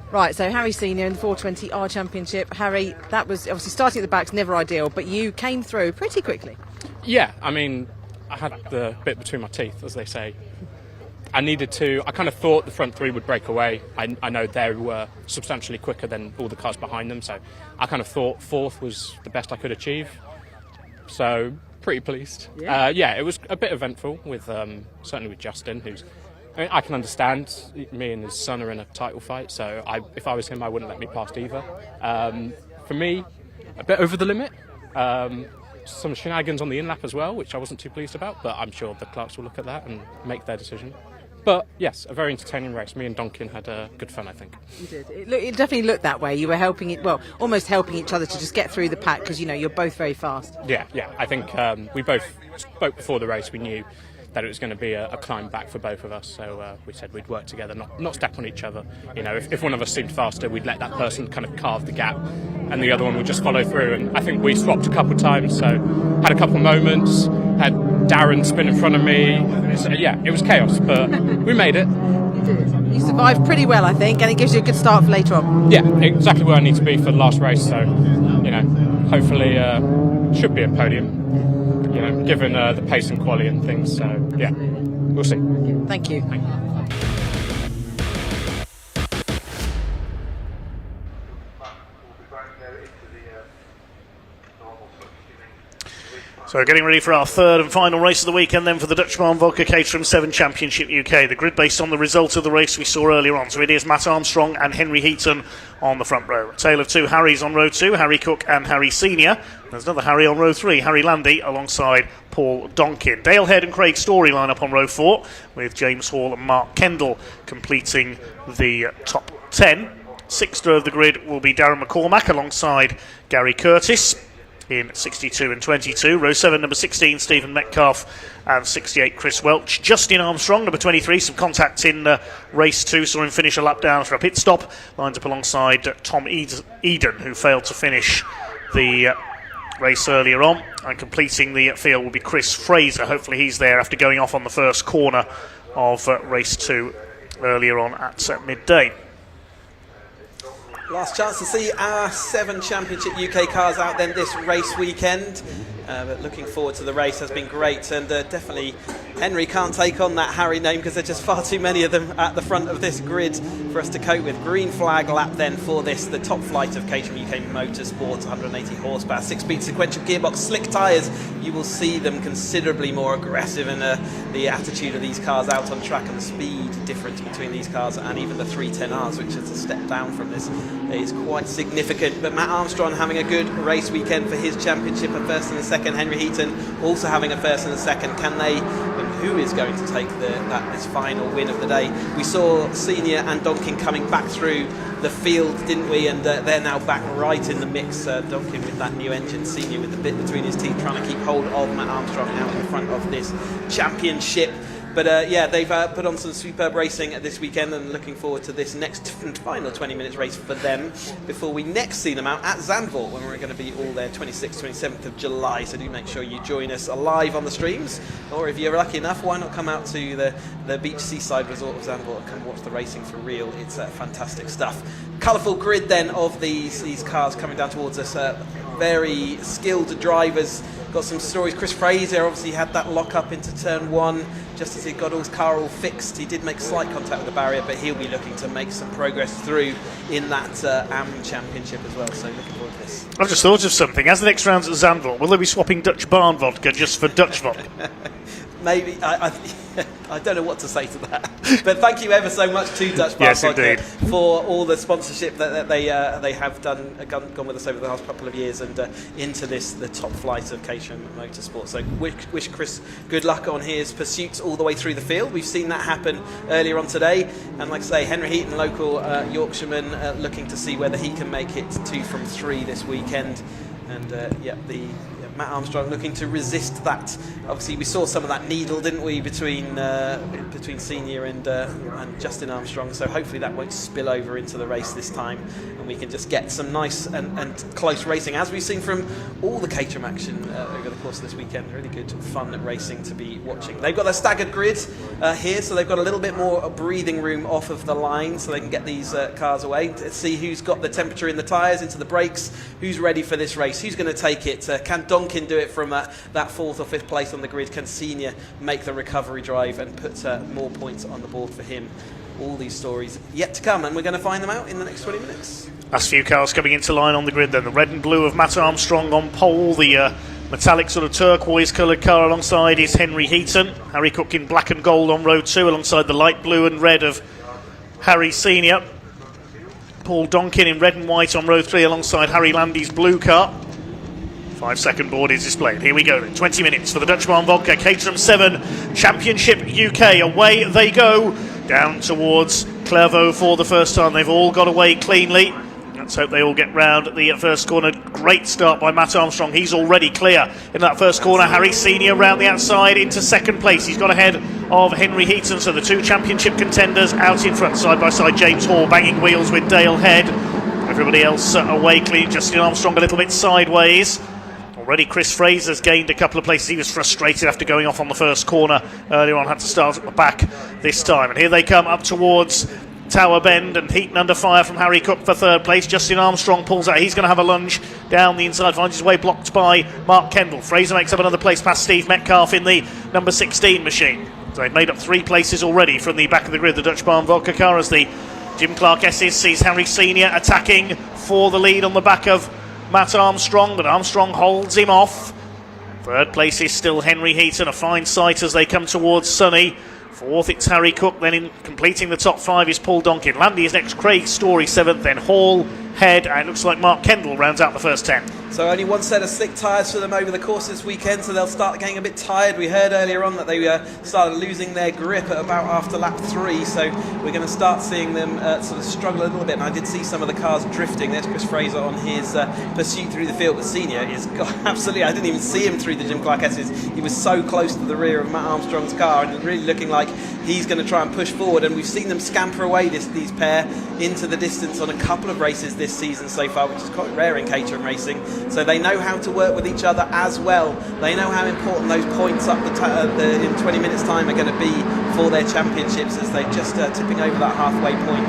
Right, so Harry Senior in the 420R Championship. Harry, that was obviously starting at the back's never ideal, but you came through pretty quickly. Yeah, I mean, I had the bit between my teeth, as they say. I kind of thought the front 3 would break away. I know they were substantially quicker than all the cars behind them, so I kind of thought 4th was the best I could achieve. So, pretty pleased. Yeah, it was a bit eventful, with certainly with Justin, I can understand. Me and his son are in a title fight, so if I was him, I wouldn't let me past either. For me, a bit over the limit. some shenanigans on the in lap as well, which I wasn't too pleased about, but I'm sure the clerks will look at that and make their decision. But yes, a very entertaining race. Me and Donkin had good fun, I think. You did. It definitely looked that way. You were helping it, well, almost helping each other to just get through the pack because, you know, you're both very fast. Yeah. I think we both spoke before the race. We knew that it was going to be a climb back for both of us, so we said we'd work together, not step on each other. You know, if one of us seemed faster, we'd let that person kind of carve the gap, and the other one would just follow through. And I think we swapped a couple of times, so had a couple of moments, had Darren spin in front of me. So, yeah, it was chaos, but we made it. You did. You survived pretty well, I think, and it gives you a good start for later on. Yeah, exactly where I need to be for the last race, so, you know, hopefully should be a podium. You know, given the pace and quality and things, so yeah, we'll see. Thank you. So getting ready for our third and final race of the weekend then for the Dutch Barn Vodka Caterham 7 Championship UK. The grid based on the result of the race we saw earlier on. So it is Matt Armstrong and Henry Heaton on the front row. A tale of two Harrys on row 2, Harry Cook and Harry Senior. There's another Harry on row 3, Harry Landy alongside Paul Donkin. Dale Head and Craig Story line up on row 4 with James Hall and Mark Kendall completing the top 10. Sixth row of the grid will be Darren McCormack alongside Gary Curtis in 62 and 22. Row 7, number 16, Stephen Metcalf, and 68, Chris Welch. Justin Armstrong, number 23, some contact in race 2, saw him finish a lap down for a pit stop. Lines up alongside Tom Eden, who failed to finish the race earlier on. And completing the field will be Chris Fraser. Hopefully he's there after going off on the first corner of race 2 earlier on at midday. Last chance to see our 7 Championship UK cars out then this race weekend. But looking forward to the race, has been great, and definitely Henry can't take on that Harry name because there's just far too many of them at the front of this grid for us to cope with. Green flag lap then for this, the top flight of Caterham UK Motorsport, 180 horsepower, 6-speed sequential gearbox, slick tyres. You will see them considerably more aggressive, and the attitude of these cars out on track and the speed difference between these cars and even the 310Rs, which is a step down from this, is quite significant. But Matt Armstrong having a good race weekend for his championship, a first and a second. Henry Heaton also having a first and a second. Can they, and who is going to take this final win of the day? We saw Senior and Donkin coming back through the field, didn't we? And they're now back right in the mix. Donkin with that new engine, Senior with the bit between his teeth, trying to keep hold of Matt Armstrong out in front of this championship. But yeah, they've put on some superb racing this weekend, and looking forward to this next and final 20 minutes race for them before we next see them out at Zandvoort, when we're going to be all there 26th, 27th of July. So do make sure you join us live on the streams, or if you're lucky enough, why not come out to the beach seaside resort of Zandvoort and come watch the racing for real. It's fantastic stuff. Colourful grid then of these cars coming down towards us. Very skilled drivers. Got some stories. Chris Fraser obviously had that lock up into turn 1 just as he got his car all fixed. He did make slight contact with the barrier, but he'll be looking to make some progress through in that AM Championship as well. So looking forward to this. I've just thought of something. As the next round's at Zandvoort, will they be swapping Dutch Barn vodka just for Dutch vodka? Maybe. I don't know what to say to that. But thank you ever so much to Dutch Barn Yes, Vodka indeed. for all the sponsorship that they have gone with us over the last couple of years, and into the top flight of Caterham Motorsport. So wish Chris good luck on his pursuits all the way through the field. We've seen that happen earlier on today, and like I say, Henry Heaton, local Yorkshireman, looking to see whether he can make it 2 from 3 this weekend. And Matt Armstrong looking to resist that. Obviously, we saw some of that needle, didn't we, between Senior and Justin Armstrong. So hopefully that won't spill over into the race this time, and we can just get some nice and close racing, as we've seen from all the Caterham action over the course of this weekend. Really good, fun racing to be watching. They've got a staggered grid here, so they've got a little bit more breathing room off of the line, so they can get these cars away. Let's see who's got the temperature in the tyres, into the brakes, who's ready for this race, who's going to take it. Can Donkin do it from that 4th or 5th place on the grid? Can Senior make the recovery drive and put more points on the board for him? All these stories yet to come, and we're going to find them out in the next 20 minutes. Last few cars coming into line on the grid then. The red and blue of Matt Armstrong on pole. The metallic sort of turquoise coloured car alongside is Henry Heaton. Harry Cook in black and gold on row 2 alongside the light blue and red of Harry Senior. Paul Donkin in red and white on row 3 alongside Harry Landy's blue car. 5-second board is displayed. Here we go then. 20 minutes for the Dutch Barn Vodka Caterham 7 Championship UK. Away they go down towards Clairvaux for the first time. They've all got away cleanly. Let's hope they all get round at the first corner. Great start by Matt Armstrong. He's already clear in that first corner. Harry Senior round the outside into second place. He's got ahead of Henry Heaton. So the two championship contenders out in front, side by side. James Hall banging wheels with Dale Head. Everybody else away clean. Justin Armstrong a little bit sideways. Already Chris Fraser's gained a couple of places. He was frustrated after going off on the first corner earlier on. Had to start at the back this time. And here they come up towards Tower Bend, and Heaton under fire from Harry Cook for third place. Justin Armstrong pulls out. He's going to have a lunge down the inside, finds his way blocked by Mark Kendall. Fraser makes up another place past Steve Metcalf in the number 16 machine. So they've made up 3 places already from the back of the grid. The Dutch Barn Vodka car as the Jim Clark S's sees Harry Senior attacking for the lead on the back of Matt Armstrong, but Armstrong holds him off. Third place is still Henry Heaton, a fine sight as they come towards Sunny. Fourth, it's Harry Cook. Then in completing the top 5 is Paul Donkin. Landy is next, Craig Story 7th, then Hall, Head, and it looks like Mark Kendall rounds out the first 10. So only one set of slick tyres for them over the course this weekend, so they'll start getting a bit tired. We heard earlier on that they started losing their grip at about after lap 3, so we're going to start seeing them sort of struggle a little bit. And I did see some of the cars drifting. There's Chris Fraser on his pursuit through the field, but Senior is absolutely, I didn't even see him through the Jim Clark S's. He was so close to the rear of Matt Armstrong's car and really looking like he's going to try and push forward. And we've seen them scamper away these pair into the distance on a couple of races this season so far, which is quite rare in Caterham racing. So they know how to work with each other as well. They know how important those points up in 20 minutes time are going to be for their championships, as they're just tipping over that halfway point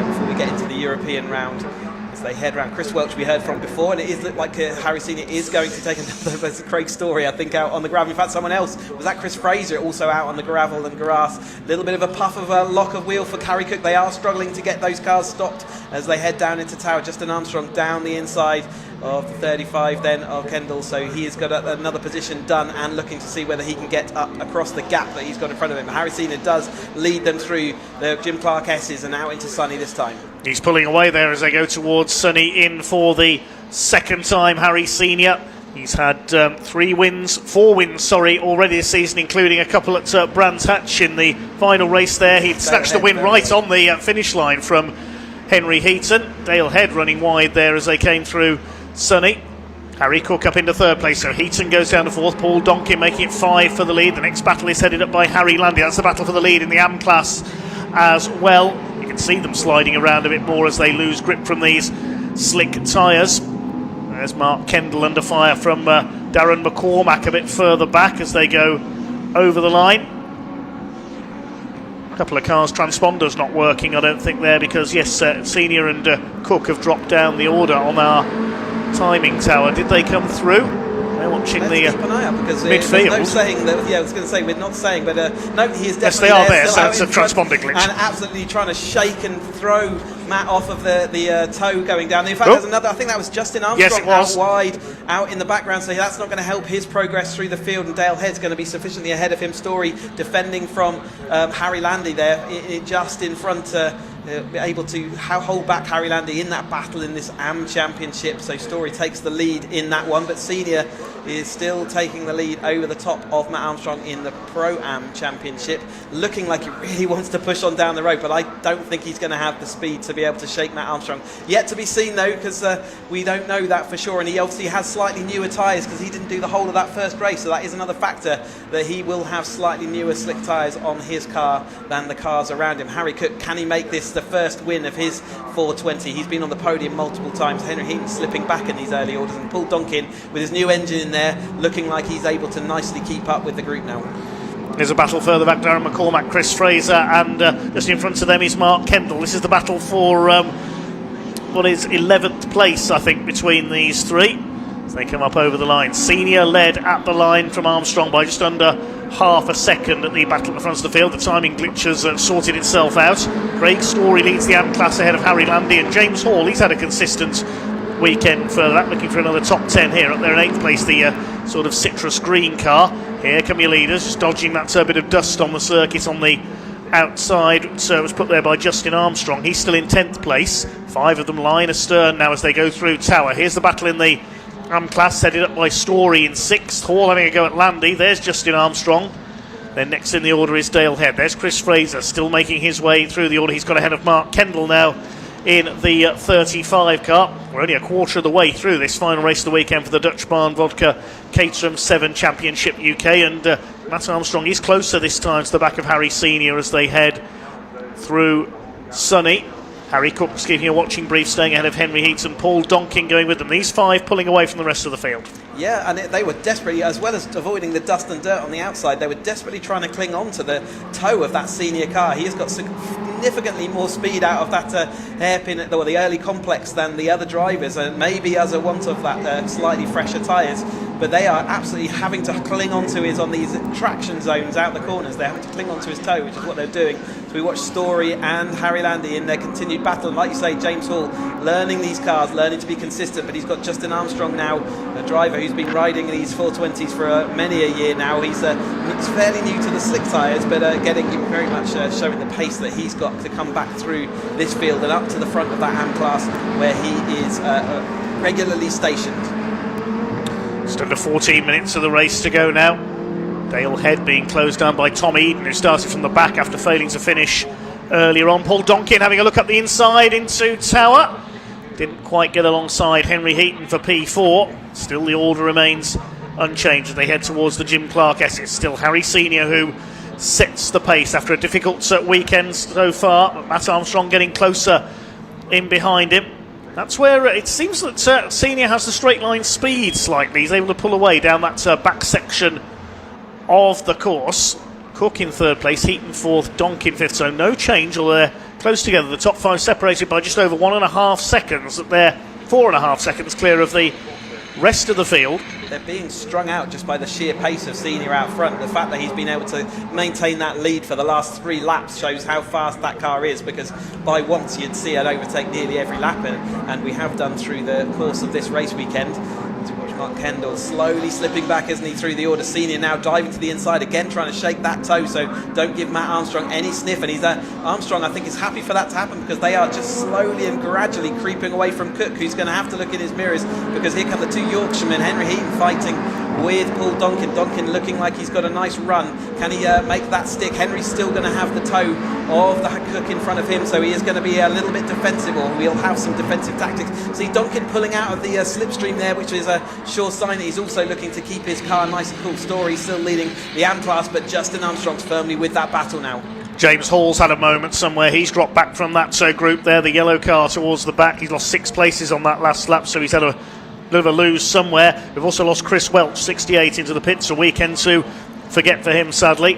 before we get into the European round. As they head round, Chris Welch we heard from before, and it is look like Harry Senior is going to take another. There's Craig Story, I think, out on the gravel. In fact, someone else was that Chris Fraser, also out on the gravel and grass. A little bit of a puff of a lock of wheel for Harry Cook. They are struggling to get those cars stopped as they head down into Tower. Justin Armstrong down the inside of the 35 then of Kendall, so he has got another position done and looking to see whether he can get up across the gap that he's got in front of him. Harry Senior does lead them through the Jim Clark S's and out into Sunny this time. He's pulling away there as they go towards Sunny in for the second time. Harry Senior, he's had 4 wins already this season, including a couple at Brands Hatch in the final race there. He snatched the win right on the finish line from Henry Heaton. Dale Head running wide there as they came through Sunny. Harry Cook up into third place, so Heaton goes down to fourth. Paul Donkin making it 5 for the lead. The next battle is headed up by Harry Landy. That's the battle for the lead in the AM class as well. You can see them sliding around a bit more as they lose grip from these slick tyres. There's Mark Kendall under fire from Darren McCormack a bit further back as they go over the line. A couple of cars, transponders not working, I don't think, there, because yes, Senior and Cook have dropped down the order on our timing tower. Did they come through? They're watching the keep an eye out, because midfield. No saying that, I was going to say, we're not saying, but no, he is definitely yes, they are there, so it's a transponding glitch. And absolutely trying to shake and throw Matt off of the toe going down. In fact, there's another, I think that was Justin Armstrong out wide, out in the background, so that's not going to help his progress through the field, and Dale Head's going to be sufficiently ahead of him. Story defending from Harry Landy there, just in front, able to hold back Harry Landy in that battle in this AM Championship. So Story takes the lead in that one, but Senior is still taking the lead over the top of Matt Armstrong in the Pro-Am Championship, looking like he really wants to push on down the road, but I don't think he's going to have the speed to be able to shake Matt Armstrong. Yet to be seen though, because we don't know that for sure, and he obviously has slightly newer tyres because he didn't do the whole of that first race, so that is another factor, that he will have slightly newer slick tyres on his car than the cars around him. Harry Cook, can he make this the first win of his 420? He's been on the podium multiple times. Henry Heaton slipping back in these early orders, and Paul Donkin with his new engine in there looking like he's able to nicely keep up with the group now. There's a battle further back. Darren McCormack, Chris Fraser, and just in front of them is Mark Kendall. This is the battle for what is 11th place, I think, between these three as they come up over the line. Senior led at the line from Armstrong by just under half a second at the battle at the front of the field. The timing glitch has sorted itself out. Craig Story leads the AM class ahead of Harry Landy, and James Hall, he's had a consistent weekend for that, looking for another top 10 here. Up there in 8th place, the sort of citrus green car. Here come your leaders, just dodging that bit of dust on the circuit on the outside. So it was put there by Justin Armstrong. He's still in 10th place. 5 of them line astern now as they go through Tower. Here's the battle in the class headed up by Story in 6th. Hall having a go at Landy. There's Justin Armstrong. Then next in the order is Dale Head. There's Chris Fraser still making his way through the order. He's got ahead of Mark Kendall now in the 35 car. We're only a quarter of the way through this final race of the weekend for the Dutch Barn Vodka Caterham 7 Championship UK, and Matt Armstrong is closer this time to the back of Harry Senior as they head through Sunny. Harry Cook's giving a watching brief, staying ahead of Henry Heaton. Paul Donkin going with them. These 5 pulling away from the rest of the field. Yeah, and they were desperately, as well as avoiding the dust and dirt on the outside, they were desperately trying to cling on to the toe of that Senior car. He has got significantly more speed out of that hairpin, or the early complex, than the other drivers, and maybe as a want of that slightly fresher tyres. But they are absolutely having to cling onto his, on these traction zones out the corners, they're having to cling onto his toe, which is what they're doing. So we watch Story and Harry Landy in their continued battle. And like you say, James Hall learning these cars, learning to be consistent, but he's got Justin Armstrong now, a driver who's been riding these 420s for many a year now. He's fairly new to the slick tyres, but getting very much showing the pace that he's got to come back through this field and up to the front of that AM class where he is regularly stationed. Just under 14 minutes of the race to go now. Dale Head being closed down by Tom Eden, who started from the back after failing to finish earlier on. Paul Donkin having a look up the inside into Tower. Didn't quite get alongside Henry Heaton for P4. Still the order remains unchanged as they head towards the Jim Clark S. It's still Harry Senior who sets the pace after a difficult weekend so far. But Matt Armstrong getting closer in behind him. That's where it seems that Senior has the straight line speed slightly. He's able to pull away down that back section of the course. Cook in 3rd place, Heaton 4th, Donkin 5th, so no change, although they're close together. The top 5 separated by just over 1.5 seconds. They're 4.5 seconds clear of the rest of the field. They're being strung out just by the sheer pace of Senior out front. The fact that he's been able to maintain that lead for the last 3 laps shows how fast that car is, because by once you'd see it overtake nearly every lap, and we have done through the course of this race weekend. Mark Kendall slowly slipping back, isn't he, through the order. Senior now diving to the inside again, trying to shake that toe, so don't give Matt Armstrong any sniff. And Armstrong, I think, is happy for that to happen, because they are just slowly and gradually creeping away from Cook, who's going to have to look in his mirrors, because here come the 2 Yorkshiremen. Henry Heaton fighting with Paul Donkin. Donkin looking like he's got a nice run. Can he make that stick? Henry's still going to have the toe of the Cook in front of him, so he is going to be a little bit defensive, or we'll have some defensive tactics. See Donkin pulling out of the slipstream there, which is a sure sign that he's also looking to keep his car nice and cool. Story still leading the AM class, but Justin Armstrong's firmly with that battle now. James Hall's had a moment somewhere. He's dropped back from that group there, the yellow car towards the back. He's lost 6 places on that last lap, so he's had a bit of a lose somewhere. We've also lost Chris Welch, 68, into the pits. A weekend to forget for him, sadly,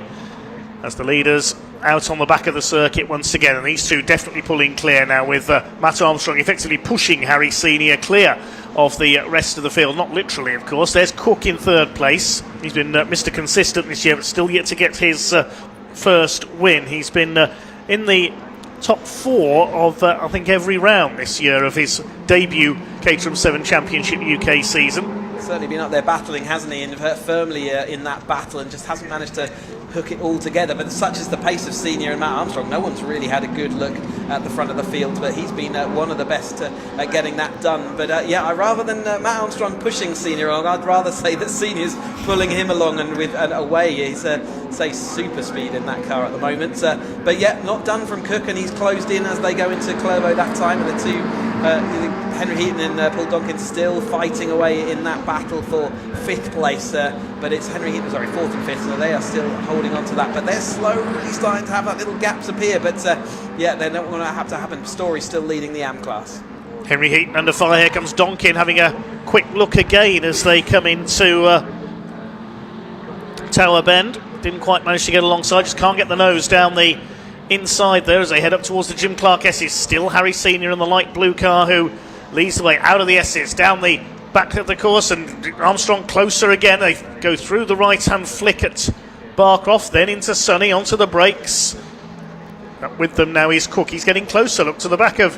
as the leaders out on the back of the circuit once again. And these 2 definitely pulling clear now, with Matt Armstrong effectively pushing Harry Senior clear of the rest of the field. Not literally, of course. There's Cook in 3rd place. He's been Mr. Consistent this year, but still yet to get his first win. He's been in the top 4 of I think every round this year of his debut Caterham 7 Championship UK season. Certainly been up there battling, hasn't he, and firmly in that battle, and just hasn't managed to hook it all together. But such is the pace of Senior and Matt Armstrong. No one's really had a good look at the front of the field, but he's been one of the best at getting that done. But yeah, rather than Matt Armstrong pushing Senior along, I'd rather say that Senior's pulling him along and away. He's say super speed in that car at the moment. But yeah, not done from Cook, and he's closed in as they go into Clervo that time. And the 2 Henry Heaton and Paul Donkin still fighting away in that battle for 5th place, but it's Henry Heaton, 4th and 5th, so they are still holding on to that, but they're slowly starting to have that little gaps appear, but yeah, they're not going to have to happen. Story still leading the AM class. Henry Heaton under fire. Here comes Donkin having a quick look again as they come into Tower Bend. Didn't quite manage to get alongside, just can't get the nose down the inside there as they head up towards the Jim Clark S's. Still Harry Senior in the light blue car, who leads the way out of the S's down the back of the course, and Armstrong closer again. They go through the right hand flick at BARC, then into Sunny onto the brakes. With them now is Cook. He's getting closer. Look to the back of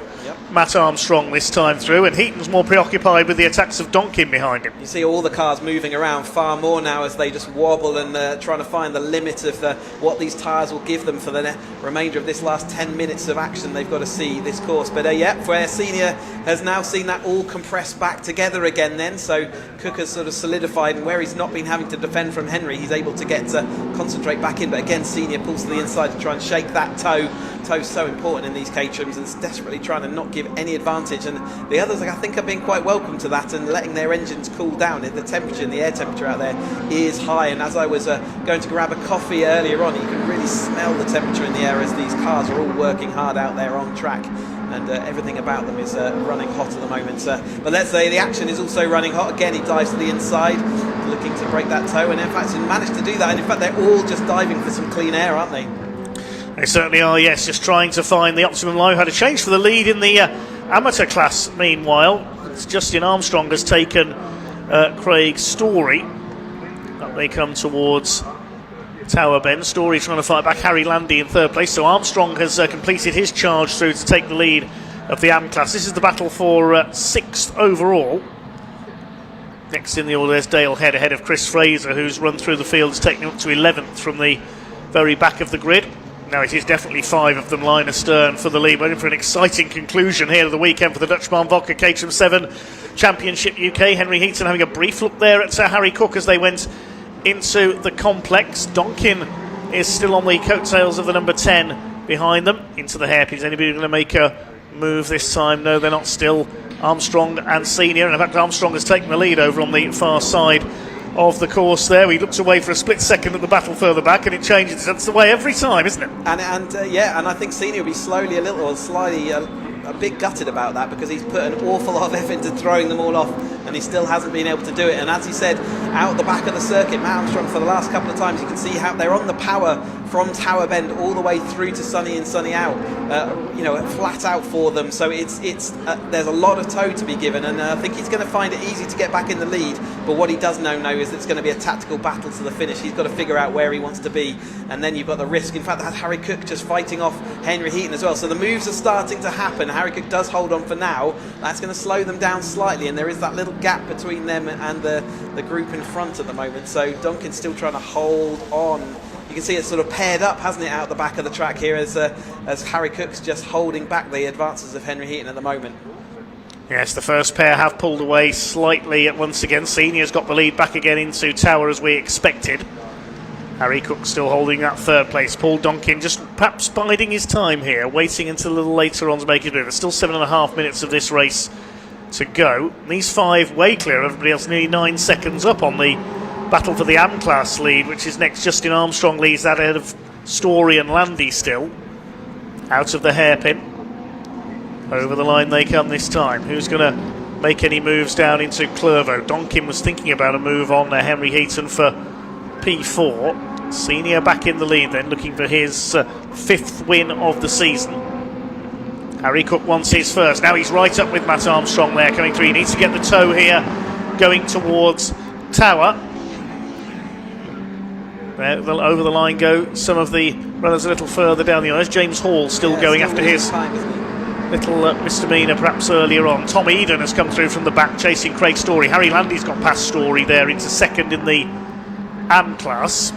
Matt Armstrong this time through, and Heaton's more preoccupied with the attacks of Donkin behind him. You see all the cars moving around far more now as they just wobble and trying to find the limit of what these tyres will give them for the remainder of this last 10 minutes of action. They've got to see this course. But where Senior has now seen that all compressed back together again then, so Cook has sort of solidified, and where he's not been having to defend from Henry, he's able to get to concentrate back in. But again, Senior pulls to the inside to try and shake that toe. Toe's so important in these Caterhams, and is desperately trying to not give any advantage, and the others I think have been quite welcome to that and letting their engines cool down. The temperature and the air temperature out there is high, and as I was going to grab a coffee earlier on, you can really smell the temperature in the air as these cars are all working hard out there on track, and everything about them is running hot at the moment. But let's say the action is also running hot. Again, he dives to the inside looking to break that toe, and in fact he managed to do that, and in fact they're all just diving for some clean air, aren't they? They certainly are, yes, just trying to find the optimum low. Had a change for the lead in the amateur class, meanwhile. It's Justin Armstrong has taken Craig Story. Up they come towards Tower Bend. Story trying to fight back Harry Landy in third place. So Armstrong has completed his charge through to take the lead of the AM class. This is the battle for 6th overall. Next in the order, there's Dale Head ahead of Chris Fraser, who's run through the field, has taken him up to 11th from the very back of the grid. Now it is definitely 5 of them line astern for the lead, waiting for an exciting conclusion here of the weekend for the Dutch Barn Vodka Caterham 7 Championship UK. Henry Heaton having a brief look there at Harry Cook as they went into the complex. Donkin is still on the coattails of the number 10 behind them into the hairpins. Anybody going to make a move this time? No, they're not. Still Armstrong and Senior, and in fact Armstrong has taken the lead over on the far side of the course there. He looks away for a split second at the battle further back, and it changes. That's the way every time, isn't it? And I think Senior will be slowly slightly a bit gutted about that, because he's put an awful lot of effort into throwing them all off, and he still hasn't been able to do it. And as he said, out the back of the circuit, Matt Armstrong, for the last couple of times, you can see how they're on the power from Tower Bend all the way through to Sunny in, Sunny out, flat out for them. So it's there's a lot of toe to be given, and I think he's going to find it easy to get back in the lead. But what he does know is it's going to be a tactical battle to the finish. He's got to figure out where he wants to be, and then you've got the risk. In fact, that's Harry Cook just fighting off Henry Heaton as well. So the moves are starting to happen. Harry Cook does hold on for now. That's going to slow them down slightly, and there is that little gap between them and the group in front at the moment. So Duncan's still trying to hold on. You can see it's sort of paired up, hasn't it, out the back of the track here as Harry Cook's just holding back the advances of Henry Heaton at the moment. Yes, the first pair have pulled away slightly once again. Senior's got the lead back again into Tower as we expected. Harry Cook still holding that third place. Paul Donkin just perhaps biding his time here, waiting until a little later on to make his move. There's still 7.5 minutes of this race to go. These 5 way clear. Everybody else nearly 9 seconds up on the battle for the AM class lead, which is next. Justin Armstrong leads that ahead of Story and Landy still. Out of the hairpin. Over the line they come this time. Who's going to make any moves down into Clervaux? Donkin was thinking about a move on Henry Heaton for P4. Senior back in the lead then, looking for his 5th win of the season. Harry Cook wants his first. Now he's right up with Matt Armstrong there coming through. He needs to get the toe here going towards Tower. There, over the line go some of the runners a little further down the aisle. James Hall still going after his little misdemeanor perhaps earlier on. Tom Eden has come through from the back chasing Craig Story. Harry Landy's got past Story there into second in the AM class.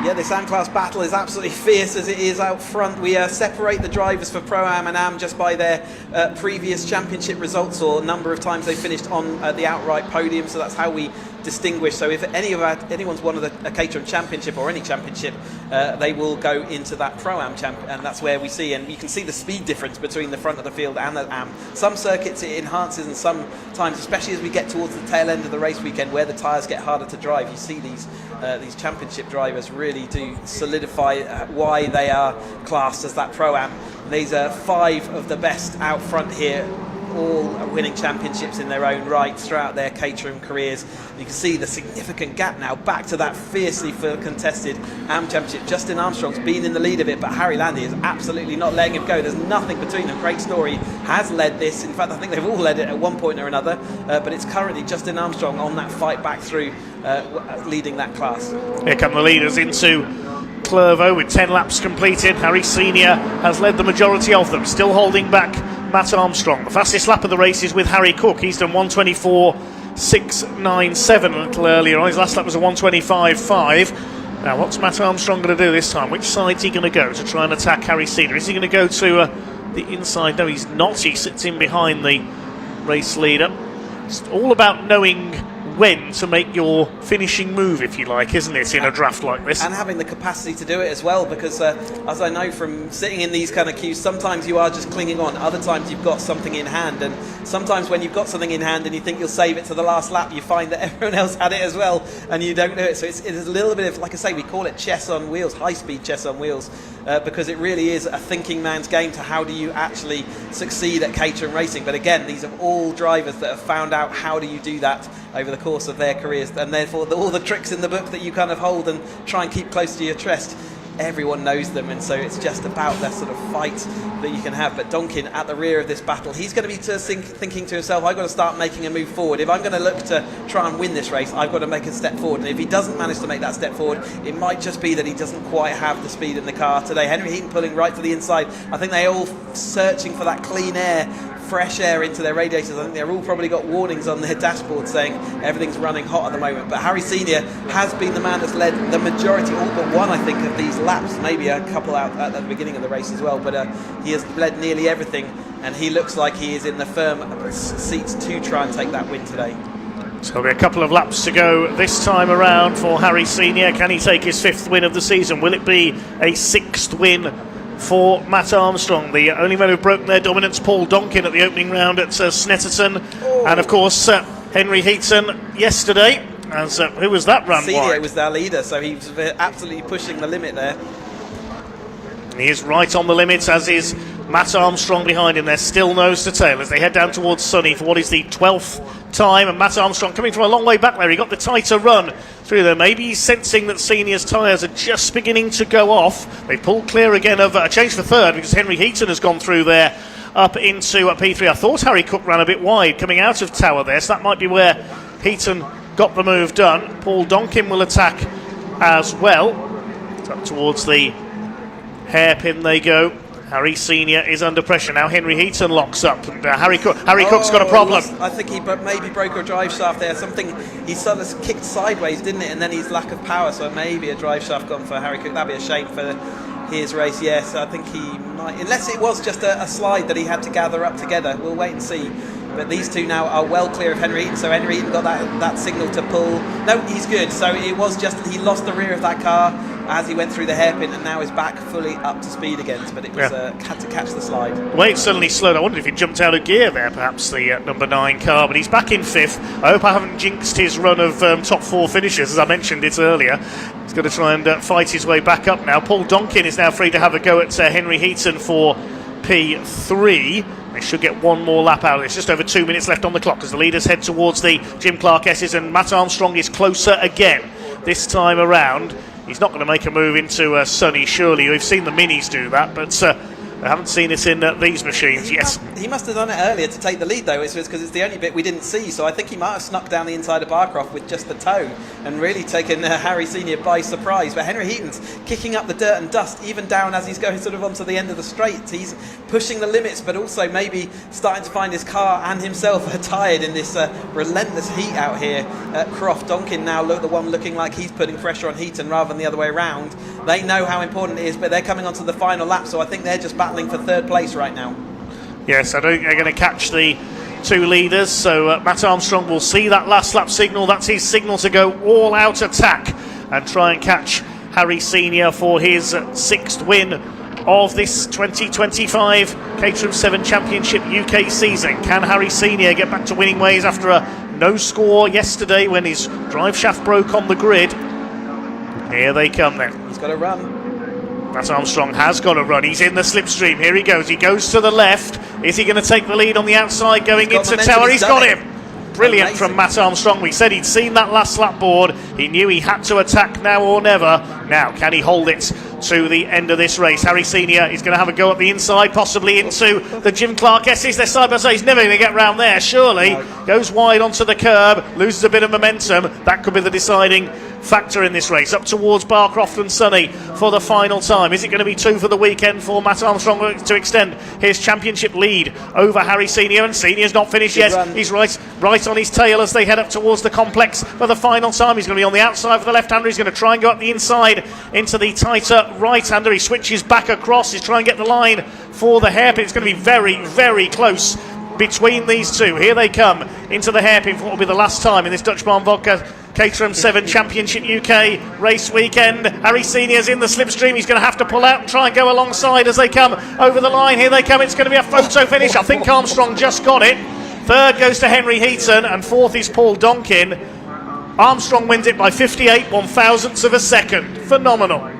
Yeah, this AM class battle is absolutely fierce as it is out front. We separate the drivers for Pro-Am and AM just by their previous championship results, or number of times they finished on the outright podium, so that's how we distinguish. So if anyone's won a Caterham Championship or any championship, they will go into that Pro-Am champ, and that's where we see, and you can see the speed difference between the front of the field and the AM. Some circuits it enhances, and sometimes, especially as we get towards the tail end of the race weekend where the tyres get harder to drive, you see these championship drivers really do solidify why they are classed as that Pro-Am. These are 5 of the best out front here, all winning championships in their own right throughout their Caterham careers. You can see the significant gap now back to that fiercely contested AM Championship. Justin Armstrong's been in the lead of it, but Harry Landy is absolutely not letting him go. There's nothing between them. Craig Story has led this. In fact, I think they've all led it at one point or another, but it's currently Justin Armstrong on that fight back through, leading that class. Here come the leaders into Clervaux with 10 laps completed. Harry Senior has led the majority of them, still holding back Matt Armstrong. The fastest lap of the race is with Harry Cook. He's done 1:24.697 a little earlier on. His last lap was a 1:25.5. Now, what's Matt Armstrong going to do this time? Which side's he going to go to try and attack Harry Senior? Is he going to go to the inside? No, he's not. He sits in behind the race leader. It's all about knowing when to make your finishing move, if you like, isn't it, in a draft like this? And having the capacity to do it as well, because as I know from sitting in these kind of queues, sometimes you are just clinging on, other times you've got something in hand, and sometimes when you've got something in hand and you think you'll save it to the last lap, you find that everyone else had it as well and you don't do it. So it is a little bit of, like I say, we call it chess on wheels, high-speed chess on wheels, because it really is a thinking man's game to how do you actually succeed at Caterham racing. But again, these are all drivers that have found out how do you do that over the course of their careers, and therefore all the tricks in the book that you kind of hold and try and keep close to your chest, everyone knows them, and so it's just about that sort of fight that you can have. But Donkin at the rear of this battle, he's going to be thinking to himself, I've got to start making a move forward. If I'm going to look to try and win this race, I've got to make a step forward, and if he doesn't manage to make that step forward, it might just be that he doesn't quite have the speed in the car today. Henry Heaton pulling right to the inside. I think they're all searching for that clean air, fresh air into their radiators. I think they've all probably got warnings on their dashboard saying everything's running hot at the moment. But Harry Senior has been the man that's led the majority, all but one, I think, of these laps, maybe a couple out at the beginning of the race as well, but he has led nearly everything, and he looks like he is in the firm seats to try and take that win today. So there'll be a couple of laps to go this time around for Harry Senior. Can he take his 5th win of the season? Will it be a 6th win for Matt Armstrong? The only men who've broken their dominance, Paul Donkin at the opening round at Snetterton, and of course Henry Heaton yesterday. As who was that run Senior wide? was their leader, so he was absolutely pushing the limit there. He is right on the limit, as is Matt Armstrong behind him. They're still nose to tail as they head down towards Sunny for what is the 12th time, and Matt Armstrong coming from a long way back there. He got the tighter run through there. Maybe he's sensing that Senior's tyres are just beginning to go off. They pulled clear again of a change for third because Henry Heaton has gone through there up into P3. I thought Harry Cook ran a bit wide coming out of Tower there, so that might be where Heaton got the move done. Paul Donkin will attack as well. It's up towards the hairpin they go. Harry Senior is under pressure now. Henry Heaton locks up, and Harry Cook's got a problem. I think he maybe broke a drive shaft there. Something he sort of kicked sideways, didn't it? And then his lack of power, so maybe a drive shaft gone for Harry Cook. That'd be a shame for his race. Yes, I think he might, unless it was just a slide that he had to gather up together. We'll wait and see. But these two now are well clear of Henry Heaton, so Henry Heaton got that signal to pull. No, he's good. So it was just he lost the rear of that car as he went through the hairpin, and now is back fully up to speed again. But it was had to catch the slide. The way it suddenly slowed, I wondered if he jumped out of gear there, perhaps the number 9 car. But he's back in 5th. I hope I haven't jinxed his run of top 4 finishes, as I mentioned it earlier. He's going to try and fight his way back up now. Paul Donkin is now free to have a go at Henry Heaton for P3. They should get one more lap out of this. Just over 2 minutes left on the clock as the leaders head towards the Jim Clark S's, and Matt Armstrong is closer again this time around. He's not going to make a move into Sunny, surely. We've seen the Minis do that, but I haven't seen it in these machines yet. He must have done it earlier to take the lead, though. It's because it's the only bit we didn't see, so I think he might have snuck down the inside of Croft with just the toe and really taken Harry Senior by surprise. But Henry Heaton's kicking up the dirt and dust, even down as he's going sort of onto the end of the straight. He's pushing the limits, but also maybe starting to find his car and himself are tired in this relentless heat out here at Croft. Donkin now the one looking like he's putting pressure on Heaton rather than the other way around. They know how important it is, but they're coming onto the final lap, so I think they're just battling for 3rd place right now. Yes, I don't think they're going to catch the 2 leaders, so Matt Armstrong will see that last lap signal. That's his signal to go all out attack and try and catch Harry Senior for his 6th win of this 2025 Caterham 7 Championship UK season. Can Harry Senior get back to winning ways after a no score yesterday when his drive shaft broke on the grid? Here they come then. He's got to run. Matt Armstrong has got a run. He's in the slipstream. Here he goes. He goes to the left. Is he going to take the lead on the outside going into Tower? He's got him. Brilliant from Matt Armstrong. We said he'd seen that last lap board. He knew he had to attack now or never. Now, can he hold it to the end of this race? Harry Senior is going to have a go at the inside, possibly into the Jim Clark S's. They're side by side. He's never going to get round there, surely. Goes wide onto the curb, loses a bit of momentum. That could be the deciding factor in this race. Up towards BARC, Croft and Sunny for the final time. Is it going to be 2 for the weekend for Matt Armstrong to extend his championship lead over Harry Senior? And Senior's not finished yet. He's right on his tail as they head up towards the complex for the final time. He's going to be on the outside for the left-hander. He's going to try and go up the inside into the tighter right-hander. He switches back across. He's trying to get the line for the hairpin. It's going to be very, very close between these two. Here they come into the hairpin for what will be the last time in this Dutch Barn Vodka Caterham 7 Championship UK race weekend. Harry Senior's in the slipstream. He's going to have to pull out and try and go alongside as they come over the line. Here they come. It's going to be a photo finish. I think Armstrong just got it. Third goes to Henry Heaton and fourth is Paul Donkin. Armstrong wins it by 58 1/1000ths of a second. Phenomenal.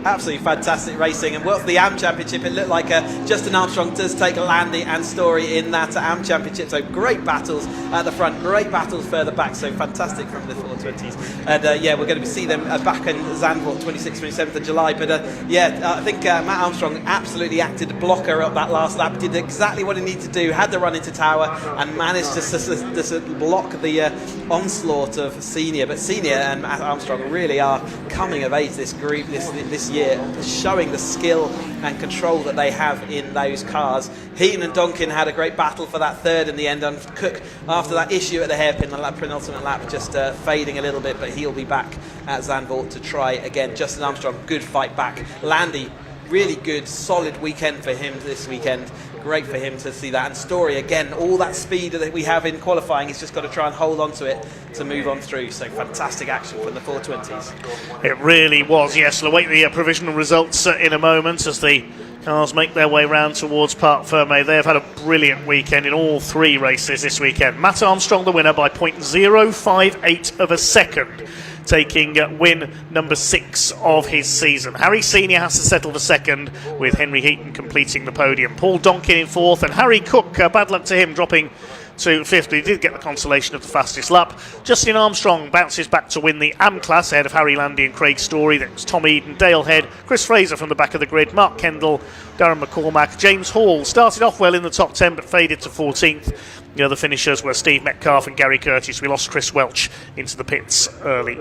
Absolutely fantastic racing. And what's the AM Championship? It looked like Justin Armstrong does take Landy and Story in that AM Championship. So great battles at the front, great battles further back. So fantastic from the 420s. And yeah, we're going to see them back in Zandvoort 26th, 27th of July. But I think Matt Armstrong absolutely acted blocker up that last lap. Did exactly what he needed to do. Had the run into tower and managed to block the onslaught of Senior. But Senior and Matt Armstrong really are coming of age this group this year, showing the skill and control that they have in those cars. Heaton and Donkin had a great battle for that third in the end, and Cook, after that issue at the hairpin, the penultimate lap, just fading a little bit, but he'll be back at Zandvoort to try again. Justin Armstrong, good fight back. Landy, really good, solid weekend for him this weekend. Great for him to see that. And Story, again, all that speed that we have in qualifying, he's just got to try and hold on to it to move on through. So fantastic action from the 420s. It really was, yes. We'll await the provisional results in a moment as the cars make their way round towards Parc Fermé. They've had a brilliant weekend in all 3 races this weekend. Matt Armstrong the winner by 0.058 of a second, taking win number 6 of his season. Harry Senior has to settle for second, with Henry Heaton completing the podium. Paul Donkin in 4th, and Harry Cook, bad luck to him, dropping to 5th. He did get the consolation of the fastest lap. Justin Armstrong bounces back to win the AM class ahead of Harry Landy and Craig Story. Then was Tom Eden, Dale Head, Chris Fraser from the back of the grid, Mark Kendall, Darren McCormack, James Hall started off well in the top 10 but faded to 14th. The other finishers were Steve Metcalf and Gary Curtis. We lost Chris Welch into the pits early.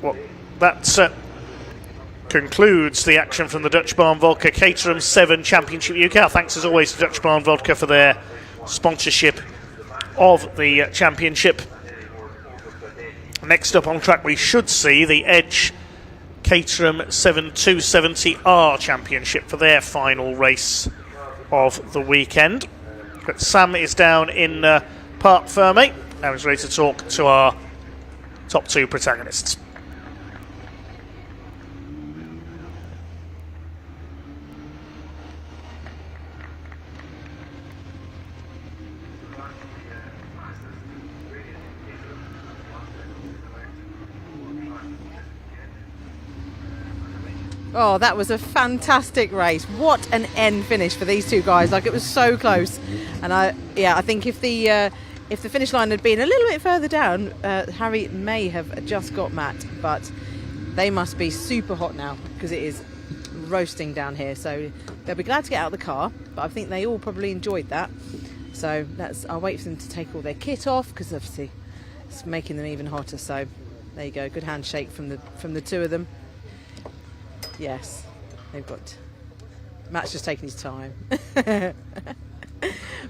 Well, that concludes the action from the Dutch Barn Vodka Caterham 7 Championship UK. Thanks as always to Dutch Barn Vodka for their sponsorship of the championship. Next up on track we should see the Edge Caterham 7 270R Championship for their final race of the weekend. But Sam is down in Parc Fermé and is ready to talk to our top 2 protagonists. Oh, that was a fantastic race. What an end finish for these two guys. Like, it was so close. And I think if the finish line had been a little bit further down, Harry may have just got Matt. But they must be super hot now because it is roasting down here. So they'll be glad to get out of the car. But I think they all probably enjoyed that. So I'll wait for them to take all their kit off because obviously it's making them even hotter. So there you go. Good handshake from the two of them. Yes, they've got... Matt's just taking his time.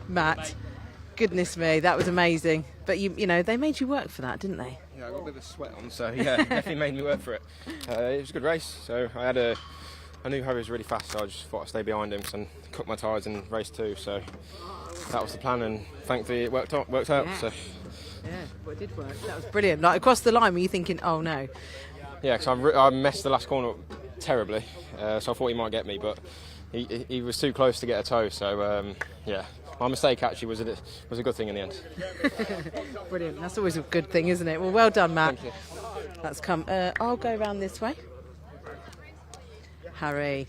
Matt, goodness me, that was amazing. But you know, they made you work for that, didn't they? Yeah, I got a bit of sweat on, so yeah, definitely made me work for it. It was a good race. So I knew Harry was really fast, so I just thought I'd stay behind him and cook my tyres in race 2. So that was the plan, and thankfully it worked out. Yeah. So yeah, well, it did work. That was brilliant. Like, across the line, were you thinking, oh no? Yeah, because I messed the last corner up terribly, so I thought he might get me, but he was too close to get a tow. So yeah, my mistake actually was a good thing in the end. Brilliant. That's always a good thing, isn't it? Well done, Matt. Thank you. That's come. I'll go around this way. Harry,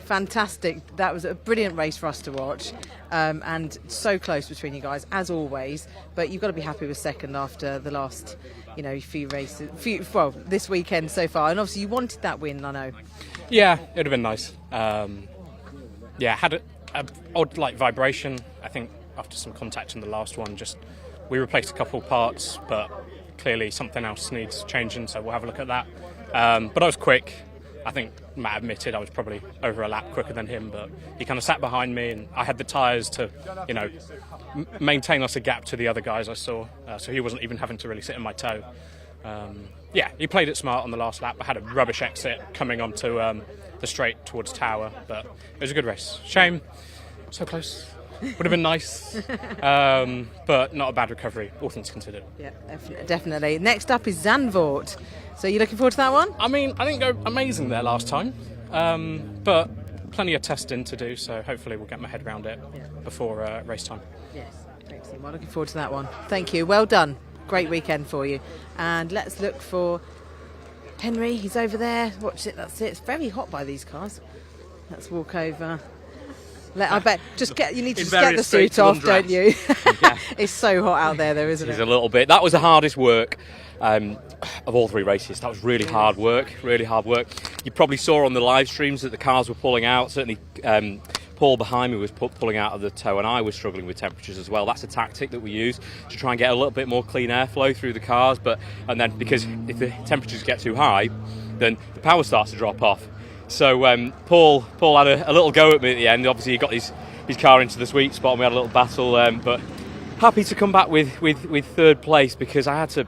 fantastic. That was a brilliant race for us to watch, and so close between you guys as always. But you've got to be happy with second after the last, few races. This weekend so far, and obviously you wanted that win. I know. Yeah, it would have been nice. Had a odd vibration. I think after some contact in the last one, just we replaced a couple parts, but clearly something else needs changing, so we'll have a look at that. But I was quick. I think Matt admitted I was probably over a lap quicker than him, but he kind of sat behind me, and I had the tyres to, maintain us a gap to the other guys I saw, so he wasn't even having to really sit in my toe. He played it smart on the last lap. I had a rubbish exit coming onto the straight towards Tower, but it was a good race. Shame, so close. Would have been nice, but not a bad recovery, all things considered. Yeah, definitely. Next up is Zandvoort. So you looking forward to that one? I mean, I didn't go amazing there last time, but plenty of testing to do, so hopefully we'll get my head around it before race time. Yes, excellent. Well, looking forward to that one. Thank you. Well done. Great weekend for you. And let's look for Henry. He's over there. Watch it. That's it. It's very hot by these cars. Let's walk over. I bet you need to just get the suit off, don't you? It's so hot out there, though, isn't it? It's a little bit. That was the hardest work of all 3 races. That was really hard work. Really hard work. You probably saw on the live streams that the cars were pulling out. Certainly, Paul behind me was pulling out of the toe, and I was struggling with temperatures as well. That's a tactic that we use to try and get a little bit more clean airflow through the cars. And then because if the temperatures get too high, then the power starts to drop off. So Paul had a little go at me at the end. Obviously, he got his car into the sweet spot, and we had a little battle. But happy to come back with 3rd place, because I had to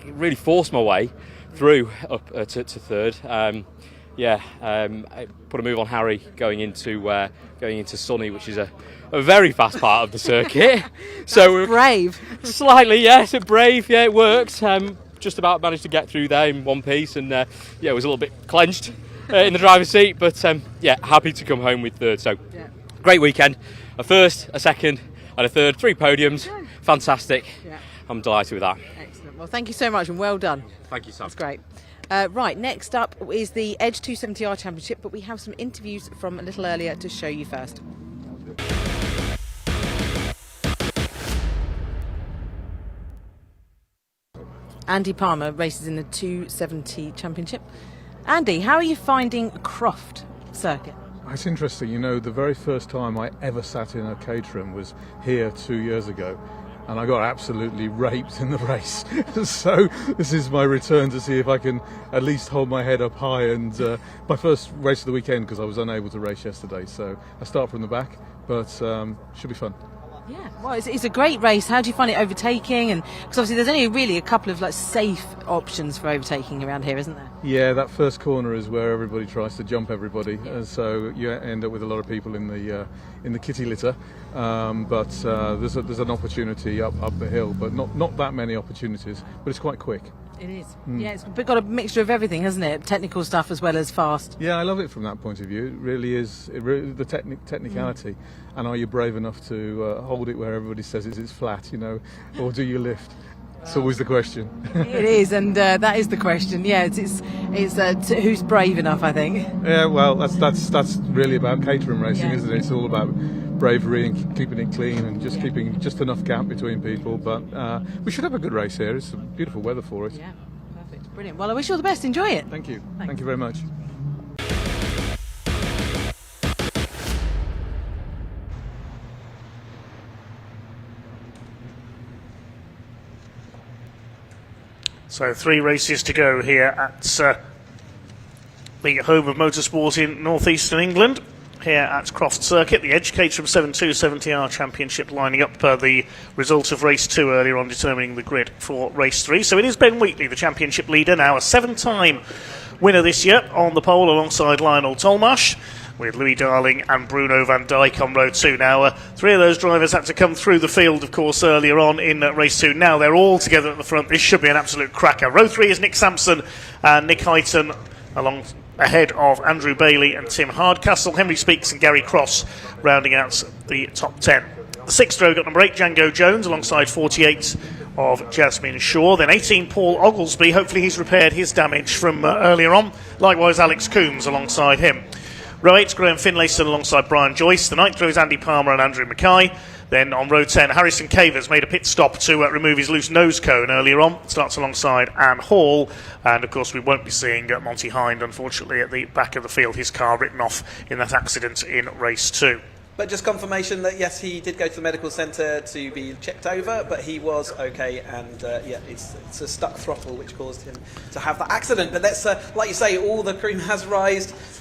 really force my way through up to 3rd. I put a move on Harry going into Sunny, which is a very fast part of the circuit. So brave. Slightly, yes, brave. Yeah, it works. Just about managed to get through there in one piece, and it was a little bit clenched in the driver's seat, but happy to come home with 3rd. So great weekend. A 1st, a 2nd, and a 3rd. 3 podiums. Fantastic. Yeah. I'm delighted with that. Excellent. Well, thank you so much, and well done. Thank you, Sam. That's great. Right, next up is the Edge 270R Championship, but we have some interviews from a little earlier to show you first. Andy Palmer races in the 270 Championship. Andy, how are you finding Croft circuit? It's interesting, the very first time I ever sat in a Caterham was here 2 years ago, and I got absolutely raped in the race. So this is my return to see if I can at least hold my head up high, and my first race of the weekend, because I was unable to race yesterday. So I start from the back, but should be fun. Yeah, well, it's a great race. How do you find it overtaking? And because obviously there's only really a couple of safe options for overtaking around here, isn't there? Yeah, that first corner is where everybody tries to jump everybody, and so you end up with a lot of people in the kitty litter. But there's an opportunity up the hill, but not that many opportunities. But it's quite quick. It is. Yeah, it's got a mixture of everything, hasn't it? Technical stuff as well as fast. Yeah, I love it from that point of view. It really is. The technicality. And are you brave enough to hold it where everybody says it's flat, or do you lift? It's always the question. It is, and that is the question. Yeah, it's who's brave enough, I think. Yeah, well, that's really about Caterham racing, isn't it? It's all about bravery and keeping it clean and just keeping just enough gap between people. But we should have a good race here. It's beautiful weather for it. Yeah, perfect, brilliant. Well, I wish you all the best. Enjoy it. Thank you. Thanks. Thank you very much. So 3 races to go here at the home of motorsport in northeastern England, here at Croft Circuit. The Edge Caterham 7270R Championship lining up the result of race 2 earlier on, determining the grid for race 3. So it is Ben Wheatley, the championship leader, now a 7-time winner this year, on the pole alongside Lionel Tolmarsh, with Louis Darling and Bruno van Dijk on row 2. Now, 3 of those drivers had to come through the field, of course, earlier on in race 2. Now they're all together at the front. This should be an absolute cracker. Row 3 is Nick Sampson and Nick Heighton, along ahead of Andrew Bailey and Tim Hardcastle. Henry Speaks and Gary Cross rounding out the top 10. The 6th row got number 8, Django Jones, alongside 48 of Jasmine Shaw. Then 18, Paul Oglesby. Hopefully he's repaired his damage from earlier on. Likewise, Alex Coombs alongside him. Row 8, Graham Finlayson alongside Brian Joyce. The 9th row is Andy Palmer and Andrew Mackay. Then on row 10, Harrison Cavers made a pit stop to remove his loose nose cone earlier on. Starts alongside Anne Hall. And of course, we won't be seeing Monty Hind, unfortunately, at the back of the field. His car written off in that accident in race 2. But just confirmation that yes, he did go to the medical centre to be checked over, but he was okay, and yeah, it's a stuck throttle which caused him to have that accident. But let's, like you say, all the cream has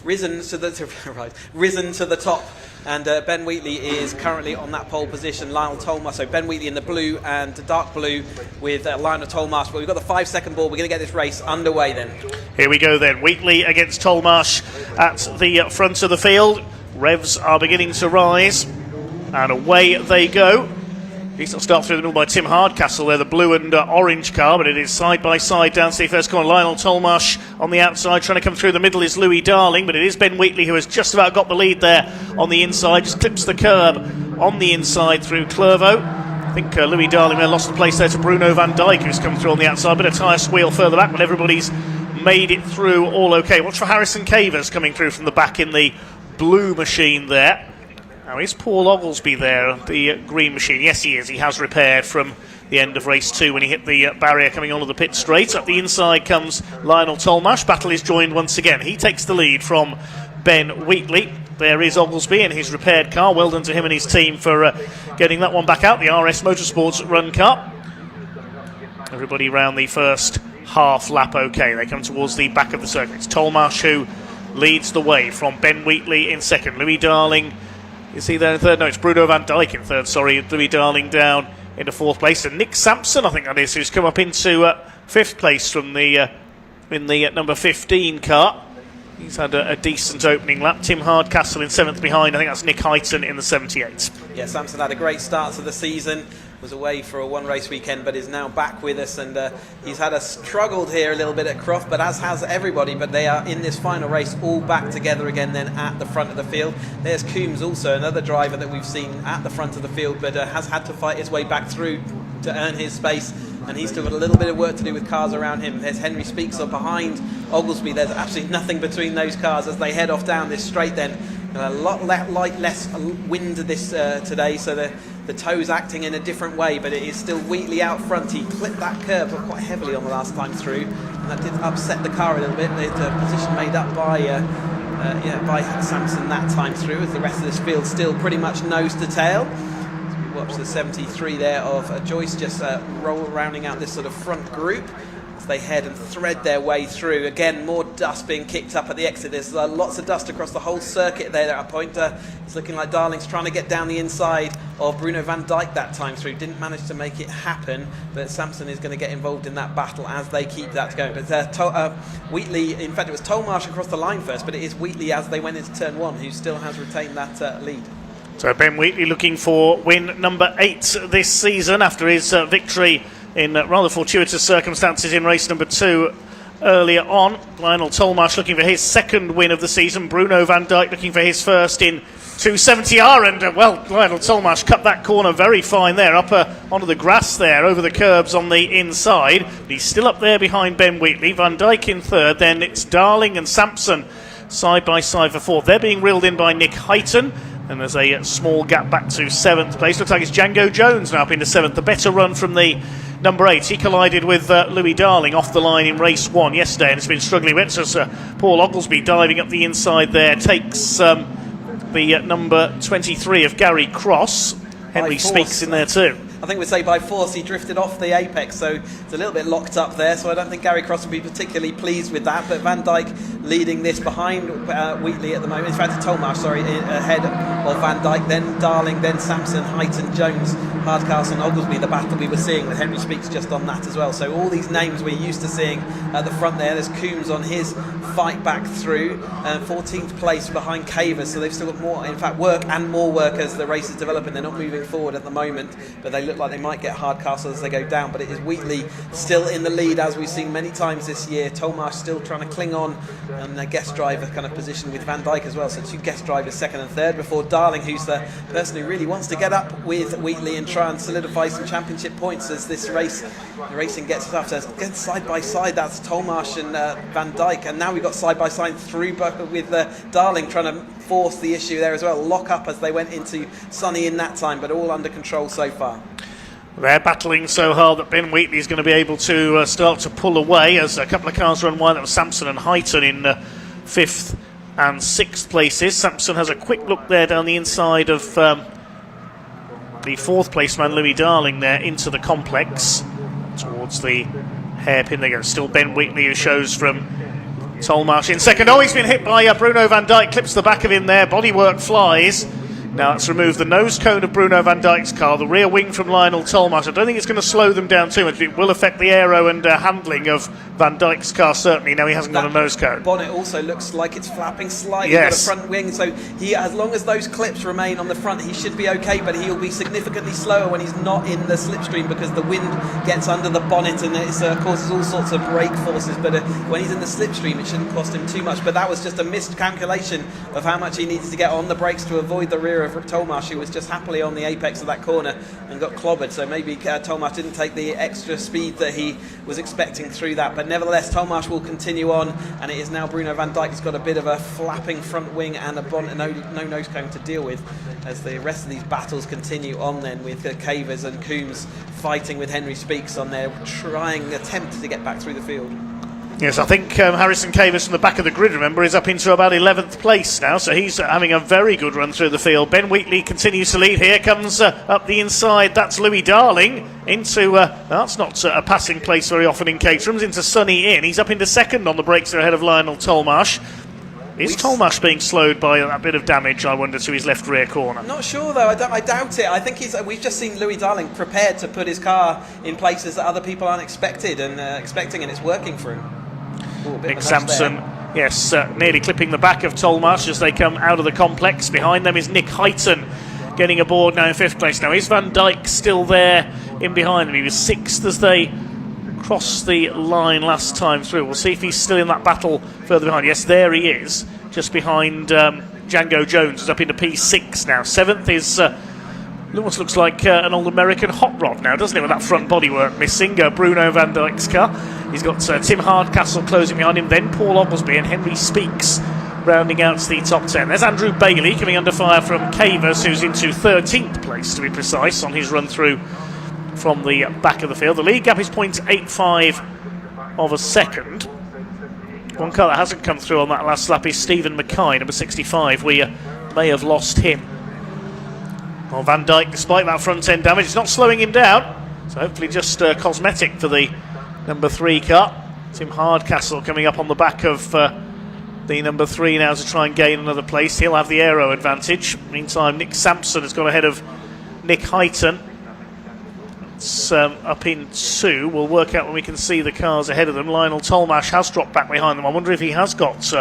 risen to the top, and Ben Wheatley is currently on that pole position. Lionel Tolmarsh, so Ben Wheatley in the blue and dark blue with Lionel Tolmarsh. But we've got the 5-second ball. We're going to get this race underway then. Here we go then. Wheatley against Tolmarsh at the front of the field. Revs are beginning to rise, and away they go. Decent start through the middle by Tim Hardcastle there, the blue and orange car, but it is side by side down to the first corner. Lionel Tolmarsh on the outside, trying to come through the middle is Louis Darling, but it is Ben Wheatley who has just about got the lead there on the inside, just clips the curb on the inside through Clervaux. I think Louis Darling may have lost the place there to Bruno van Dijk, who's come through on the outside, but a tyre squeal further back, but everybody's made it through all okay. Watch for Harrison Cavers coming through from the back in the blue machine there. Now is Paul Oglesby there, the green machine? Yes, he is. He has repaired from the end of race 2 when he hit the barrier coming onto the pit straight. Up the inside comes Lionel Tolmarsh. Battle is joined once again. He takes the lead from Ben Wheatley. There is Oglesby in his repaired car. Well done to him and his team for getting that one back out. The RS Motorsports Run Car. Everybody round the first half lap okay. They come towards the back of the circuit. It's Tolmarsh who leads the way from Ben Wheatley in second. Louis Darling, is he there in third? No, it's Bruno van Dijk in third, sorry. Louis Darling down into fourth place. And Nick Sampson, I think that is, who's come up into fifth place from the in the number 15 car. He's had a decent opening lap. Tim Hardcastle in seventh behind. I think that's Nick Heighton in the 78. Yeah, Sampson had a great start to the season. Was away for a one-race weekend, but is now back with us, and he's had struggled here a little bit at Croft, but as has everybody. But they are in this final race all back together again then at the front of the field. There's Coombs, also another driver that we've seen at the front of the field, but has had to fight his way back through to earn his space, and he's still got a little bit of work to do with cars around him. There's Henry Speaks up behind Oglesby. There's absolutely nothing between those cars as they head off down this straight then. A lot less wind this today, so the toe's acting in a different way, but it is still Wheatley out front. He clipped that curb quite heavily on the last time through, and that did upset the car a little bit. The position made up by Sampson that time through, as the rest of this field still pretty much nose to tail. So we watch the 73 there of Joyce just rounding out this sort of front group. They head and thread their way through. Again, more dust being kicked up at the exit. There's lots of dust across the whole circuit there at a point. It's looking like Darling's trying to get down the inside of Bruno van Dijk that time through. Didn't manage to make it happen, but Sampson is going to get involved in that battle as they keep that going. But Wheatley, in fact, it was Tolmarsh across the line first, but it is Wheatley as they went into turn 1 who still has retained that lead. So Ben Wheatley looking for win number 8 this season after his victory in rather fortuitous circumstances in race number 2 earlier on. Lionel Tolmarsh looking for his second win of the season. Bruno van Dijk looking for his first in 270R, and well, Lionel Tolmarsh cut that corner very fine there, up onto the grass there, over the curbs on the inside. But he's still up there behind Ben Wheatley. Van Dijk in third, then it's Darling and Sampson side by side for fourth. They're being reeled in by Nick Heighton, and there's a small gap back to 7th place. Looks like it's Django Jones now up into 7th. The better run from the number 8. He collided with Louis Darling off the line in race 1 yesterday, and has been struggling with it. So Paul Oglesby diving up the inside there takes the number 23 of Gary Cross. Henry Speaks in there too. I think we'd say by force he drifted off the apex, so it's a little bit locked up there, so I don't think Gary Cross would be particularly pleased with that. But Van Dijk leading this behind Wheatley at the moment. In fact, Tolmarsh, ahead of Van Dijk, then Darling, then Sampson, Heighton, Jones, Hardcastle and Oglesby, the battle we were seeing with Henry Speaks just on that as well. So all these names we're used to seeing at the front there. There's Coombs on his fight back through, 14th place behind Cavers, so they've still got more, in fact, work and more work as the race is developing. They're not moving forward at the moment, but they look like they might get Hardcastle as they go down. But it is Wheatley still in the lead, as we've seen many times this year. Tolmarsh still trying to cling on, and a guest driver kind of position with Van Dijk as well. So 2 guest drivers, 2nd and 3rd, before Darling, who's the person who really wants to get up with Wheatley and try and solidify some championship points as this the racing gets tough. So again, side by side, that's Tolmarsh and Van Dijk, and now we've got side by side through with Darling trying to force the issue there as well. Lock up as they went into sunny in that time, but all under control so far. They're battling so hard that Ben Wheatley is going to be able to start to pull away as a couple of cars run wide. That was Sampson and Heighton in 5th and 6th places. Sampson has a quick look there down the inside of the 4th place man, Louis Darling, there into the complex towards the hairpin. There goes still Ben Wheatley, who shows from Tolmarsh in second. Oh, he's been hit by Bruno van Dijk, clips the back of him there, bodywork flies. Now it's removed the nose cone of Bruno van Dijk's car, the rear wing from Lionel Tolmarsh. I don't think it's going to slow them down too much. It will affect the aero and handling of Van Dijk's car, certainly. Now he hasn't got a nose cone. Bonnet also looks like it's flapping slightly yes. on the front wing, so he, as long as those clips remain on the front, he should be okay, but he'll be significantly slower when he's not in the slipstream because the wind gets under the bonnet and it causes all sorts of brake forces, but when he's in the slipstream it shouldn't cost him too much. But that was just a miscalculation of how much he needs to get on the brakes to avoid the rear of Tolmarsh, who was just happily on the apex of that corner and got clobbered. So maybe Tolmarsh didn't take the extra speed that he was expecting through that, but nevertheless Tolmarsh will continue on, and it is now Bruno van Dijk who's got a bit of a flapping front wing and a bonnet, no nose cone to deal with as the rest of these battles continue on then, with Cavers and Coombs fighting with Henry Speaks on their attempt to get back through the field. Yes, I think Harrison Cavers from the back of the grid, remember, is up into about 11th place now, so he's having a very good run through the field. Ben Wheatley continues to lead. Here comes up the inside, that's Louis Darling into, that's not a passing place very often in Caterham's, into Sunny Inn. He's up into second on the brakes, they're ahead of Lionel Tolmarsh. Is Tolmarsh being slowed by that bit of damage, I wonder, to his left rear corner? I'm not sure though, I doubt it. I think we've just seen Louis Darling prepared to put his car in places that other people aren't expecting, and it's working for him. Ooh, Nick Sampson, yes, nearly clipping the back of Tolmarsh as they come out of the complex. Behind them is Nick Heighton getting aboard now in 5th place. Now is Van Dijk still there in behind them? He was 6th as they crossed the line last time through. We'll see if he's still in that battle further behind. Yes, there he is, just behind Django Jones, who's up into P6 now. 7th is almost looks like an old American hot rod now, doesn't it, with that front bodywork missing. Bruno van Dijk's car. He's got Tim Hardcastle closing behind him, then Paul Oglesby and Henry Speaks rounding out the top 10. There's Andrew Bailey coming under fire from Cavers, who's into 13th place to be precise on his run through from the back of the field. The lead gap is 0.85 of a second. One car that hasn't come through on that last lap is Stephen Mackay, number 65. We may have lost him. Well, Van Dijk, despite that front end damage, is not slowing him down, so hopefully just cosmetic for the number 3 car. Tim Hardcastle coming up on the back of the number 3 now to try and gain another place. He'll have the aero advantage. Meantime, Nick Sampson has gone ahead of Nick Heighton. It's up in 2. We'll work out when we can see the cars ahead of them. Lionel Tolmarsh has dropped back behind them. I wonder if he has got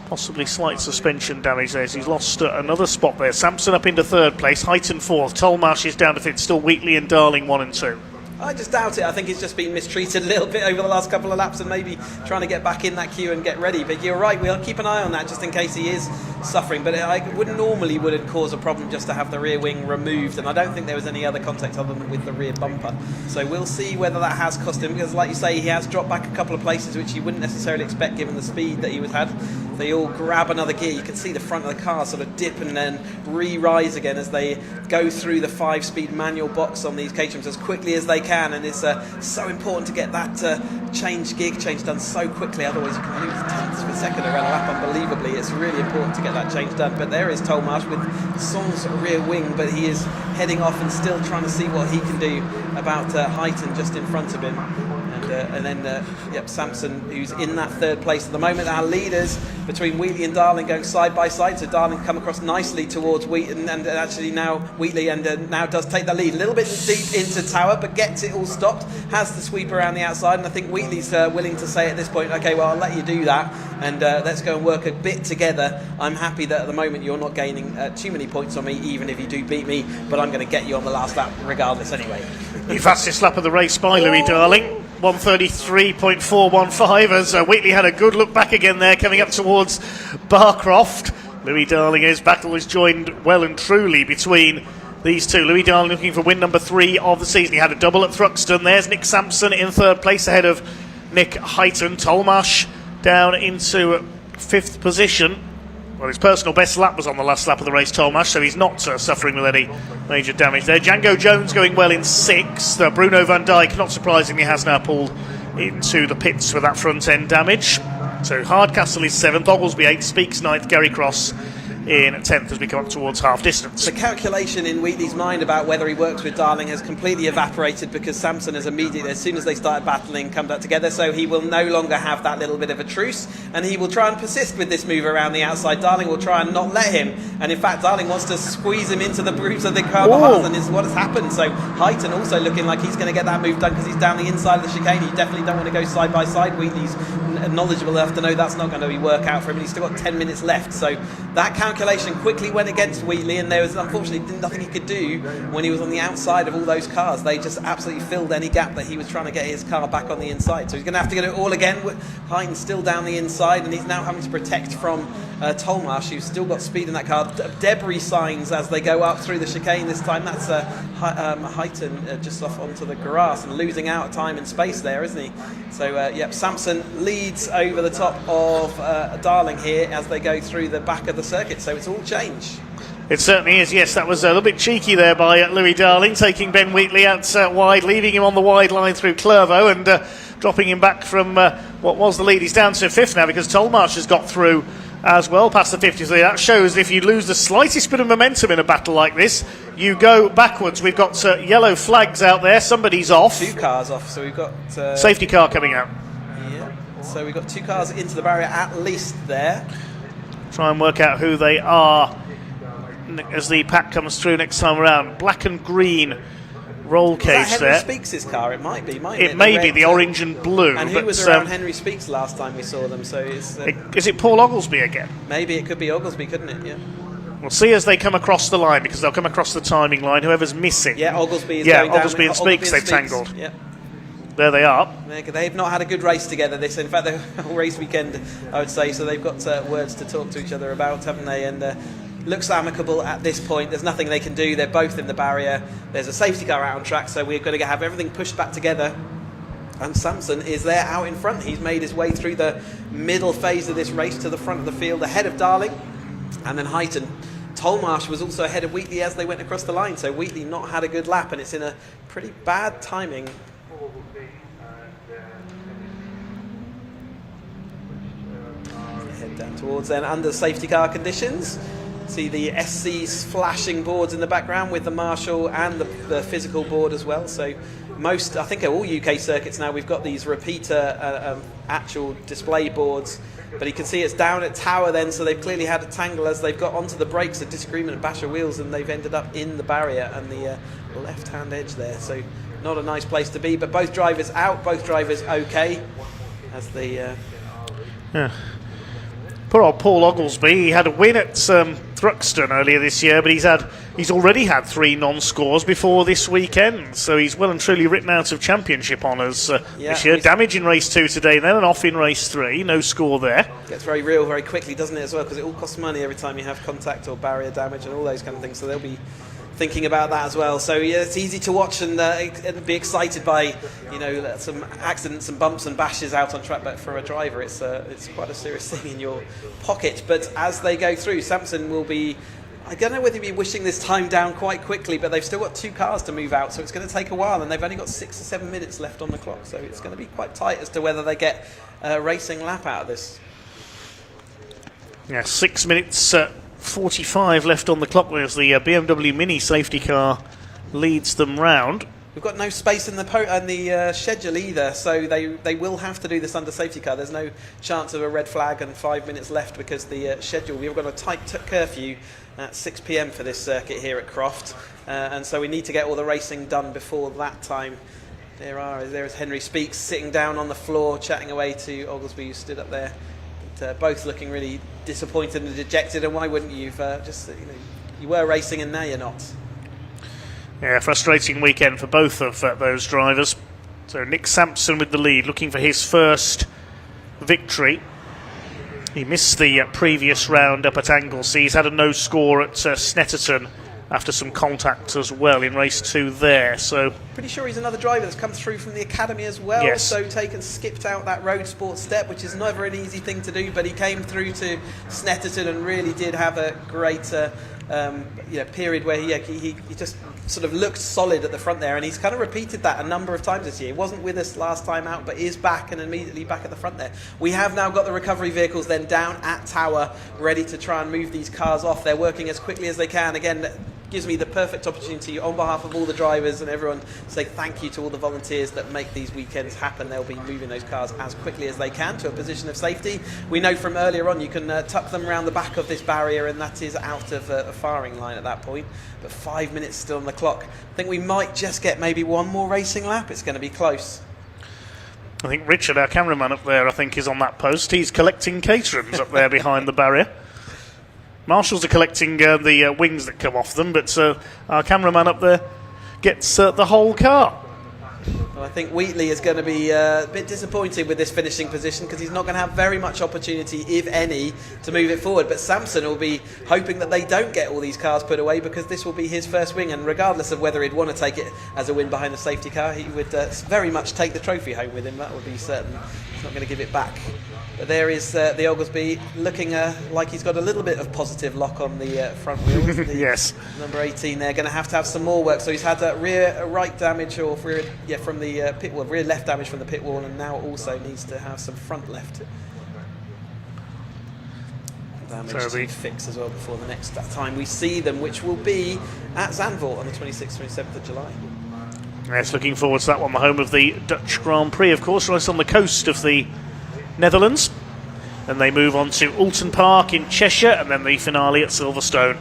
possibly slight suspension damage there. So he's lost another spot there. Sampson up into 3rd place, Heighton 4th. Tolmarsh is down to 5th. Still Wheatley and Darling 1 and 2. I just doubt it. I think he's just been mistreated a little bit over the last couple of laps and maybe trying to get back in that queue and get ready. But you're right, we'll keep an eye on that just in case he is suffering. But I wouldn't normally would it cause a problem just to have the rear wing removed, and I don't think there was any other contact other than with the rear bumper. So we'll see whether that has cost him, because like you say, he has dropped back a couple of places which you wouldn't necessarily expect given the speed that he was had. They all grab another gear. You can see the front of the car sort of dip and then re-rise again as they go through the 5-speed manual box on these Caterhams as quickly as they can, and it's so important to get that gear change done so quickly, otherwise you can lose tenths of a second around a lap unbelievably. It's really important to get that change done. But there is Tolmarsh with Song's rear wing, but he is heading off and still trying to see what he can do about Heighton just in front of him. And then Sampson, who's in that 3rd place at the moment. Our leaders between Wheatley and Darling going side by side, so Darling come across nicely towards Wheatley, and actually now Wheatley now does take the lead a little bit deep into Tower, but gets it all stopped, has the sweep around the outside, and I think Wheatley's willing to say at this point, okay, well, I'll let you do that, and let's go and work a bit together. I'm happy that at the moment you're not gaining too many points on me, even if you do beat me, but I'm going to get you on the last lap regardless anyway. The fastest lap of the race by Louis Darling, 1:33.415, as Wheatley had a good look back again there coming up towards Croft. Louis Darling, his battle is joined well and truly between these two. Louis Darling looking for win number 3 of the season. He had a double at Thruxton. There's Nick Sampson in 3rd place ahead of Nick Heighton. Tolmarsh down into 5th position. Well, his personal best lap was on the last lap of the race, Tolmarsh, so he's not suffering with any major damage there. Django Jones going well in 6th. Bruno van Dijk, not surprisingly, has now pulled into the pits with that front end damage. So Hardcastle is 7th, Oglesby 8th, Speaks 9th, Gary Cross in 10th as we come up towards half distance. The calculation in Wheatley's mind about whether he works with Darling has completely evaporated because Samson has immediately, as soon as they started battling, come back together, so he will no longer have that little bit of a truce, and he will try and persist with this move around the outside. Darling will try and not let him, and in fact Darling wants to squeeze him into the brutes of the car behind, and this is what has happened. So Heighton also looking like he's going to get that move done because he's down the inside of the chicane. You definitely don't want to go side by side. Wheatley's knowledgeable enough to know that's not going to be work out for him, and he's still got 10 minutes left, so that calculation quickly went against Wheatley, and there was unfortunately nothing he could do when he was on the outside of all those cars. They just absolutely filled any gap that he was trying to get his car back on the inside, so he's going to have to get it all again. Heighton still down the inside, and he's now having to protect from Tolmarsh, who's still got speed in that car. Debris signs as they go up through the chicane this time. That's Heighton just off onto the grass and losing out time and space there, isn't he? So yep, Samson leads over the top of Darling here as they go through the back of the circuit, so it's all change. It certainly is, yes. That was a little bit cheeky there by Louis Darling, taking Ben Wheatley out wide, leaving him on the wide line through Clervaux and dropping him back from what was the lead. He's down to 5th now because Tolmarsh has got through as well, past the 53. That shows if you lose the slightest bit of momentum in a battle like this, you go backwards. We've got yellow flags out there. Somebody's off. 2 cars off, so we've got... safety car coming out. Yeah, so we've got 2 cars into the barrier at least there. Try and work out who they are as the pack comes through next time around. Black and green roll cage Is that there. Henry Speaks' car? It might be, mightn't it? It may be the orange and blue. And who was around Henry Speaks last time we saw them? So it's, is it Paul Oglesby again? Maybe it could be Oglesby, couldn't it? Yeah. We'll see as they come across the line, because they'll come across the timing line. Whoever's missing. Yeah, Oglesby is going Oglesby down. and Speaks, they've tangled. Yeah. There they are. They've not had a good race together. This, in fact, the whole race weekend, I would say. So they've got words to talk to each other about, haven't they? And looks amicable at this point. There's nothing they can do. They're both in the barrier. There's a safety car out on track, so we're going to have everything pushed back together. And Samson is there out in front. He's made his way through the middle phase of this race to the front of the field, ahead of Darling, and then Heighton. Tolmarsh was also ahead of Wheatley as they went across the line, so Wheatley not had a good lap, and it's in a pretty bad timing. Head down towards then under safety car conditions. See the SC's flashing boards in the background with the Marshall and the physical board as well. So most, I think all UK circuits now, we've got these repeater actual display boards, but you can see it's down at Tower then, so they've clearly had a tangle as they've got onto the brakes, a disagreement and bash of wheels, and they've ended up in the barrier and the left-hand edge there. So not a nice place to be, but both drivers out, both drivers okay as they... Yeah. Poor old Paul Oglesby. He had a win at Thruxton earlier this year, but he's already had 3 non-scores before this weekend, so he's well and truly written out of championship honours this year. Damage in race 2 today, then an off in race 3. No score there. Gets very real very quickly, doesn't it, as well, because it all costs money every time you have contact or barrier damage and all those kind of things, so they'll be thinking about that as well. So yeah, it's easy to watch and be excited by, you know, some accidents and bumps and bashes out on track, but for a driver it's quite a serious thing in your pocket. But as they go through, Samson will be, I don't know whether he'll be wishing this time down quite quickly, but they've still got 2 cars to move out, so it's going to take a while, and they've only got 6 or 7 minutes left on the clock, so it's going to be quite tight as to whether they get a racing lap out of this. Yeah, 6 minutes 45 left on the clock as the BMW Mini safety car leads them round. We've got no space in the schedule either, so they will have to do this under safety car. There's no chance of a red flag and 5 minutes left because the schedule, we've got a tight curfew at 6 p.m. for this circuit here at Croft, and so we need to get all the racing done before that time. There is Henry Speaks sitting down on the floor chatting away to Oglesby, who stood up there. Both looking really disappointed and dejected, and why wouldn't you? You were racing and now you're not. Yeah, frustrating weekend for both of those drivers. So Nick Sampson with the lead, looking for his first victory. He missed the previous round up at Anglesey. He's had a no score at Snetterton after some contact as well in race 2 there. So pretty sure he's another driver that's come through from the academy as well. Yes. So skipped out that Roadsport step, which is never an easy thing to do, but he came through to Snetterton and really did have a great period where he just sort of looked solid at the front there, and he's kind of repeated that a number of times this year. He wasn't with us last time out, but is back and immediately back at the front there. We have now got the recovery vehicles then down at Tower, ready to try and move these cars off. They're working as quickly as they can. Again, that gives me the perfect opportunity on behalf of all the drivers and everyone to say thank you to all the volunteers that make these weekends happen. They'll be moving those cars as quickly as they can to a position of safety. We know from earlier on you can tuck them around the back of this barrier, and that is out of a firing line at that point. But 5 minutes still on the clock. I think we might just get maybe one more racing lap. It's going to be close. I think Richard, our cameraman up there, I think is on that post. He's collecting Caterhams up there behind the barrier. Marshals are collecting the wings that come off them, but our cameraman up there gets the whole car. Well, I think Wheatley is going to be a bit disappointed with this finishing position because he's not going to have very much opportunity, if any, to move it forward. But Sampson will be hoping that they don't get all these cars put away because this will be his first wing, and regardless of whether he'd want to take it as a win behind the safety car, he would very much take the trophy home with him. That would be certain. He's not going to give it back. But there is the Oglesby looking like he's got a little bit of positive lock on the front wheels. Yes. Number 18 there, going to have some more work. So he's had rear right damage from the pit wall, rear left damage from the pit wall, and now also needs to have some front left damage to fix as well before the next time we see them, which will be at Zandvoort on the 26th, 27th of July. Yes, looking forward to that one, the home of the Dutch Grand Prix, of course, right on the coast of the Netherlands. Then they move on to Alton Park in Cheshire, and then the finale at Silverstone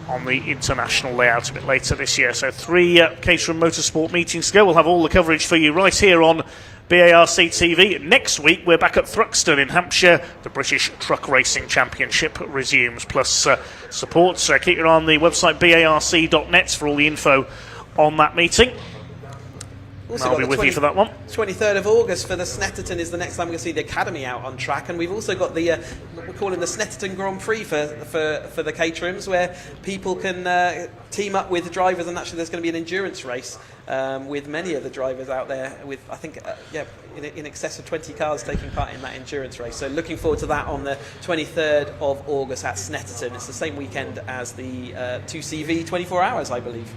on the international layout a bit later this year. So 3 Caterham Motorsport meetings to go. We'll have all the coverage for you right here on BARC TV. Next week we're back at Thruxton in Hampshire. The British Truck Racing Championship resumes, plus support. So keep your eye on the website barc.net for all the info on that meeting. Also I'll be with you for that one. 23rd of August for the Snetterton is the next time we're going to see the Academy out on track, and we've also got the we're calling the Snetterton Grand Prix for the Caterhams, where people can team up with drivers, and actually there's going to be an endurance race with many of the drivers out there with, I think, in excess of 20 cars taking part in that endurance race. So looking forward to that on the 23rd of August at Snetterton. It's the same weekend as the 2CV 24 Hours, I believe.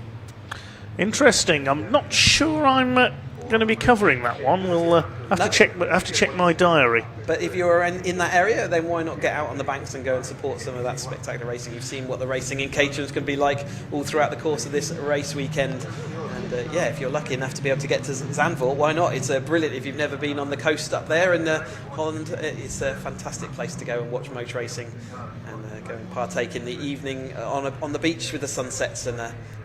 Interesting. I'm not sure I'm going to be covering that one. We'll have to check my diary. But if you're in that area, then why not get out on the banks and go and support some of that spectacular racing? You've seen what the racing in Caterham can be like all throughout the course of this race weekend. And if you're lucky enough to be able to get to Zandvoort, why not? It's brilliant. If you've never been on the coast up there in Holland, it's a fantastic place to go and watch motor racing and go and partake in the evening on the beach with the sunsets and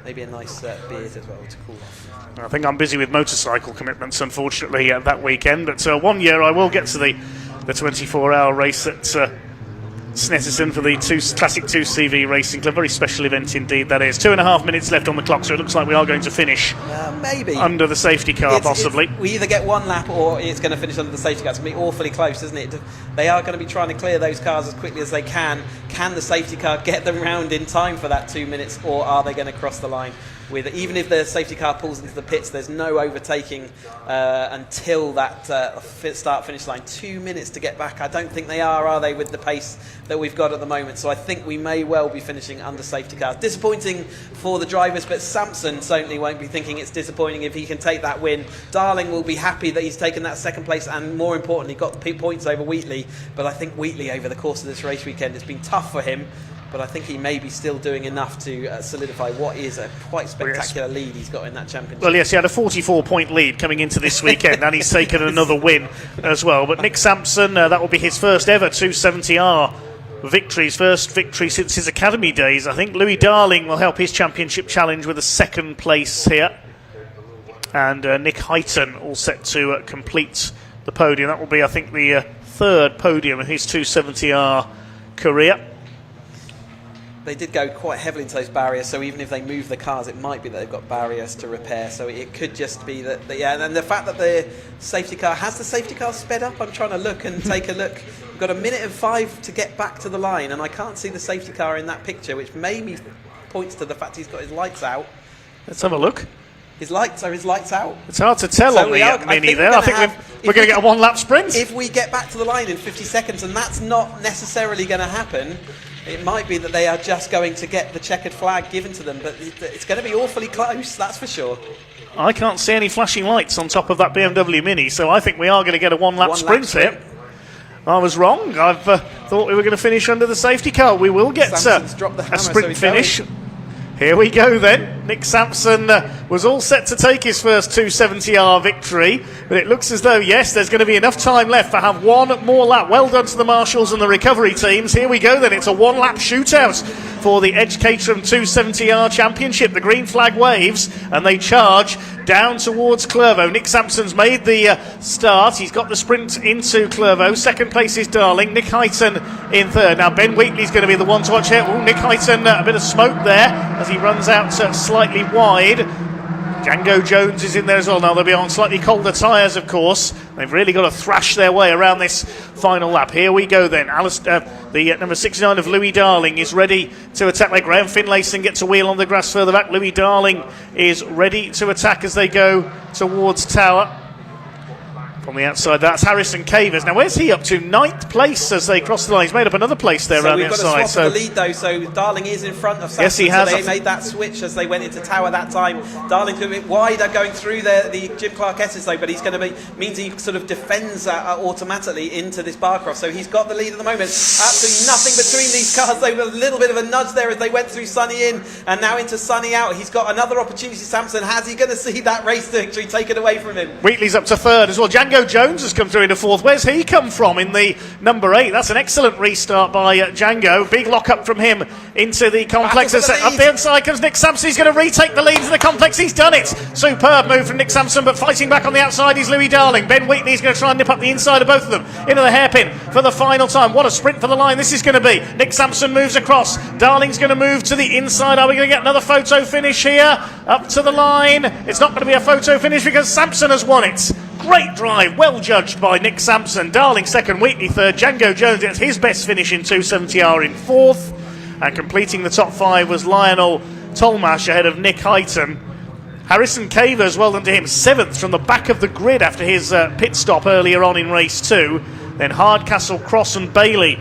maybe a nice beers as well to cool off. I think I'm busy with motorcycle commitments, unfortunately, that weekend. But one year I will get to the 24-hour race at Snetterton for the Classic 2CV Racing Club. Very special event indeed, that is. 2.5 minutes left on the clock, so it looks like we are going to finish maybe under the safety car, possibly. We either get one lap or it's going to finish under the safety car. It's going to be awfully close, isn't it? They are going to be trying to clear those cars as quickly as they can. Can the safety car get them round in time for that 2 minutes, or are they going to cross the line? Even if the safety car pulls into the pits, there's no overtaking until that start-finish line. 2 minutes to get back. I don't think they are they, with the pace that we've got at the moment? So I think we may well be finishing under safety cars. Disappointing for the drivers, but Sampson certainly won't be thinking it's disappointing if he can take that win. Darling will be happy that he's taken that second place and, more importantly, got the points over Wheatley. But I think Wheatley, over the course of this race weekend, has been tough for him. But I think he may be still doing enough to solidify what is a quite spectacular lead he's got in that championship. Well, yes, he had a 44-point lead coming into this weekend, and he's taken another win as well. But Nick Sampson, that will be his first ever 270R victory, his first victory since his academy days, I think. Louis Darling will help his championship challenge with a second place here. And Nick Heighton all set to complete the podium. That will be, I think, the third podium in his 270R career. They did go quite heavily into those barriers, so even if they move the cars, it might be that they've got barriers to repair. So it could just be that, and the fact that the safety car, has the safety car sped up? I'm trying to look and take a look. We've got 1:05 to get back to the line, and I can't see the safety car in that picture, which made me points to the fact he's got his lights out. Let's have a look. His lights out. It's hard to tell So on we the are- Mini I there. I think we're going to get a one-lap sprint. If we get back to the line in 50 seconds, and that's not necessarily going to happen, it might be that they are just going to get the checkered flag given to them, but it's going to be awfully close, that's for sure. I can't see any flashing lights on top of that BMW Mini, so I think we are going to get a one-lap sprint here. I was wrong. I've thought we were going to finish under the safety car. We will get Sampson's dropped the hammer, a so sprint he's finish. going. Here we go then. Nick Sampson was all set to take his first 270R victory, but it looks as though, yes, there's going to be enough time left to have one more lap. Well done to the marshals and the recovery teams. Here we go then. It's a one-lap shootout for the Edge Caterham 270R Championship. The green flag waves and they charge down towards Clervaux. Nick Sampson's made the start. He's got the sprint into Clervaux. Second place is Darling. Nick Hyton in third. Now Ben Wheatley's going to be the one to watch here. Ooh, Nick Hyton, a bit of smoke there as he runs out slightly wide. Django Jones is in there as well. Now they'll be on slightly colder tyres, of course. They've really got to thrash their way around this final lap. Here we go then. The number 69 of Louis Darling is ready to attack. Like Graham Finlayson gets a wheel on the grass further back. Louis Darling is ready to attack as they go towards Tower. From the outside, that's Harrison Cavers. Now, where's he up to? 9th place as they cross the line. He's made up another place there around the outside. We've got a swap of the lead, though, so Darling is in front of Sampson. Yes, he has. So they made that switch as they went into Tower that time. Darling's a bit wider going through the Jim Clark S's, though, but he's going to means he sort of defends automatically into this Barcroft. So he's got the lead at the moment. Absolutely nothing between these cars. They were a little bit of a nudge there as they went through Sunny in and now into Sunny out. He's got another opportunity, Sampson. Has he going to see that race victory taken away from him? Wheatley's up to third as well. Django Jones has come through into fourth. Where's he come from in the number 8? That's an excellent restart by Django. Big lock up from him into the complex. Up the inside comes Nick Sampson. He's going to retake the lead in the complex. He's done it. Superb move from Nick Sampson, but fighting back on the outside is Louis Darling. Ben Wheatley's going to try and nip up the inside of both of them into the hairpin for the final time. What a sprint for the line this is going to be. Nick Sampson moves across. Darling's going to move to the inside. Are we going to get another photo finish here? Up to the line. It's not going to be a photo finish because Sampson has won it. Great drive, well judged by Nick Sampson. Darling second, Wheatley third. Django Jones gets his best finish in 270R in fourth. And completing the top 5 was Lionel Tolmash ahead of Nick Hyton. Harrison Cavers, well done to him, 7th from the back of the grid after his pit stop earlier on in race 2. Then Hardcastle, Cross and Bailey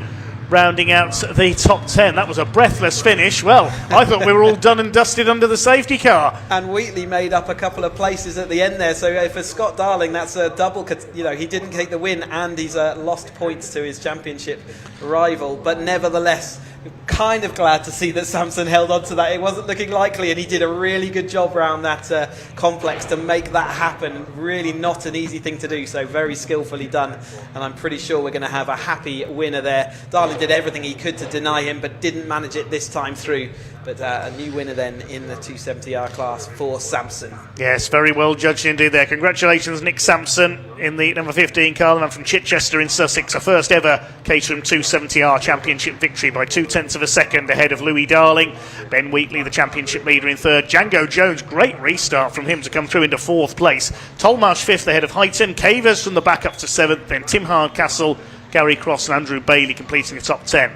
rounding out the top 10. That was a breathless finish. Well, I thought we were all done and dusted under the safety car. And Wheatley made up a couple of places at the end there. So for Scott Darling, that's a double. You know, he didn't take the win and he's lost points to his championship rival. But nevertheless, kind of glad to see that Sampson held on to that. It wasn't looking likely, and he did a really good job around that complex to make that happen. Really not an easy thing to do, so very skillfully done, and I'm pretty sure we're going to have a happy winner there. Darling did everything he could to deny him, but didn't manage it this time through. But a new winner then in the 270R class for Sampson. Yes, very well judged indeed there. Congratulations, Nick Sampson in the number 15 car, the man from Chichester in Sussex. A first ever Caterham 270R championship victory by 0.2 of a second ahead of Louis Darling. Ben Wheatley, the championship leader, in third. Django Jones, great restart from him to come through into fourth place. Tolmarsh fifth ahead of Hyton. Cavers from the back up to seventh. Then Tim Hardcastle, Gary Cross and Andrew Bailey completing the top 10.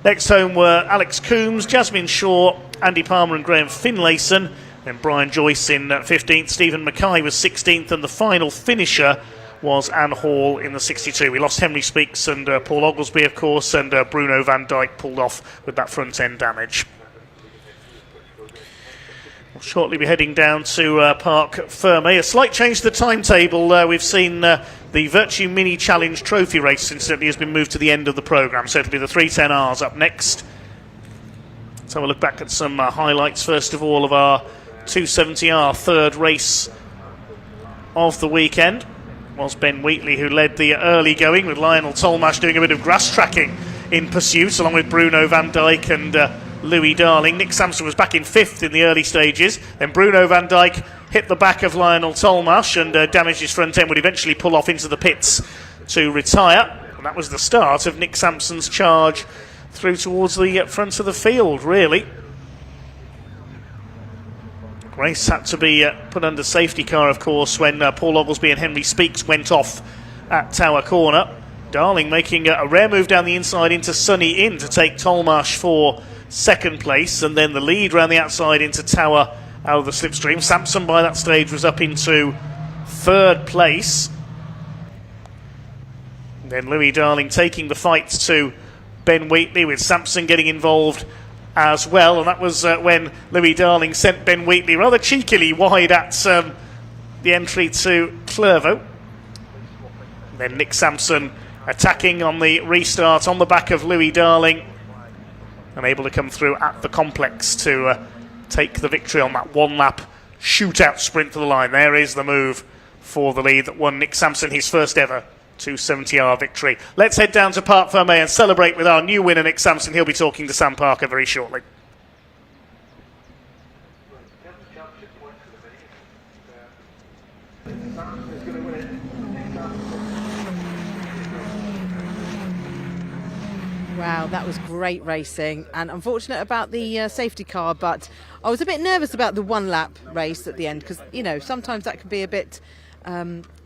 Next home were Alex Coombs, Jasmine Shaw, Andy Palmer and Graham Finlayson. Then Brian Joyce in 15th. Stephen Mackay was 16th, and the final finisher was Anne Hall in the 62. We lost Henry Speaks and Paul Oglesby, of course, and Bruno van Dijk pulled off with that front end damage. We'll shortly be heading down to Parc Fermé. A slight change to the timetable. We've seen the Vertu Mini Challenge Trophy race incidentally has been moved to the end of the programme, so it'll be the 310Rs up next. Let's have a look back at some highlights first of all of our 270R third race of the weekend. It was Ben Wheatley who led the early going, with Lionel Tolmash doing a bit of grass tracking in pursuit along with Bruno van Dijk and Louis Darling. Nick Sampson was back in 5th in the early stages. Then Bruno van Dijk hit the back of Lionel Tolmash and damaged his front end, would eventually pull off into the pits to retire. And that was the start of Nick Sampson's charge through towards the front of the field, really. Grace had to be put under safety car, of course, when Paul Oglesby and Henry Speaks went off at Tower Corner. Darling making a rare move down the inside into Sunny Inn to take Tolmash for second place, and then the lead round the outside into Tower out of the slipstream. Sampson by that stage was up into third place. Then Louis Darling taking the fight to Ben Wheatley, with Sampson getting involved as well, and that was when Louis Darling sent Ben Wheatley rather cheekily wide at the entry to Clervaux. Then Nick Sampson attacking on the restart on the back of Louis Darling, and able to come through at the complex to take the victory on that one-lap shootout sprint to the line. There is the move for the lead that won Nick Sampson his first ever 270R victory. Let's head down to Parc Fermé and celebrate with our new winner, Nick Sampson. He'll be talking to Sam Parker very shortly. Wow, that was great racing, and unfortunate about the safety car, but I was a bit nervous about the one-lap race at the end, because, you know, sometimes that can be a bit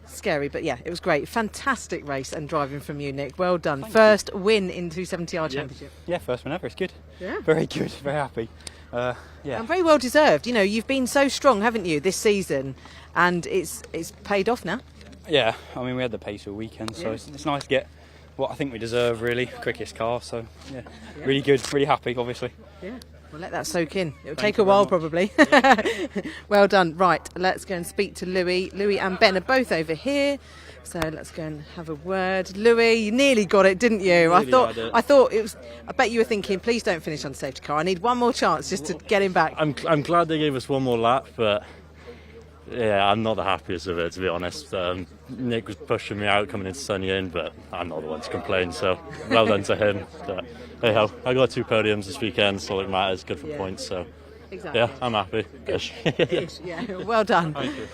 scary, but yeah, it was great. Fantastic race and driving from you, Nick. Well done. First win in 270R Championship. Yeah, first one ever. It's good. Yeah. Very good. Very happy. Yeah. And very well deserved. You know, you've been so strong, haven't you, this season, and it's paid off now. Yeah, I mean, we had the pace all weekend, so it's nice to get what I think we deserve, really. Quickest car, so yeah. Really good. Really happy, obviously. Yeah. Well, let that soak in. It'll take a while, probably. Well done. Right, let's go and speak to Louis. Louis and Ben are both over here, so let's go and have a word. Louis, you nearly got it, didn't you? I thought it was. I bet you were thinking, please don't finish on the safety car. I need one more chance just to get him back. I'm glad they gave us one more lap, but yeah, I'm not the happiest of it, to be honest. Nick was pushing me out coming into Sunny In, but I'm not the one to complain, so well done to him. But hey ho, I got 2 podiums this weekend, so it matters, good for points, so exactly. Yeah, I'm happy. Ish. Yeah, well done. Thank you.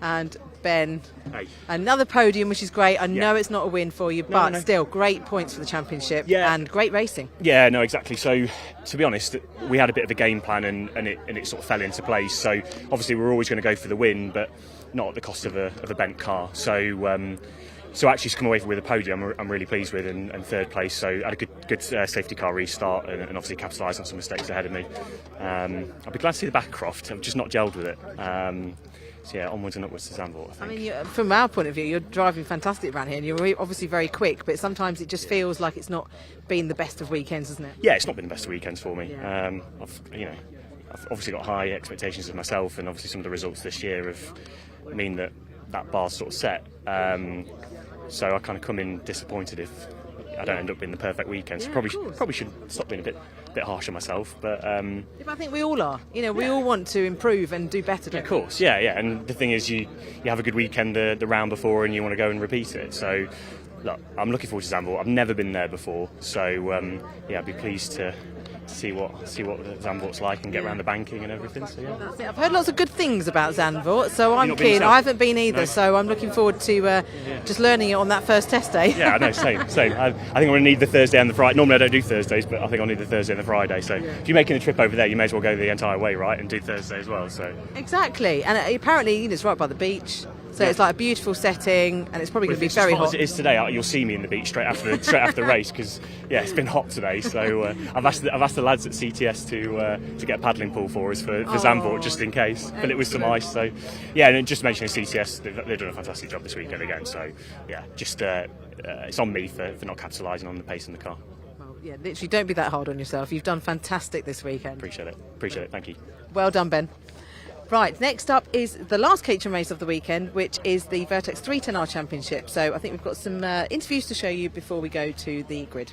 And Ben, Hey. another podium, which is great. I know it's not a win for you, but still great points for the championship and great racing. Yeah, no, exactly. So, to be honest, we had a bit of a game plan and it sort of fell into place. So, obviously, we're always going to go for the win, but not at the cost of a bent car. So actually to come away with a podium, I'm really pleased with, and third place. So I had a good safety car restart, and obviously capitalised on some mistakes ahead of me. I'll be glad to see the back of Croft. I've just not gelled with it. So yeah, onwards and upwards to Zandvoort, I think. I mean, from our point of view, you're driving fantastic around here, and you're obviously very quick, but sometimes it just feels like it's not been the best of weekends, isn't it? Yeah, it's not been the best of weekends for me. Yeah. I've obviously got high expectations of myself, and obviously some of the results this year mean that bar's sort of set. So I kind of come in disappointed if I don't end up being the perfect weekend. So probably should stop being a bit harsh on myself. But but I think we all are. You know, we all want to improve and do better. Don't of course, yeah. And the thing is, you have a good weekend the round before, and you want to go and repeat it. So look, I'm looking forward to Zandvoort. I've never been there before, so I'd be pleased to see what Zandvoort's like and get around the banking and everything. So yeah. That's it. I've heard lots of good things about Zandvoort, so I'm not been keen. yourself? I haven't been either, No. so I'm looking forward to just learning it on that first test day. Yeah, I know, same. I think I'm going to need the Thursday and the Friday. Normally I don't do Thursdays, but I think I'll need the Thursday and the Friday. So if you're making a trip over there, you may as well go the entire way, right, and do Thursday as well. So Exactly, and apparently it's right by the beach, so it's like a beautiful setting, and it's probably going to be If it's very as hot hot. as it is today, you'll see me in the beach straight after the race, because it's been hot today. So I've asked the lads at CTS to get a paddling pool for us for Zandvoort, just in case. But it was some ice, so yeah. And just mentioning CTS, they've done a fantastic job this weekend again. So yeah, just it's on me for not capitalising on the pace in the car. Yeah, literally, don't be that hard on yourself. You've done fantastic this weekend. Appreciate it. Thank you. Well done, Ben. Right, next up is the last Caterham race of the weekend, which is the Vertex 310R Championship. So I think we've got some interviews to show you before we go to the grid.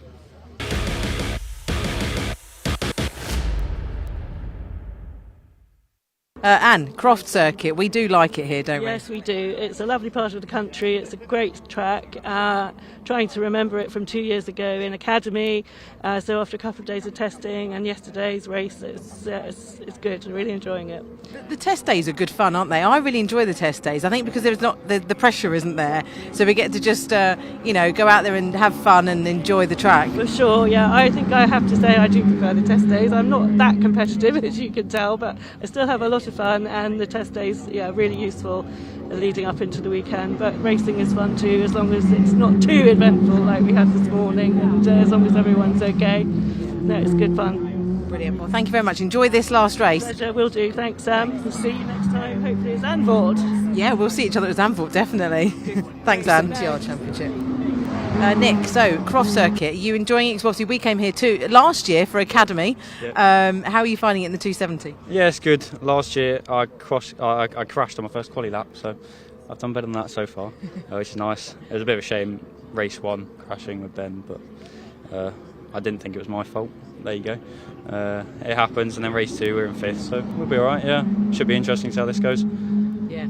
Anne, Croft Circuit, we do like it here, don't we? Yes, we do. It's a lovely part of the country. It's a great track. Trying to remember it from 2 years ago in Academy. So after a couple of days of testing and yesterday's race, it's good. I'm really enjoying it. The test days are good fun, aren't they? I really enjoy the test days. I think because there's not the pressure isn't there, so we get to just go out there and have fun and enjoy the track. For sure, yeah. I think I have to say I do prefer the test days. I'm not that competitive, as you can tell, but I still have a lot of fun, and the test days, really useful leading up into the weekend. But racing is fun too, as long as it's not too eventful like we had this morning, and as long as everyone's okay. No, it's good fun. Brilliant. Well, thank you very much. Enjoy this last race. Pleasure, will do. Thanks, Sam. We'll see you next time. Hopefully it's Zandvoort. Yeah, we'll see each other at Zandvoort, definitely. Thanks, Anne. MTR Championship. Nick, so Croft Circuit, are you enjoying it? 'Cause obviously we came here too last year for Academy. Yeah. How are you finding it in the 270? Yeah, it's good. Last year I crashed on my first quali lap, so I've done better than that so far, which is nice. It was a bit of a shame, race 1 crashing with Ben, but I didn't think it was my fault. There you go. It happens, and then race 2 we're in 5th, so we'll be all right. Yeah, should be interesting to see how this goes. Yeah,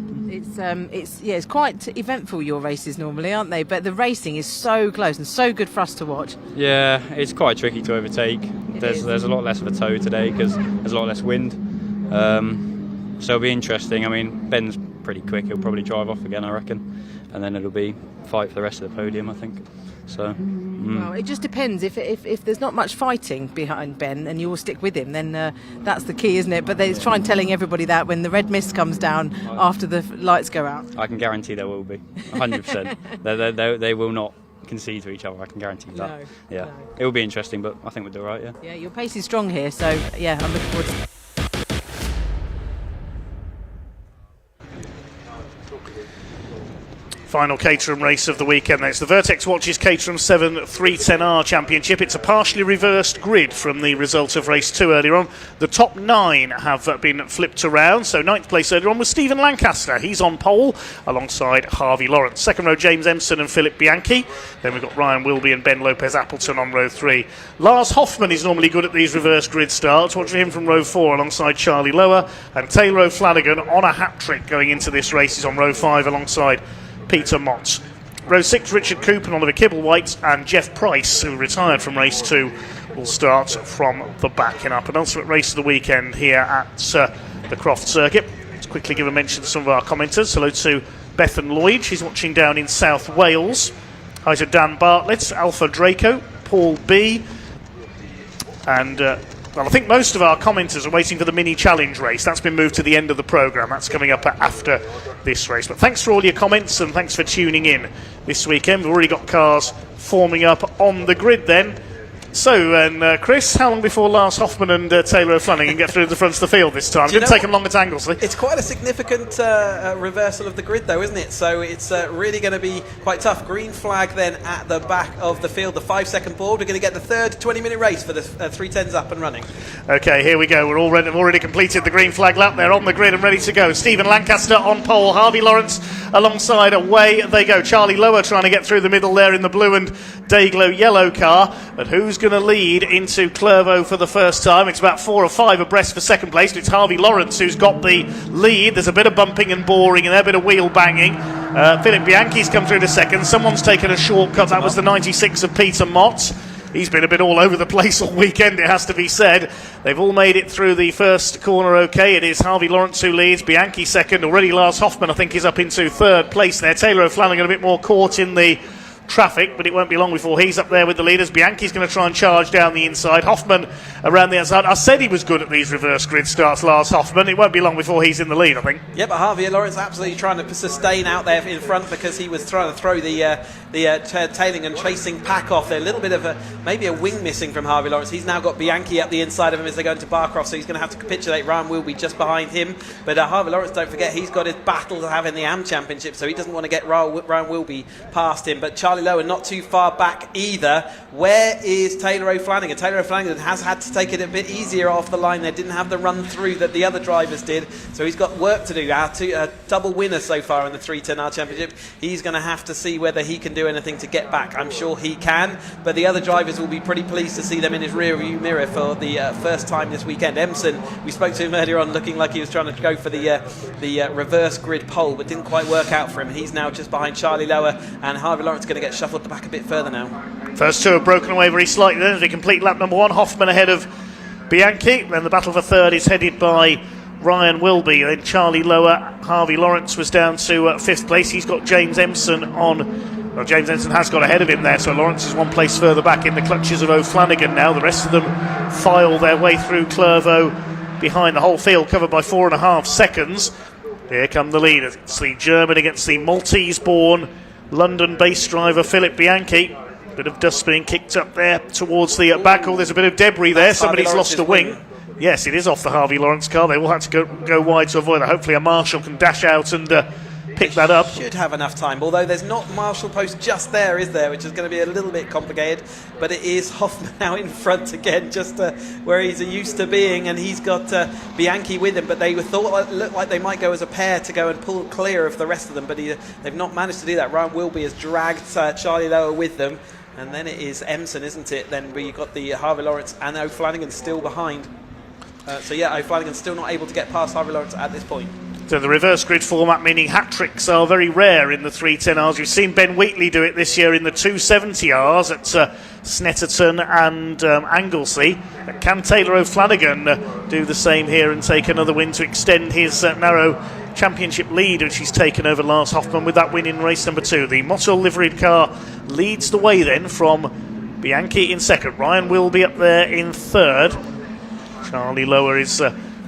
it's quite eventful, your races normally, aren't they? But the racing is so close and so good for us to watch. Yeah, it's quite tricky to overtake. There's a lot less of a tow today because there's a lot less wind. So it'll be interesting. I mean, Ben's pretty quick. He'll probably drive off again, I reckon, and then it'll be fight for the rest of the podium, I think. So. Well, it just depends. If there's not much fighting behind Ben and you all stick with him, then that's the key, isn't it? But they try and telling everybody that when the red mist comes down after the lights go out. I can guarantee there will be, 100%. They will not concede to each other. I can guarantee that. No, yeah, it will be interesting, but I think we'll do all right. Yeah. Yeah, your pace is strong here, so yeah, I'm looking forward to it. Final Caterham race of the weekend. It's the Vertex Watches Caterham 7 310R Championship. It's a partially reversed grid from the result of race 2 earlier on. The top 9 have been flipped around. So 9th place earlier on was Stephen Lancaster. He's on pole alongside Harvey Lawrence. Second row, James Empson and Philip Bianchi. Then we've got Ryan Wilby and Ben Lopez Appleton on row 3. Lars Hoffman is normally good at these reverse grid starts. Watch for him from row 4 alongside Charlie Lower. And Taylor O'Flanagan on a hat-trick going into this race. He's on row 5 alongside Peter Mott. Row 6, Richard Cooper and Oliver Kibblewhite, and Jeff Price, who retired from race 2, will start from the back in our penultimate race of the weekend here at the Croft Circuit. Let's quickly give a mention to some of our commenters. Hello to Bethan Lloyd, she's watching down in South Wales. Hi to Dan Bartlett, Alpha Draco, Paul B, and well, I think most of our commenters are waiting for the mini challenge race. That's been moved to the end of the programme. That's coming up after this race. But thanks for all your comments and thanks for tuning in this weekend. We've already got cars forming up on the grid then. So, and Chris, how long before Lars Hoffman and Taylor O'Flanagan get through the front of the field this time? It's going to take them longer to angle, see? It's quite a significant reversal of the grid, though, isn't it? So it's really going to be quite tough. Green flag then at the back of the field, the 5-second board. We're going to get the third 20-minute race for the 310s up and running. Okay, here we go. We've already completed the green flag lap. They're on the grid and ready to go. Stephen Lancaster on pole. Harvey Lawrence alongside. Away they go. Charlie Lower trying to get through the middle there in the blue and Dayglow yellow car. But who's going to lead into Clervaux for the first time? It's about 4 or 5 abreast for second place, but it's Harvey Lawrence who's got the lead. There's a bit of bumping and boring and a bit of wheel banging. Philip Bianchi's come through to second. Someone's taken a shortcut. That was the 96 of Peter Mott. He's been a bit all over the place all weekend, it has to be said. They've all made it through the first corner okay. It is Harvey Lawrence who leads, Bianchi second. Already Lars Hoffman, I think, is up into third place there. Taylor O'Flanagan a bit more caught in the traffic, but it won't be long before he's up there with the leaders. Bianchi's going to try and charge down the inside. Hoffman around the outside. I said he was good at these reverse grid starts, Lars Hoffman. It won't be long before he's in the lead, I think. Yeah, but Harvey Lawrence absolutely trying to sustain out there in front because he was trying to throw the tailing and chasing pack off there. A little bit of maybe a wing missing from Harvey Lawrence. He's now got Bianchi up the inside of him as they go into Barcroft, so he's going to have to capitulate. Ryan will be just behind him, but Harvey Lawrence, don't forget, he's got his battle to have in the AM Championship, so he doesn't want to get Ryan will be past him. But Charlie Lower not too far back either. Where is Taylor O'Flanagan? Taylor O'Flanagan has had to take it a bit easier off the line there. Didn't have the run through that the other drivers did, so he's got work to do. Our double winner so far in the 310R Championship. He's going to have to see whether he can do anything to get back. I'm sure he can, but the other drivers will be pretty pleased to see them in his rear view mirror for the first time this weekend. Empson, we spoke to him earlier on, looking like he was trying to go for the reverse grid pole, but didn't quite work out for him. He's now just behind Charlie Lower, and Harvey Lawrence going to get shuffled back a bit further now. First 2 have broken away very slightly then as we complete lap number 1. Hoffman ahead of Bianchi. Then the battle for third is headed by Ryan Wilby. Then Charlie Lower. Harvey Lawrence was down to 5th place. He's got James Empson on. Well, James Empson has got ahead of him there, so Lawrence is 1 place further back in the clutches of O'Flanagan now. The rest of them file their way through Clervaux behind, the whole field covered by 4.5 seconds. Here come the leaders. It's the German against the Maltese-born London-based driver Philip Bianchi. Bit of dust being kicked up there towards the back. Oh, there's a bit of debris there. Somebody's lost a wing. Yes, it is off the Harvey Lawrence car. They will have to go wide to avoid that. Hopefully a marshal can dash out and pick that up. Should have enough time, although there's not marshal post just there, is there, which is going to be a little bit complicated, but it is Hoffman now in front again, just where he's used to being, and he's got Bianchi with him, but they looked like they might go as a pair to go and pull clear of the rest of them, but they've not managed to do that. Ryan Wilby has dragged Charlie Lower with them, and then it is Emson, isn't it? Then we've got the Harvey Lawrence and O'Flanagan still behind. So yeah, O'Flanagan's still not able to get past Harvey Lawrence at this point. So the reverse grid format, meaning hat-tricks are very rare in the 310Rs. We've seen Ben Wheatley do it this year in the 270Rs at Snetterton and Anglesey. Can Taylor O'Flanagan do the same here and take another win to extend his narrow championship lead, which he's taken over Lars Hoffman with that win in race number 2? The Mottl liveried car leads the way then from Bianchi in second. Ryan Wilby up there in third. Charlie Lower is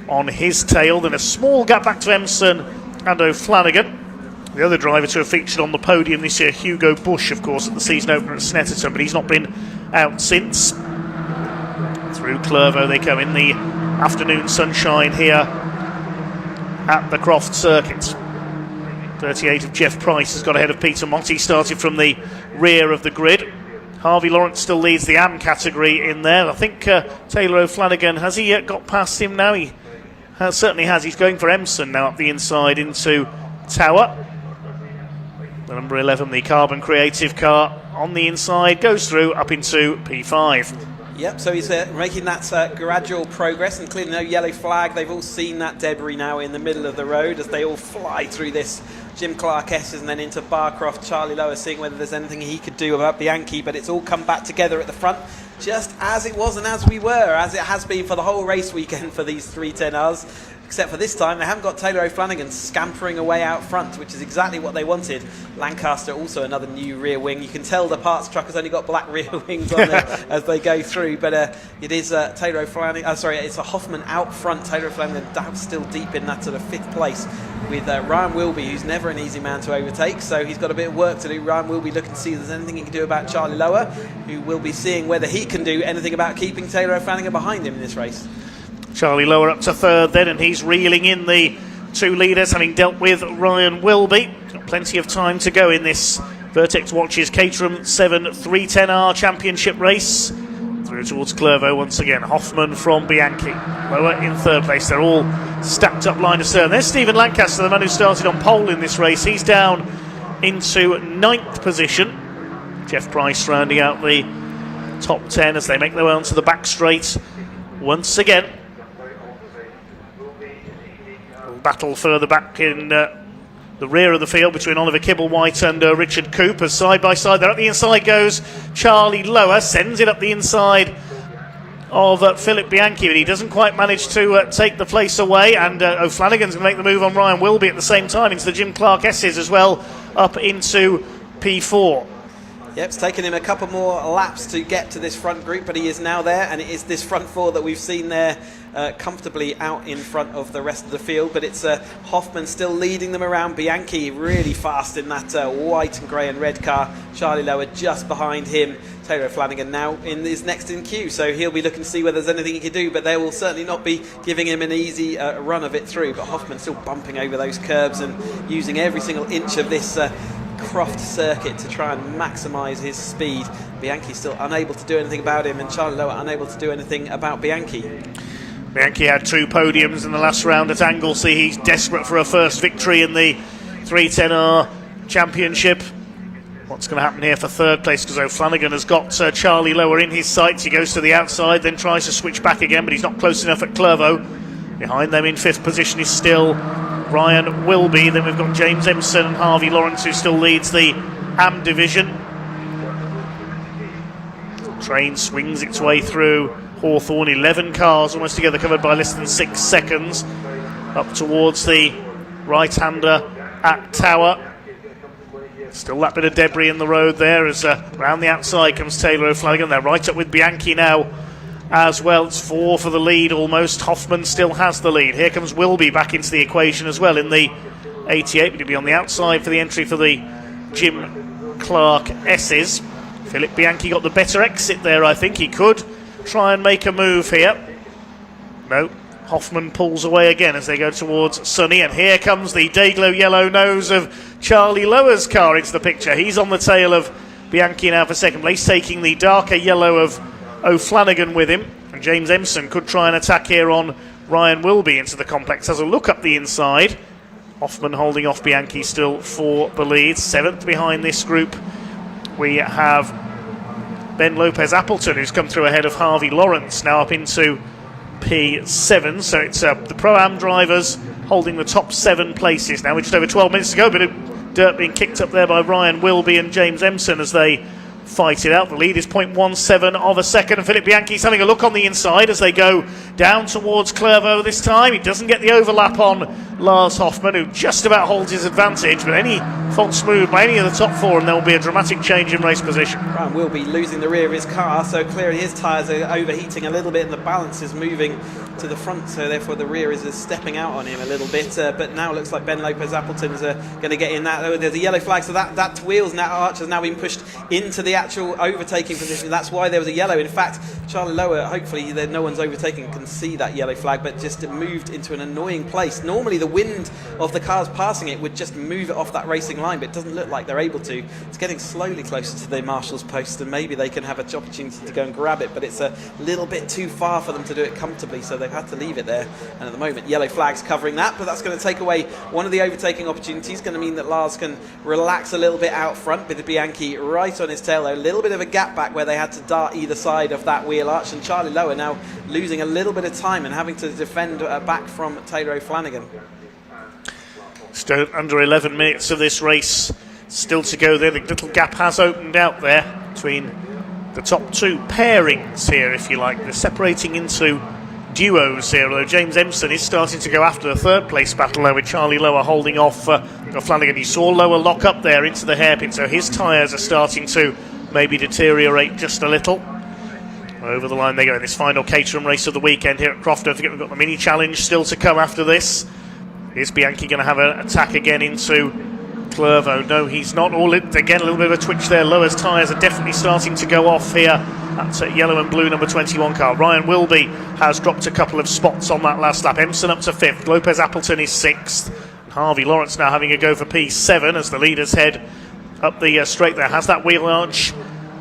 on his tail. Then a small gap back to Emson and O'Flanagan. The other driver to have featured on the podium this year, Hugo Bush, of course, at the season opener at Snetterton, but he's not been out since. Through Clervaux they come in the afternoon sunshine here at the Croft circuit. 38 of Jeff Price has got ahead of Peter Mott. He started from the rear of the grid. Harvey Lawrence still leads the AM category in there. I think Taylor O'Flanagan, has he got past him now? He certainly has. He's going for Emson now up the inside into Tower. The number 11, the Carbon Creative car on the inside, goes through up into P5. Yep, so he's making that gradual progress, and clearly no yellow flag. They've all seen that debris now in the middle of the road as they all fly through this Jim Clark S's and then into Barcroft. Charlie Lower seeing whether there's anything he could do about Bianchi, but it's all come back together at the front, just as it was and as we were, as it has been for the whole race weekend for these 310Rs. Except for this time, they haven't got Taylor O'Flanagan scampering away out front, which is exactly what they wanted. Lancaster, also another new rear wing. You can tell the parts truck has only got black rear wings on there as they go through, but it is Taylor O'Flanagan. It's a Hoffman out front. Taylor O'Flanagan still deep in that sort of 5th place with Ryan Wilby, who's never an easy man to overtake, so he's got a bit of work to do. Ryan Wilby looking to see if there's anything he can do about Charlie Lower, who will be seeing whether he can do anything about keeping Taylor O'Flanagan behind him in this race. Charlie Lower up to third then, and he's reeling in the 2 leaders, having dealt with Ryan Wilby. Got plenty of time to go in this Vertex Watches Caterham 7 310R Championship race. Through towards Clervaux once again. Hoffman from Bianchi. Lower in third place. They're all stacked up line of stern. There's Stephen Lancaster, the man who started on pole in this race. He's down into 9th position. Jeff Price rounding out the top 10 as they make their way onto the back straight once again. Battle further back in the rear of the field between Oliver Kibblewhite and Richard Cooper. Side by side there. Up the inside goes Charlie Lower, sends it up the inside of Philip Bianchi, but he doesn't quite manage to take the place away, and O'Flanagan's going to make the move on Ryan Wilby at the same time into the Jim Clark S's as well, up into P4. Yep, it's taken him a couple more laps to get to this front group, but he is now there, and it is this front 4 that we've seen there comfortably out in front of the rest of the field. But it's Hoffman still leading them around. Bianchi really fast in that white and grey and red car. Charlie Lower just behind him. Taylor O'Flanagan now is next in queue, so he'll be looking to see whether there's anything he can do, but they will certainly not be giving him an easy run of it through. But Hoffman still bumping over those curbs and using every single inch of this Croft circuit to try and maximise his speed. Bianchi still unable to do anything about him, and Charlie Lower unable to do anything about Bianchi. Bianchi had 2 podiums in the last round at Anglesey. He's desperate for a first victory in the 310R Championship. What's going to happen here for third place? Because O'Flanagan has got Charlie Lower in his sights. He goes to the outside, then tries to switch back again, but he's not close enough at Clervaux. Behind them in 5th position is still Ryan Wilby. Then we've got James Emson and Harvey Lawrence, who still leads the AM division. Train swings its way through Hawthorne. 11 cars almost together, covered by less than 6 seconds. Up towards the right-hander at Tower. Still that bit of debris in the road there as round the outside comes Taylor O'Flanagan. They're right up with Bianchi now as well. It's 4 for the lead almost. Hoffman still has the lead. Here comes Wilby back into the equation as well in the 88, but he'll be on the outside for the entry for the Jim Clark S's. Philip Bianchi got the better exit there, I think. He could try and make a move here. No, Hoffman pulls away again as they go towards Sunny, and here comes the Dayglow yellow nose of Charlie Lower's car into the picture. He's on the tail of Bianchi now for second place, taking the darker yellow of O'Flanagan with him. And James Empson could try and attack here on Ryan Wilby into the complex. Has a look up the inside. Hoffman holding off Bianchi still for the lead. 7th behind this group, we have Ben Lopez Appleton, who's come through ahead of Harvey Lawrence, now up into P7. So it's the Pro-Am drivers holding the top 7 places now with just over 12 minutes to go. Bit of dirt being kicked up there by Ryan Wilby and James Empson as they fight it out. The lead is 0.17 of a second, and Philip Bianchi's having a look on the inside as they go down towards Clervaux this time. He doesn't get the overlap on Lars Hoffman, who just about holds his advantage, but any false move by any of the top 4 and there will be a dramatic change in race position. Ryan will be losing the rear of his car, so clearly his tyres are overheating a little bit and the balance is moving to the front, so therefore the rear is stepping out on him a little bit, but now it looks like Ben Lopez Appleton is going to get in that. Oh, there's a yellow flag, so that wheels and that arch has now been pushed into the actual overtaking position. That's why there was a yellow. In fact, Charlie Lower, hopefully no one's overtaken, can see that yellow flag, but just moved into an annoying place. Normally the wind of the cars passing it would just move it off that racing line, but it doesn't look like they're able to. It's getting slowly closer to the marshal's post, and maybe they can have an opportunity to go and grab it, but it's a little bit too far for them to do it comfortably, so they've had to leave it there. And at the moment, yellow flag's covering that, but that's going to take away one of the overtaking opportunities. Going to mean that Lars can relax a little bit out front with Bianchi right on his tail there. A little bit of a gap back where they had to dart either side of that wheel arch, and Charlie Lower now losing a little bit of time and having to defend back from Taylor O'Flanagan. Still under 11 minutes of this race still to go there. The little gap has opened out there between the top 2 pairings here, if you like. They're separating into duos here, although James Empson is starting to go after the 3rd place battle there with Charlie Lower holding off O'Flanagan. You saw Lower lock up there into the hairpin, so his tyres are starting to maybe deteriorate just a little. Over the line they go in this final Caterham race of the weekend here at Croft. Don't forget we've got the mini challenge still to come after this. Is Bianchi going to have an attack again into Clervaux? No, he's not. All in, again, a little bit of a twitch there. Lower's tyres are definitely starting to go off here. That's yellow and blue number 21 car. Ryan Wilby has dropped a couple of spots on that last lap. Empson up to 5th. Lopez Appleton is 6th. Harvey Lawrence now having a go for P7 as the leaders head up the straight there. Has that wheel arch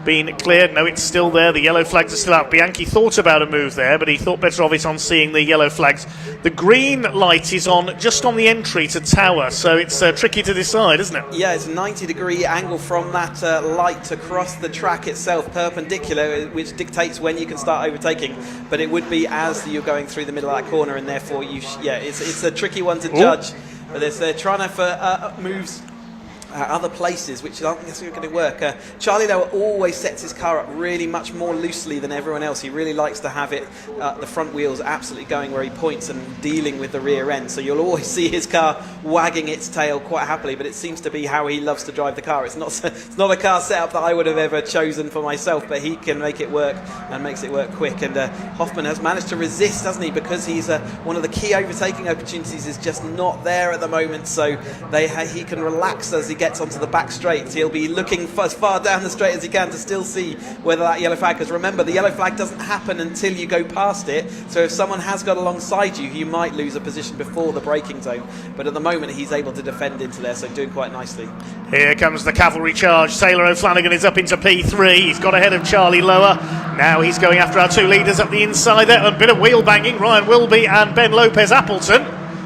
been cleared? No, it's still there. The yellow flags are still out. Bianchi thought about a move there, but he thought better of it on seeing the yellow flags. The green light is on just on the entry to Tower, so it's tricky to decide, isn't it? Yeah, it's a 90-degree angle from that light across the track itself, perpendicular, which dictates when you can start overtaking. But it would be as you're going through the middle of that corner, and therefore it's a tricky one to judge. But they're trying for moves other places which aren't necessarily going to work. Charlie Lower always sets his car up really much more loosely than everyone else. He really likes to have it, the front wheels absolutely going where he points and dealing with the rear end. So you'll always see his car wagging its tail quite happily, but it seems to be how he loves to drive the car. It's not a car setup that I would have ever chosen for myself, but he can make it work and makes it work quick. And Hoffman has managed to resist, hasn't he? Because he's one of the key overtaking opportunities is just not there at the moment. So he can relax as he gets onto the back straights. He'll be looking as far down the straight as he can to still see whether that yellow flag, because remember the yellow flag doesn't happen until you go past it, so if someone has got alongside you, you might lose a position before the braking zone, but at the moment he's able to defend into there, so doing quite nicely. Here comes the cavalry charge. Taylor O'Flanagan is up into P3. He's got ahead of Charlie Lower. Now he's going after our 2 leaders up the inside there. A bit of wheel banging, Ryan Wilby and Ben Lopez Appleton.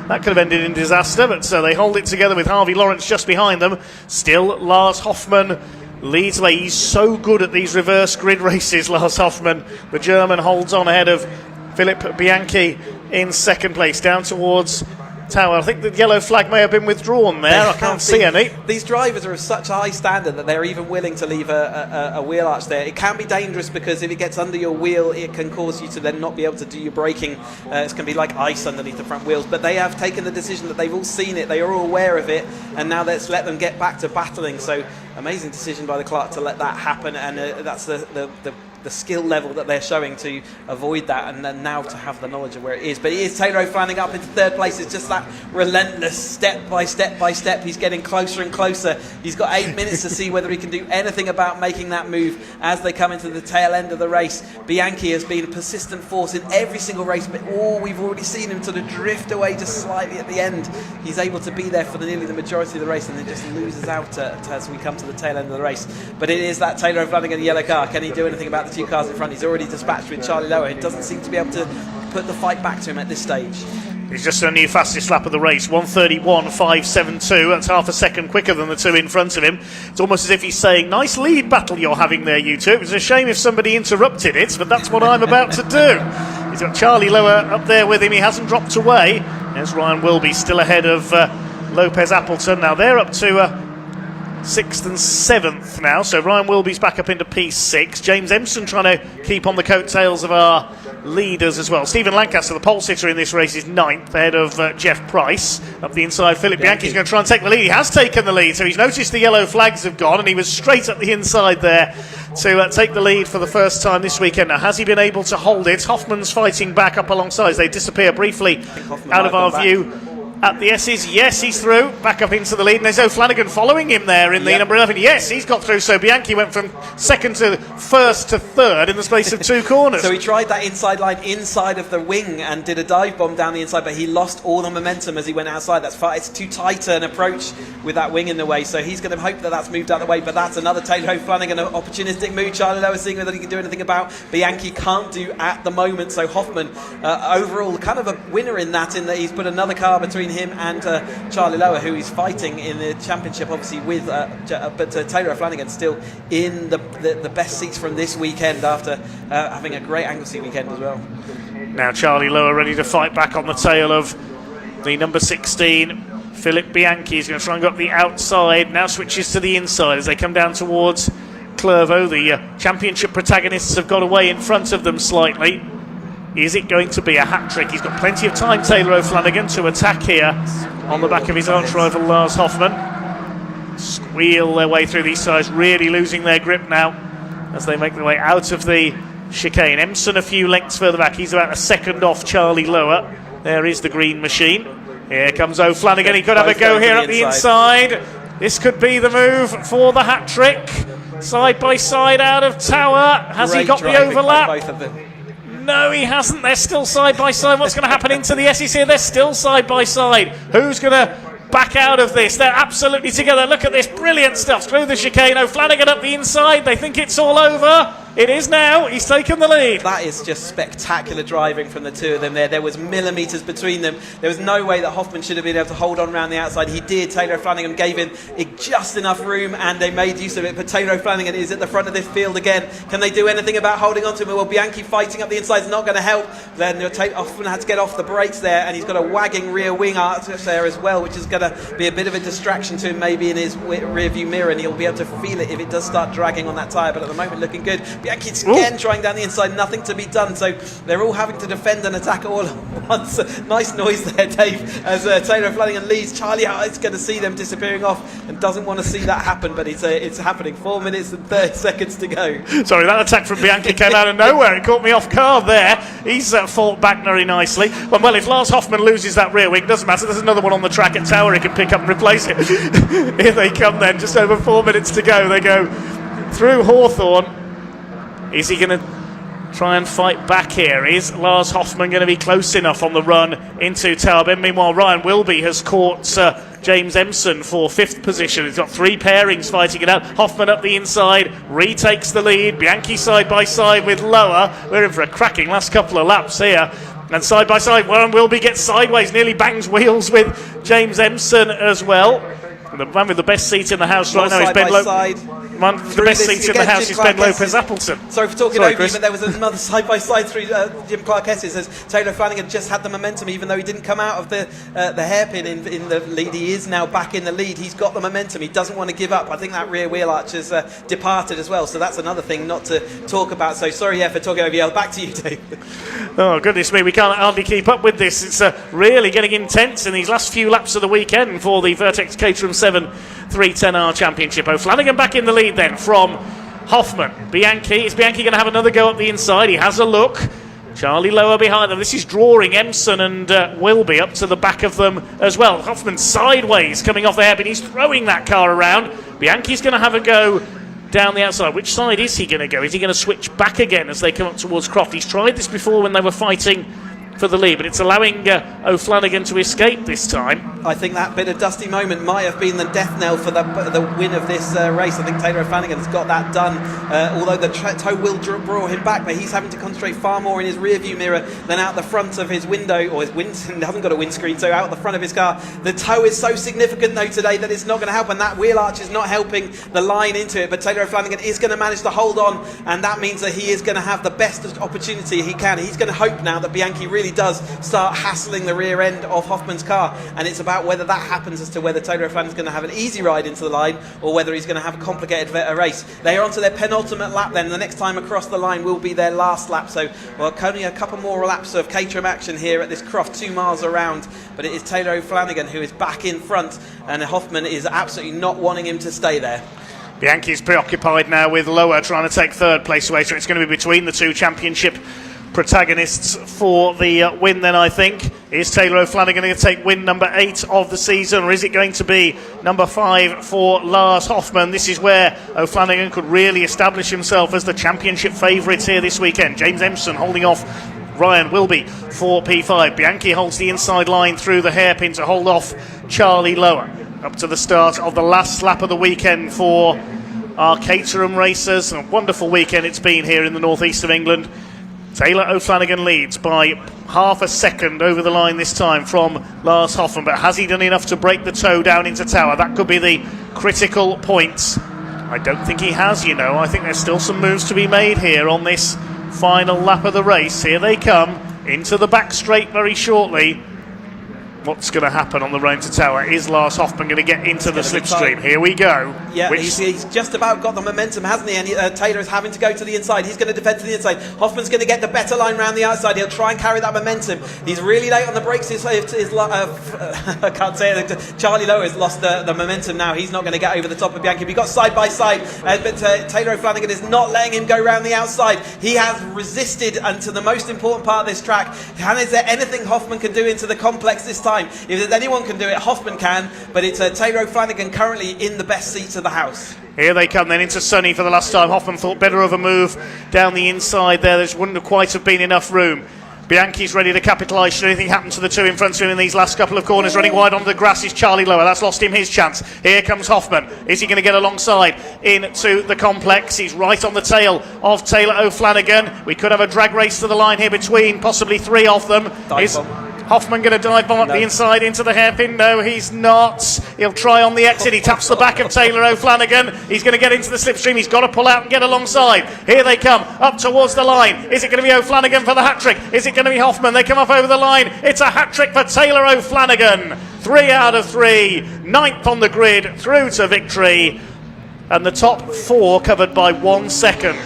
That could have ended in disaster, but so they hold it together with Harvey Lawrence just behind them. Still, Lars Hoffman leads away. He's so good at these reverse grid races, Lars Hoffman. The German holds on ahead of Philip Bianchi in 2nd place, down towards Tower. I think the yellow flag may have been withdrawn there. I can't see any. These drivers are of such a high standard that they're even willing to leave a wheel arch there. It can be dangerous because if it gets under your wheel, it can cause you to then not be able to do your braking. It's going to be like ice underneath the front wheels. But they have taken the decision that they've all seen it, they are all aware of it, and now let's let them get back to battling. So amazing decision by the clerk to let that happen, and that's the the skill level that they're showing to avoid that, and then now to have the knowledge of where it is. But it is Taylor O'Flanagan up into third place. It's just that relentless step by step by step. He's getting closer and closer. He's got 8 minutes to see whether he can do anything about making that move as they come into the tail end of the race. Bianchi has been a persistent force in every single race, but we've already seen him sort of drift away just slightly at the end. He's able to be there for nearly the majority of the race, and then just loses out as we come to the tail end of the race. But it is that Taylor O'Flanagan yellow car. Can he do anything about the 2 cars in front? He's already dispatched with Charlie Lower. He doesn't seem to be able to put the fight back to him at this stage. He's just done the fastest lap of the race, 1:31.572. That's half a second quicker than the 2 in front of him. It's almost as if he's saying, nice lead battle you're having there, you two. It was a shame if somebody interrupted it, but that's what I'm about to do. He's got Charlie Lower up there with him. He hasn't dropped away. There's Ryan Wilby still ahead of Lopez Appleton. Now they're up to 6th and 7th now, so Ryan Wilby's back up into P6. James Empson trying to keep on the coattails of our leaders as well. Stephen Lancaster, the pole sitter in this race, is 9th ahead of Jeff Price. Up the inside, Philip Bianchi's going to try and take the lead. He has taken the lead, so he's noticed the yellow flags have gone, and he was straight up the inside there to take the lead for the first time this weekend. Now, has he been able to hold it? Hoffman's fighting back up alongside. They disappear briefly out of our view at the S's. Yes, he's through, back up into the lead, and there's O'Flanagan following him there in the number 11. Yes, he's got through, so Bianchi went from 2nd to 1st to 3rd in the space of 2 corners. So he tried that inside line inside of the wing and did a dive bomb down the inside, but he lost all the momentum as he went outside. That's far, it's too tight an approach with that wing in the way, so he's going to hope that that's moved out of the way. But that's another Taylor O'Flanagan opportunistic move. Charlie Lower seeing whether he can do anything about. Bianchi can't do at the moment, so Hoffman overall kind of a winner in that he's put another car between him and Charlie Lower, who is fighting in the championship obviously with but Taylor O'Flanagan still in the best seats from this weekend after having a great Anglesey weekend as well. Now Charlie Lower ready to fight back on the tail of the number 16 Philip Bianchi. Is going to try and go up the outside, now switches to the inside as they come down towards Clervaux. The championship protagonists have got away in front of them slightly. Is it going to be a hat-trick? He's got plenty of time, Taylor O'Flanagan, to attack here on the back of his arch-rival Lars Hoffman. Squeal their way through these sides, really losing their grip now as they make their way out of the chicane. Empson a few lengths further back. He's about a second off Charlie Lower. There is the green machine. Here comes O'Flanagan. He could have a go here at the inside. This could be the move for the hat-trick. Side by side out of Tower. Has he got the overlap? Both of them. No, he hasn't. They're still side by side. What's going to happen into the SEC? They're still side by side. Who's going to back out of this? They're absolutely together. Look at this brilliant stuff through the chicane. O'Flanagan up the inside. They think it's all over. It is now. He's taken the lead. That is just spectacular driving from the two of them there. There was millimetres between them. There was no way that Hoffman should have been able to hold on around the outside. He did. Taylor O'Flanagan gave him just enough room and they made use of it. But Taylor O'Flanagan is at the front of this field again. Can they do anything about holding on to him? Well, Bianchi fighting up the inside is not going to help. Then Hoffman had to get off the brakes there, and he's got a wagging rear wing arch there as well, which is going to be a bit of a distraction to him maybe in his rear view mirror, and he'll be able to feel it if it does start dragging on that tyre. But at the moment, looking good. Bianchi's again trying down the inside, nothing to be done. So they're all having to defend and attack all at once. Nice noise there, Dave, as Taylor O'Flanagan leads. Charlie is going to see them disappearing off and doesn't want to see that happen, but it's happening. 4 minutes and 30 seconds to go. Sorry, that attack from Bianchi came out of nowhere. It caught me off guard there. He's fought back very nicely. Well, if Lars Hoffman loses that rear wing, doesn't matter. There's another one on the track at Tower he can pick up and replace it. Here they come then, just over 4 minutes to go. They go through Hawthorne. Is he going to try and fight back here? Is Lars Hoffman going to be close enough on the run into Tower Bend? Meanwhile, Ryan Wilby has caught James Empson for 5th position. He's got 3 pairings fighting it out. Hoffman up the inside, retakes the lead. Bianchi side by side with Lower. We're in for a cracking last couple of laps here. And side by side, Ryan Wilby gets sideways, nearly bangs wheels with James Empson as well. The man with the best seat in the house right now is Ben Lopez. The best seat in the house is Ben Lopez Appleton. Sorry for talking over you, but there was another side-by-side through Jim Clark Esses as Taylor O'Flanagan just had the momentum, even though he didn't come out of the hairpin in the lead. He is now back in the lead. He's got the momentum. He doesn't want to give up. I think that rear wheel arch has departed as well, so that's another thing not to talk about. So sorry, for talking over you. Back to you, Dave. Oh, goodness me, we can't hardly keep up with this. It's really getting intense in these last few laps of the weekend for the Vertex Caterham 7 310R Championship. O'Flanagan back in the lead then from Hoffman, Bianchi. Is Bianchi going to have another go up the inside? He has a look. Charlie Lower behind them. This is drawing Empson and Wilby up to the back of them as well. Hoffman sideways coming off the hairpin. He's throwing that car around. Bianchi's going to have a go down the outside. Which side is he going to go? Is he going to switch back again as they come up towards Croft? He's tried this before when they were fighting for the lead, but it's allowing O'Flanagan to escape this time. I think that bit of dusty moment might have been the death knell for the win of this race. I think Taylor O'Flanagan's got that done, although the toe will draw him back, but he's having to concentrate far more in his rear view mirror than out the front of his window, or he hasn't got a windscreen, so out the front of his car. The toe is so significant though today that it's not going to help, and that wheel arch is not helping the line into it, but Taylor O'Flanagan is going to manage to hold on, and that means that he is going to have the best opportunity he can. He's going to hope now that Bianchi really does start hassling the rear end of Hoffman's car, and it's about whether that happens as to whether Taylor O'Flanagan's going to have an easy ride into the line or whether he's going to have a complicated race. They are onto their penultimate lap then. The next time across the line will be their last lap, so only a couple more laps of Caterham action here at this Croft, 2 miles around, but it is Taylor O'Flanagan who is back in front, and Hoffman is absolutely not wanting him to stay there. Bianchi's preoccupied now with Lower trying to take third place away, so it's going to be between the two championship protagonists for the win then, I think. Is Taylor O'Flanagan going to take win number 8 of the season, or is it going to be number 5 for Lars Hoffman? This is where O'Flanagan could really establish himself as the championship favourite here this weekend. James Empson holding off Ryan Wilby for P5. Bianchi holds the inside line through the hairpin to hold off Charlie Lower. Up to the start of the last lap of the weekend for our Caterham racers. A wonderful weekend it's been here in the northeast of England. Taylor O'Flanagan leads by half a second over the line this time from Lars Hoffman, but has he done enough to break the toe down into Tower? That could be the critical point. I don't think he has, you know. I think there's still some moves to be made here on this final lap of the race. Here they come into the back straight very shortly. What's going to happen on the road to Tower? Is Lars Hoffman going to get into the slipstream? Here we go. Yeah, he's just about got the momentum, hasn't he? And Taylor is having to go to the inside. He's going to defend to the inside. Hoffman's going to get the better line round the outside. He'll try and carry that momentum. He's really late on the brakes. I can't say it. Charlie Lowe has lost the momentum now. He's not going to get over the top of Bianchi. We got side by side, but Taylor O'Flanagan is not letting him go round the outside. He has resisted unto the most important part of this track. And is there anything Hoffman can do into the complex this time? If there's anyone can do it, Hoffman can, but it's Taylor O'Flanagan currently in the best seats of the house. Here they come then into Sunny for the last time. Hoffman thought better of a move down the inside there. There wouldn't quite have been enough room. Bianchi's ready to capitalise should anything happen to the two in front of him in these last couple of corners. Running wide onto the grass is Charlie Lower. That's lost him his chance. Here comes Hoffman. Is he going to get alongside into the complex? He's right on the tail of Taylor O'Flanagan. We could have a drag race to the line here between possibly 3 of them. Is Hoffman going to dive bomb up the inside into the hairpin? No, he's not. He'll try on the exit. He taps the back of Taylor O'Flanagan. He's going to get into the slipstream. He's got to pull out and get alongside. Here they come, up towards the line. Is it going to be O'Flanagan for the hat-trick? Is it going to be Hoffman? They come up over the line. It's a hat-trick for Taylor O'Flanagan. 3 out of 3. 9th on the grid, through to victory. And the top 4 covered by 1 second.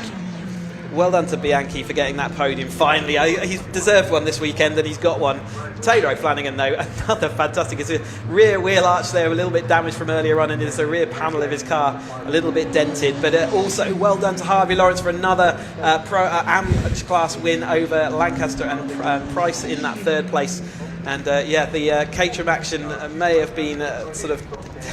Well done to Bianchi for getting that podium finally. He's deserved one this weekend and he's got one. Taylor O'Flanagan though, another fantastic. It's a rear wheel arch there, a little bit damaged from earlier on, and it's a rear panel of his car a little bit dented. But also well done to Harvey Lawrence for another AM class win over Lancaster and Price in that 3rd place. And the Caterham action may have been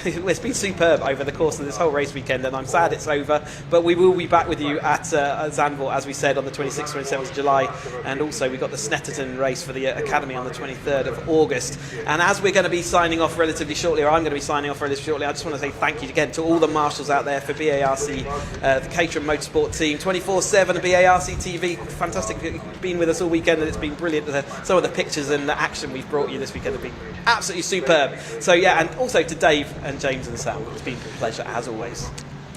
it's been superb over the course of this whole race weekend, and I'm sad it's over, but we will be back with you at Zandvoort, as we said, on the 26th, 27th of July, and also we've got the Snetterton race for the Academy on the 23rd of August. And as we're going to be signing off relatively shortly, or I'm going to be signing off relatively shortly, I just want to say thank you again to all the marshals out there for BARC, the Caterham Motorsport team, 24/7 BARC TV, fantastic being with us all weekend, and it's been brilliant. Some of the pictures and the action we've brought you this weekend have been absolutely superb. So yeah, and also to Dave and James and Sam, it's been a pleasure as always.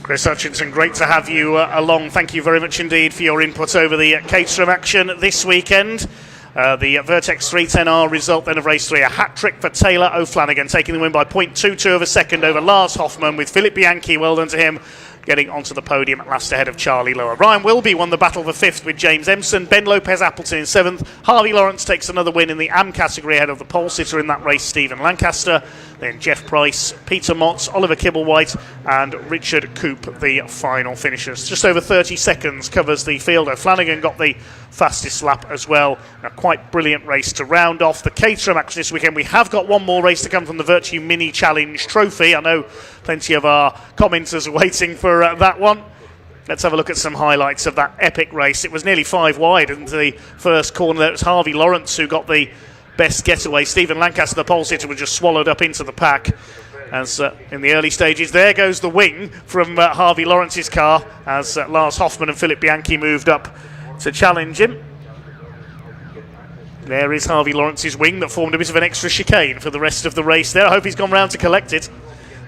Chris Hutchinson, great to have you along. Thank you very much indeed for your input over the Caterham action this weekend. The Vertex 310R result then of race 3, a hat-trick for Taylor O'Flanagan, taking the win by 0.22 of a second over Lars Hoffman, with Philip Bianchi, well done to him, getting onto the podium at last ahead of Charlie Lower. Ryan Wilby won the battle for 5th with James Empson. Ben Lopez Appleton in 7th. Harvey Lawrence takes another win in the AM category ahead of the pole sitter in that race, Stephen Lancaster. Then Jeff Price, Peter Motts, Oliver Kibblewhite and Richard Coop, the final finishers. Just over 30 seconds covers the field. O'Flanagan got the fastest lap as well. A quite brilliant race to round off the Caterham action this weekend. We have got one more race to come from the Vertu Mini Challenge Trophy. I know plenty of our commenters are waiting for that one. Let's have a look at some highlights of that epic race. It was nearly 5 wide into the first corner. It was Harvey Lawrence who got the best getaway. Stephen Lancaster, the pole sitter, was just swallowed up into the pack. As in the early stages, there goes the wing from Harvey Lawrence's car as Lars Hoffmann and Philip Bianchi moved up to challenge him. There is Harvey Lawrence's wing that formed a bit of an extra chicane for the rest of the race there. I hope he's gone round to collect it.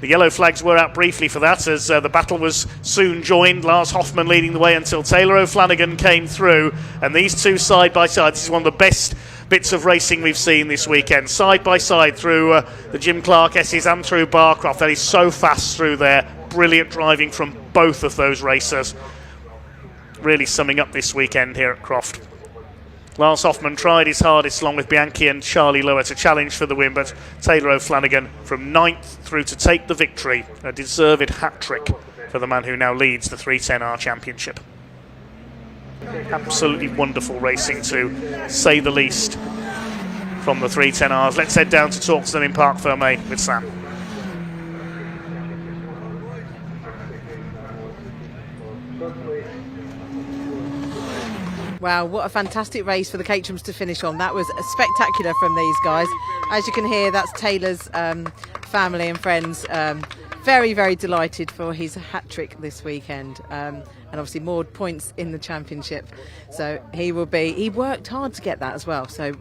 The yellow flags were out briefly for that as the battle was soon joined. Lars Hoffmann leading the way until Taylor O'Flanagan came through. And these two side by side, this is one of the best bits of racing we've seen this weekend. Side by side through the Jim Clark S's and through Barcroft. That is so fast through there. Brilliant driving from both of those racers. Really summing up this weekend here at Croft. Lars Hoffmann tried his hardest along with Bianchi and Charlie Lower to challenge for the win, but Taylor O'Flanagan from 9th through to take the victory. A deserved hat-trick for the man who now leads the 310R Championship. Absolutely wonderful racing, to say the least, from the 310Rs. Let's head down to talk to them in Parc Fermé with Sam. Wow, what a fantastic race for the Caterhams to finish on. That was spectacular from these guys. As you can hear, that's Taylor's family and friends. Very, very delighted for his hat-trick this weekend. And obviously more points in the championship. So he worked hard to get that as well. So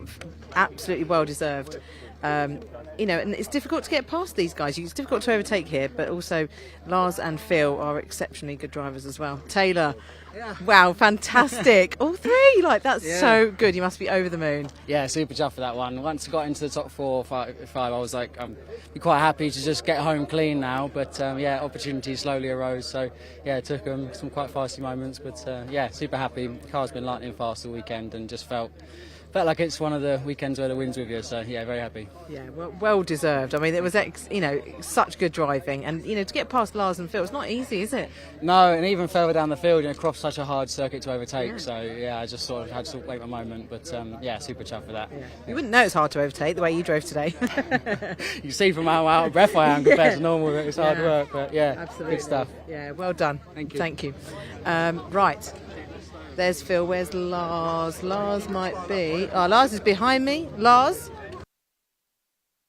absolutely well deserved. You know, and it's difficult to get past these guys. It's difficult to overtake here, but also Lars and Phil are exceptionally good drivers as well. Taylor, wow, fantastic. All three, like that's so good. You must be over the moon. Yeah, super chuffed for that one. Once I got into the top 4 or 5, I was like, I'm quite happy to just get home clean now. But yeah, opportunities slowly arose. So yeah, it took some quite feisty moments. But yeah, super happy. The car's been lightning fast all weekend and just felt like it's one of the weekends where the wind's with you, so yeah, very happy. Yeah, well deserved. I mean, it was such good driving, and to get past Lars and Phil, it's not easy, is it? No, and even further down the field, Croft's such a hard circuit to overtake. So yeah, I just sort of had to wait my moment, but yeah, super chuffed for that. Yeah. You wouldn't know it's hard to overtake the way you drove today. You see from how out of breath I am compared to normal, it's hard work, but yeah, absolutely. Good stuff. Yeah, well done. Thank you. Right. There's Phil. Where's Lars? Lars might be... Oh, Lars is behind me. Lars?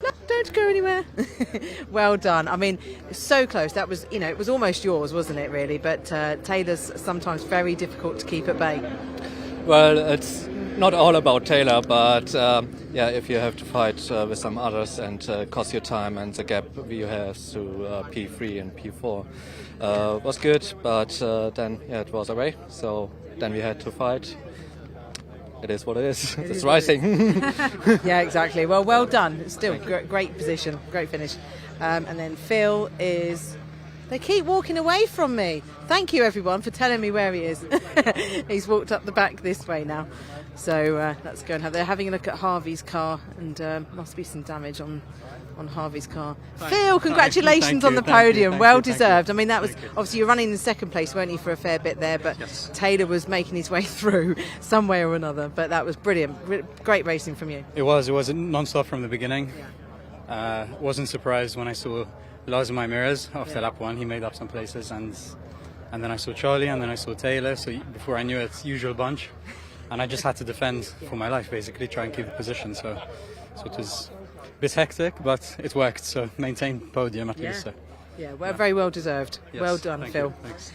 No, don't go anywhere. Well done. I mean, so close. That was, it was almost yours, wasn't it, really? But Taylor's sometimes very difficult to keep at bay. Well, it's not all about Taylor, but yeah, if you have to fight with some others and cost your time, and the gap you have to P3 and P4 was good, but then yeah, it was away. So then we had to fight. It is what it is. It's racing. Yeah, exactly. Well done. Still great position, great finish. And then Phil is... They keep walking away from me. Thank you, everyone, for telling me where he is. He's walked up the back this way now. So let's go and they're having a look at Harvey's car, and must be some damage on Harvey's car. Phil, congratulations on the podium. Well deserved. I mean, that was obviously you're running in second place, weren't you, for a fair bit there, but yes. Taylor was making his way through some way or another. But that was brilliant. Great racing from you. It was non-stop from the beginning. Wasn't surprised when I saw Lars in my mirrors after lap 1. He made up some places, and then I saw Charlie, and then I saw Taylor. So before I knew it, usual bunch, and I just had to defend for my life, basically try and keep the position. So it was a bit hectic, but it worked. So maintained podium at least. So. Yeah, very well deserved. Yes, well done, Phil. Thanks.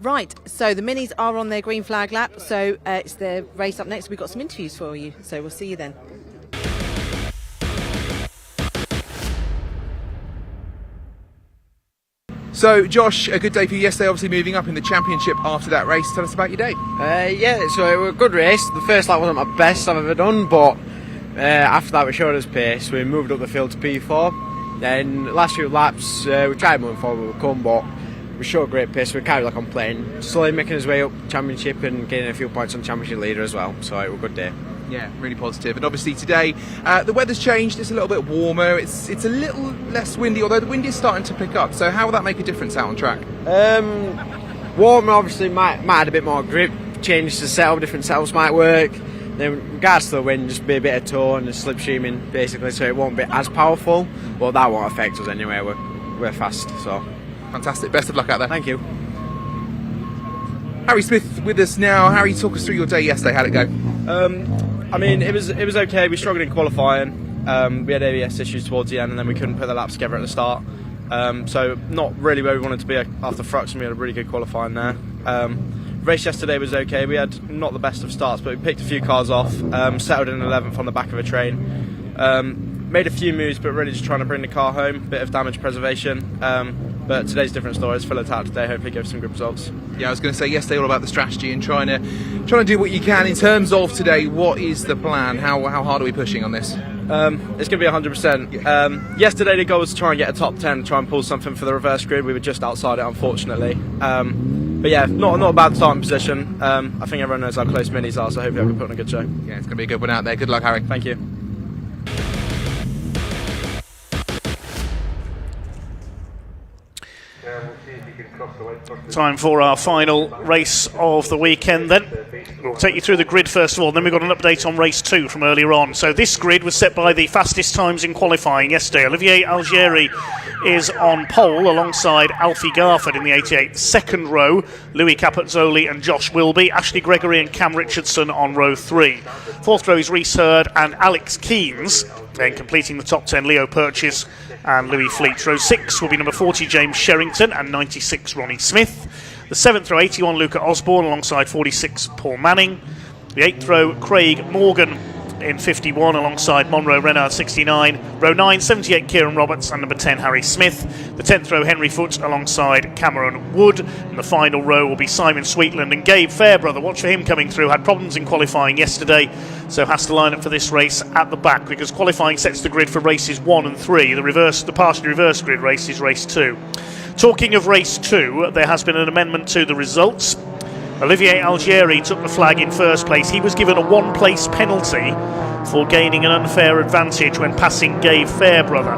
Right, so the minis are on their green flag lap. So it's the race up next. We've got some interviews for you. So we'll see you then. So, Josh, a good day for you yesterday, obviously moving up in the championship after that race. Tell us about your day. Yeah, so it was a good race. The first lap wasn't my best I've ever done, but after that we showed us pace. We moved up the field to P4. Then last few laps we tried moving forward, we come, but we showed great pace. We carried like on playing, slowly making his way up championship and gaining a few points on championship leader as well. So it was a good day. Yeah, really positive. And obviously today, the weather's changed. It's a little bit warmer. It's a little less windy, although the wind is starting to pick up. So how will that make a difference out on track? Warmer obviously might add a bit more grip. Change the setup, different setups might work. Then, in regards to the wind, just be a bit of tone and slipstreaming basically, so it won't be as powerful. But that won't affect us anyway. We're fast, so fantastic. Best of luck out there. Thank you. Harry Smith with us now. Harry, talk us through your day yesterday. How'd it go? I mean, it was okay. We struggled in qualifying. We had ABS issues towards the end, and then we couldn't put the laps together at the start. So not really where we wanted to be after Frux, and we had a really good qualifying there. Race yesterday was okay. We had not the best of starts, but we picked a few cars off, settled in 11th on the back of a train. Made a few moves, but really just trying to bring the car home. Bit of damage preservation. But today's a different story. It's full attack today. Hopefully give some good results. Yeah, I was going to say yesterday all about the strategy and trying to do what you can. In terms of today, what is the plan? How hard are we pushing on this? It's going to be 100%. Yesterday the goal was to try and get a top 10, try and pull something for the reverse grid. We were just outside it, unfortunately. But yeah, not a bad starting position. I think everyone knows how close minis are, so hopefully I can put on a good show. Yeah, it's going to be a good one out there. Good luck, Harry. Thank you. Time for our final race of the weekend then. We'll take you through the grid first of all, and then we've got an update on race 2 from earlier on. So this grid was set by the fastest times in qualifying yesterday. Olivier Algieri is on pole alongside Alfie Garford in the 88. Second row, Louis Capezzoli and Josh Wilby. Ashley Gregory and Cam Richardson on row 3. Fourth row is Rhys Hurd and Alex Keens. Then completing the top 10, Leo Purchase and Louis Fleet. Row 6 will be number 40, James Sherrington, and 96, Ronnie Smith. The 7th row, 81, Luca Osborne, alongside 46, Paul Manning. The 8th row, Craig Morgan in 51, alongside Monroe Renard, 69. Row 9, 78, Kieran Roberts, and number 10, Harry Smith. The 10th row, Henry Foote, alongside Cameron Wood. And the final row will be Simon Sweetland and Gabe Fairbrother. Watch for him coming through. Had problems in qualifying yesterday, so has to line up for this race at the back, because qualifying sets the grid for races 1 and 3. The partially reverse grid race is race 2. Talking of race 2, there has been an amendment to the results. Olivier Algieri took the flag in first place. He was given a one-place penalty for gaining an unfair advantage when passing Gabe Fairbrother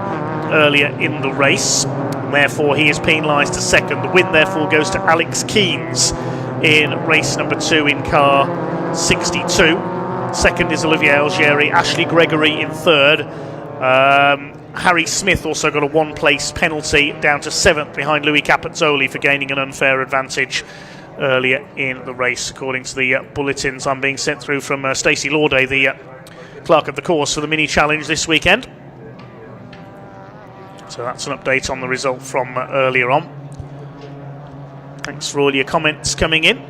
earlier in the race. And therefore, he is penalised to second. The win, therefore, goes to Alex Keens in race number 2 in car 62. Second is Olivier Algieri. Ashley Gregory in third. Harry Smith also got a one-place penalty, down to 7th behind Louis Capezzoli for gaining an unfair advantage earlier in the race, according to the bulletins I'm being sent through from Stacey Lauday, the clerk of the course for the Mini Challenge this weekend. So that's an update on the result from earlier on. Thanks for all your comments coming in.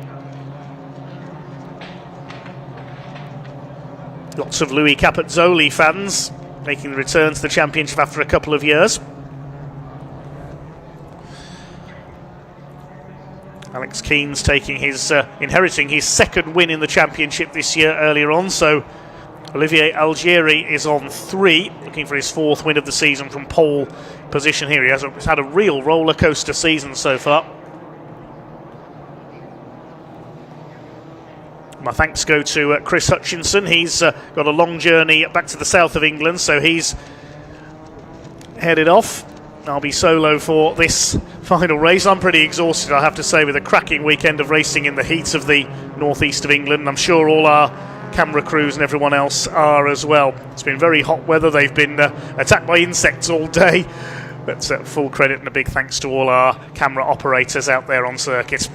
Lots of Louis Capezzoli fans making the return to the championship after a couple of years. Alex Keens taking inheriting his second win in the championship this year earlier on. So Olivier Algieri is on 3, looking for his 4th win of the season from pole position here. He's had a real roller coaster season so far. My thanks go to Chris Hutchinson. He's got a long journey back to the south of England, so he's headed off. I'll be solo for this final race. I'm pretty exhausted, I have to say, with a cracking weekend of racing in the heat of the northeast of England. I'm sure all our camera crews and everyone else are as well. It's been very hot weather. They've been attacked by insects all day. But full credit and a big thanks to all our camera operators out there on circuit.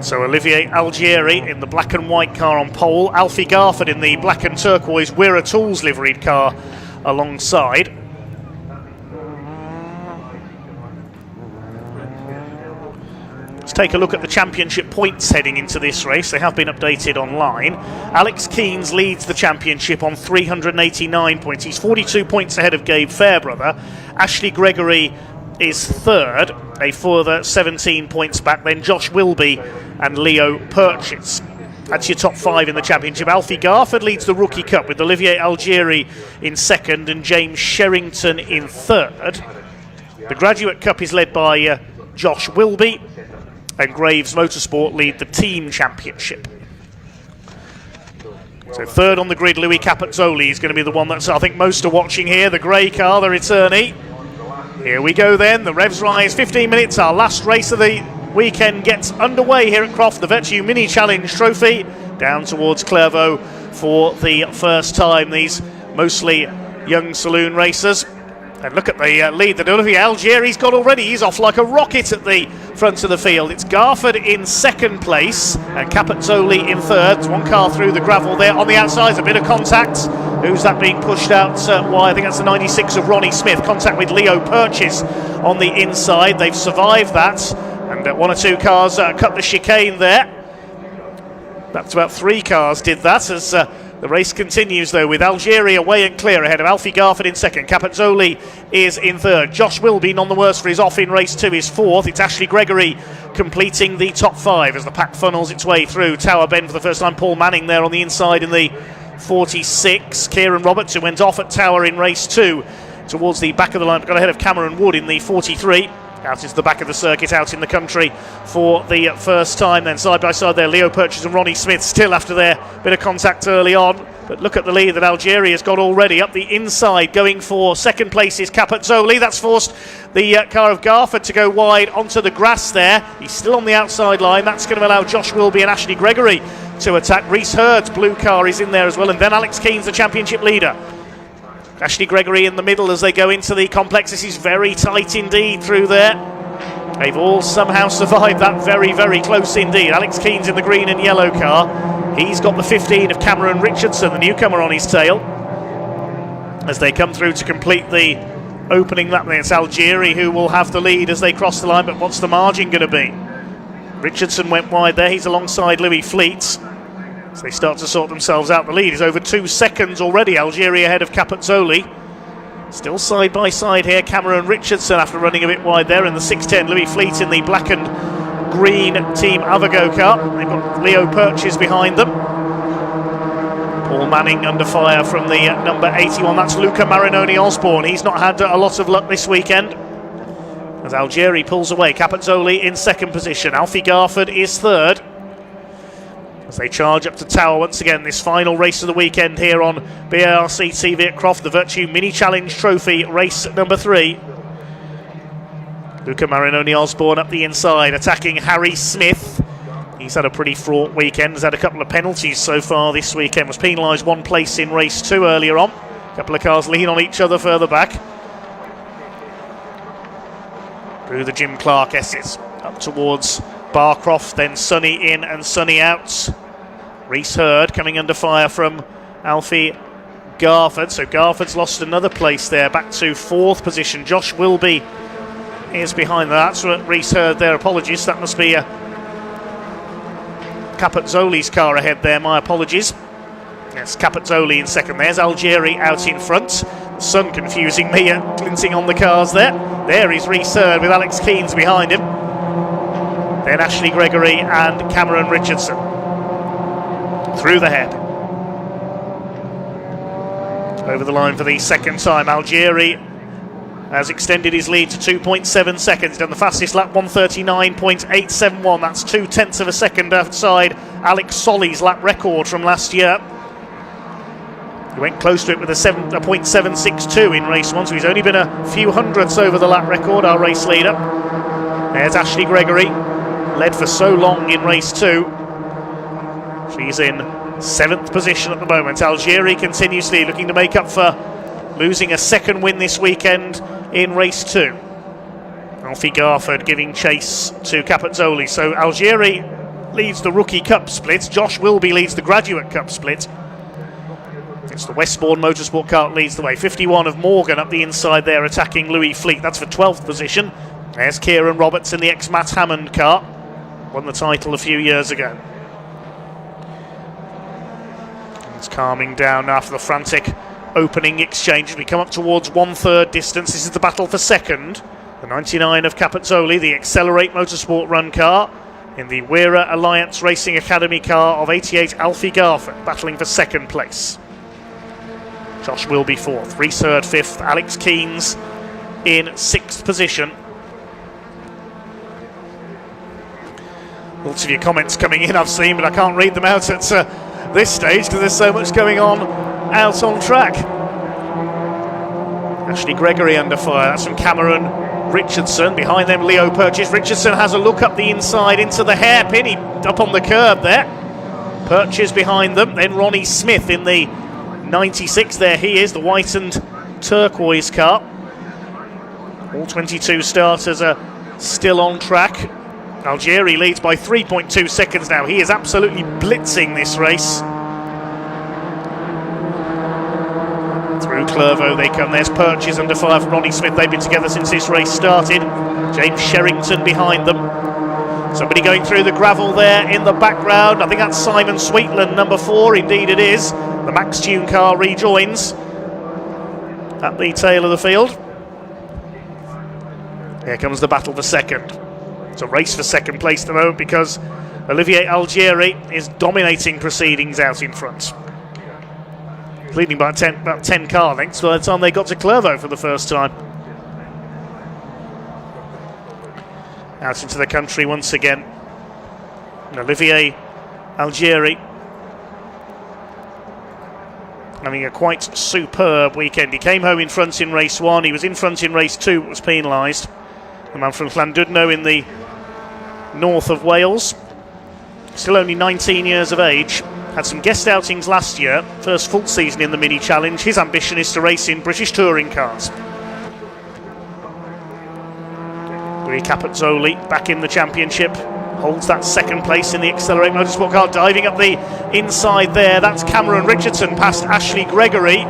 So Olivier Algieri in the black and white car on pole, Alfie Garford in the black and turquoise Wirra Tools liveried car alongside. Let's take a look at the championship points heading into this race. They have been updated online. Alex Keens leads the championship on 389 points. He's 42 points ahead of Gabe Fairbrother. Ashley Gregory is third, a further 17 points back. Then Josh Wilby and Leo Purchase. That's your top 5 in the championship. Alfie Garford leads the Rookie Cup with Olivier Algieri in second and James Sherrington in third. The Graduate Cup is led by Josh Wilby, and Graves Motorsport lead the team championship. So third on the grid, Louis Capezzoli is going to be the one that I think most are watching here. The grey car, the returnee. Here we go then, the revs rise, 15 minutes, our last race of the weekend gets underway here at Croft, the Vertu Mini Challenge Trophy, down towards Clairvaux for the first time. These mostly young saloon racers. And look at the lead that Olivier Algieri's got already. He's off like a rocket at the front of the field. It's Garford in second place and Capezzoli in third. There's one car through the gravel there. On the outside, a bit of contact. Who's that being pushed out? Why? I think that's the 96 of Ronnie Smith. Contact with Leo Purchase on the inside. They've survived that. And one or two cars cut the chicane there. That's about 3 cars did that as the race continues though with Algieri away and clear ahead of Alfie Garford in second. Capezzoli is in third. Josh Wilby, none the worse for his off in race 2, is fourth. It's Ashley Gregory completing the top 5 as the pack funnels its way through Tower Bend for the first time. Paul Manning there on the inside in the 46. Kieran Roberts, who went off at Tower in race 2 towards the back of the line, got ahead of Cameron Wood in the 43. Out into the back of the circuit, out in the country for the first time. Then side by side there, Leo Purchase and Ronnie Smith still after their bit of contact early on. But look at the lead that Algieri has got already. Up the inside, going for second place is Capezzoli. That's forced the car of Garford to go wide onto the grass there. He's still on the outside line. That's going to allow Josh Wilby and Ashley Gregory to attack. Reese Hurd's blue car is in there as well. And then Alex Keane's the championship leader. Ashley Gregory in the middle as they go into the complex. This is very tight indeed through there. They've all somehow survived that. Very, very close indeed. Alex Keane's in the green and yellow car. He's got the 15 of Cameron Richardson, the newcomer, on his tail. As they come through to complete the opening lap, it's Algieri who will have the lead as they cross the line, but what's the margin going to be? Richardson went wide there. He's alongside Louis Fleet. As they start to sort themselves out, the lead is over 2 seconds already. Algieri ahead of Capezzoli. Still side by side here, Cameron Richardson after running a bit wide there in the 610. Louis Fleet in the black and green Team Avago car. They've got Leo Purchase behind them. Paul Manning under fire from the number 81. That's Luca Marinoni Osborne. He's not had a lot of luck this weekend. As Algieri pulls away, Capezzoli in second position. Alfie Garford is third. As they charge up to Tower once again, this final race of the weekend here on BARC TV at Croft, the Vertu Mini Challenge Trophy, race number 3. Luca Marinoni Osborne up the inside, attacking Harry Smith. He's had a pretty fraught weekend, has had a couple of penalties so far this weekend, was penalised 1 place in race 2 earlier on. A couple of cars lean on each other further back. Through the Jim Clark Essex, up towards Barcroft, then Sunny in and Sunny out. Reese Hurd coming under fire from Alfie Garford. So Garford's lost another place there, back to 4th position. Josh Wilby is behind that. So Reese Hurd there, apologies. That must be Capezzoli's car ahead there, my apologies. Yes, Capezzoli in second. There's Algieri out in front. The sun confusing me, glinting on the cars there. There is Reese Hurd with Alex Keane's behind him. Then Ashley Gregory and Cameron Richardson through the head. Over the line for the second time. Algieri has extended his lead to 2.7 seconds. Done the fastest lap, 139.871. That's 0.2 of a second outside Alex Solly's lap record from last year. He went close to it with a 0.762 in race 1, so he's only been a few hundredths over the lap record, our race leader. There's Ashley Gregory. Led for so long in race 2. She's in 7th position at the moment. Algieri continuously looking to make up for losing a second win this weekend in race 2. Alfie Garford giving chase to Capezzoli. So Algieri leads the Rookie Cup split. Josh Wilby leads the Graduate Cup split. It's the Westbourne Motorsport car that leads the way. 51 of Morgan up the inside there, attacking Louis Fleet. That's for 12th position. There's Kieran Roberts in the ex-Matt Hammond car. Won the title a few years ago. It's calming down after the frantic opening exchange. We come up towards 1/3 distance. This is the battle for second. The 99 of Capezzoli, the Accelerate Motorsport run car. in the Weira Alliance Racing Academy car of 88 Alfie Garford, battling for second place. Josh Wilby fourth, Rhys Hurd fifth, Alex Keynes in sixth position. Lots of your comments coming in I've seen, but I can't read them out at this stage because there's so much going on out on track. Ashley Gregory under fire, that's from Cameron Richardson. Behind them Leo Purchase. Richardson has a look up the inside into the hairpin, he up on the curb there. Purchase behind them, then Ronnie Smith in the 96, there he is, the white and turquoise car. All 22 starters are still on track. Algieri leads by 3.2 seconds now. He is absolutely blitzing this race. Through Clervaux they come. There's Purchase under fire from Ronnie Smith. They've been together since this race started. James Sherrington behind them. Somebody going through the gravel there in the background. I think that's Simon Sweetland, number 4. Indeed it is. The Max Tune car rejoins at the tail of the field. Here comes the battle for second. It's a race for second place at the moment because Olivier Algieri is dominating proceedings out in front. Leading by about 10 car lengths by the time they got to Clervaux for the first time. Out into the country once again. And Olivier Algieri having a quite superb weekend. He came home in front in race 1, he was in front in race 2, but was penalised. The man from Llandudno in the north of Wales, still only 19 years of age, had some guest outings last year, first full season in the Mini Challenge. His ambition is to race in British touring cars. Louis Capezzoli back in the championship, holds that second place in the Accelerate Motorsport car, diving up the inside there. That's Cameron Richardson past Ashley Gregory.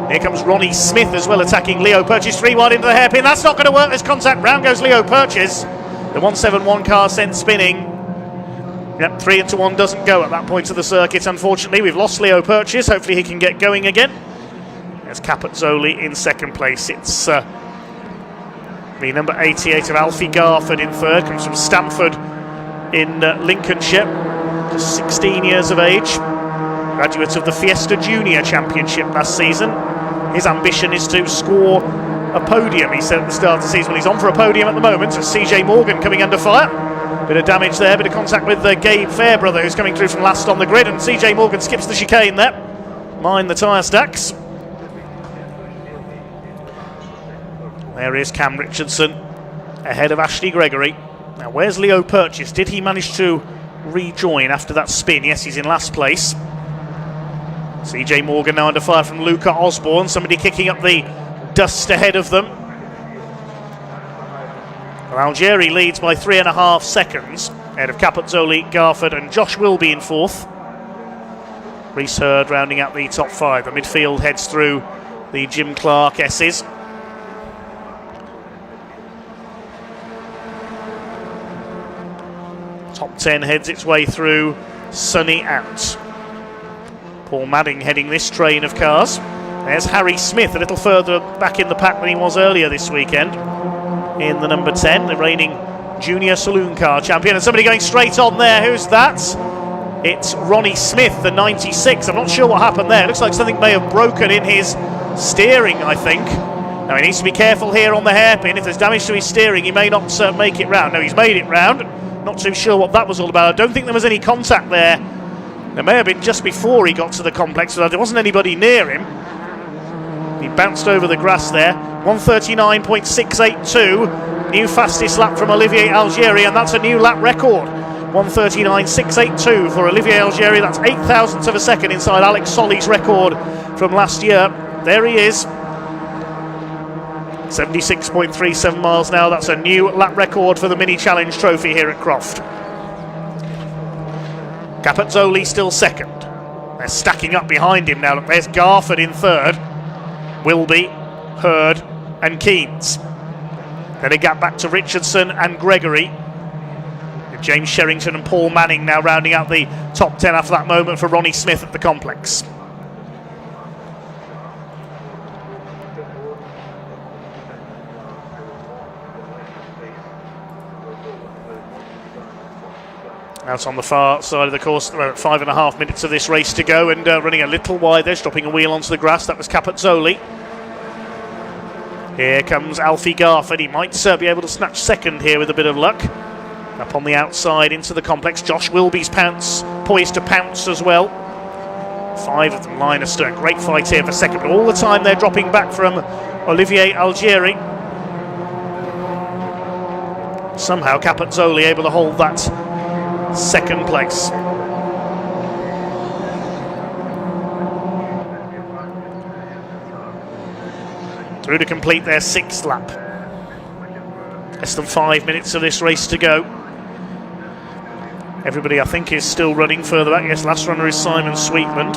Here comes Ronnie Smith as well, attacking Leo Purchase. 3 wide into the hairpin. That's not going to work. There's contact. Round goes Leo Purchase. The 171 car sent spinning. Yep, 3 into 1 doesn't go at that point of the circuit, unfortunately. We've lost Leo Purchase. Hopefully he can get going again. There's Capezzoli in second place. It's the number 88 of Alfie Garford in third. Comes from Stamford in Lincolnshire. Just 16 years of age. Graduate of the Fiesta Junior Championship last season. His ambition is to score a podium, he said at the start of the season. Well, he's on for a podium at the moment. So CJ Morgan coming under fire. Bit of damage there, bit of contact with Gabe Fairbrother, who's coming through from last on the grid, and CJ Morgan skips the chicane there. Mind the tyre stacks. There is Cam Richardson ahead of Ashley Gregory. Now where's Leo Purchase? Did he manage to rejoin after that spin? Yes, he's in last place. CJ Morgan now under fire from Luca Osborne. Somebody kicking up the dust ahead of them. Well, Algieri leads by 3.5 seconds ahead of Capezzoli, Garford and Josh Wilby in fourth. Rhys Hurd rounding out the top 5. The midfield heads through the Jim Clark S's. Top 10 heads its way through Sunny out. Paul Madding heading this train of cars. There's Harry Smith, a little further back in the pack than he was earlier this weekend, in the number 10, the reigning junior saloon car champion. And somebody going straight on there. Who's that? It's Ronnie Smith, the 96. I'm not sure what happened there. It looks like something may have broken in his steering, I think. Now he needs to be careful here on the hairpin. If there's damage to his steering, he may not make it round. No, he's made it round. Not too sure what that was all about. I don't think there was any contact there. There may have been just before he got to the complex, but there wasn't anybody near him. He bounced over the grass there. 139.682, new fastest lap from Olivier Algieri, and that's a new lap record. 139.682 for Olivier Algieri. That's 0.08 of a second inside Alex Solly's record from last year. There he is. 76.37 miles now. That's a new lap record for the Mini Challenge Trophy here at Croft. Capezzoli still second. They're stacking up behind him now. Look, there's Garford in third. Wilby, Hurd and Keynes. Then a gap back to Richardson and Gregory. James Sherrington and Paul Manning now rounding out the top 10 after that moment for Ronnie Smith at the complex. Out on the far side of the course, about 5.5 minutes of this race to go, and running a little wide there, dropping a wheel onto the grass. That was Capezzoli. Here comes Alfie Garford. He might be able to snatch second here with a bit of luck. Up on the outside into the complex. Josh Wilby's poised to pounce as well. 5 of them line astern. Great fight here for second, but all the time they're dropping back from Olivier Algieri. Somehow Capezzoli able to hold that second place. Through to complete their 6th lap. Less than 5 minutes of this race to go. Everybody, I think, is still running further back. Yes, last runner is Simon Sweetland.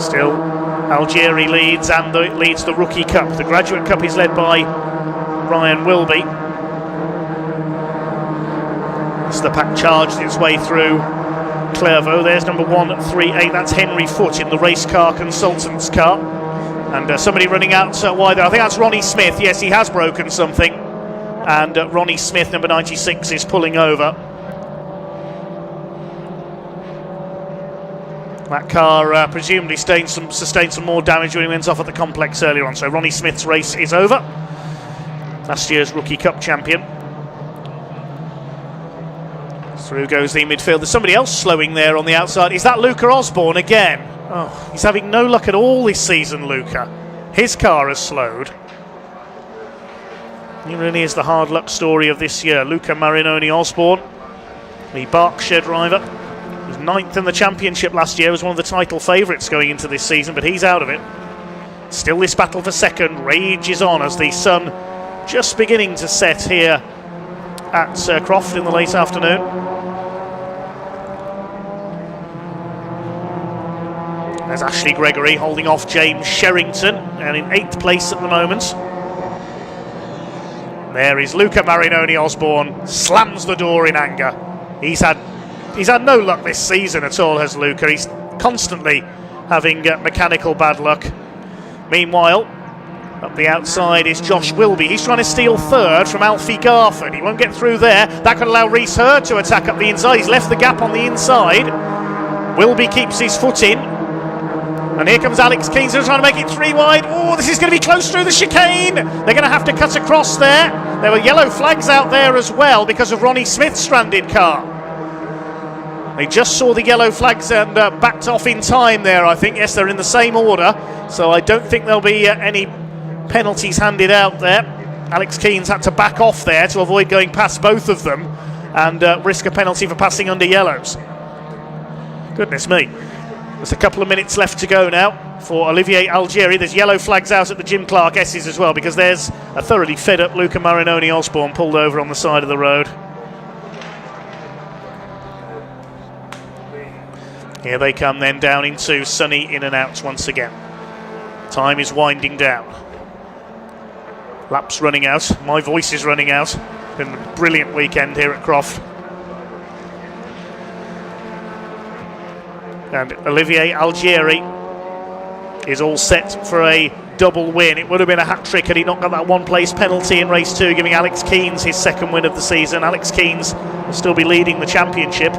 Still, Algieri leads and leads the Rookie Cup. The Graduate Cup is led by Ryan Wilby. As the pack charged its way through Clairvaux. There's number 138. That's Henry Foote in the race car consultant's car. And somebody running out wide there. I think that's Ronnie Smith. Yes, he has broken something. And Ronnie Smith, number 96, is pulling over. That car presumably sustained some more damage when he went off at the complex earlier on. So Ronnie Smith's race is over. Last year's Rookie Cup champion. Through goes the midfield. There's somebody else slowing there on the outside. Is that Luca Osborne again? Oh, he's having no luck at all this season, Luca. His car has slowed. He really is the hard luck story of this year. Luca Marinoni Osborne, the BARC shed driver. He was 9th in the championship last year, was one of the title favourites going into this season, but he's out of it. Still this battle for second rages on as the sun just beginning to set here at Croft in the late afternoon. There's Ashley Gregory holding off James Sherrington, and in 8th place at the moment. There is Luca Marinoni Osborne, slams the door in anger. He's had no luck this season at all, has Luca. He's constantly having mechanical bad luck. Meanwhile, up the outside is Josh Wilby. He's trying to steal 3rd from Alfie Garford. He won't get through there. That could allow Rhys Hurd to attack up the inside. He's left the gap on the inside. Wilby keeps his foot in. And here comes Alex Keens, trying to make it 3 wide. Oh, this is going to be close through the chicane. They're going to have to cut across there. There were yellow flags out there as well because of Ronnie Smith's stranded car. They just saw the yellow flags and backed off in time there, I think. Yes, they're in the same order. So I don't think there'll be any penalties handed out there. Alex Keens had to back off there to avoid going past both of them and risk a penalty for passing under yellows. Goodness me. There's a couple of minutes left to go now for Olivier Algieri. There's yellow flags out at the Jim Clark S's as well because there's a thoroughly fed up Luca Marinoni Osborne pulled over on the side of the road. Here they come then down into sunny in and outs once again. Time is winding down. Laps running out. My voice is running out. Been a brilliant weekend here at Croft. And Olivier Algieri is all set for a double win. It would have been a hat-trick had he not got that one-place penalty in race 2, giving Alex Keens his 2nd win of the season. Alex Keens will still be leading the championship.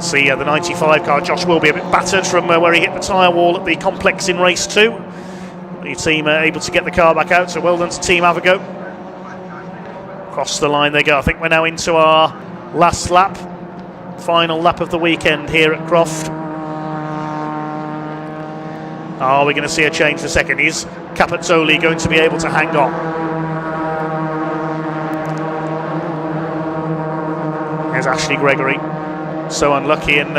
See the 95 car, Josh will be a bit battered from where he hit the tyre wall at the complex in race 2. The team are able to get the car back out, so well done to Team Avago. Across the line they go. I think we're now into our last lap. Final lap of the weekend here at Croft. Are we going to see a change for second? Is Capezzoli going to be able to hang on? There's Ashley Gregory. So unlucky in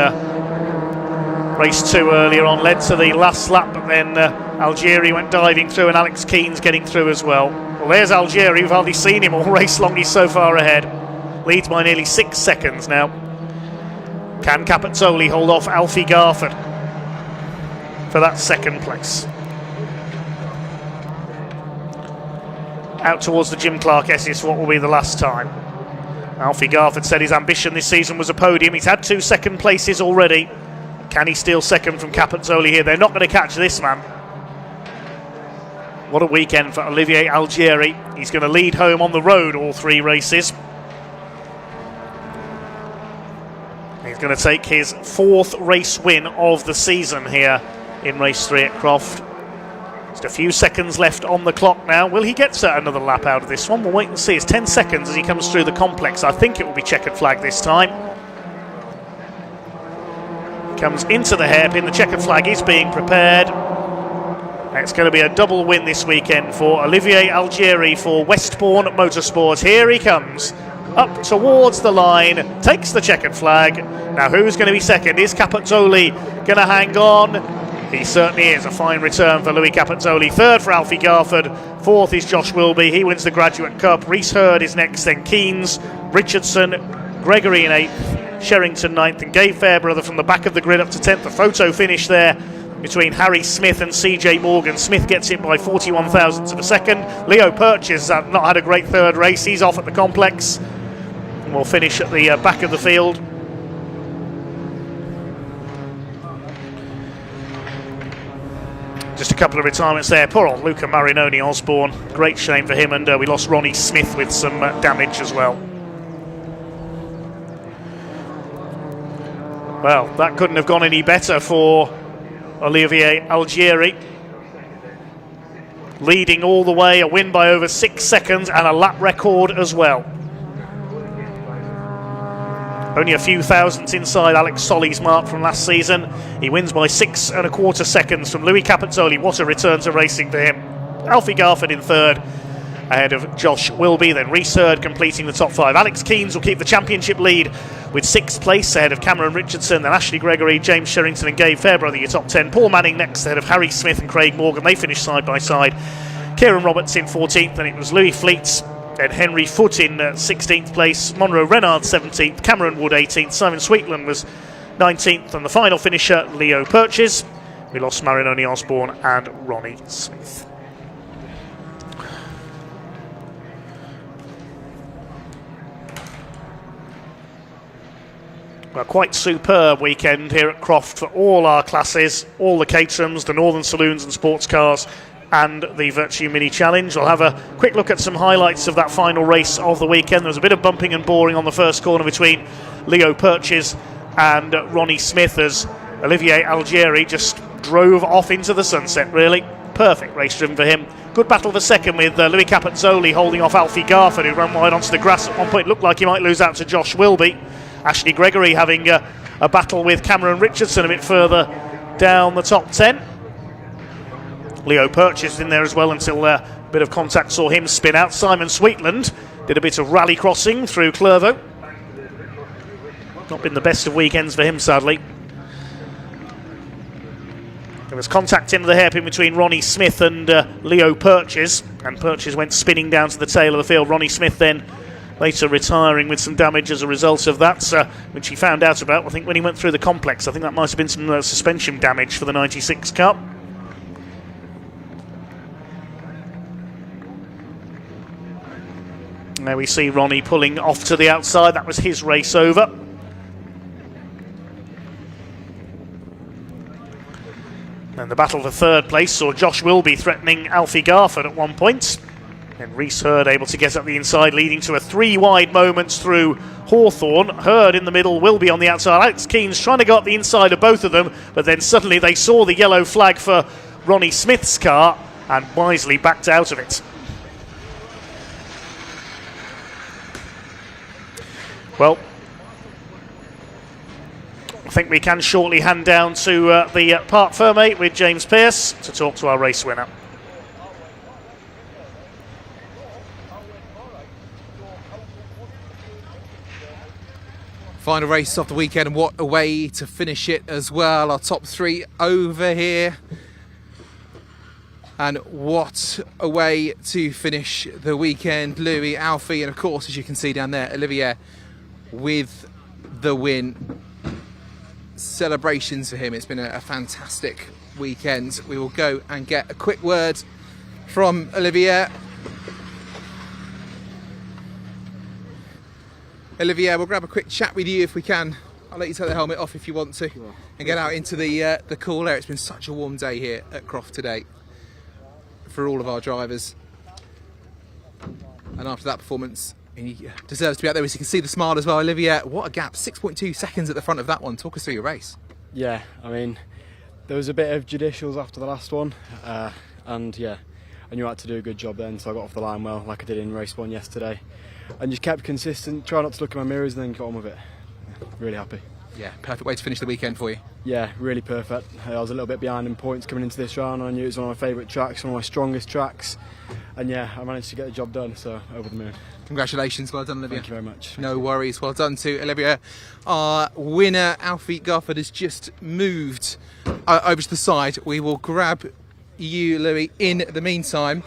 race 2 earlier on. Led to the last lap, but then Algieri went diving through and Alex Keens getting through as well. Well, there's Algieri. We've hardly seen him all race long. He's so far ahead. Leads by nearly 6 seconds now. Can Capezzoli hold off Alfie Garford for that 2nd place? Out towards the Jim Clark S's for what will be the last time. Alfie Garford said his ambition this season was a podium. He's had 2 second places already. Can he steal 2nd from Capezzoli here? They're not going to catch this man. What a weekend for Olivier Algieri. He's going to lead home on the road all 3 races. He's going to take his 4th race win of the season here in race 3 at Croft. Just a few seconds left on the clock now. Will he get another lap out of this one? We'll wait and see. It's 10 seconds as he comes through the complex. I think it will be checkered flag this time. He comes into the hairpin. The checkered flag is being prepared. It's going to be a double win this weekend for Olivier Algieri for Westbourne Motorsport. Here he comes, up towards the line, takes the checkered flag. Now who's going to be second? Is Capezzoli going to hang on? He certainly is. A fine return for Louis Capezzoli. 3rd for Alfie Garford. 4th is Josh Wilby. He wins the Graduate Cup. Reese Hurd is next, then Keynes, Richardson, Gregory in 8th, Sherrington 9th, and Gabe Fairbrother from the back of the grid up to 10th. A photo finish there between Harry Smith and CJ Morgan. Smith gets it by 41 thousandths of a second. Leo Purchase has not had a great 3rd race. He's off at the complex. And we'll finish at the back of the field. Just a couple of retirements there. Poor old Luca Marinoni Osborne. Great shame for him, and we lost Ronnie Smith with some damage as well. Well, that couldn't have gone any better for Olivier Algieri. Leading all the way, a win by over 6 seconds and a lap record as well. Only a few thousandths inside Alex Solly's mark from last season. He wins by 6 1/4 seconds from Louis Capezzoli. What a return to racing for him. Alfie Garford in 3rd, ahead of Josh Wilby. Then Reese Hurd completing the top 5. Alex Keynes will keep the championship lead with 6th place, ahead of Cameron Richardson. Then Ashley Gregory, James Sherrington and Gabe Fairbrother, your top 10. Paul Manning next, ahead of Harry Smith and Craig Morgan. They finish side by side. Kieran Roberts in 14th, and it was Louis Fleets and Henry Foote in 16th place. Monroe Renard 17th, Cameron Wood 18th, Simon Sweetland was 19th, and the final finisher, Leo Purchase. We lost Marinoni Osborne and Ronnie Smith. Well, quite superb weekend here at Croft for all our classes, all the Caterhams, the Northern Saloons and sports cars, and the Vertu Mini Challenge. We'll have a quick look at some highlights of that final race of the weekend. There was a bit of bumping and boring on the first corner between Leo Purchase and Ronnie Smith as Olivier Algieri just drove off into the sunset, really. Perfect race driven for him. Good battle for second with Louis Capezzoli holding off Alfie Garford, who ran wide onto the grass at one point. Looked like he might lose out to Josh Wilby. Ashley Gregory having a battle with Cameron Richardson a bit further down the top 10. Leo Purchase in there as well until a bit of contact saw him spin out. Simon Sweetland did a bit of rally crossing through Clervaux. Not been the best of weekends for him, sadly. There was contact into the hairpin between Ronnie Smith and Leo Purchase, and Purchase went spinning down to the tail of the field. Ronnie Smith then later retiring with some damage as a result of that, which he found out about, I think, when he went through the complex. I think that might have been some suspension damage for the 96 Cup. Now we see Ronnie pulling off to the outside. That was his race over. And the battle for 3rd place saw Josh Wilby threatening Alfie Garford at one point. And Reese Hurd able to get up the inside, leading to a 3 wide moments through Hawthorne. Hurd in the middle, Wilby on the outside. Alex Keynes trying to go up the inside of both of them, but then suddenly they saw the yellow flag for Ronnie Smith's car and wisely backed out of it. Well, I think we can shortly hand down to the Parc Fermé with James Pearce to talk to our race winner. Final race of the weekend, and what a way to finish it as well. Our top 3 over here. And what a way to finish the weekend. Louis, Alfie, and of course, as you can see down there, Olivier with the win. Celebrations for him. It's been a fantastic weekend. We will go and get a quick word from Olivier. Olivier, we'll grab a quick chat with you if we can. I'll let you take the helmet off if you want to, and get out into the cool air. It's been such a warm day here at Croft today. for all of our drivers. And after that performance, he deserves to be out there. As you can see the smile as well. Olivia, what a gap, 6.2 seconds at the front of that one. Talk us through your race. Yeah, I mean, there was a bit of judicials after the last one, and yeah, I knew I had to do a good job then, so I got off the line well, like I did in race 1 yesterday, and just kept consistent, try not to look in my mirrors, and then got on with it. Yeah, really happy. Yeah, perfect way to finish the weekend for you. Yeah, really perfect. I was a little bit behind in points coming into this round, and I knew it was one of my favourite tracks, one of my strongest tracks, and yeah, I managed to get the job done, so over the moon. Congratulations, well done, Olivia. Thank you very much. No worries, well done to Olivia. Our winner, Alfie Garford, has just moved over to the side. We will grab you, Louis, in the meantime.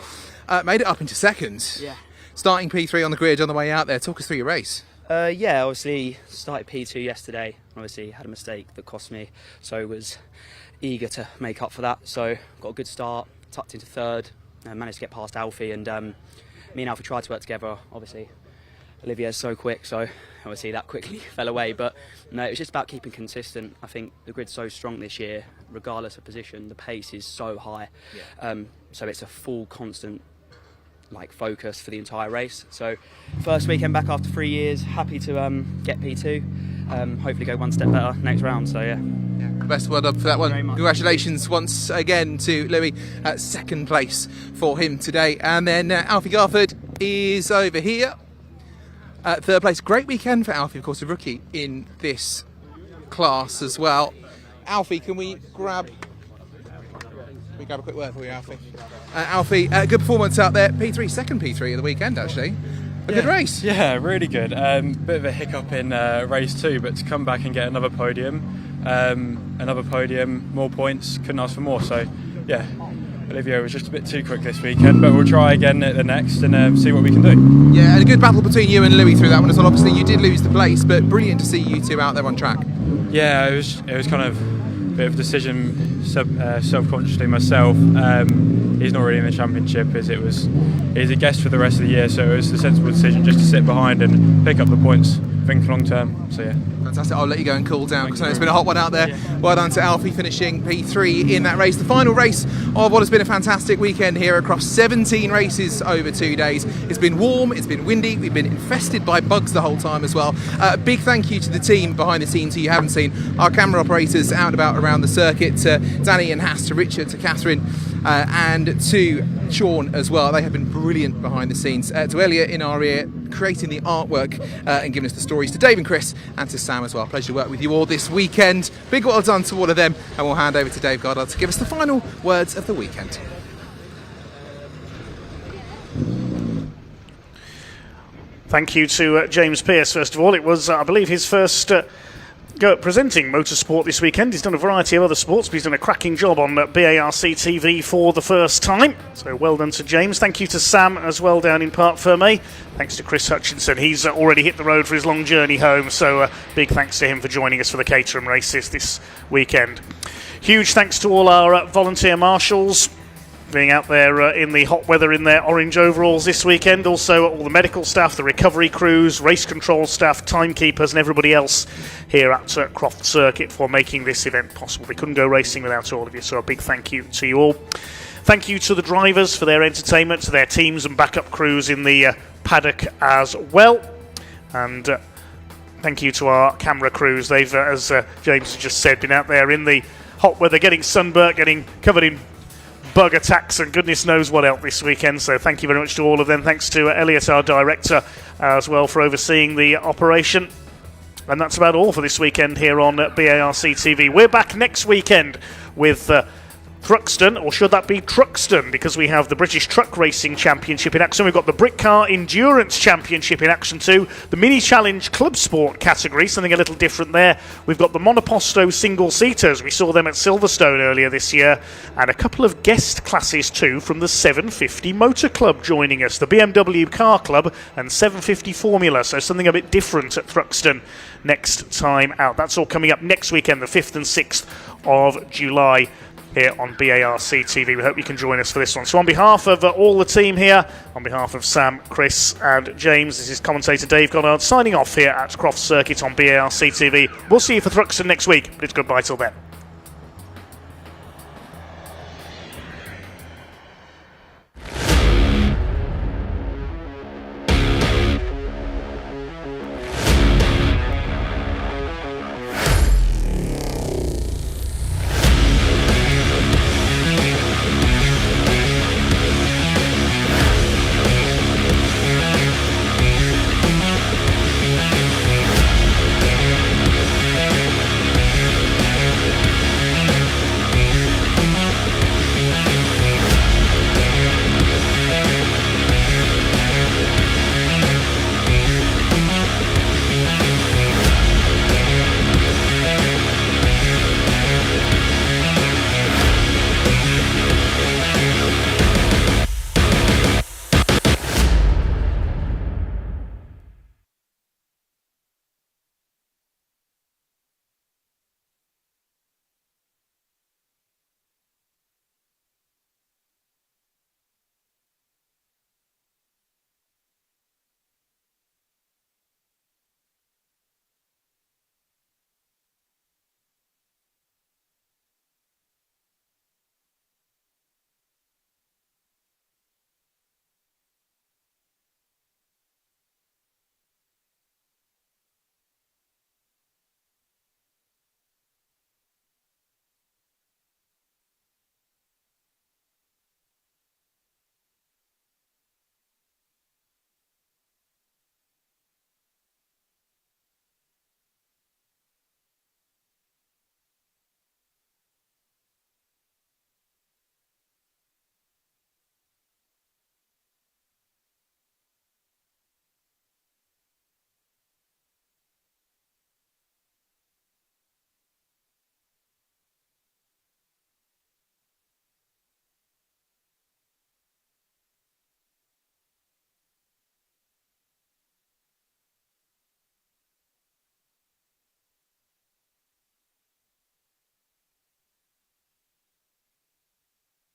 Made it up into seconds. Yeah. Starting P3 on the grid on the way out there. Talk us through your race. Yeah, obviously started P2 yesterday. Obviously had a mistake that cost me, so was eager to make up for that. So got a good start, tucked into third, and managed to get past Alfie. And me and Alfie tried to work together. Obviously, Olivia's so quick, so obviously that quickly fell away. But no, it was just about keeping consistent. I think the grid's so strong this year, regardless of position, the pace is so high. Yeah. So it's a full constant focus for the entire race. So first weekend back after 3 years, happy to get P2, hopefully go one step better next round. So yeah, best well done for that one. Congratulations once again to Louis, second place for him today. And then Alfie Garford is over here, third place. Great weekend for Alfie, of course, a rookie in this class as well. Alfie, can we grab a quick word for you, Alfie? Alfie, good performance out there. P3, second P3 of the weekend, actually. A good race. Yeah, really good. Bit of a hiccup in race 2, but to come back and get another podium, more points, couldn't ask for more. So, yeah, Olivia was just a bit too quick this weekend, but we'll try again at the next and see what we can do. Yeah, and a good battle between you and Louis through that one as well. Obviously, you did lose the place, but brilliant to see you two out there on track. Yeah, it was kind of a bit of a decision self-consciously myself. He's not really in the championship, as he's a guest for the rest of the year, so it was a sensible decision just to sit behind and pick up the points, think long term. So yeah. Fantastic. I'll let you go and cool down because I know it's been a hot one out there. Yeah. Well done to Alfie finishing P3 in that race. The final race of what has been a fantastic weekend here across 17 races over 2 days. It's been warm, it's been windy, we've been infested by bugs the whole time as well. Big thank you to the team behind the scenes who you haven't seen. Our camera operators out and about around the circuit, to Danny and Hass, to Richard, to Catherine, and to Sean as well. They have been brilliant behind the scenes. To Elliot in our ear, creating the artwork and giving us the stories. To Dave and Chris, and to Sam as well. Pleasure to work with you all this weekend. Big well done to all of them, and we'll hand over to Dave Goddard to give us the final words of the weekend. Thank you to James Pearce, first of all. It was, I believe, his first go at presenting motorsport this weekend. He's done a variety of other sports, but he's done a cracking job on BARC TV for the first time. So well done to James. Thank you to Sam as well down in Parc Fermé. Thanks to Chris Hutchinson. He's already hit the road for his long journey home, so big thanks to him for joining us for the Caterham races this weekend. Huge thanks to all our volunteer marshals being out there in the hot weather in their orange overalls this weekend. Also all the medical staff, the recovery crews, race control staff, timekeepers and everybody else here at Croft Circuit for making this event possible. We couldn't go racing without all of you, so a big thank you to you all. Thank you to the drivers for their entertainment, to their teams and backup crews in the paddock as well. And thank you to our camera crews. They've, as James has just said, been out there in the hot weather, getting sunburnt, getting covered in bug attacks and goodness knows what else this weekend, so thank you very much to all of them. Thanks to Elliot, our director, as well, for overseeing the operation. And that's about all for this weekend here on BARC TV. We're back next weekend with Thruxton, or should that be Truxton, because we have the British Truck Racing Championship in action. We've got the Brick Car Endurance Championship in action too, the Mini Challenge Club Sport category, something a little different there. We've got the Monoposto single-seaters, we saw them at Silverstone earlier this year, and a couple of guest classes too from the 750 Motor Club joining us, the BMW Car Club and 750 Formula, so something a bit different at Thruxton next time out. That's all coming up next weekend, the 5th and 6th of July. Here on BARC TV. We hope you can join us for this one. So on behalf of all the team here, on behalf of Sam, Chris and James, this is commentator Dave Goddard signing off here at Croft Circuit on BARC TV. We'll see you for Thruxton next week, but it's goodbye till then.